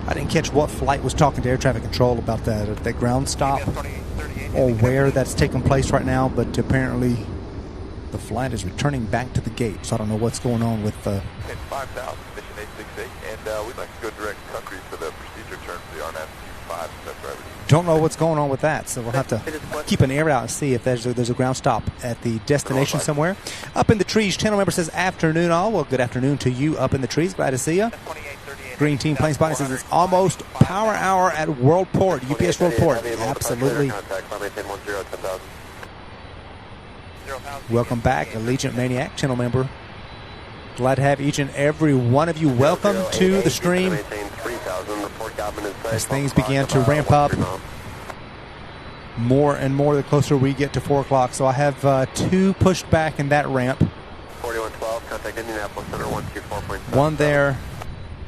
I didn't catch what flight was talking to air traffic control about that ground stop or where that's taking place right now, but apparently the flight is returning back to the gate, so I don't know what's going on with
5,000, mission 868, and we'd like to go direct country for the procedure turn for the RNAV 5, that's right.
Don't know what's going on with that, so we'll have to keep an ear out and see if there's a ground stop at the destination somewhere. Up in the trees, channel member says afternoon all. Well, good afternoon to you up in the trees. Glad to see you. Green Team Planes Body says it's almost power hour at Worldport, UPS Worldport. Absolutely. Welcome back, Allegiant Maniac channel member. Glad to have each and every one of you. Welcome to the stream. As things begin to ramp up more and more the closer we get to 4 o'clock. So I have 2 pushed back in that ramp.
4112, contact Indianapolis Center 124.7.
One there,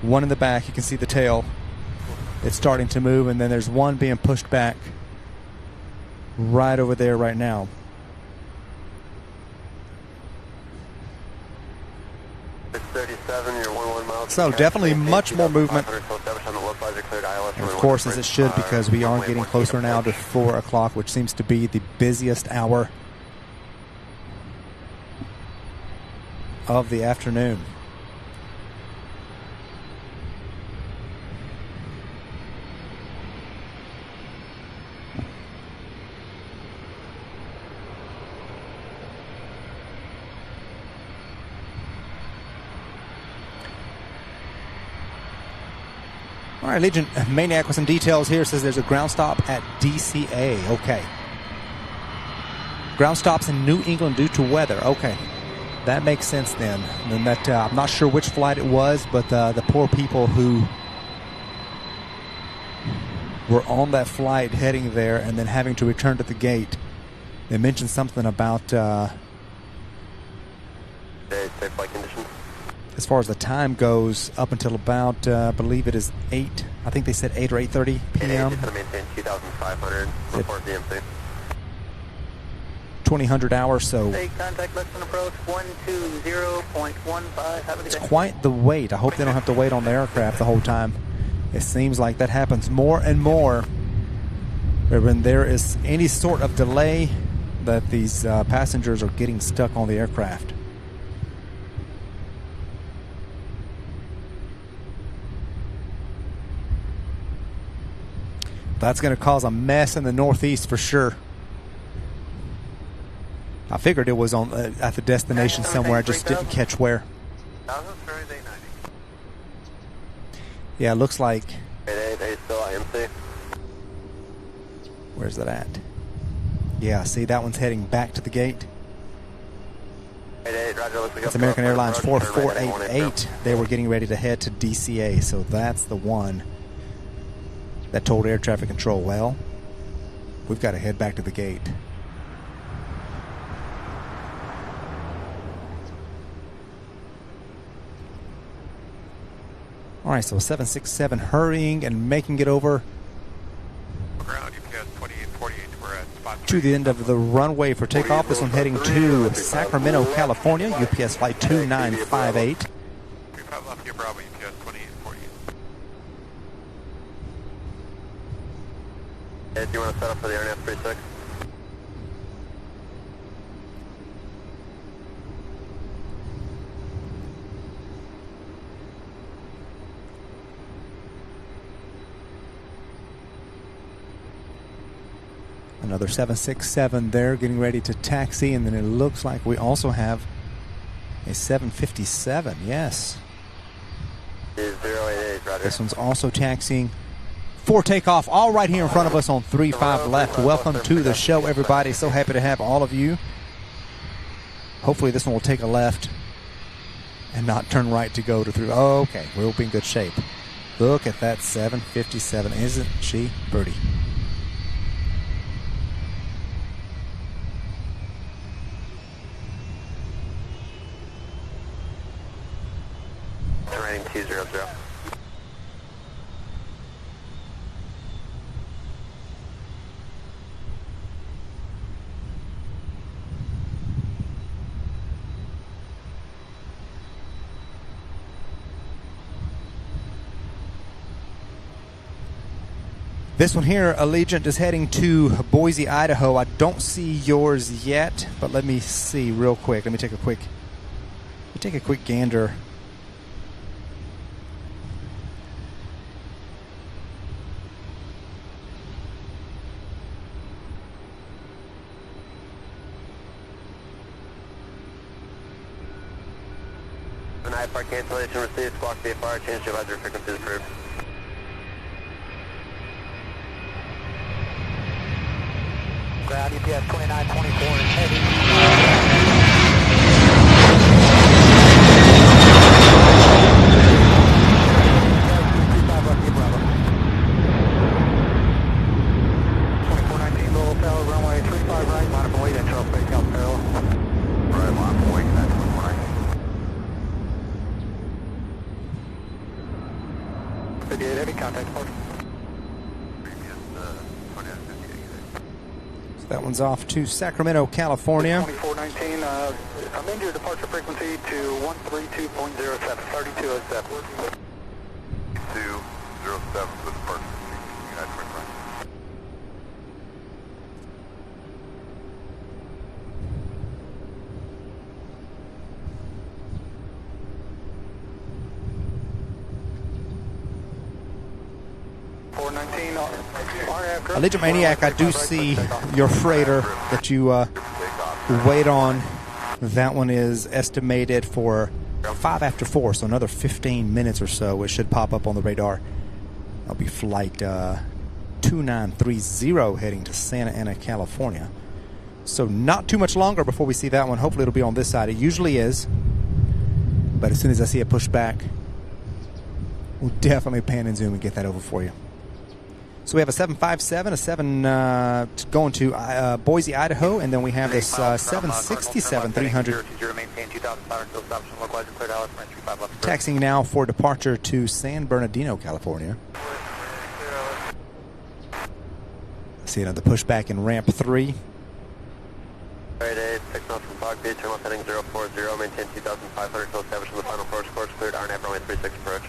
one in the back. You can see the tail. It's starting to move, and then there's one being pushed back right over there right now. So definitely much more movement. And of course, as it should, because we are getting closer now to 4 o'clock, which seems to be the busiest hour of the afternoon. All right, Legion Maniac with some details here. Says there's a ground stop at DCA. Okay. Ground stops in New England due to weather. Okay. That makes sense then. And that I'm not sure which flight it was, but the poor people who were on that flight heading there and then having to return to the gate, they mentioned something about
Safe flight conditions.
as far as the time goes, up until about, I believe it is 8. I think they said 8 or 8:30 p.m.
Maintain 2,500. Report DMC.
2000 hours, so
Contact Lexington approach 120.15. Have a good
it's
day.
quite the wait. I hope they don't have to wait on the aircraft the whole time. It seems like that happens more and more. When there is any sort of delay, that these passengers are getting stuck on the aircraft. That's going to cause a mess in the Northeast for sure. I figured it was on at the destination somewhere. I just didn't catch where. Yeah, it looks like.
They still IMC.
Where's that at? Yeah, see, that one's heading back to the gate. That's American Airlines 4488. They were getting ready to head to DCA, so that's the one that told air traffic control, well, we've got to head back to the gate. All right, so 767 hurrying and making it over to the end of the runway for takeoff. This one heading to Sacramento, California, UPS flight 2958.
35 left here, Bravo, UPS 2848.
Do you want to set up for the RNF 36?
Another 767 there getting ready to taxi, and then it looks like we also have a 757. Yes.
088, Roger.
This one's also taxiing for takeoff, all right here in front of us on 35 left. Welcome to the show, everybody. So happy to have all of you. Hopefully this one will take a left and not turn right to go to 3. Oh, okay, we'll be in good shape. Look at that 757. Isn't she pretty?
Rating 200.
This one here, Allegiant, is heading to Boise, Idaho. I don't see yours yet, but let me see real quick. Let me take a quick gander.
IFR cancellation received. Squawk VFR. Change to advisory frequency approved.
Ground UPS 2924 is heavy. Runway 35 right, line up and wait at Charles Bay, South Carolina.
Right, line up and wait at 119.
58 heavy, contact party.
So that one's off to Sacramento, California.
2419, amend your departure frequency to 132.07, 3207.
207 for departure. United Twin Run.
Allegiant Maniac, I do see your freighter that you wait on. That one is estimated for 5 after 4, so another 15 minutes or so. It should pop up on the radar. That'll be flight 2930 heading to Santa Ana, California. So not too much longer before we see that one. Hopefully it'll be on this side. It usually is. But as soon as I see it push back, we'll definitely pan and zoom and get that over for you. So we have a 757, a 7 going to Boise, Idaho, and then we have this 767-300 taxiing now for departure to San Bernardino, California. See another pushback in ramp 3.
turn left heading 040, maintain 2,500 until established in the final approach course, cleared RNAV runway 36 approach.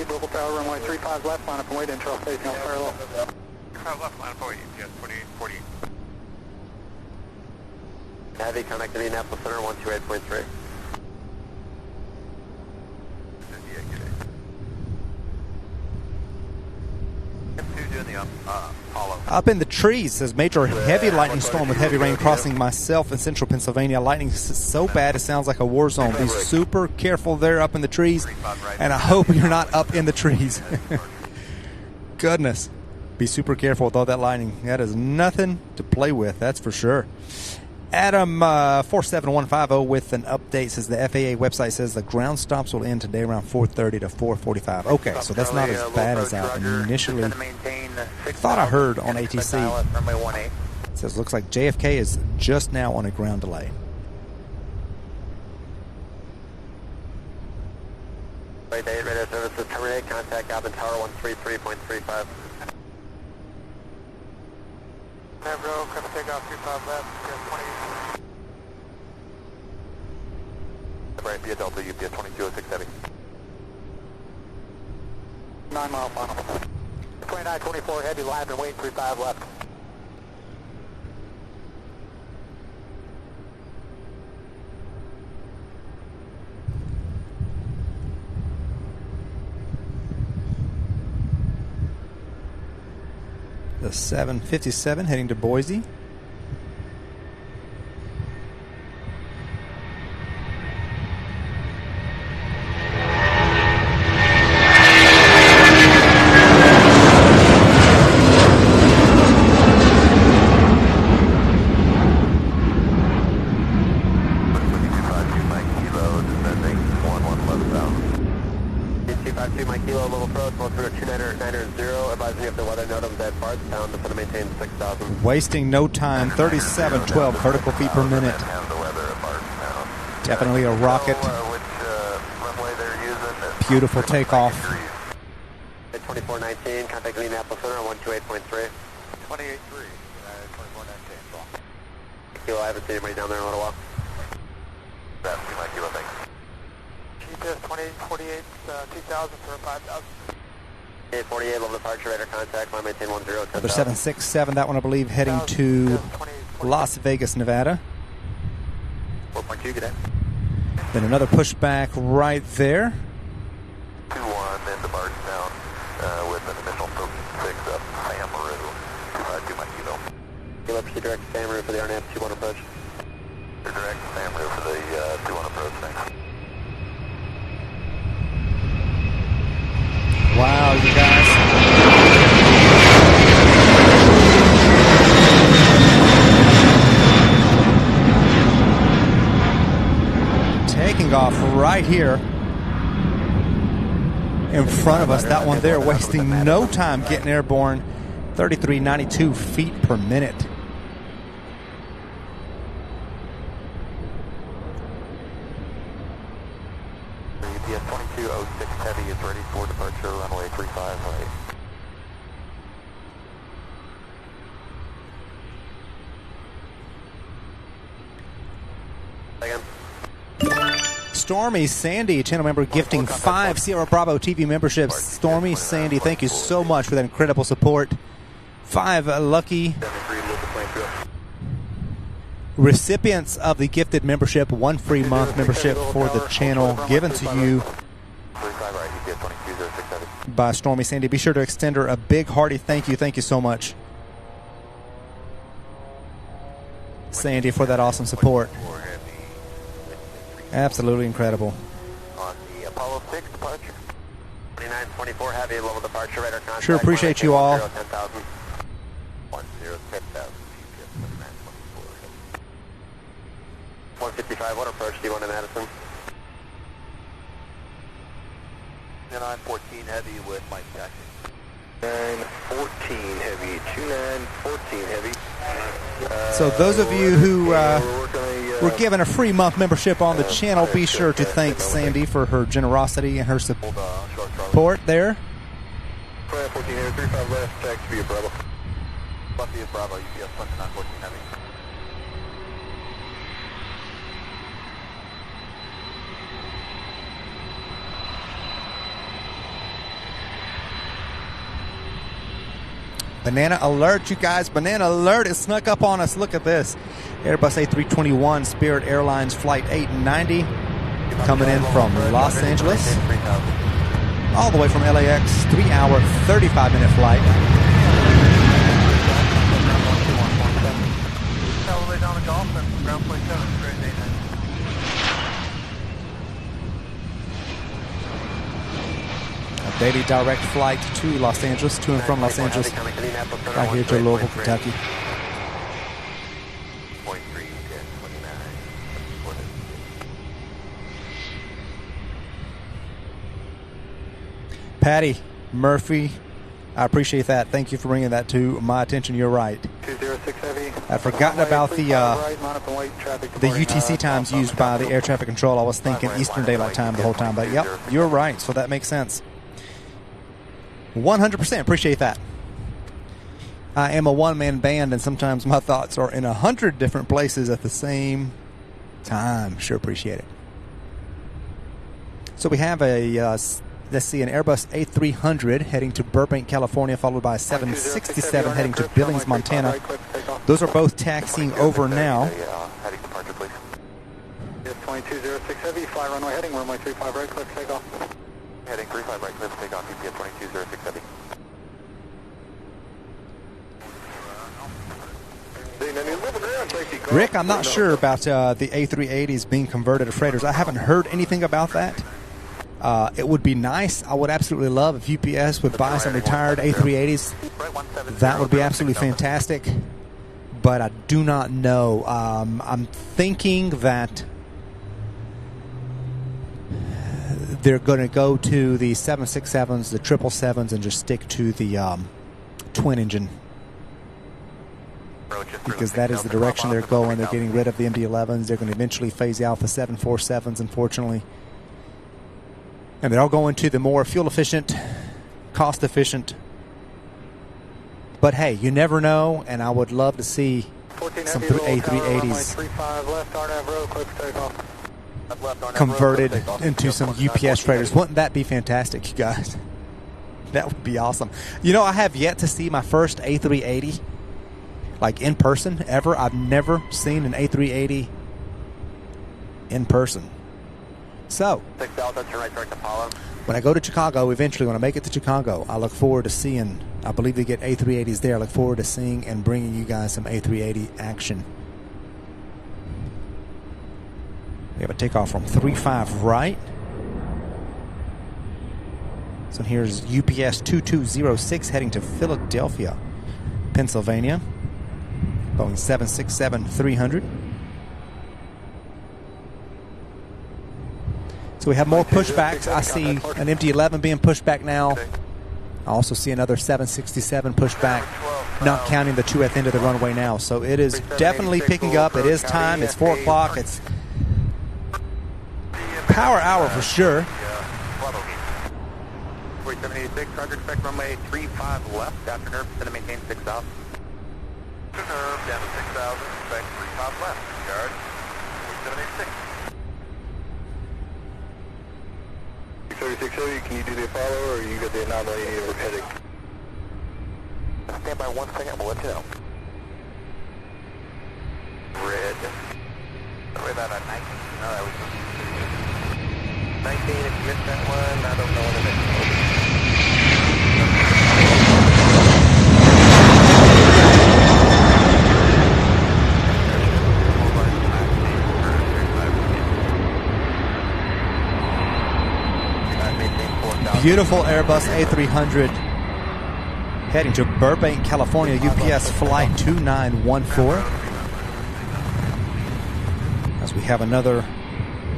Louisville Tower, runway 35 left, line up and wait, intro facing on parallel.
35 left, line up and wait, yes, 48.
Heavy, contact Indianapolis Center, 128.3.
Up in the trees, says major heavy lightning storm with heavy rain crossing myself in central Pennsylvania. Lightning so bad it sounds like a war zone. Be super careful there up in the trees, and I hope you're not up in the trees. Goodness. Be super careful with all that lightning. That is nothing to play with, that's for sure. Adam 47150 with an update says the FAA website says the ground stops will end today around 4:30 to 4:45. Okay, so that's not as bad as I initially thought I heard on ATC. It says looks like JFK is just now on a ground delay.
Midday radar services terminate. Contact Alvin Tower 133.35.
Navro, come take off 25 left, 28.
Right, via Delta, UPS 2206 heavy.
9 mile final. 2924 heavy, line and wait, 35 left.
The 757 heading to Boise. Wasting no time, 3712 vertical feet per minute. Definitely a rocket. Beautiful takeoff.
2419, contact Indianapolis Center on 128.3.
28.3, 2419.
Kilo, I haven't seen anybody down there in a little while. That's my kilo, thanks.
GPS 2848, 2000 for 5,000.
48, level departure, radar contact, line maintain 10.
Number 767, that one I believe heading to Las Vegas, Nevada.
4.2, good day.
Then another pushback right there.
2-1 into Bardstown with an initial focus 6 up Sam Rue. 2 my kilo. Kilo, proceed direct to Sam Rue for the RNAV 21 approach. Direct to Sam Rue for the 21 approach, thanks.
Wow, you guys. Taking off right here in front of us. That one there wasting no time getting airborne. 3392 feet per minute.
UPS 2206 heavy is ready for departure, runway 35 right.
Stormy Sandy, channel member, gifting 5 Sierra Bravo TV memberships. Stormy Sandy, thank you so much for that incredible support. 5 lucky recipients of the gifted membership, 1 free month membership for the channel given to you by Stormy Sandy. Be sure to extend her a big hearty thank you. Thank you so much, Sandy, for that awesome support. Absolutely incredible.
On the Apollo 6 departure. 2924 heavy, level departure, radar contact.
Sure appreciate you all.
10,000. 10,000. 155, what approach do you want to Madison?
2914 heavy with Mike Jackson.
914 heavy, 2914 heavy.
So those of you who
we're working a
We're giving a free month membership on the channel. Be sure to thank Sandy for her generosity and her support there.
1435 left, taxi via Bravo. Via Bravo, UPS 2914 heavy.
Banana alert, you guys. Banana alert. It snuck up on us. Look at this. Airbus A321 Spirit Airlines Flight 890 coming in from Los Angeles. All the way from LAX. 3-hour, 35-minute flight.
All the way down to Gulf and ground point 7, straight 89.
A daily direct flight to Los Angeles, to and from Los Angeles, right here to Louisville, Kentucky. Patty Murphy, I appreciate that. Thank you for bringing that to my attention. You're right.
206 Heavy.
I'd forgotten about the UTC times used by the air traffic control. I was thinking Eastern Daylight Time the whole time, but yep, you're right. So that makes sense. 100% appreciate that. I am a one-man band, and sometimes my thoughts are in 100 different places at the same time. Sure appreciate it. So we have a, let's see, an Airbus A300 heading to Burbank, California, followed by a 767 heading to Billings, Montana. Those are both taxiing over now.
Heading departure, please.
Yes, 2206 Heavy, fly runway heading, runway 35 right, click takeoff.
Heading 35 right, clear for takeoff, UPS 2206 Heavy.
Rick, I'm not sure about the A380s being converted to freighters. I haven't heard anything about that. It would be nice. I would absolutely love if UPS would buy some retired A380s. That would be absolutely fantastic. But I do not know. I'm thinking that they're going to go to the 767s, the 777s, and just stick to the twin engine. Because that is the direction they're going. They're getting rid of the MD-11s. They're going to eventually phase out the 747s, unfortunately. And they're all going to the more fuel-efficient, cost-efficient. But hey, you never know, and I would love to see some A380s converted into some UPS freighters. Wouldn't that be fantastic, you guys? That would be awesome. You know, I have yet to see my first A380, like in person, ever. I've never seen an A380 in person. So, when I go to Chicago, eventually when I make it to Chicago, I look forward to seeing, I believe they get A380s there. I look forward to seeing and bringing you guys some A380 action. We have a takeoff from 35 right. So here's UPS 2206 heading to Philadelphia, Pennsylvania. Boeing 767-300. So we have more pushbacks. I see an MD-11 being pushed back now. I also see another 767 pushed back, not counting the two at the end of the runway now. So it is definitely picking up. It is time. It's 4 o'clock. It's power hour for sure.
4786, Roger, expect runway 35 left, after nerve, going to maintain 6 out.
After nerve, down to 6,000, expect 35 left, guard, 4786.
3680, can you do the Apollo, or you got the anomaly heading? Stand by 1 second, we'll let you know. Red.
Sorry about that 19. No, that was
19, if you missed that one, I don't know what it is.
Beautiful Airbus A300 heading to Burbank, California, UPS flight 2914. As we have another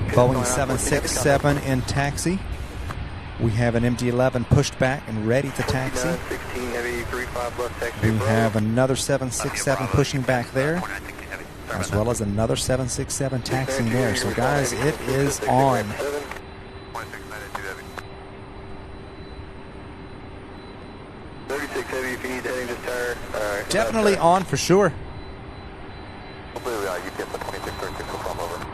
Boeing 767 in taxi. We have an MD-11 pushed back and ready to taxi. We have another 767 pushing back there.
as well as another 767 taxiing there. So guys, it is on.
36 Heavy, if you need heading, just tire.
Definitely on for sure.
Hopefully, you get the 2636 will come over.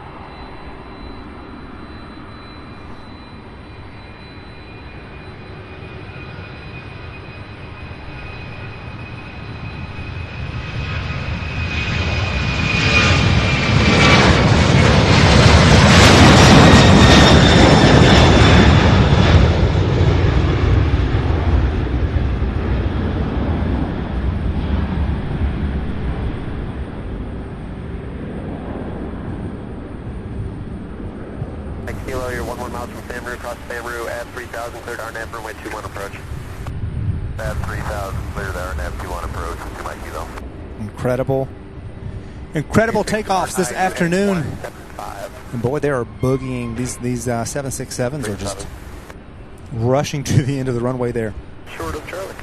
Kilo, you're 11 miles from San Roo, across San Roo, at 3,000, cleared RNAV, runway 21 approach. At 3,000, cleared RNAV 21 approach, 2 Mike Kilo.
Incredible takeoffs this afternoon. And boy, they are boogieing. These 767s are just rushing to the end of the runway there.
Short of Charlie.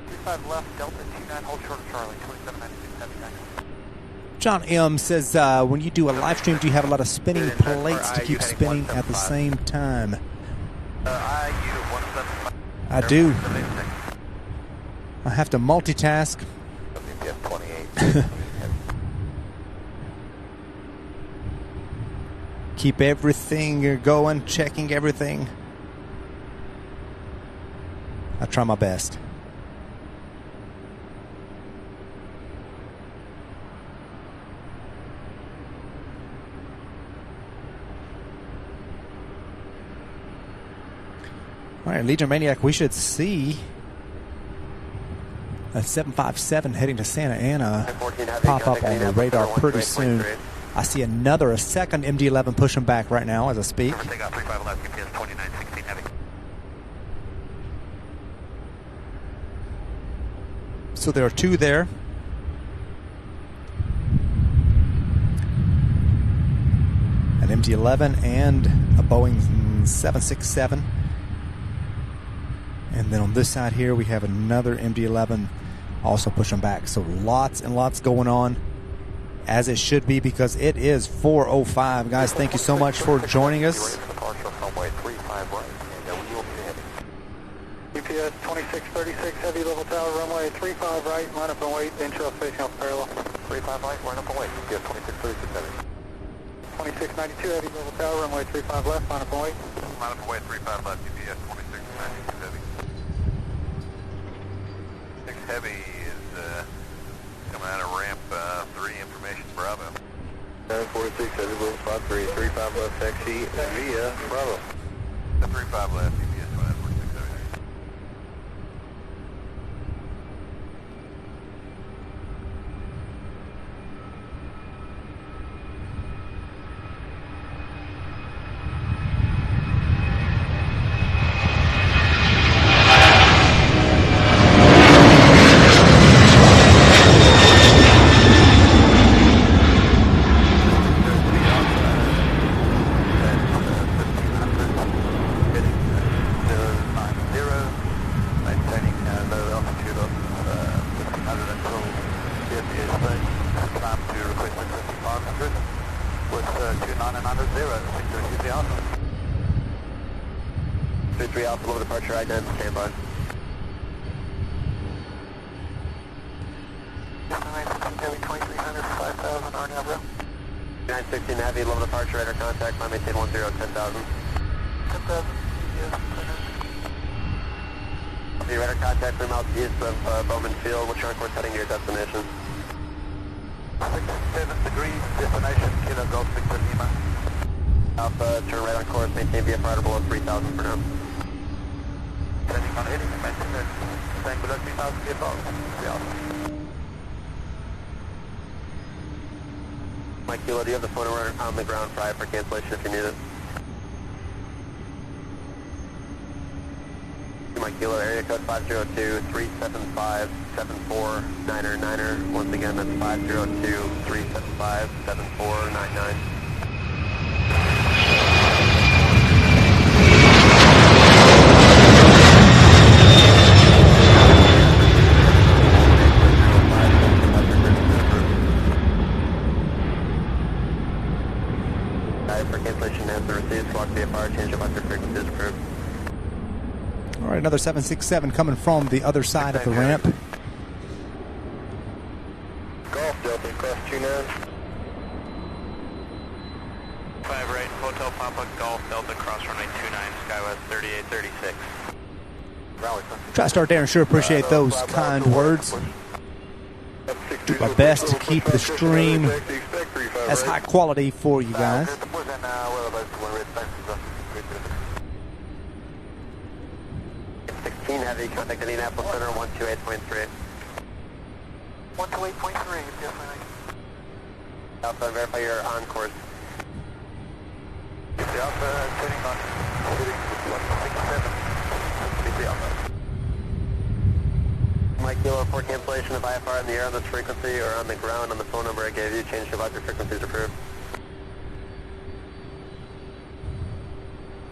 35 left, Delta 29, hold short of Charlie, 2796, heavy back.
John M. says, when you do a live stream, do you have a lot of spinning plates to keep spinning at the same time? I do. I have to multitask. Keep everything going, checking everything. I try my best. All right, Legion Maniac, we should see a 757 heading to Santa Ana pop up on the radar pretty soon. I see a second MD-11 pushing back right now as I speak. So there are two there. An MD-11 and a Boeing 767. And then on this side here, we have another MD-11 also pushing back. So lots and lots going on, as it should be, because it is 4:05. Guys, thank you so much for joining us.
UPS 2636, heavy level tower, runway 35 right, line up and wait, intro facing off parallel.
35 right, line up and wait. UPS 2636 heavy.
2692, heavy level tower, runway 35 left, line up and wait.
Line up and wait, 35 left, UPS 2692 heavy. 6 heavy is coming out of ramp 3, information Bravo. 746, heavy level spot 3, 35 left taxi via Bravo. 35 left, UPS 2946 heavy. Mike Kilo, do you have the phone number on the ground prior for cancellation if you need it? Mike Kilo, area code 502-375-7499. Once again, that's 502-375-7499.
after frequency is approved.
All right, another 767 coming from the other side of the ramp.
Golf Delta, cross 29.
5 right, Hotel Papa, Golf Delta, cross runway 29, Skywest 3836.
TriStar Darren, sure appreciate those kind words. Do my best to keep the stream as high quality for you guys.
16 Heavy, contact Indianapolis Center 128.3.
128.3, yes,
Alpha, verify you're on course.
Alpha, turning on, hitting 167. Alpha.
Mike Kilo, report cancellation of IFR in the air on this frequency or on the ground on the phone number I gave you. Change to voucher frequencies approved.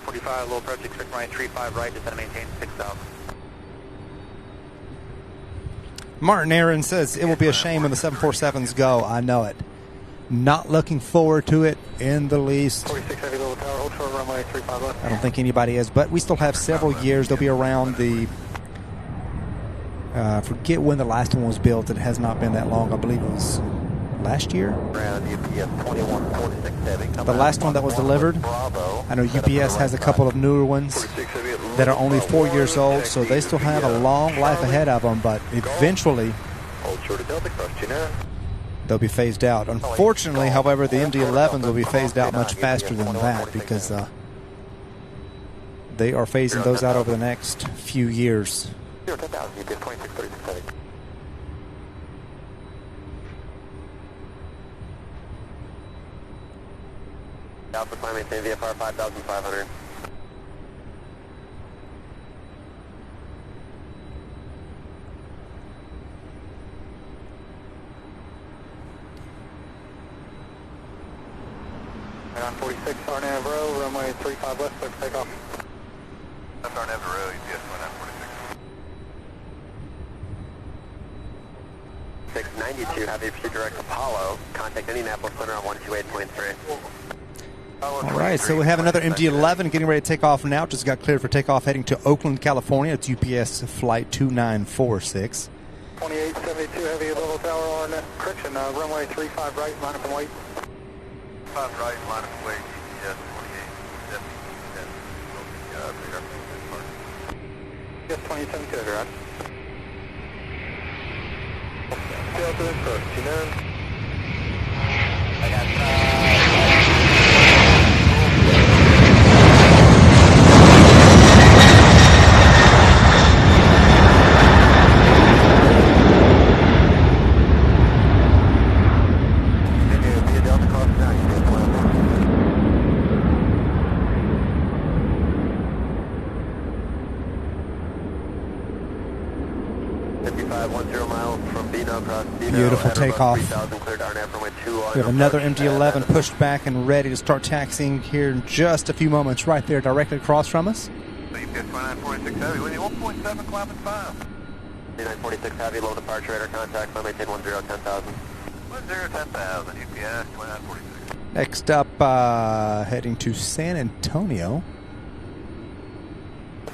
45, low approach, expect runway 35 right, just to maintain 6,000.
Martin Aaron says it will be a shame when the 747s go. I know it. Not looking forward to it in the least.
46 Heavy, Little Tower, hold short runway 35 left.
I don't think anybody is, but we still have several years. They'll be around the... forget when the last one was built. It has not been that long. I believe it was last year. The last one that was delivered. I know UPS has a couple of newer ones that are only 4 years old, so they still have a long life ahead of them, but eventually they'll be phased out. Unfortunately, however, the MD-11s will be phased out much faster than that because they are phasing those out over the next few years.
10,000, UPS 2636. Alpha, climb, maintain VFR 5,500.
And on 46 Arnav Row, runway 35 left, clear for takeoff.
That's Arnav Row, UPS 1946.
692, Heavy, pursuit direct Apollo. Contact Indianapolis Center on 128.3.
All right, so we have another MD-11 getting ready to take off now. Just got cleared for takeoff heading to Oakland, California. It's UPS flight 2946.
2872 Heavy, Little Tower on correction, runway 35 right, line up and wait.
5 right, line up and wait, UPS 28,
Yes, 2072, right?
Delta, cross 29.
I got,
Beautiful takeoff. We have another MD-11 pushed back and ready to start taxiing here in just a few moments right there directly across from us.
UPS 2946 Heavy, with you 1.7, climbing 5.
2946 Heavy, low departure, radar contact, climb, maintain 10, 10,000.
10,000, UPS 2946.
Next up, heading to San Antonio.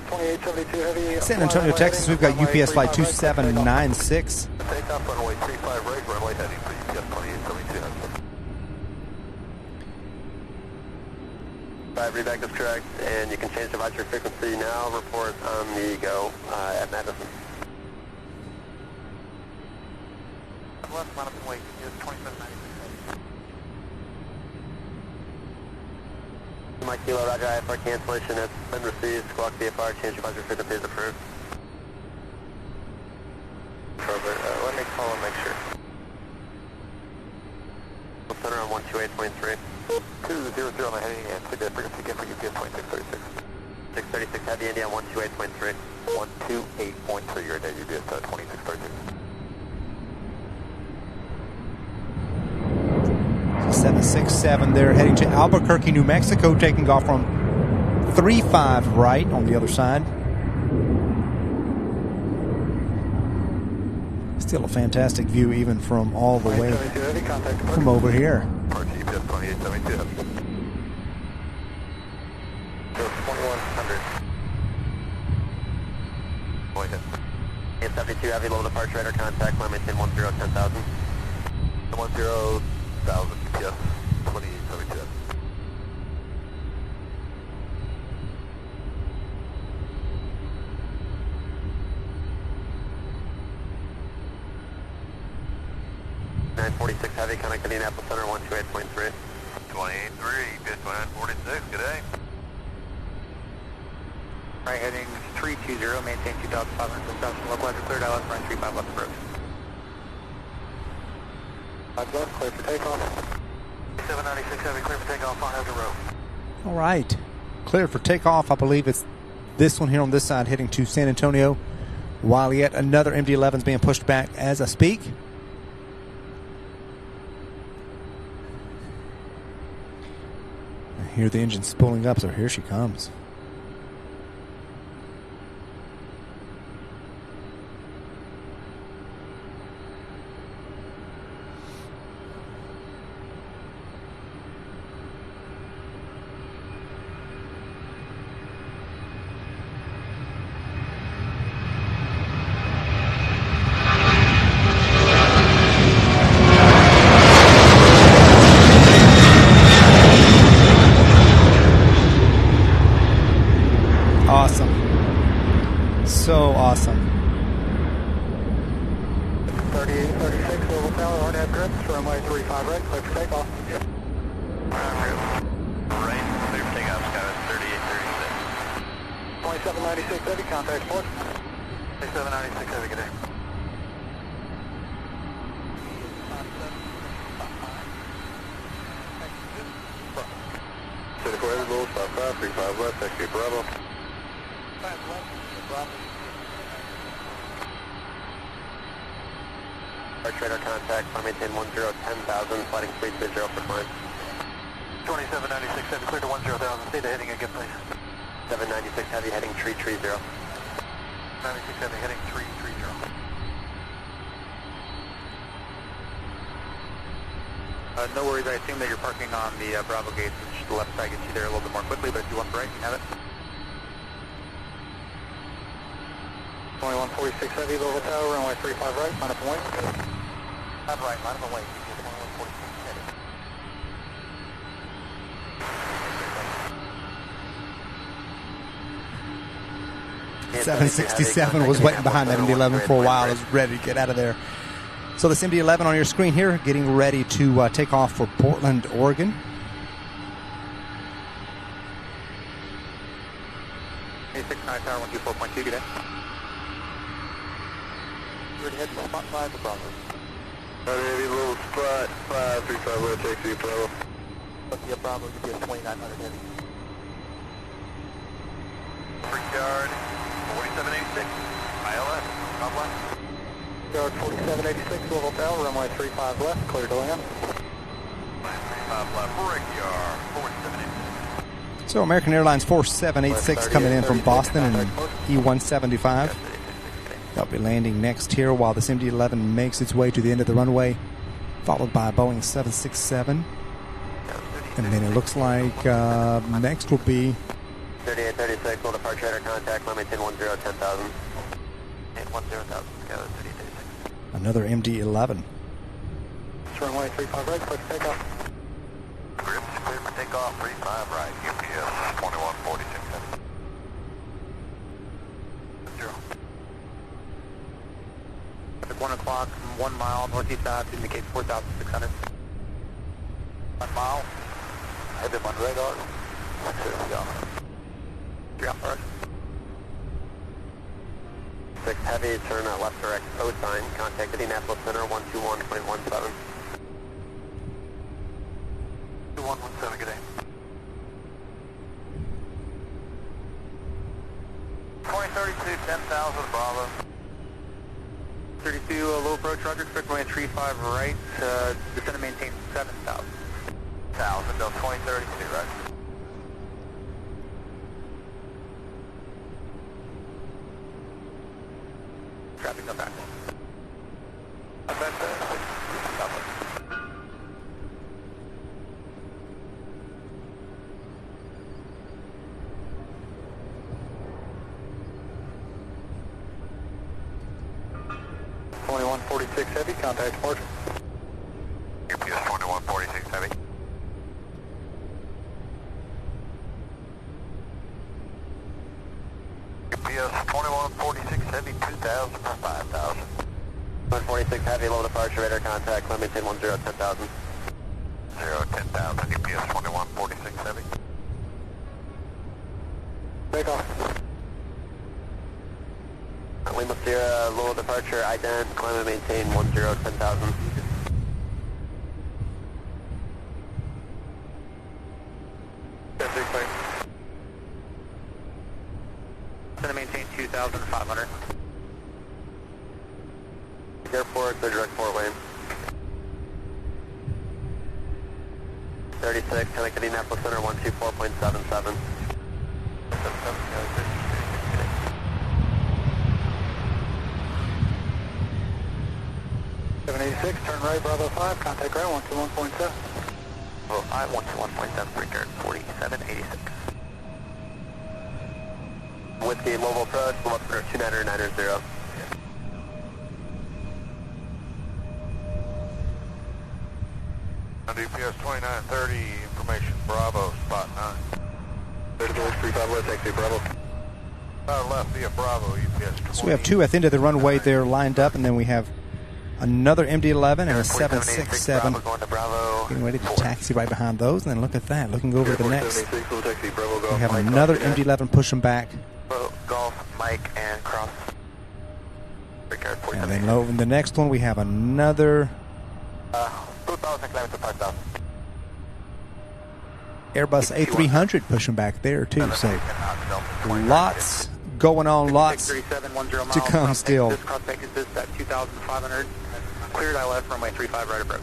2872 Heavy.
San Antonio, Texas, we've got UPS flight 2796.
Takeoff runway 35 right, runway heading for UPS 2872 Heavy.
5, readback is correct, and you can change the voucher frequency now. Report on the go at Madison.
Left, line up and wait, UPS 2796.
Mike Kilo, Roger, IFR cancellation has been received. Squawk VFR, change your voucher frequency is approved.
Robert, let me call and make sure.
Center on 128.3.
200 on the heading and clear that frequency again for UPS 2636.
636 Heavy India on 128.3.
128.3, you're at UPS 2636.
767 there, heading to Albuquerque, New Mexico, taking off from 35 right on the other side. Still a fantastic view even from all the way from over here.
Departure UPS 2872 Heavy. 100. Go ahead. 872 Heavy, low departure, radar contact, line maintain 10, 10,000. 10,000, yes, 2872. .46 Heavy, connect to Indianapolis Center, 128.3.
28.3, good 946, good day.
Right, heading 320, maintain 2,500 south, localizer cleared, ILS, running 35 left approach. 5 left, clear for takeoff.
796 Heavy, clear for takeoff on Elder Road.
All right. Clear for takeoff. I believe it's this one here on this side heading to San Antonio, while yet another MD-11 is being pushed back as I speak. I hear the engine spooling up, so here she comes. Awesome. So awesome.
3836, Louisville Tower, hard have grips, runway 35 right, clear for takeoff.
Right, clear for takeoff, Scott, 3836.
2796 Heavy, contact port.
2796 Heavy, good day.
Citizen Heavy, low, stop 5, 35 left, execute Bravo.
5 left, Bravo.
Arch radar contact, line maintain 10,000, sliding speed 30 for climb.
2796 Heavy, clear to 10,000, state the heading again, please.
796 Heavy, heading 330.
96 Heavy, heading 330.
No worries, I assume that you're parking on the Bravo gates, which the left side gets you there a little bit more quickly, but if you want the right, you have it. 2146 Heavy, Louisville Tower, runway 35 right, line up and wait.
Have right, line up and wait, 2146 Heavy.
767 was waiting behind that MD-11 for a while. Is ready to get out of there. So this MD-11 on your screen here, getting ready to take off for Portland, Oregon.
A69 Tower 124.2, good day. You're heading to spot 5 for Bravo.
Heavy, low, spot 5, 35 left, execute Bravo.
Yeah, Bravo, you'll be at 2900 Heavy.
Brickyard, 4786, ILS, top left.
Yard 4786, Louisville Tower, runway 35 left, clear to land.
35 left, Brickyard, 4786.
So American Airlines 4786 coming in from Boston and E175. They'll be landing next here while this MD-11 makes its way to the end of the runway, followed by a Boeing 767. And then it looks like next will be
3836, low departure radar contact, line maintain 10,000.
And 10,000, Scout, 3836.
another MD-11.
Runway 35 right, clear for takeoff.
Grips, clear for takeoff, 35 right, UPS 2146 Heavy. 0.
At 1 o'clock, 1 mile northeast bound indicates 4,600.
1 mile, I have him on radar.
3 off first.
6 Heavy, turn left direct O sign, contact Indianapolis Center, 121.17.
2117, good day. 2032, 10,000, Bravo.
32, low approach, roger, expect runway 35 right, descend and maintain 7,000.
1,000, Del 2032, right?
Traffic, no back. 2146 Heavy, contact departure.
UPS 2146 Heavy. UPS 2146 Heavy, 2,000 for 5,000.
146 Heavy, low departure, radar contact, climb maintain 10, 10,000.
10,000, UPS 2146 Heavy.
Take off.
Lima Sierra, low departure, ident, climb and maintain 10,000.
Going to maintain 2,500.
Airport, the direct port lane. 36, connect to Indianapolis Center 124.77.
786, turn right, Bravo 5, contact ground 121.7.
Bravo 5, 121.7, return 4786.
Whiskey, Louisville approach, Louisville 29990.
On UPS 2930, information Bravo, spot 9.
35 West, taxi Bravo.
Left via Bravo, UPS 20.
So we have two at the end of the runway there lined up, and then we have another MD-11 and a 767
going to Bravo.
getting ready to taxi right behind those. And then look at that, looking over to the next.
786, we'll taxi Bravo, Golf,
We have
Mike,
another
Golf,
MD-11 pushing back,
Golf, Mike, and Cross. Regard
and then low in the next one we have another
2,000 kilometers per 5,000.
Airbus A300 pushing back there too. So lots going on, lots
63710 miles.
to come still.
This cross take is at 2,500. Cleared ILS runway 35 right approach.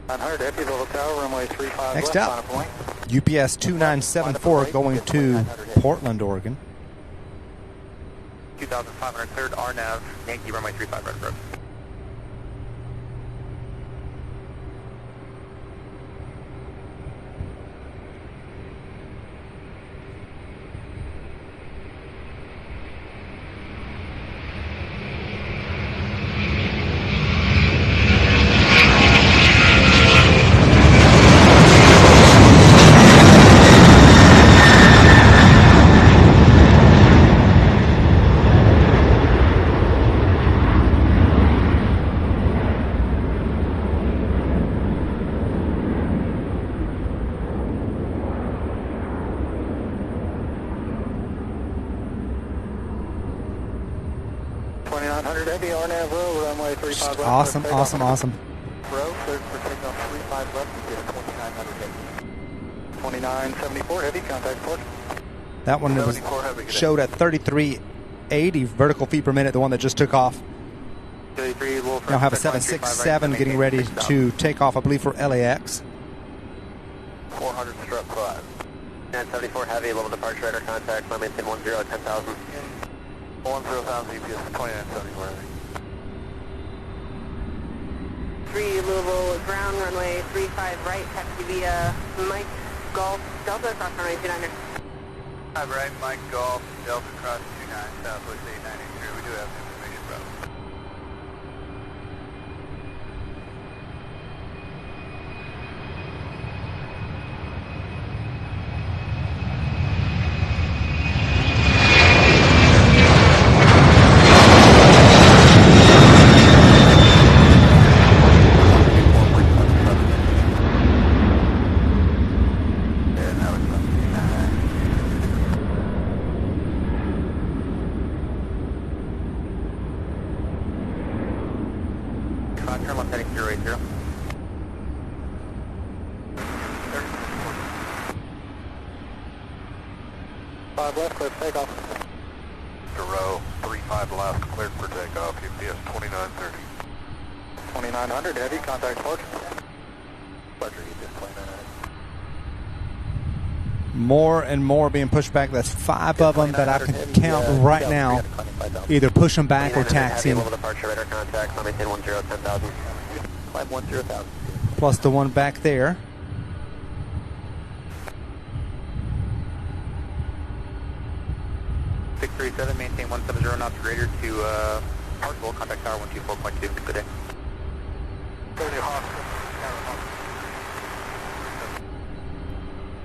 Heavy, level tower, runway 35
Next
left,
up,
final point.
UPS 2974 going to Portland, Oregon.
2,500, cleared RNAV, Yankee runway 35 right approach.
Awesome, awesome, awesome.
Row, cleared for takeoff 35 left, you get a 2900 heavy. 2974 heavy, contact port.
That one was showed at 3380 vertical feet per minute, the one that just took off.
33,
Now have a 767 getting ready to take off, I believe, for LAX.
400 strut 5. 974 heavy, level departure, radar contact, climb maintain 10, 10,000.
10,000, UPS 2974 Heavy.
3 Louisville ground runway 35 right, taxi via Mike Golf Delta across runway 29.
5 right, Mike Golf, Delta cross 29, Southwest 893. We do have information, Bravo. Turn left heading 080.
Five left, clear for takeoff.
Row 35 left, cleared for takeoff, UPS 2930.
2900 heavy, contact port.
Pleasure, UPS 2900.
More and more being pushed back. That's 5 of them that I can count right now, either pushing back or taxiing.
Level departure, radar contact, climb maintain 10, 10,000. Climb 10,000.
Plus the one back there.
170 knots greater to Hartsville, contact tower 124.2, good day.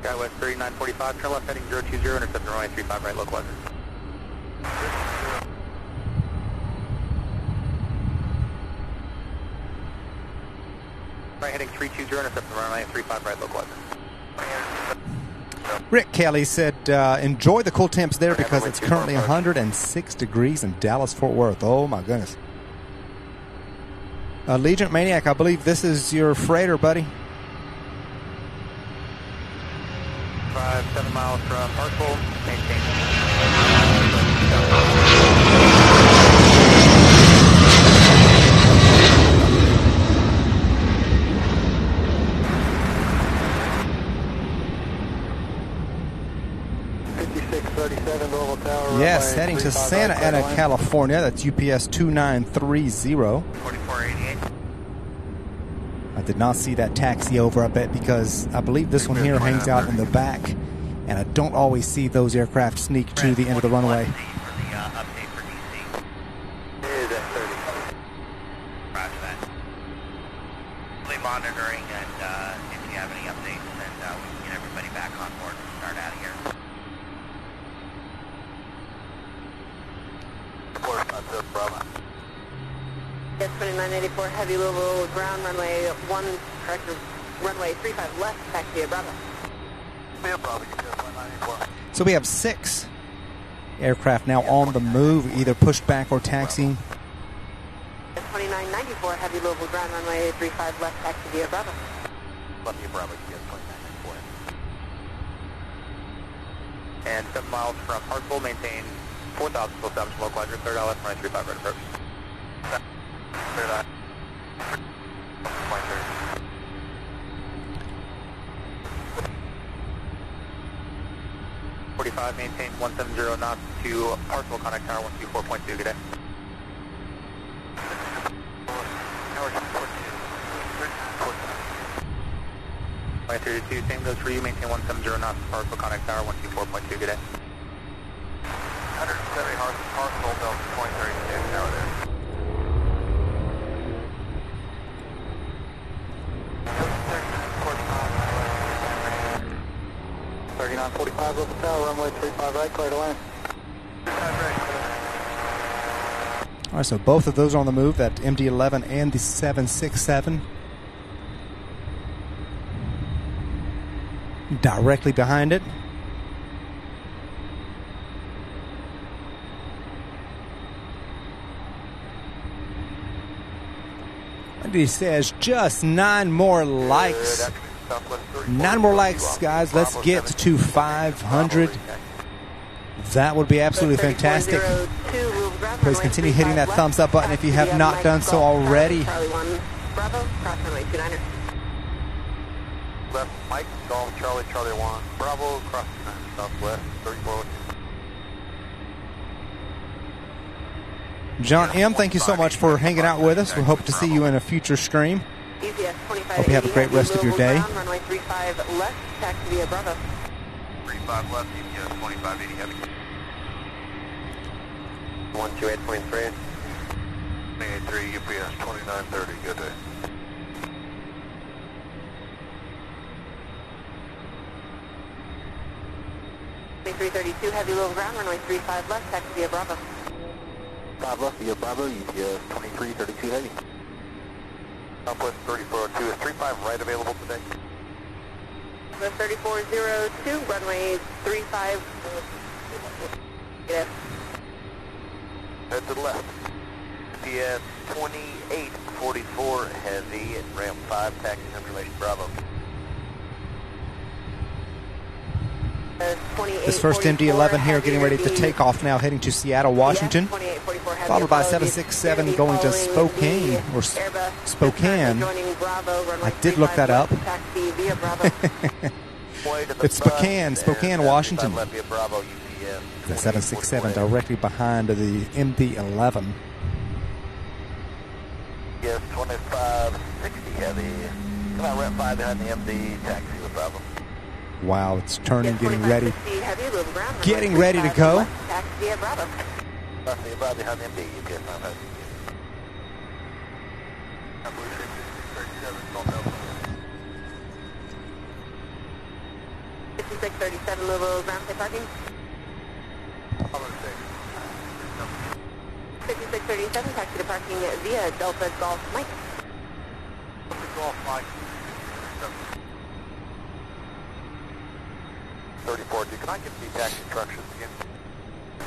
Skywest 3945, turn left heading 020, intercept runway 35 right, localizer. Right heading 320, intercept runway 35 right, localizer.
Rick Kelly said, enjoy the cool temps there because it's currently 106 degrees in Dallas-Fort Worth. Oh, my goodness. Legion Maniac, I believe this is your freighter, buddy.
7 miles from Hartsville, maintain.
Yes, heading to Santa Ana, California. That's UPS 2930.
4488.
I did not see that taxi over, I bet, because I believe this one here hangs out in the back, and I don't always see those aircraft sneak to the end of the runway.
For the update for DC.
Is at 30.
Roger that. We'll be monitoring, and if you have any updates, then we can get everybody back on board and start out of here.
Bravo.
Yes, 2984, heavy Louisville ground, runway 1, correction, runway 35 left, taxi via Bravo.
So we have 6 aircraft now on the move, either pushed back or taxiing.
Yes, 2994, heavy Louisville ground, runway 35 left, taxi via Bravo.
Left via Bravo, yes, 2994. And 7 miles from Hartsville, maintain 4,000 full establishment localizer, third left, runway 35 right approach. Third eye. 45, maintain 170 knots to Hartsville, contact tower 124.2, good day. Runway 32, same goes for you, maintain 170 knots to Hartsville, contact tower 124.2, good day. 170 Hartsville, Delta 2032, now there. 3945 Louisville Tower, runway 35 right, clear to land.
All right, so both of those are on the move, that MD-11 and the 767. Directly behind it. And he says just 9 more likes. 9 more likes, guys. Let's get to 500. That would be absolutely fantastic. Please continue hitting that thumbs up button if you have not done so already.
Bravo, cross runway 29er.
Left, Mike, Golf, Charlie, Charlie 1. Bravo, cross 29, southwest, 34.
John M., thank you so much for hanging out with us. We hope to see you in a future stream. Hope you have a great rest of your day.
Runway 35 left, taxi via Bravo.
35 left, EPS 2580 heavy. 128.3. 83, UPS 2930, good day.
Runway 332, heavy Louisville ground, runway 35 left, taxi via Bravo.
5 left via Bravo, UPS 2332 heavy. Southwest 3402, is 35 right available today?
The 3402, runway 35. Yes.
Head to the left. UPS 2844 heavy at ramp 5, taxi information Bravo.
This first MD-11 here getting ready to take off now, heading to Seattle, Washington, followed by 767 going to Spokane, or Spokane. I did look that up. It's Spokane, Washington. The 767 directly behind the MD-11.
Yes, 2560 heavy. Come out ramp 5 behind the MD, taxi with Bravo.
Wow, it's turning, getting ready to go.
Bradley, Bradley, have the MD, UPS 95. I believe 3637, Gulf Alpha.
5637 Louisville ground plate parking. 5637, taxi to parking via Delta Golf Mike.
Delta Golf Mike. 34, can I get the taxi instructions again?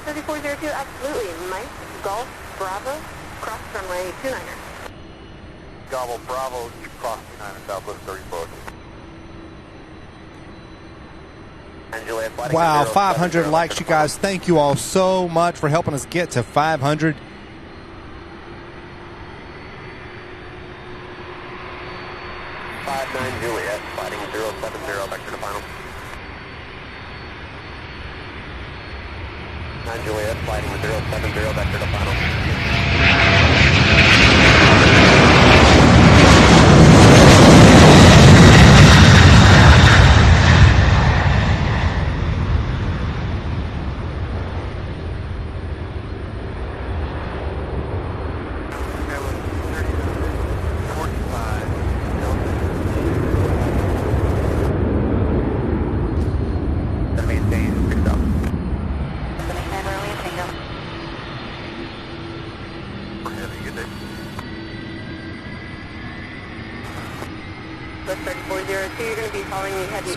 3402, absolutely. Mike, Golf, Bravo, cross runway 29er.
Gobble, Bravo, cross 29er, Southwest 34.
Wow, 500 likes, you guys. Thank you all so much for helping us get to 500.
Juliet, fighting 070, vector to final. 9 Juliet, fighting 070, vector to final.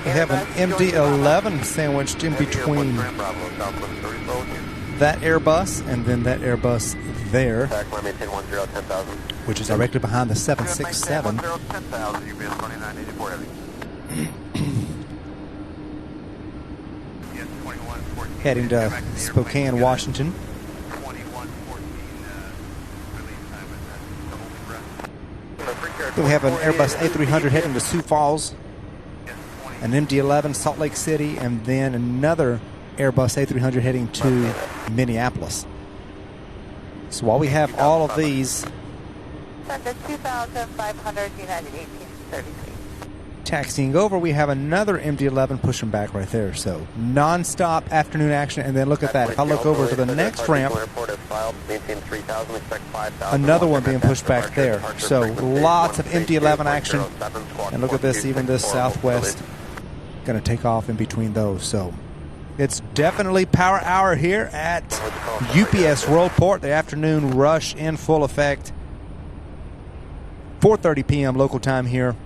We have an MD-11 sandwiched in between that Airbus and then that Airbus there, which is directly behind the 767. Heading to Spokane, Washington. We have an Airbus A300 heading to Sioux Falls, an MD-11 Salt Lake City, and then another Airbus A300 heading to Minneapolis. So while we have all of these taxiing over, we have another MD-11 pushing back right there. So non-stop afternoon action, and then look at that. If I look over to the next ramp, another one being pushed back there. So lots of MD-11 action, and look at this, even this Southwest going to take off in between those. So it's definitely power hour here at UPS Worldport. The afternoon rush in full effect. 4:30 p.m. local time here.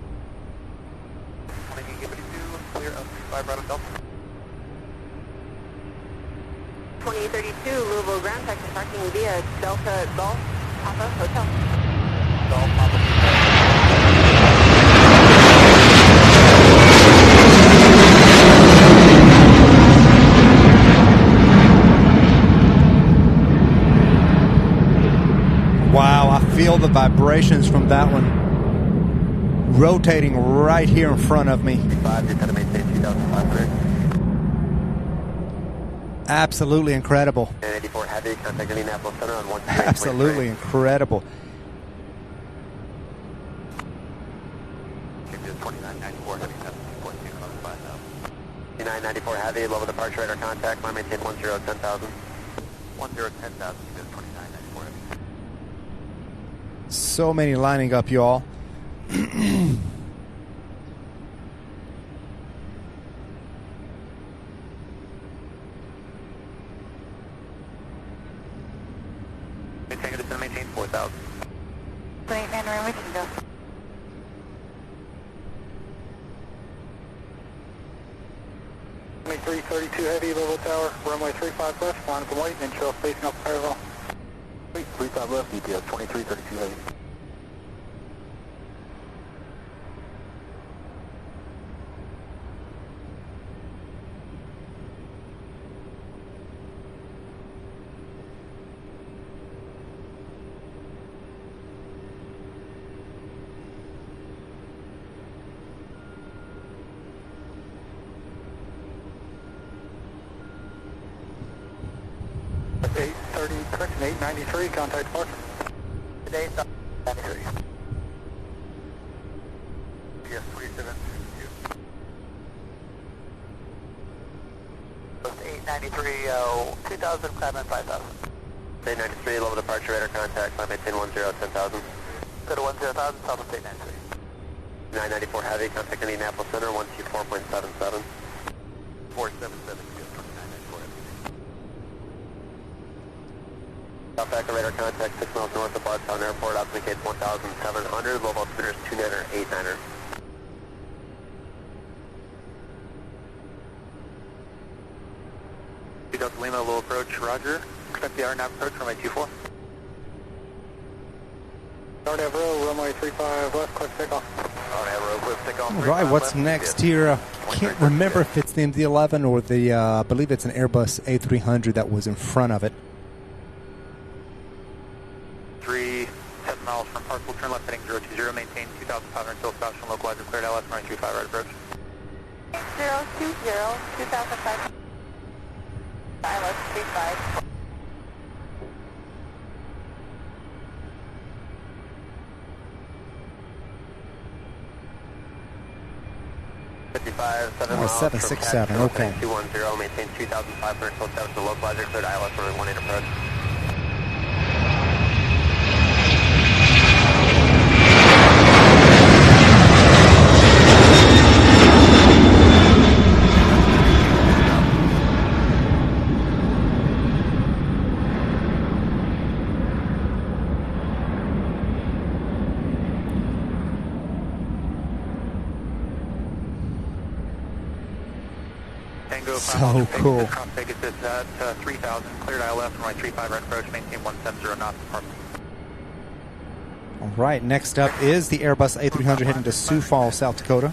2032 Louisville ground taxi parking via Delta Golf Papa Hotel.
Golf Papa.
Wow, I feel the vibrations from that one rotating right here in front of me. Absolutely incredible. Absolutely incredible.
2994 heavy, level departure radar contact, climb maintain 1010,000.
1010,000, 2994 heavy.
So many lining up, y'all.
Maintain 4,000.
29 runway, we can go.
Runway 332 heavy, level tower, runway 35 left, line up and wait, and trail facing up parallel.
35 left, EPS 2332 heavy.
Correction, 893, contact departure.
Today, 93. Yes, 2762. 893, 2000, climb in 5000.
State 93, level departure, radar contact, climb maintain 10, 10,000.
Go to 10,000, South of State 93.
994 Heavy, contact Indianapolis Center, 124.77.
477, 2994 Heavy.
South Echo radar contact 6 miles north of Bardstown Airport, altimeter 1,700, low altimeter is 29er, 89er.
Delta Lima, low approach, roger. Expect the RNAV approach, runway 24.
RNAV row, runway 35 left, clear takeoff.
RNAV row, clear takeoff.
All right, what's next here? Can't remember if it's the MD-11 or the, I believe it's an Airbus A300 that was in front of it.
10 miles from Parkville, turn left heading 020, maintain 2,500 until Sebastian, localizer cleared LS, runway 35 right approach.
020, 2,500. ILS 35.
Oh, 767, okay.
210, maintain 2,500 until Sebastian, localizer cleared ILS, runway 18 approach.
So cool.
Pegasus at 3,000, cleared ILS, runway 35 right approach, maintain 170 knots, departure.
All right, next up is the Airbus A300 heading to Sioux Falls, South Dakota.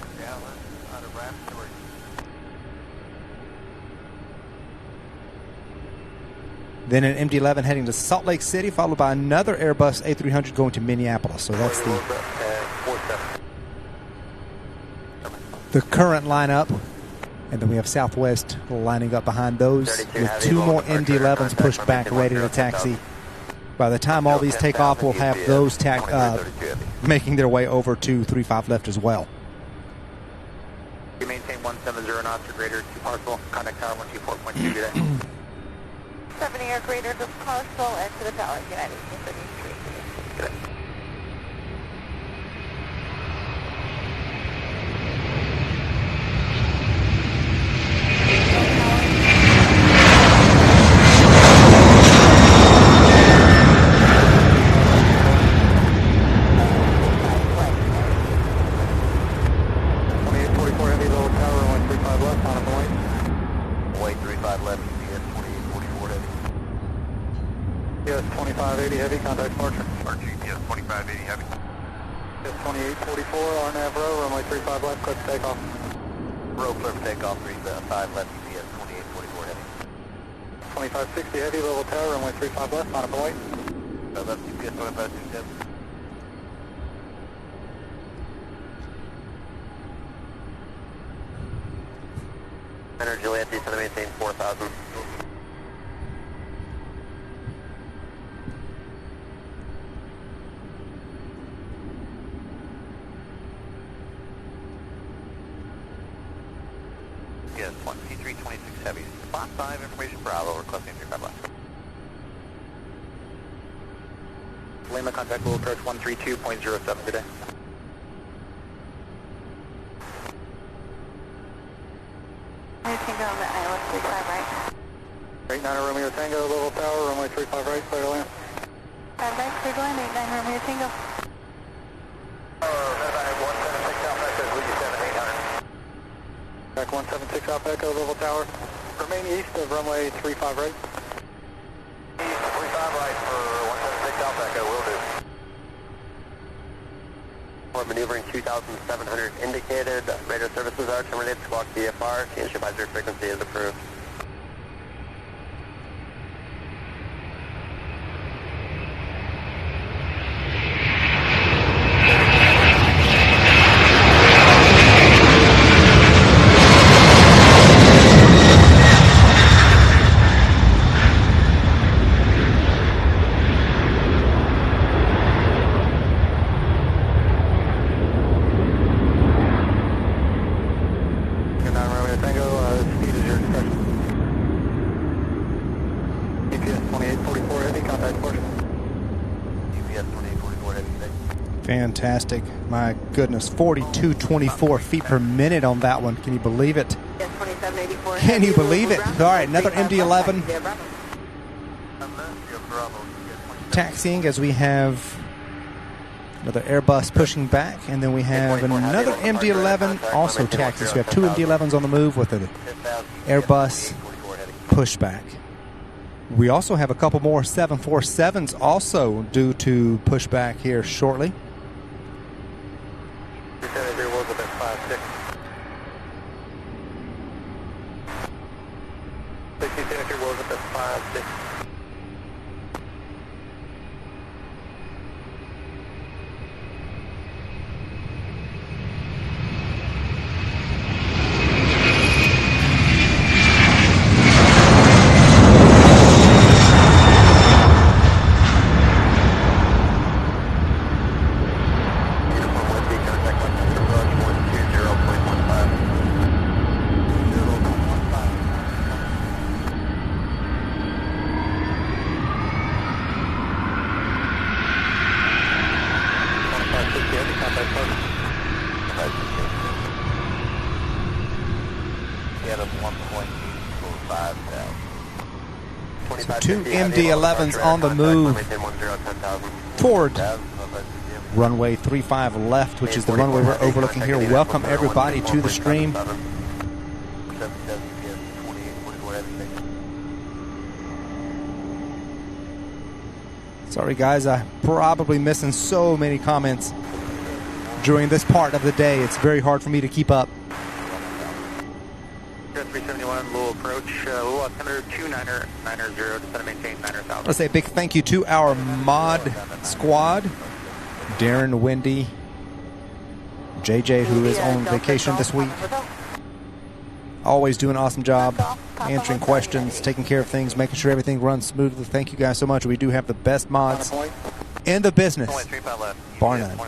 Then an MD-11 heading to Salt Lake City, followed by another Airbus A300 going to Minneapolis. So that's the current lineup. And then we have Southwest lining up behind those with two more MD-11s pushed back, ready to taxi. By the time all these take off, we'll have those making their way over to 35 left as well.
You maintain 170 knots or greater to Parkville, contact tower 124.2 today.
70 or greater to Parkville and to the tower, United 73.
Good.
Heavy, contact departure.
GPS 2580 Heavy.
GPS 2844, RNAV row, runway 35 left, clear for takeoff.
Row clear for takeoff, 35 left, GPS 2844 Heavy.
2560 Heavy, level tower, runway 35 left, on a point.
Left, GPS 2560. Center Juliet, descend to maintain 4,000.
Yes, 1C326 Heavy. Spot 5, information Bravo, requesting 35 left. Lima, contact will approach 132.07 today.
Tango on the ILS 35 right.
89 Romeo Tango, level tower, runway 35 right, clear to land.
5 right, clear to land, 89 Romeo Tango.
Back 176 Alpha Echo, level tower. Remain east of runway 35 right.
East 35 right for 176 Alpha Echo, will do.
We're maneuvering 2,700 indicated. Radar services are terminated. Squawk VFR. Change advisory frequency is approved.
GPS 2844 Heavy, contact
Fantastic. My goodness, 42.24 feet per minute on that one. Can you believe it?
Yes, 2784.
Can you believe it? All right, another MD-11 taxiing as we have another Airbus pushing back, and then we have another MD-11 also taxiing. So we have two MD-11s on the move with an Airbus pushback. We also have a couple more 747s also due to pushback here shortly. Two MD-11s on the move toward runway 35 left, which is the runway we're overlooking here. Welcome everybody to the stream. Sorry guys, I'm probably missing so many comments during this part of the day. It's very hard for me to keep up.
371, Louisville approach, Louisville altimeter 2990, descend and maintain 9,000.
Let's say a big thank you to our mod squad, Darren, Wendy, JJ, who is on vacation this week. Always doing an awesome job, answering questions, taking care of things, making sure everything runs smoothly. Thank you guys so much. We do have the best mods in the business, bar none.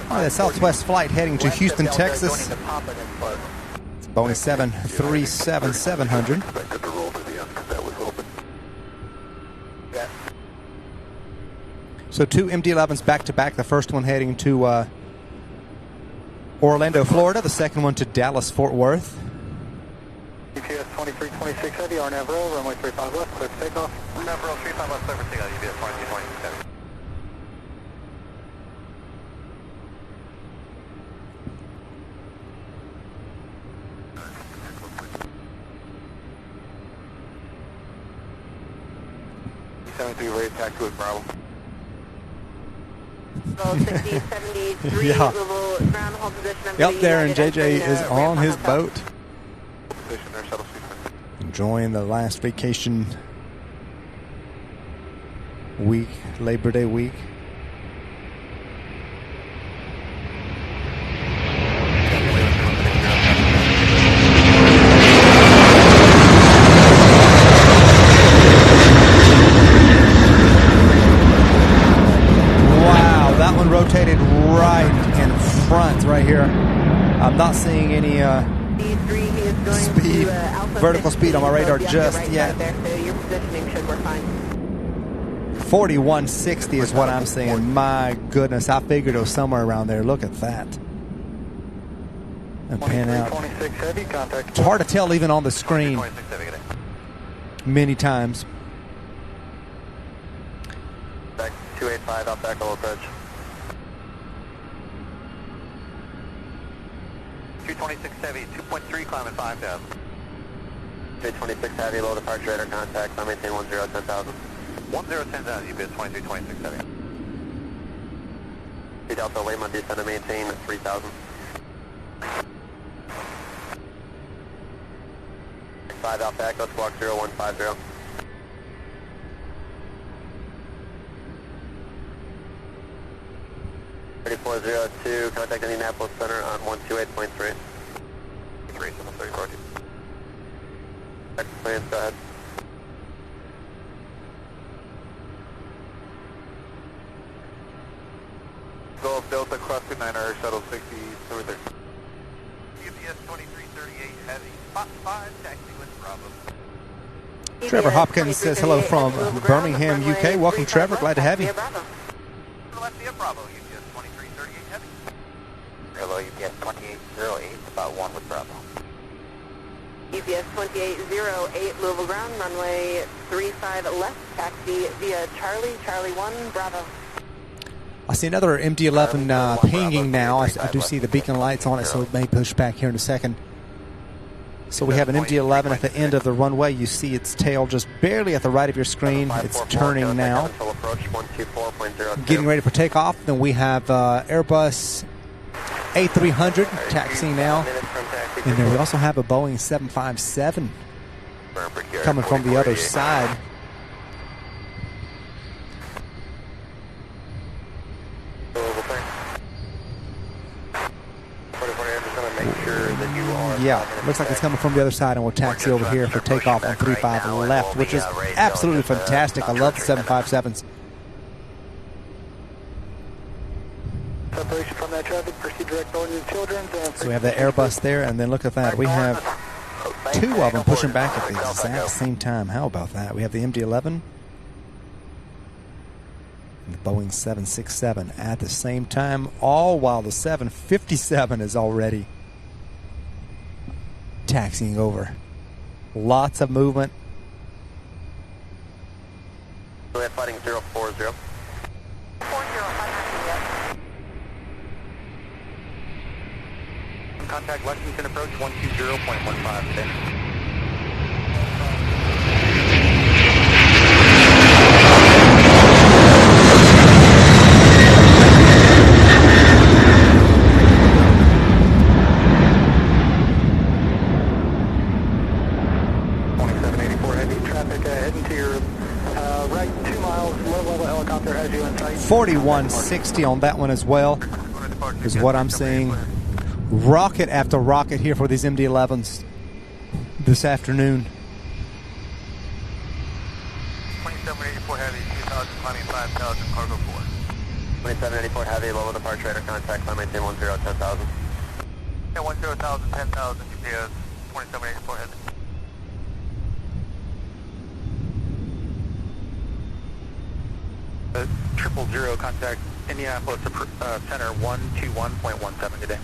The Southwest flight heading to Houston, Texas. It's Boeing 737-700. So two MD-11s back to back. The first one heading to Orlando, Florida. The second one to Dallas, Fort Worth.
UPS 2326 heavy, Navro, runway 35 left, clear for takeoff. Navro 35 left, clear for takeoff, UPS 2326 heavy. Ready to taxi with Bravo.
So 60, 73,
yeah.
Ground hold position.
Yep, there, and JJ is on his boat.
Position there, shuttle speed.
Enjoying the last vacation week, Labor Day week. Rotated right in front, right here. I'm not seeing any speed, vertical speed on my radar just yet. 4160 is what I'm seeing. My goodness, I figured it was somewhere around there. Look at that. And pan out. It's hard to tell even on the screen many times.
Back 285, out back, approach.
226 heavy, 2.3, climbing 5,000.
226 heavy, low departure radar contact, I maintain 1010,000.
1010,000, UPS 2326 heavy.
Delta Lima, descend and maintain 3,000. 5 out back, let's walk 0150. (3402), contact Indianapolis Center on 128.3. 3734. Plans, go ahead.
Go up Delta, cross 29er, shuttle 60, over there.
UPS 2338 heavy, spot 5, taxi with Bravo.
Trevor Hopkins says hello from Birmingham, UK. Welcome, Trevor. Glad to have you.
Left via Bravo, UPS 2338 heavy.
Hello, UPS 2808, about 1 with Bravo.
UPS 2808, Louisville ground, runway 35 left, taxi via Charlie, Charlie 1, Bravo.
I see another MD-11 pinging now. I do see the beacon lights on it, so it may push back here in a second. So we have an MD-11 at the end of the runway. You see its tail just barely at the right of your screen. It's turning now. Getting ready for takeoff. Then we have Airbus A300 taxiing now. And then we also have a Boeing 757 coming from the other side. Yeah, looks like it's coming from the other side, and we'll taxi over here for takeoff on 35 left, which is absolutely fantastic. I love the 757s.
Separation from that traffic, proceed direct going to Children's.
So we have the Airbus there, and then look at that. We have two of them pushing back at the exact same time. How about that? We have the MD-11 and the Boeing 767 at the same time, all while the 757 is already taxiing over. Lots of movement.
We have fighting 040.
40,
Contact Lexington approach 120.15 today.
Heading to your right 2 miles, low-level helicopter has you in sight.
4160 on that one as well is what I'm seeing. Rocket after rocket here for these MD-11s this afternoon.
2784 heavy, 2000, climbing 5000, cargo 4.
2784 heavy, level departure radar contact, climb maintain 10, 10,000.
Yeah, 10,000, 10,000, UPS 2784 heavy.
Triple zero, contact Indianapolis Center 121.17 today.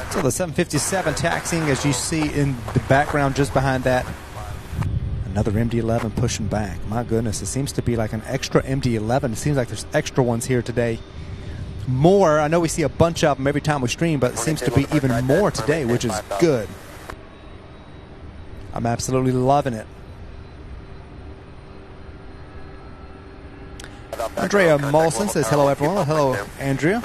So the 757 taxiing, as you see in the background just behind that. Another MD-11 pushing back. My goodness, it seems to be like an extra MD-11. It seems like there's extra ones here today. More, I know we see a bunch of them every time we stream, but it seems to be even more today, which is good. I'm absolutely loving it. Andrea Molson says hello, everyone. Hello, Andrea.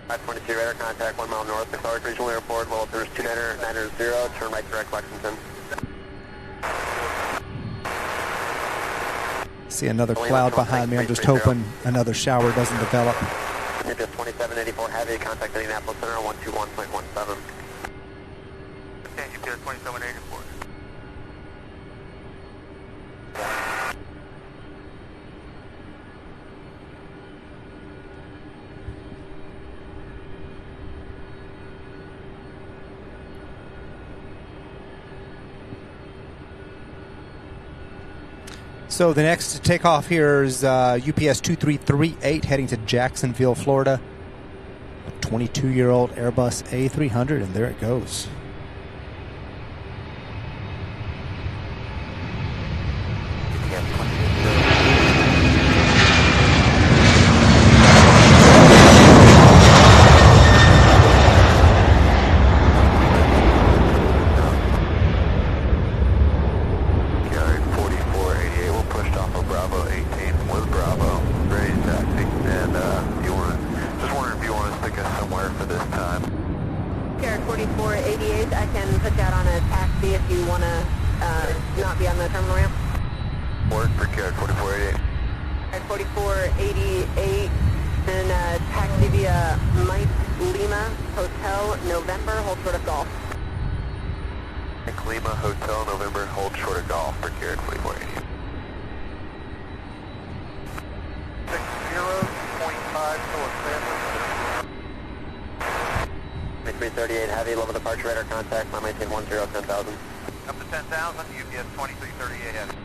522 radar contact 1 mile north of Clark Regional Airport. Well, there's 2990, turn right direct Lexington.
See another cloud behind me. I'm just hoping another shower doesn't develop.
You're just 2784 heavy, contact Indianapolis Center 121.17.
UPS 2784.
So the next takeoff here is UPS 2338 heading to Jacksonville, Florida. A 22-year-old Airbus A300, and there it goes.
I can put you out on a taxi if you want to not be on the terminal ramp.
Word, procured 4488.
At 4488, and taxi via Mike Lima Hotel, November, hold short of golf.
Mike Lima Hotel, November, hold short of golf, procured 4488.
60.5 kilometers.
338 heavy, level departure radar contact, my maintain 10, 10,000.
Up to 10,000, UPS 2338 heavy.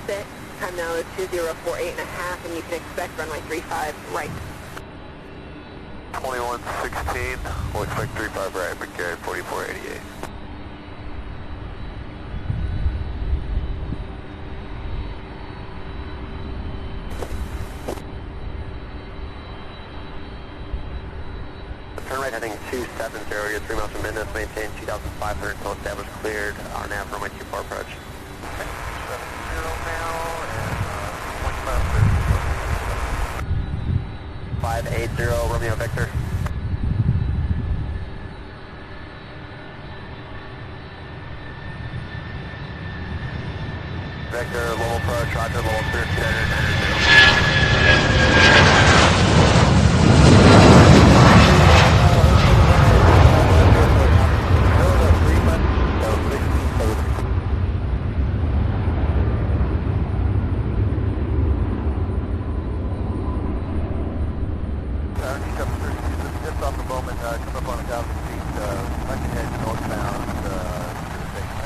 Set, time now is 2048.5, and you can expect runway 35 right.
2116, we'll expect 35 right, procured 4488. Turn right heading 270, you're 3 miles from Midday, maintain 2,500 until established cleared, our nav runway 24 approach.
70 now, and
580, Romeo Victor. Victor, level approach, roger, level clear,
just off the moment, come up on 1,000 feet, I can head northbound to the station.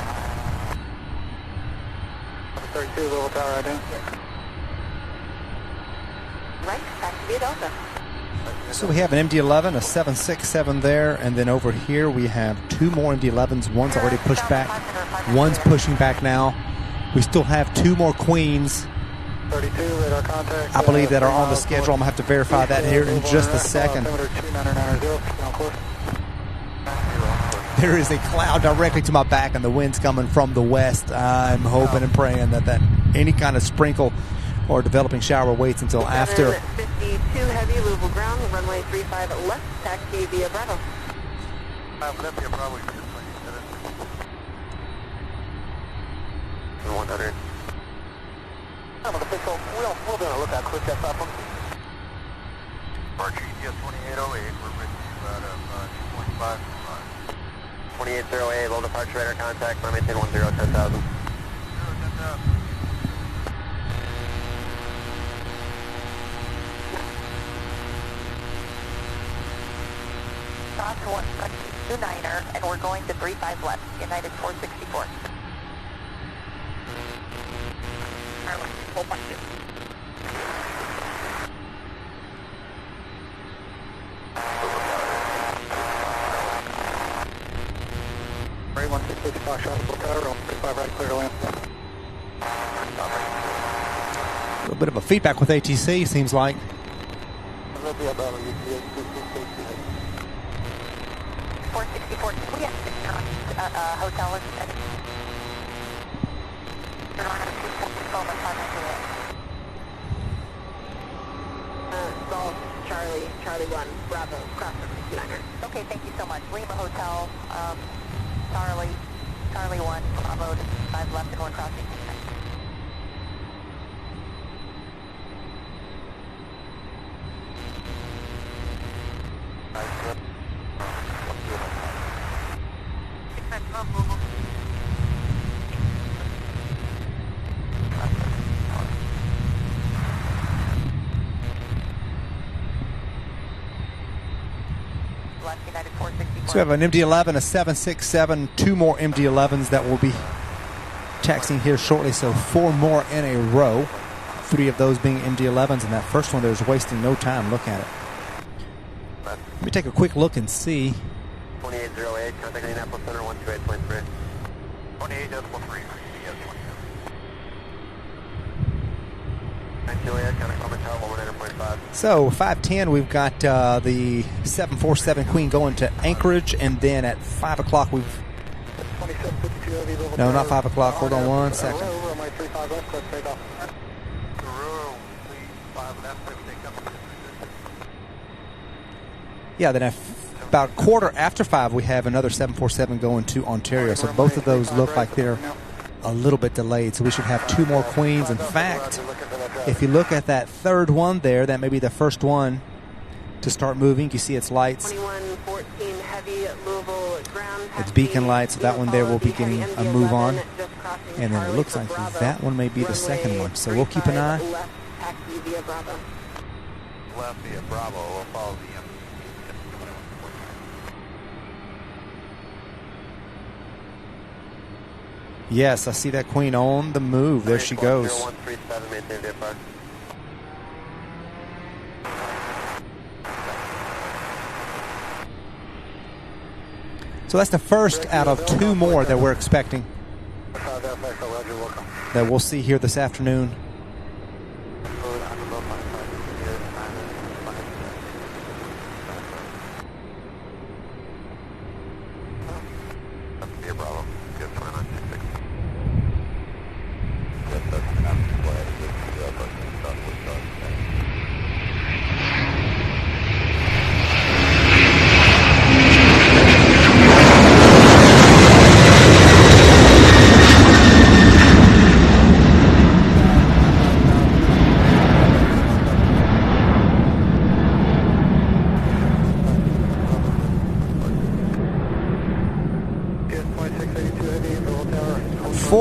32, little tower right now.
Right, taxi via Delta.
So we have an MD-11, a 767 there, and then over here we have two more MD-11s. One's already pushed back. One's pushing back now. We still have two more Queens,
32, radar contact.
I believe, that are on the schedule. I'm going to have to verify that here in just a second. There is a cloud directly to my back, and the wind's coming from the west. I'm hoping and praying that any kind of sprinkle or developing shower waits until after.
52 heavy, Louisville ground, runway 35 left, taxi via Bravo.
Olympia, probably
100.
I'm an official. We'll be on a lookout. Quick that up. Departure ETS 2808. We're with you out of 2.5.
2808, low departure radar contact, my maintain 10, 10,000.
10,000.
Cross 129er, and we're going to 35 left, United 464. Hold on.
Ray 166, Fox shot, little tower, 35 right, clear to land.
A little bit of a feedback with ATC, seems like.
Olympia, Bravo, UPS
464, can we have hotel or something?
Golf, Charlie 1, Bravo, cross 29er.
Okay, thank you so much. Lima Hotel, Charlie 1, Bravo to 5 left and 1 crossing.
So we have an MD-11, a 767, two more MD-11s that will be taxiing here shortly. So 4 more in a row, 3 of those being MD-11s, and that first one there's wasting no time. Look at it. Let me take a quick look and see.
2808, contact Indianapolis Center 128.3.
28.3. Yes,
9 Juliet, contact Columbus Tower 109.5.
So 5:10, we've got the 747 Queen going to Anchorage, and then at 5 o'clock we've...
2752 heavy, little
No,
tower.
not 5 o'clock. Hold on one second.
Runway 35 left, let's take off.
Rural, please, 5 left, 15 company.
Yeah, then at about quarter after 5, we have another 747 going to Ontario. So both of those look like they're a little bit delayed. So we should have 2 more Queens. In fact, if you look at that third one there, that may be the first one to start moving. You see its lights.
2114 heavy Louisville ground.
Its beacon lights. So that one there will be getting a move on. And then it looks like that one may be the second one. So we'll keep an eye.
Left taxi via Bravo.
Left via Bravo. We'll follow the
Yes, I see that Queen on the move. There she goes.
0137, maintain VFR.
So that's the first out of 2 more that we're expecting that we'll see here this afternoon.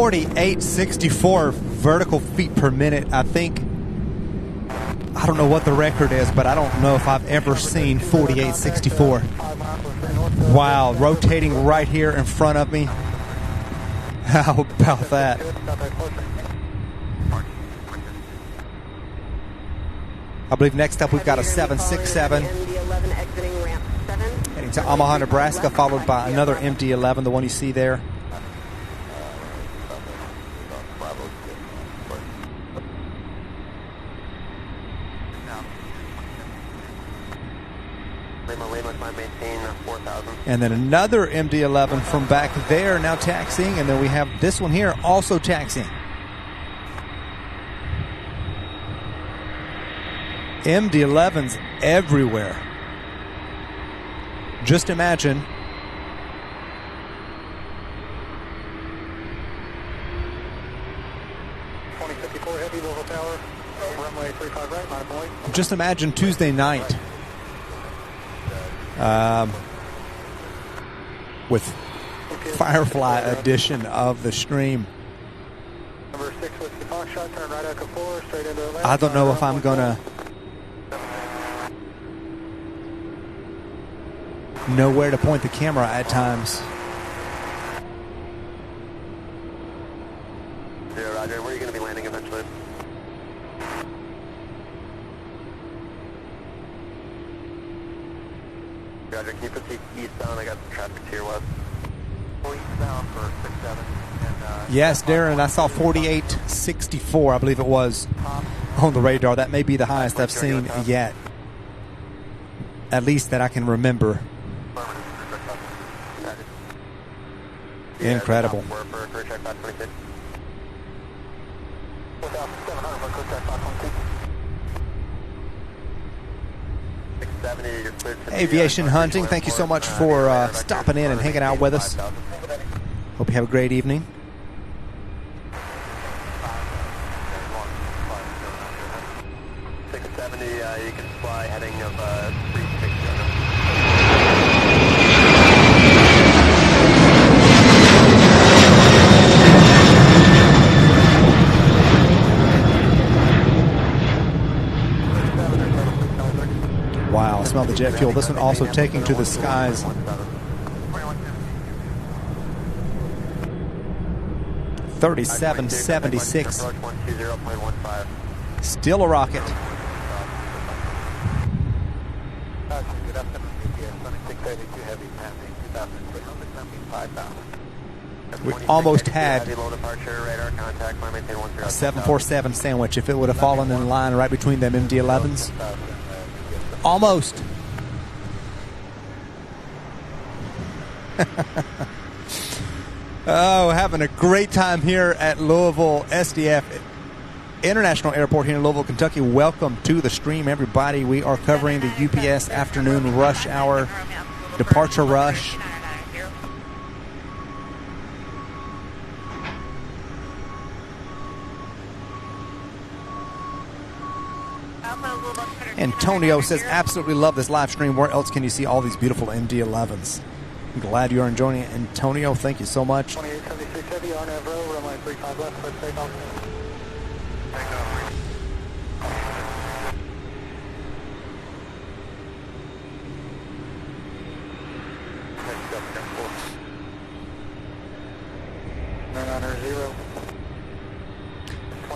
.864 vertical feet per minute. I don't know what the record is, but I don't know if I've ever seen 4864. Wow, rotating right here in front of me. How about that? I believe next up we've got a 767 heading to Omaha, Nebraska, followed by another MD-11, the one you see there. And then another MD-11 from back there now taxiing. And then we have this one here also taxiing. MD-11s everywhere. Just imagine. Just imagine Tuesday night. With Firefly edition of the stream. I don't know if I'm gonna know where to point the camera at times.
Yeah, Roger. Where are you going to be landing eventually? Roger, can you proceed eastbound? I got some traffic to your west. Eastbound for 67.
Yes, Darren, I saw 4864, I believe it was, on the radar. That may be the highest I've seen yet. At least that I can remember. Incredible. Aviation Hunting, thank you so much for stopping in and hanging out with us. Hope you have a great evening.
You can fly heading of 360.
Wow, smell the jet fuel. This one also taking to the skies. .3776. Still a rocket. We almost had a 747 sandwich if it would have fallen in line right between them MD-11s. Almost. Oh, having a great time here at Louisville SDF International Airport here in Louisville, Kentucky. Welcome to the stream, everybody. We are covering the UPS afternoon rush hour
departure rush. Antonio says, absolutely love this live stream. Where else can you see all these beautiful MD-11s? I'm glad you are enjoying it, Antonio. Thank you so much.
2876 Heavy on Avro, runway 35 left, let's take off.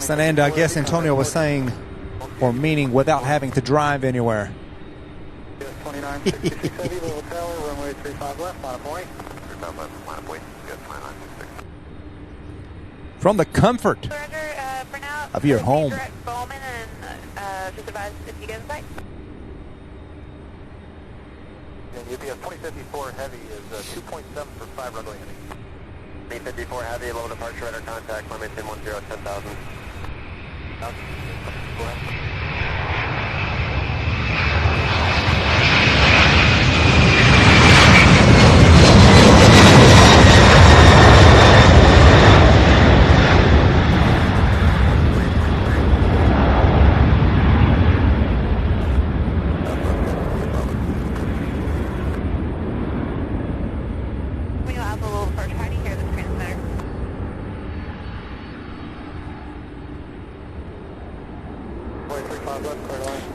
And I guess Antonio was saying, or meaning, without having to drive anywhere.
2966 Heavy, Little Tower, runway 35 left, line of point.
35 left, line of point. Good, 2966.
From the comfort
For now,
of your home.
direct Bowman and just advise if you get in sight.
And UPS 2054 Heavy is 2.7 for 5 runway heavy. 354 Heavy, low departure radar contact, limit 1010, 10,000. Go ahead.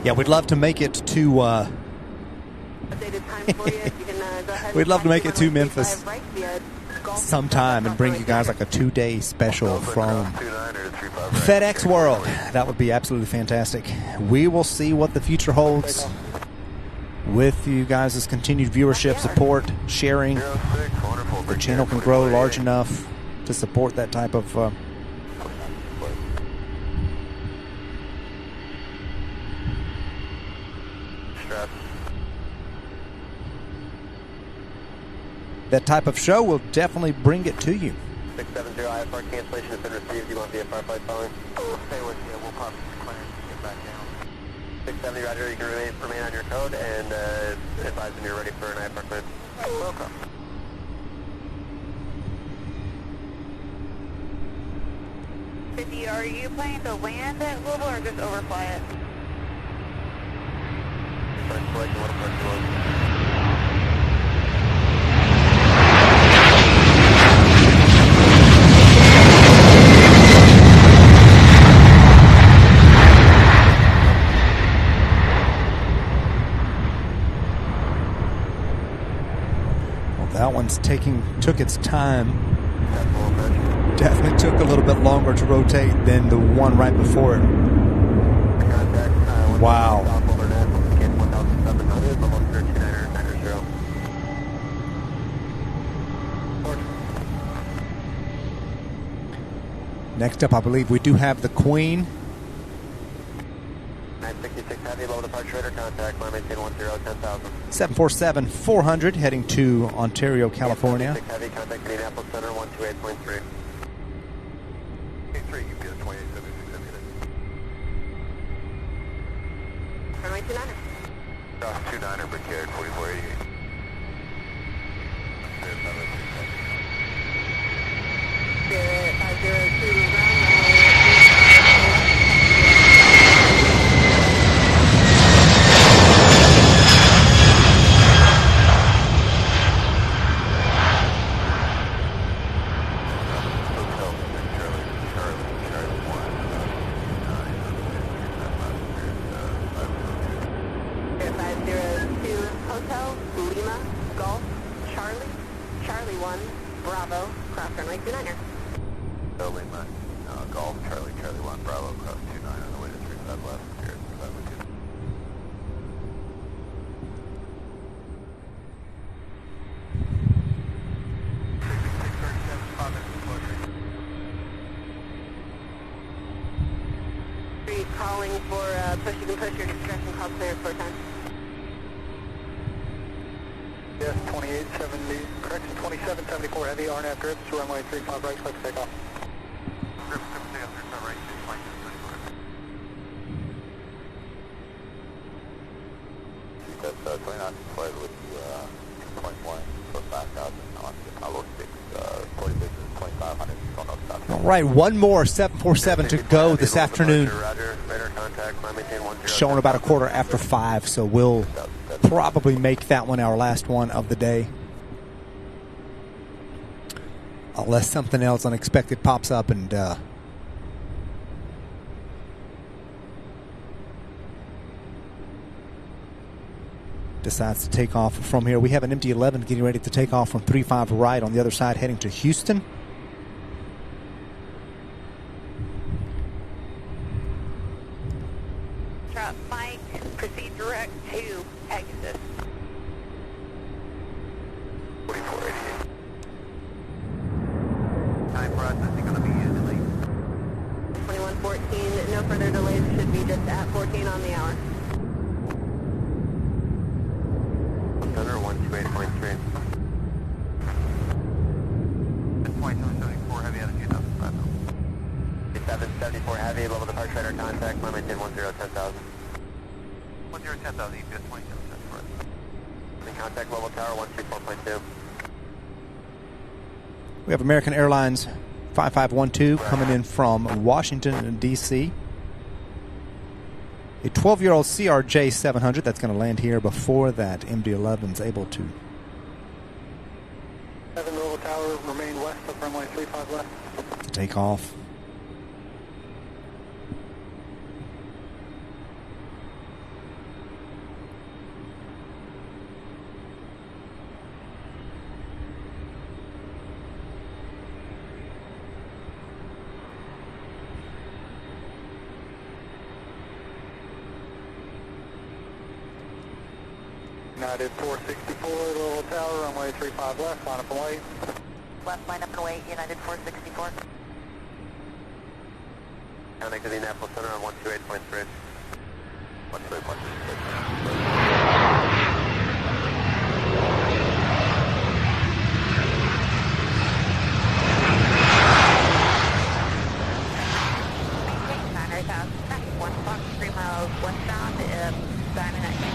Yeah, we'd love to make it to. We'd love to make it to Memphis sometime and bring you guys like a 2-day special from FedEx World. That would be absolutely fantastic. We will see what the future holds with you guys' continued viewership, support, sharing. The channel can grow large enough to support that type of. That type of show will definitely bring it to you.
670 IFR cancellation has been received. You want the VFR flight following? Stay with you. We'll pop clearance and get back down. 670 Roger. You can remain on your code and advise when you're ready for an IFR clearance. Welcome.
Are you planning to land at Louisville or just overfly it?
First flight, you want to park the load.
That one's took its time. Definitely took a little bit longer to rotate than the one right before it. Wow. Next up, I believe we do have the Queen.
966 Heavy, low departure radar contact, line maintain 10, 10,000.
747-400 heading to Ontario, California.
966 Heavy, contact Indianapolis Center 128.3. 3 UPS 2876 Heavy.
Runway 29er.
Cross 29er, Brigade 4488.
Spirit 502 ground runway. Calling for push, you can push your discretion, call clearance 4 times.
Yes, 2870, correct, 2774 Heavy, RNAV grips, runway 35 right, click take off.
Grips, 35 right, 35. That's 29 flight with runway for 5,000 knots. Level 6, 40 business, 2,500.
All right, one more 747 to go this afternoon.
Roger, radar contact, climb maintain 10.
Showing about a quarter after 5, so we'll probably make that one our last one of the day. Unless something else unexpected pops up and decides to take off from here. We have an MD-11 getting ready to take off from 35 right on the other side, heading to Houston.
Drop Mike, proceed direct to Pegasus.
4488.
Time processing going to be delayed.
2114, no further delays, should be just at 14 on the hour.
Center 128.3.
7.774 heavy out of 2005.
774 heavy, level departure radar contact, climb maintain 10, 10,000.
10,000, you get 27 cents for it.
In contact level tower 134.2.
We have American Airlines 5512 coming in from Washington, D.C. A 12-year-old CRJ 700 that's going to land here before that MD-11 is able to.
7 Louisville Tower, remain west of runway 35 left.
To take off.
United 464, Louisville Tower, runway 35 left, line up and wait.
Left line up and wait, United 464.
Contact to the Indianapolis Center on 128.3. 128.3.
Westbound, Diamond at 7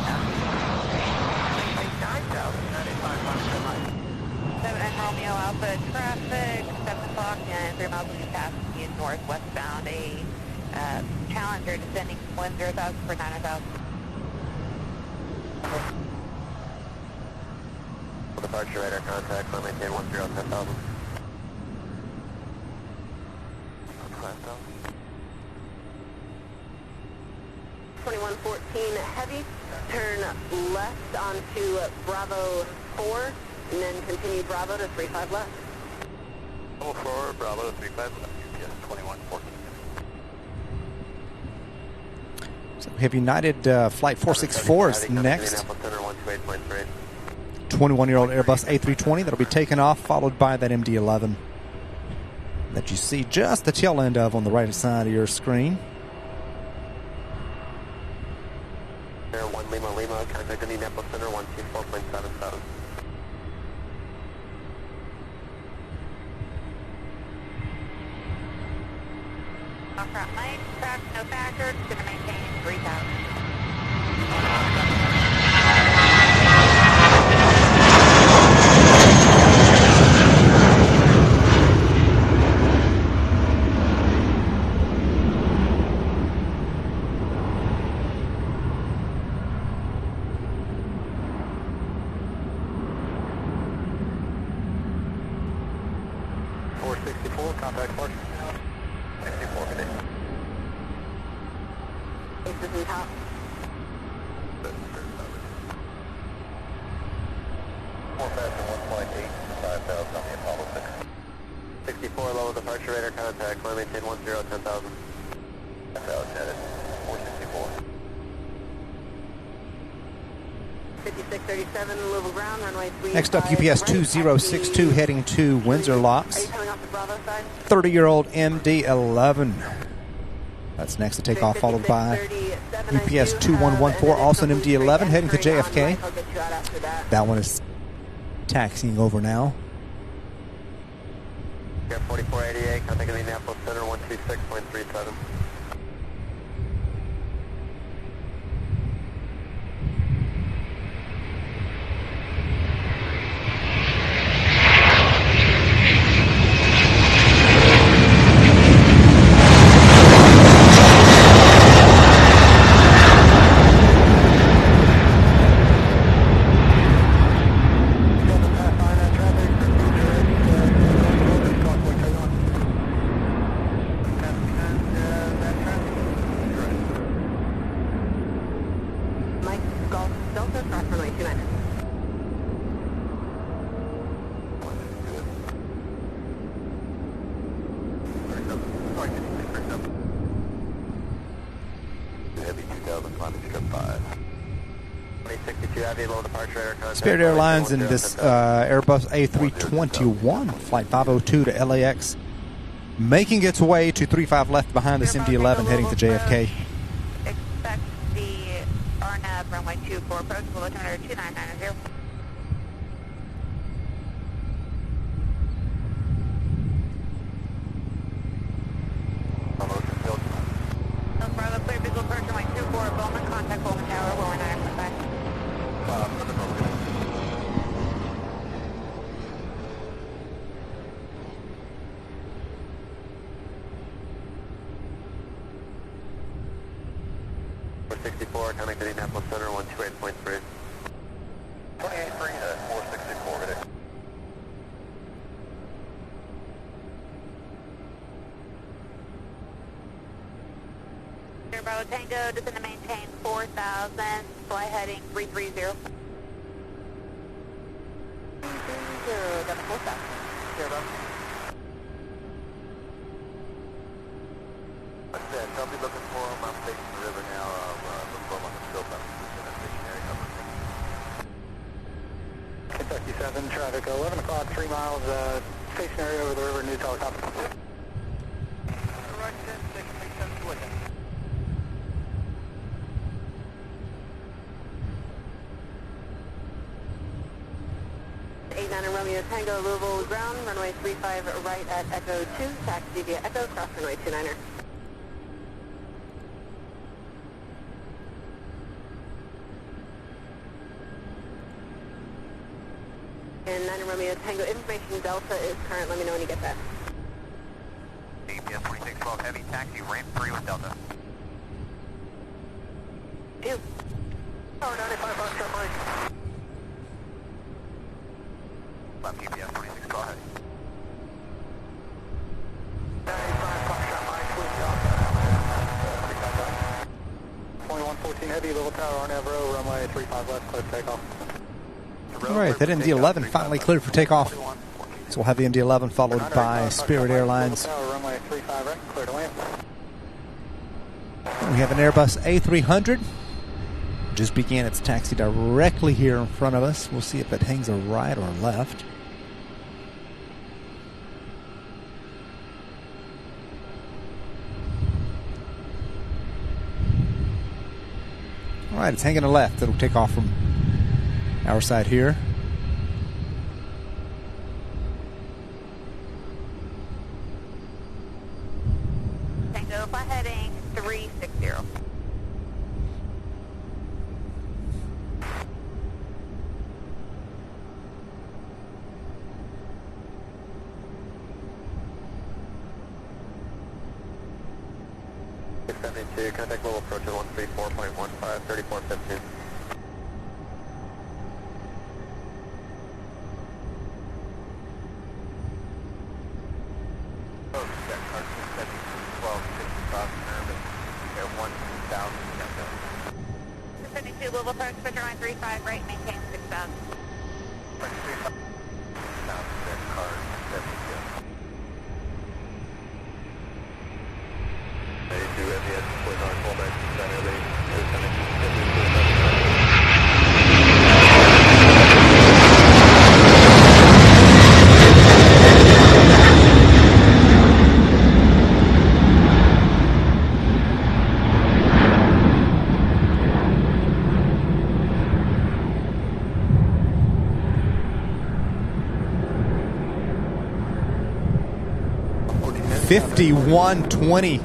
and Romeo Alpha traffic, 7 o'clock and 3 miles will be passing you northwestbound. A Challenger descending 10,000 for 9,000.
Departure radar contact, climb maintain 10, 10,000.
2114 heavy, turn left onto Bravo 4, and then continue Bravo to 35 left.
Level 4, Bravo to 35 left, UPS 2114.
So we have United Flight 464 is next.
Indianapolis Center 128.3.
21-year-old Airbus A320 that'll be taken off, followed by that MD-11 that you see just the tail end of on the right side of your screen.
Air 1 Lima Lima, contact Indianapolis Center 124.77.
Off route Mike, traffic no factor, it's going to maintain 3,000.
Contact Park.
64 minutes.
Aces and top.
More faster 1.8, 5,000 on the Apollo 6. 64 level departure radar contact, climb maintain 10, 10,000. 10,000 headed, 464.
5637 Louisville ground, runway 3.
Next up, UPS 2062 heading to Windsor
Are
Locks.
you coming off the Bravo side?
30-year-old MD-11. That's next to take off, followed by UPS 2114, also an MD-11 heading to JFK. That one is taxiing over now.
Air 4488, contact Indianapolis Center 126.37.
Delta, cross runway 29.
Heavy 2000, climbing strip 5. 2062, Heavy, low departure air contact.
Spirit Airlines and this Airbus A321, flight 502 to LAX, making its way to 35 left behind this MD-11 heading to JFK.
Expect the RNAV runway 24 approach, altimeter 2990. Bravo, clear visual approach runway 24, Bowman, contact Bowman Tower, Lower 9.5.
Coming to Indianapolis Center, 128.3.
28.3 at 464, hit it.
Bravo Tango, descend to maintain 4,000, fly heading 330.
330, got the full stop. Zero.
Like I said, I'll be looking for him. I'm facing the river now. Looking for him on the scope. I'm in a stationary cover.
Kentucky 7, traffic 11 o'clock, 3 miles, stationary over the river, new helicopter.
Right 10, station make sense to Lincoln.
#89 Romeo Tango, Louisville ground, runway 35 right at Echo 2, taxi via Echo, cross runway 29er. And 9 Romeo Tango, information Delta is current, let me know when you get that.
APS 2612 heavy taxi, ramp 3 with Delta.
Two.
Tower 95, Foxtrot Mike.
Left APS 2612 heavy.
95, Foxtrot Mike, with Delta. 2114 heavy, Little Tower, RNAV row, runway 35 left, clear takeoff.
All right, that MD-11 finally cleared for takeoff. So we'll have the MD-11 followed by Spirit Airlines.
Runway 35 right, clear to land.
We have an Airbus A300. Just began its taxi directly here in front of us. We'll see if it hangs a right or left. All right, it's hanging a left. It'll take off from our side here.
Tango, fly heading 360.
Contact level approach at 134.15, 3415.
Louisville approach, picture line 35 right, maintain 6,000.
$51.20.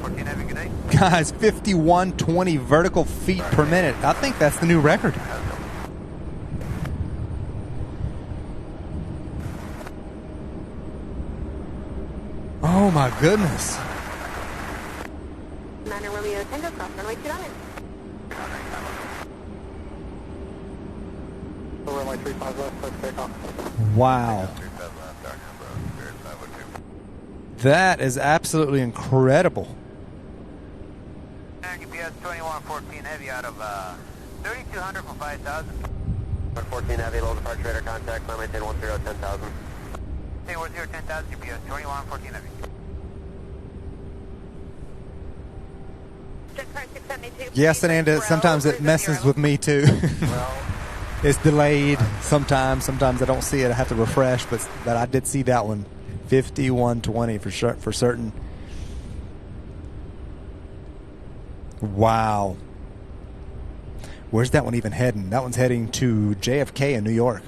Guys, 51.20 vertical feet per minute. I think that's the new record. Oh my goodness.
9 Romeo Tango, cross runway 29.
Runway 35 left, let's take off.
Wow. That is absolutely incredible.
UPS 2114 heavy out of 3200 for 5000.
114 Heavy, low departure radar contact, climb maintain 10, 10,000.
Hey, 10,000 GPS, 2114 Heavy.
Yes, and sometimes it messes with me too. It's delayed sometimes. Sometimes I don't see it. I have to refresh, but I did see that one. 5120 for certain. Wow. Where's that one even heading? That one's heading to JFK in New York.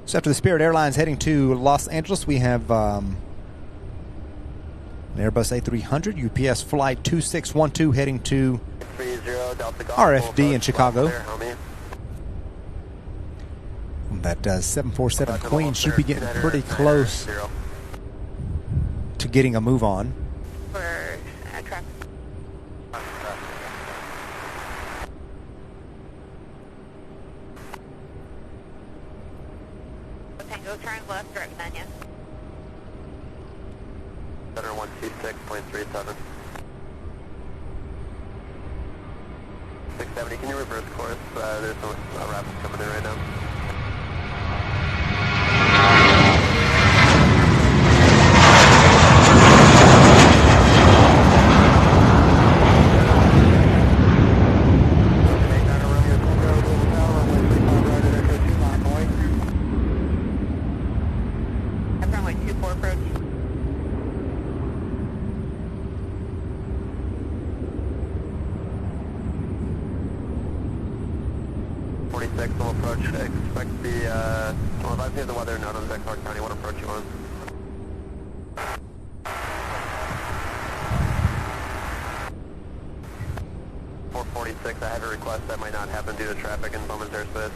So after the Spirit Airlines heading to Los Angeles, we have an Airbus A300 UPS flight 2612 heading to RFD in Chicago. That 747 Queen should be getting pretty close to getting a move on.
For traffic. Tango, turn left, direct Nanya.
126.37. 670, can you reverse course? There's a rapid coming in right now.
Runway 24 approach.
Will approach. Expect the, well, if I see the weather note on Clark County, what approach you on? 446, I have a request that might not happen due to traffic in Bowman's airspace.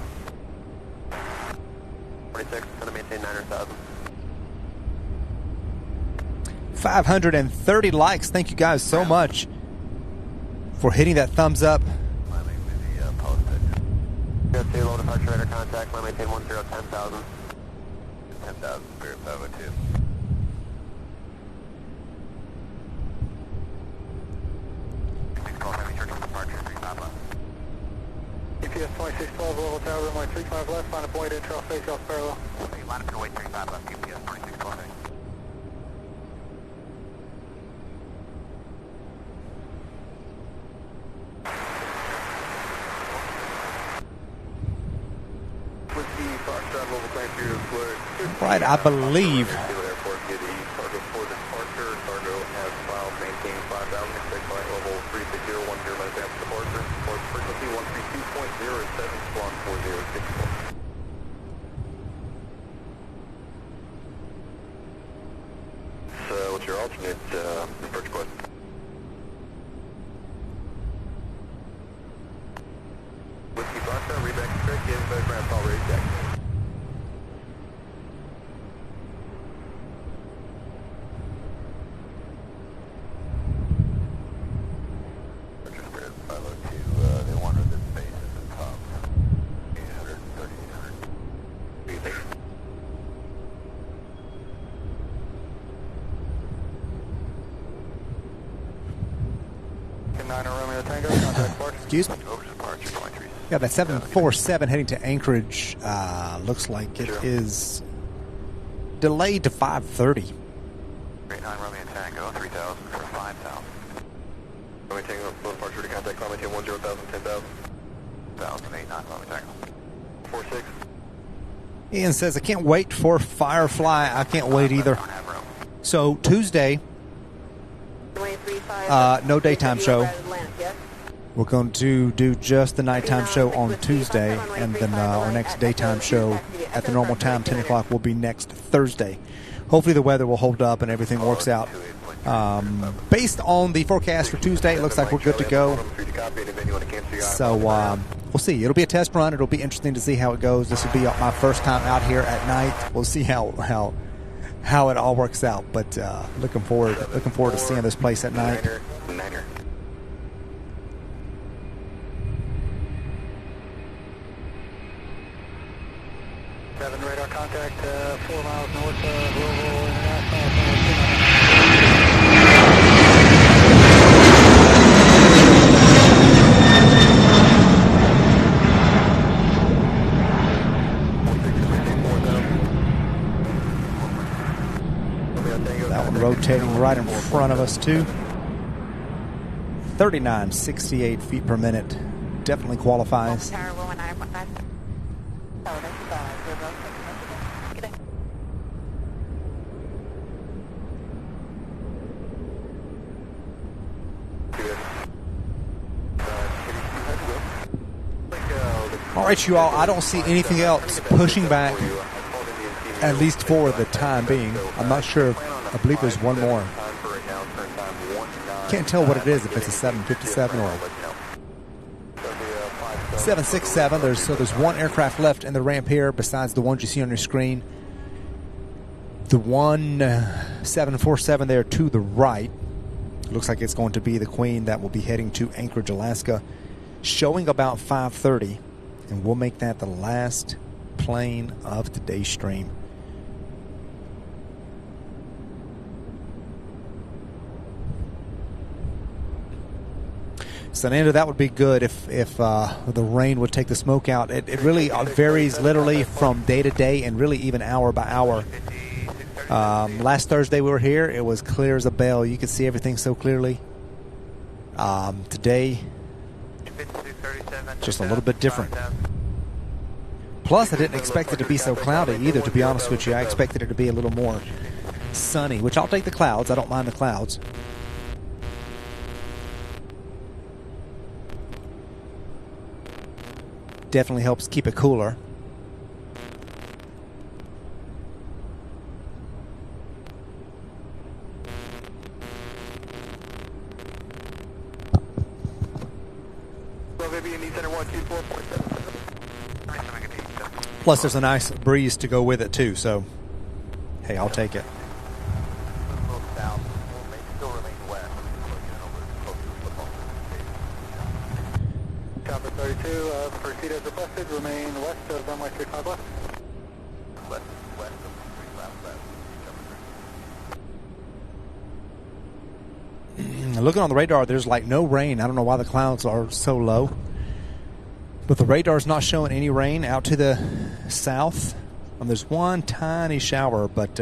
46, going to maintain 9,000.
530 likes. Thank you guys so much for hitting that thumbs up.
Two, low departure radar contact, climb maintain 10, 10,000. 10,000, Spirit 502.
EPS 2612, level tower, runway 35 left, line up weight, intro, face off parallel.
Line up to weight 35 left, UPS 2612.
Right, I believe.
Airport, Midday, cargo for departure. Cargo has filed, maintain 5,000, expect flight level 36010 minutes after departure. Port frequency 132.07, squawk 4064. So, what's your alternate approach request? Whiskey Foxtrot, reback trick, give ground call ready, check.
Excuse me. Yeah, that 747 heading to Anchorage looks like it is delayed to 5:30.
Great 9 Romeo Tango, 3,000 for 5,000. Romeo Tango, low departure to contact, climb maintain 10,000, 10,000. 1,008, 9 Romeo Tango. 46.
Ian says, I can't wait for Firefly. I can't wait either. So Tuesday, no daytime show. We're going to do just the nighttime show on Tuesday, and then our next daytime show at the normal time, 10 o'clock, will be next Thursday. Hopefully the weather will hold up and everything works out. Based on the forecast for Tuesday, it looks like we're good to go. So we'll see. It'll be a test run. It'll be interesting to see how it goes. This will be my first time out here at night. We'll see how it all works out. But looking forward to seeing this place at night.
Radar contact 4 miles north of Louisville International.
rotating right in front of us too. 39.68 feet per minute. Definitely qualifies.
Tower 119. Oh, that's good day.
All right, you all, I don't see anything else pushing back, at least for the time being. I'm not sure. I believe there's one more. Can't tell what it is, if it's a 757 or 767. There's one aircraft left in the ramp here besides the ones you see on your screen. The one 747 there to the right looks like it's going to be the Queen that will be heading to Anchorage, Alaska, showing about 5:30, and we'll make that the last plane of today's stream. So the end of that would be good if the rain would take the smoke out. It really varies literally from day to day and really even hour by hour. Last Thursday we were here, it was clear as a bell. You could see everything so clearly. Today, just a little bit different. Plus, I didn't expect it to be so cloudy either, to be honest with you. I expected it to be a little more sunny, which I'll take the clouds. I don't mind the clouds. Definitely helps keep it cooler. Plus, there's a nice breeze to go with it too. So, hey, I'll take it.
Copper 32, proceed as requested, remain west of runway 35 left.
West of 35 left.
Looking on the radar, there's like no rain. I don't know why the clouds are so low. But the radar's not showing any rain out to the south. There's one tiny shower, but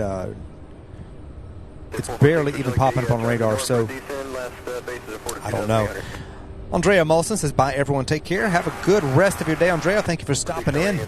it's barely even popping up on radar, so I don't know. Andrea Molson says, bye everyone, take care. Have a good rest of your day. Andrea, thank you for stopping in.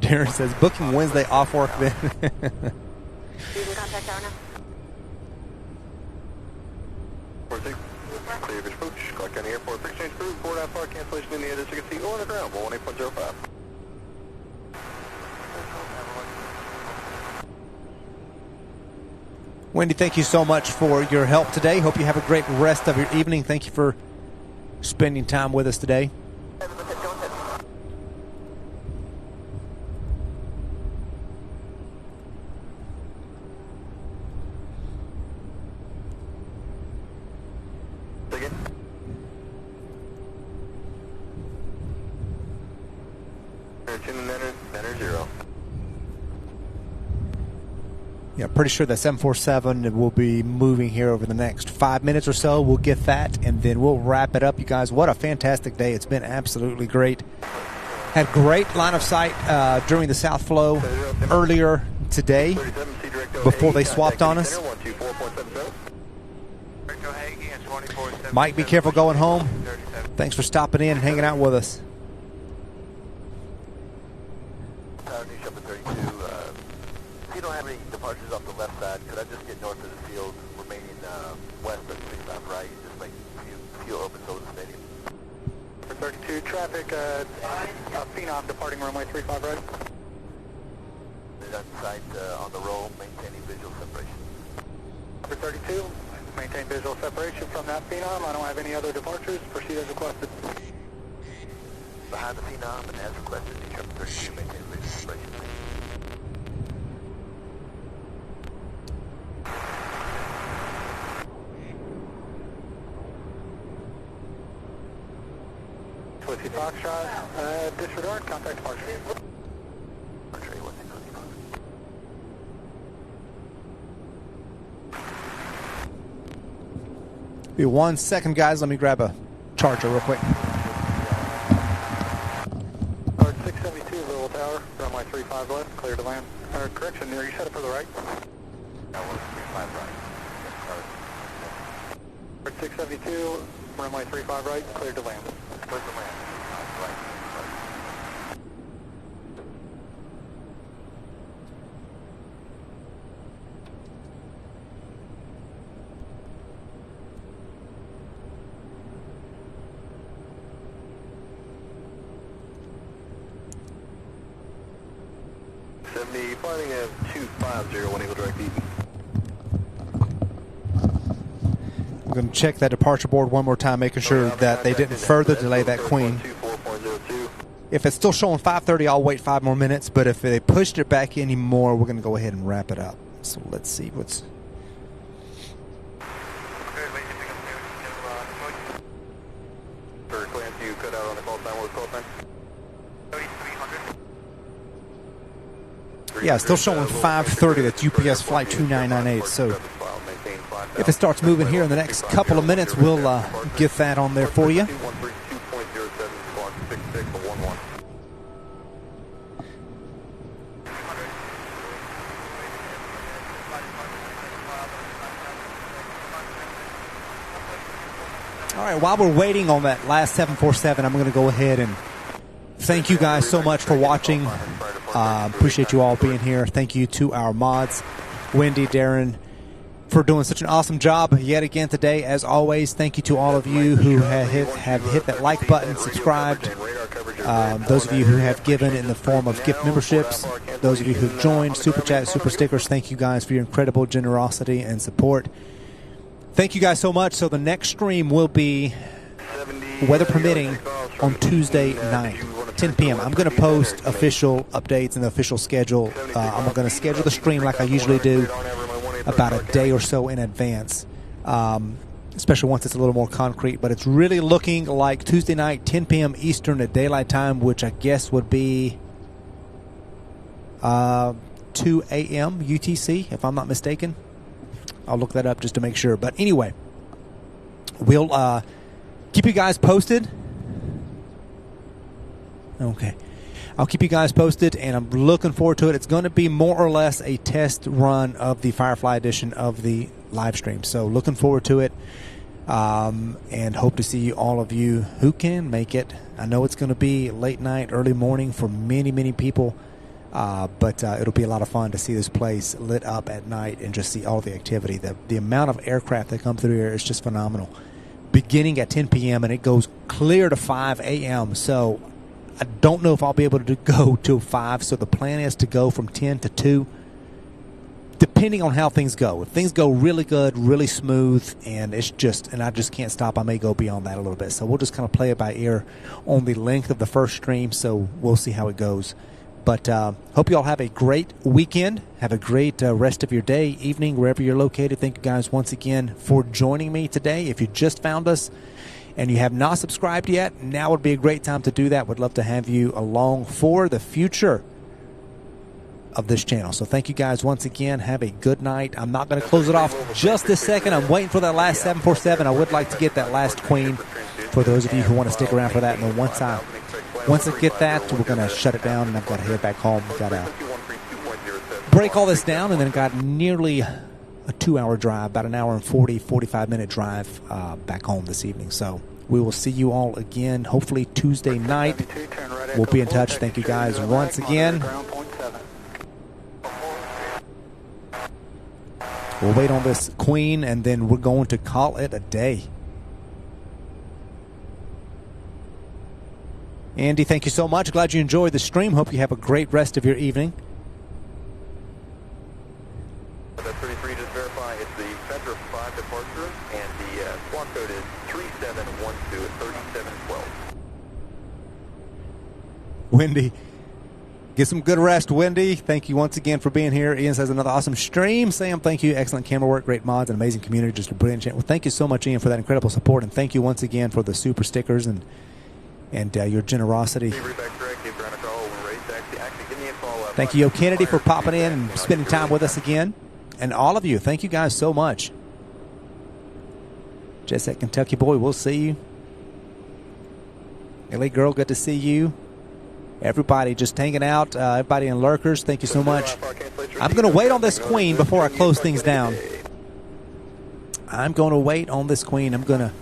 Darren says, booking Wednesday off work then.
You can contact tower now.
Clear your approach. Clark County Airport, pre-exchange crew, board out far, cancellation in the air, as you can see, on the ground, 18.05.
Wendy, thank you so much for your help today. Hope you have a great rest of your evening. Thank you for spending time with us today. Yeah, pretty sure that 747 will be moving here over the next 5 minutes or so. We'll get that, and then we'll wrap it up. You guys, what a fantastic day. It's been absolutely great. Had great line of sight during the south flow earlier today before they swapped on us. Mike, be careful going home. Thanks for stopping in and hanging out with us.
You don't have any departures off the left side. Could I just get north of the field, remaining west of 65 right, just make fuel opens over the stadium?
For 32, traffic, Phenom departing runway 35 right.
On site on the roll, maintaining visual separation.
For 32, maintain visual separation from that Phenom. I don't have any other departures. Proceed as requested.
Behind the Phenom and as requested, determine 32, maintain visual separation.
Whiskey Foxtrot, disregard, contact departure.
Be 1 second, guys. Let me grab a charger real quick.
672 Louisville Tower, runway 35 left, clear to land. Correction, are you set up for the right?
That was 35 right.
672, runway 35 right, clear to land.
Clear to land. Right. 70, flying at 250, 1 Eagle direct east.
I'm going to check that departure board one more time, making sure that they didn't further delay that Queen. If it's still showing 5:30, I'll wait 5 more minutes, but if they pushed it back any more, we're going to go ahead and wrap it up. So let's see what's...
Sir, Clancy, you cut out on the call sign. What was call sign?
3300.
Yeah, it's still showing 5:30. That's UPS flight 2998. So if it starts moving here in the next couple of minutes, we'll get that on there for you. All right, while we're waiting on that last 747, I'm going to go ahead and thank you guys so much for watching. Appreciate you all being here. Thank you to our mods, Wendy, Darren, for doing such an awesome job yet again today. As always, thank you to all of you who have hit that like button, subscribed, those of you who have given in the form of gift memberships, those of you who've joined, super chat, super stickers. Thank you guys for your incredible generosity and support. Thank you guys so much. So the next stream will be, weather permitting, on Tuesday night, 10 p.m. I'm going to post official updates and the official schedule. I'm going to schedule the stream like I usually do, about a day or so in advance, especially once it's a little more concrete. But it's really looking like Tuesday night, 10 p.m. Eastern at daylight time, which I guess would be 2 a.m. UTC, if I'm not mistaken. I'll look that up just to make sure. But anyway, we'll keep you guys posted. Okay. I'll keep you guys posted, and I'm looking forward to it. It's going to be more or less a test run of the Firefly edition of the live stream. So looking forward to it, and hope to see all of you who can make it. I know it's going to be late night, early morning for many, many people. But it'll be a lot of fun to see this place lit up at night and just see all the activity. The amount of aircraft that come through here is just phenomenal. Beginning at 10 p.m. and it goes clear to 5 a.m. So I don't know if I'll be able to go till 5. So the plan is to go from 10 to 2, depending on how things go. If things go really good, really smooth, and I just can't stop, I may go beyond that a little bit. So we'll just kind of play it by ear on the length of the first stream. So we'll see how it goes. But hope you all have a great weekend. Have a great rest of your day, evening, wherever you're located. Thank you guys once again for joining me today. If you just found us and you have not subscribed yet, now would be a great time to do that. Would love to have you along for the future of this channel. So thank you guys once again. Have a good night. I'm not going to close it off just this second. I'm waiting for that last 747. I would like to get that last Queen for those of you who want to stick around for that. And then once I get that, we're going to shut it down, and I've got to head back home. We've got to break all this down, and then got nearly a 2-hour drive, about an hour and 45-minute drive back home this evening. So we will see you all again, hopefully Tuesday night. We'll be in touch. Thank you guys once again. We'll wait on this Queen, and then we're going to call it a day. Andy, thank you so much. Glad you enjoyed the stream. Hope you have a great rest of your evening.
That 33, just verify it's the Center 5 departure, and the squawk code is 3712 at 3712.
Wendy, get some good rest, Wendy. Thank you once again for being here. Ian says another awesome stream. Sam, thank you. Excellent camera work, great mods, and amazing community. Just a brilliant channel. Well, thank you so much, Ian, for that incredible support, and thank you once again for the super stickers and your generosity. Thank you, Yo Kennedy, for popping in and spending time with us again. And all of you, thank you guys so much. Jet Set Kentucky boy, we'll see you. LA girl, good to see you. Everybody just hanging out. Everybody in lurkers, thank you so much. I'm going to wait on this queen before I close things down. I'm going to wait on this queen. I'm going to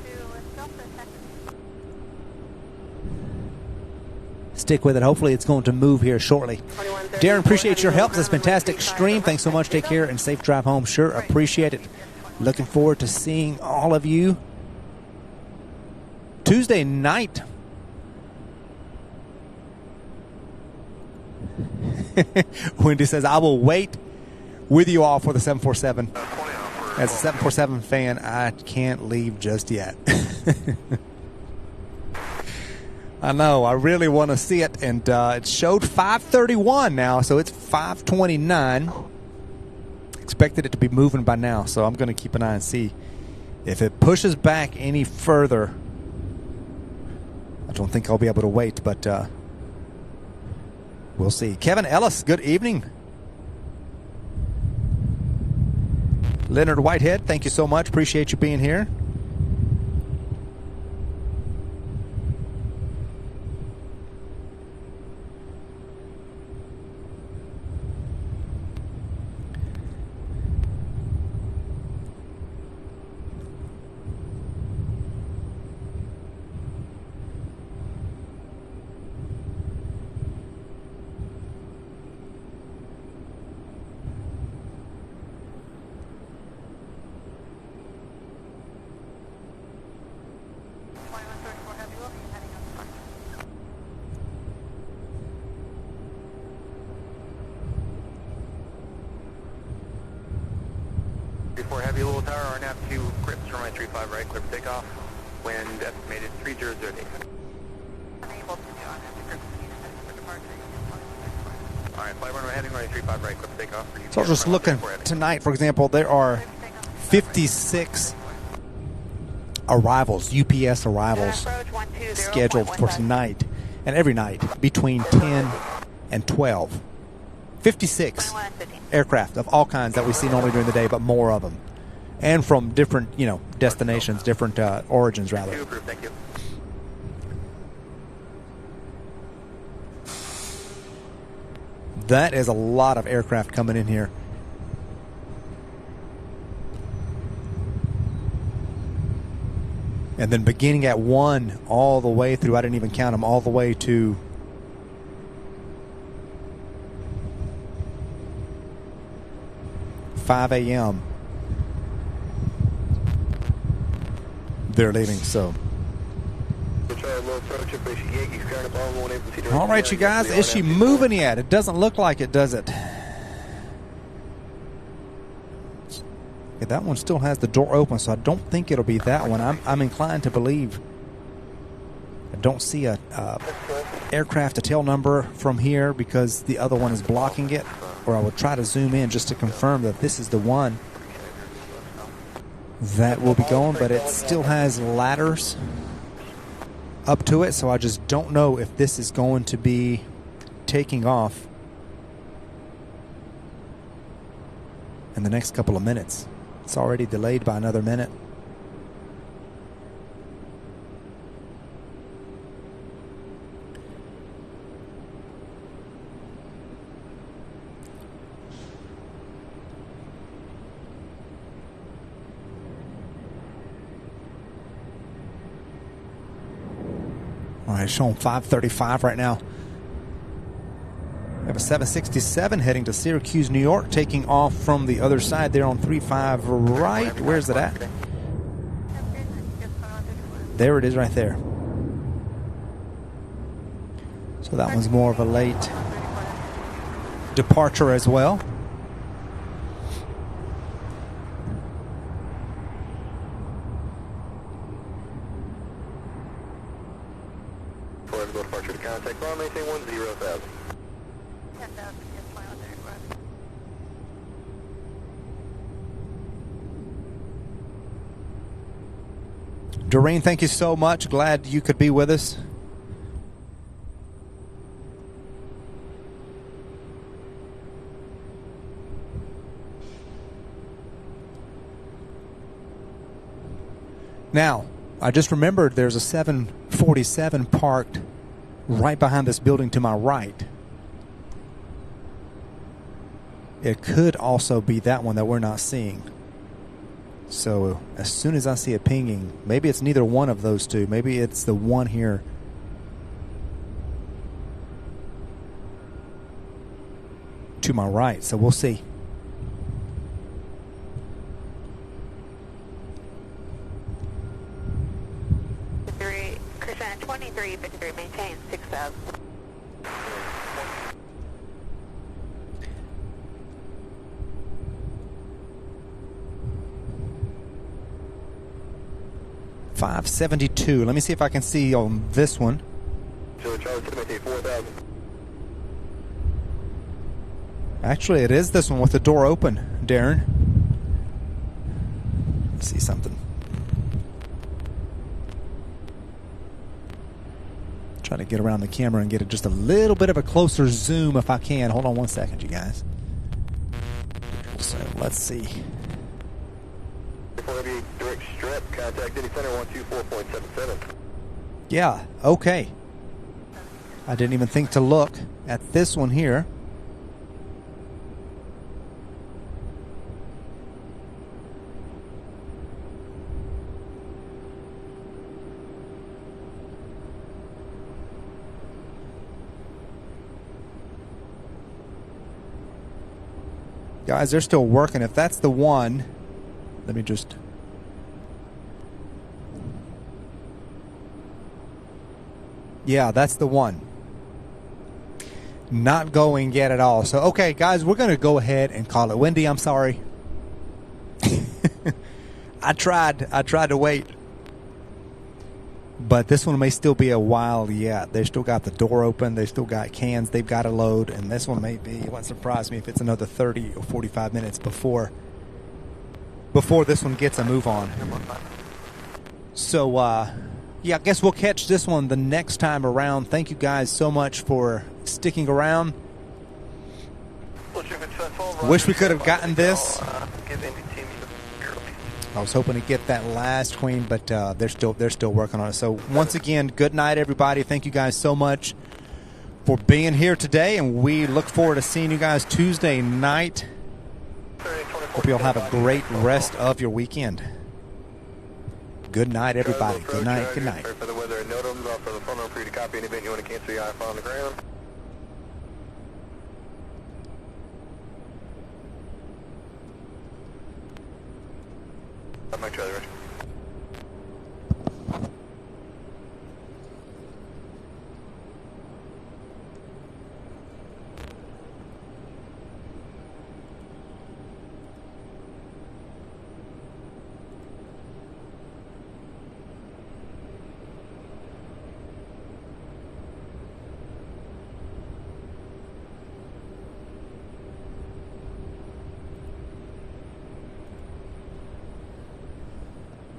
stick with it. Hopefully it's going to move here shortly. Darren, appreciate your help. This is a fantastic stream. Thanks so much. Take care and safe drive home. Sure, appreciate it. Looking forward to seeing all of you Tuesday night. Wendy says, I will wait with you all for the 747. As a 747 fan, I can't leave just yet. I know, I really want to see it, and it showed 5:31 now, so it's 5:29. Expected it to be moving by now, so I'm going to keep an eye and see if it pushes back any further. I don't think I'll be able to wait, but we'll see. Kevin Ellis, good evening. Leonard Whitehead, thank you so much. Appreciate you being here.
For heavy little tower, RNAV 2, Crips, runway 35 right, clear for takeoff. Wind estimated 3008.
Unable to do on this for departure.
Alright, flight runway heading runway 35 right, clear for takeoff.
So just looking tonight, for example, there are 56 arrivals, UPS arrivals, scheduled for tonight and every night between 10 and 12. 56 aircraft of all kinds that we see normally during the day, but more of them, and from different, destinations, different origins, rather.
Thank you.
That is a lot of aircraft coming in here. And then beginning at 1 all the way through, I didn't even count them, all the way to 5 a.m. they're leaving, so. All right, you guys, is she moving yet? It doesn't look like it, does it? Yeah, that one still has the door open, so I don't think it'll be that one. I'm inclined to believe. I don't see a aircraft to tail number from here because the other one is blocking it. Or I will try to zoom in just to confirm that this is the one that will be going, but it still has ladders up to it, so I just don't know if this is going to be taking off in the next couple of minutes. It's already delayed by another minute. All right, showing 5:35 right now. We have a 767 heading to Syracuse, New York, taking off from the other side there on 35 right. Where's it at? There it is right there. So that one's more of a late departure as well.
Departure to contact ground, maintain 10,000.
10,000, yes, final request.
Doreen, thank you so much. Glad you could be with us. Now, I just remembered there's a 747 parked right behind this building to my right. It could also be that one that we're not seeing. So as soon as I see it pinging, maybe it's neither one of those two. Maybe it's the one here to my right. So we'll see.
Christian 2353, maintain 6,000.
.572. Let me see if I can see on this one. Actually, it is this one with the door open, Darren. Let's see something. Try to get around the camera and get just a little bit of a closer zoom if I can. Hold on one second, you guys. So let's see.
Direct strip, contact City Center 124.77.
Yeah, okay. I didn't even think to look at this one here. Guys, they're still working. If that's the one, let me just... Yeah, that's the one. Not going yet at all. So, okay, guys, we're going to go ahead and call it. Wendy, I'm sorry. I tried to wait. But this one may still be a while yet. They still got the door open. They still got cans they've got to load. And this one may be, it wouldn't surprise me if it's another 30 or 45 minutes before this one gets a move on. So, yeah, I guess we'll catch this one the next time around. Thank you guys so much for sticking around. Wish we could have gotten this. I was hoping to get that last queen, but they're still working on it. So once again, good night, everybody. Thank you guys so much for being here today, and we look forward to seeing you guys Tuesday night. Hope you'll have a great rest of your weekend. Good night, everybody. Good night. Good night.
For the weather and NOTAMs, also the phone number for you to copy any event you want to cancel your iPhone on the ground.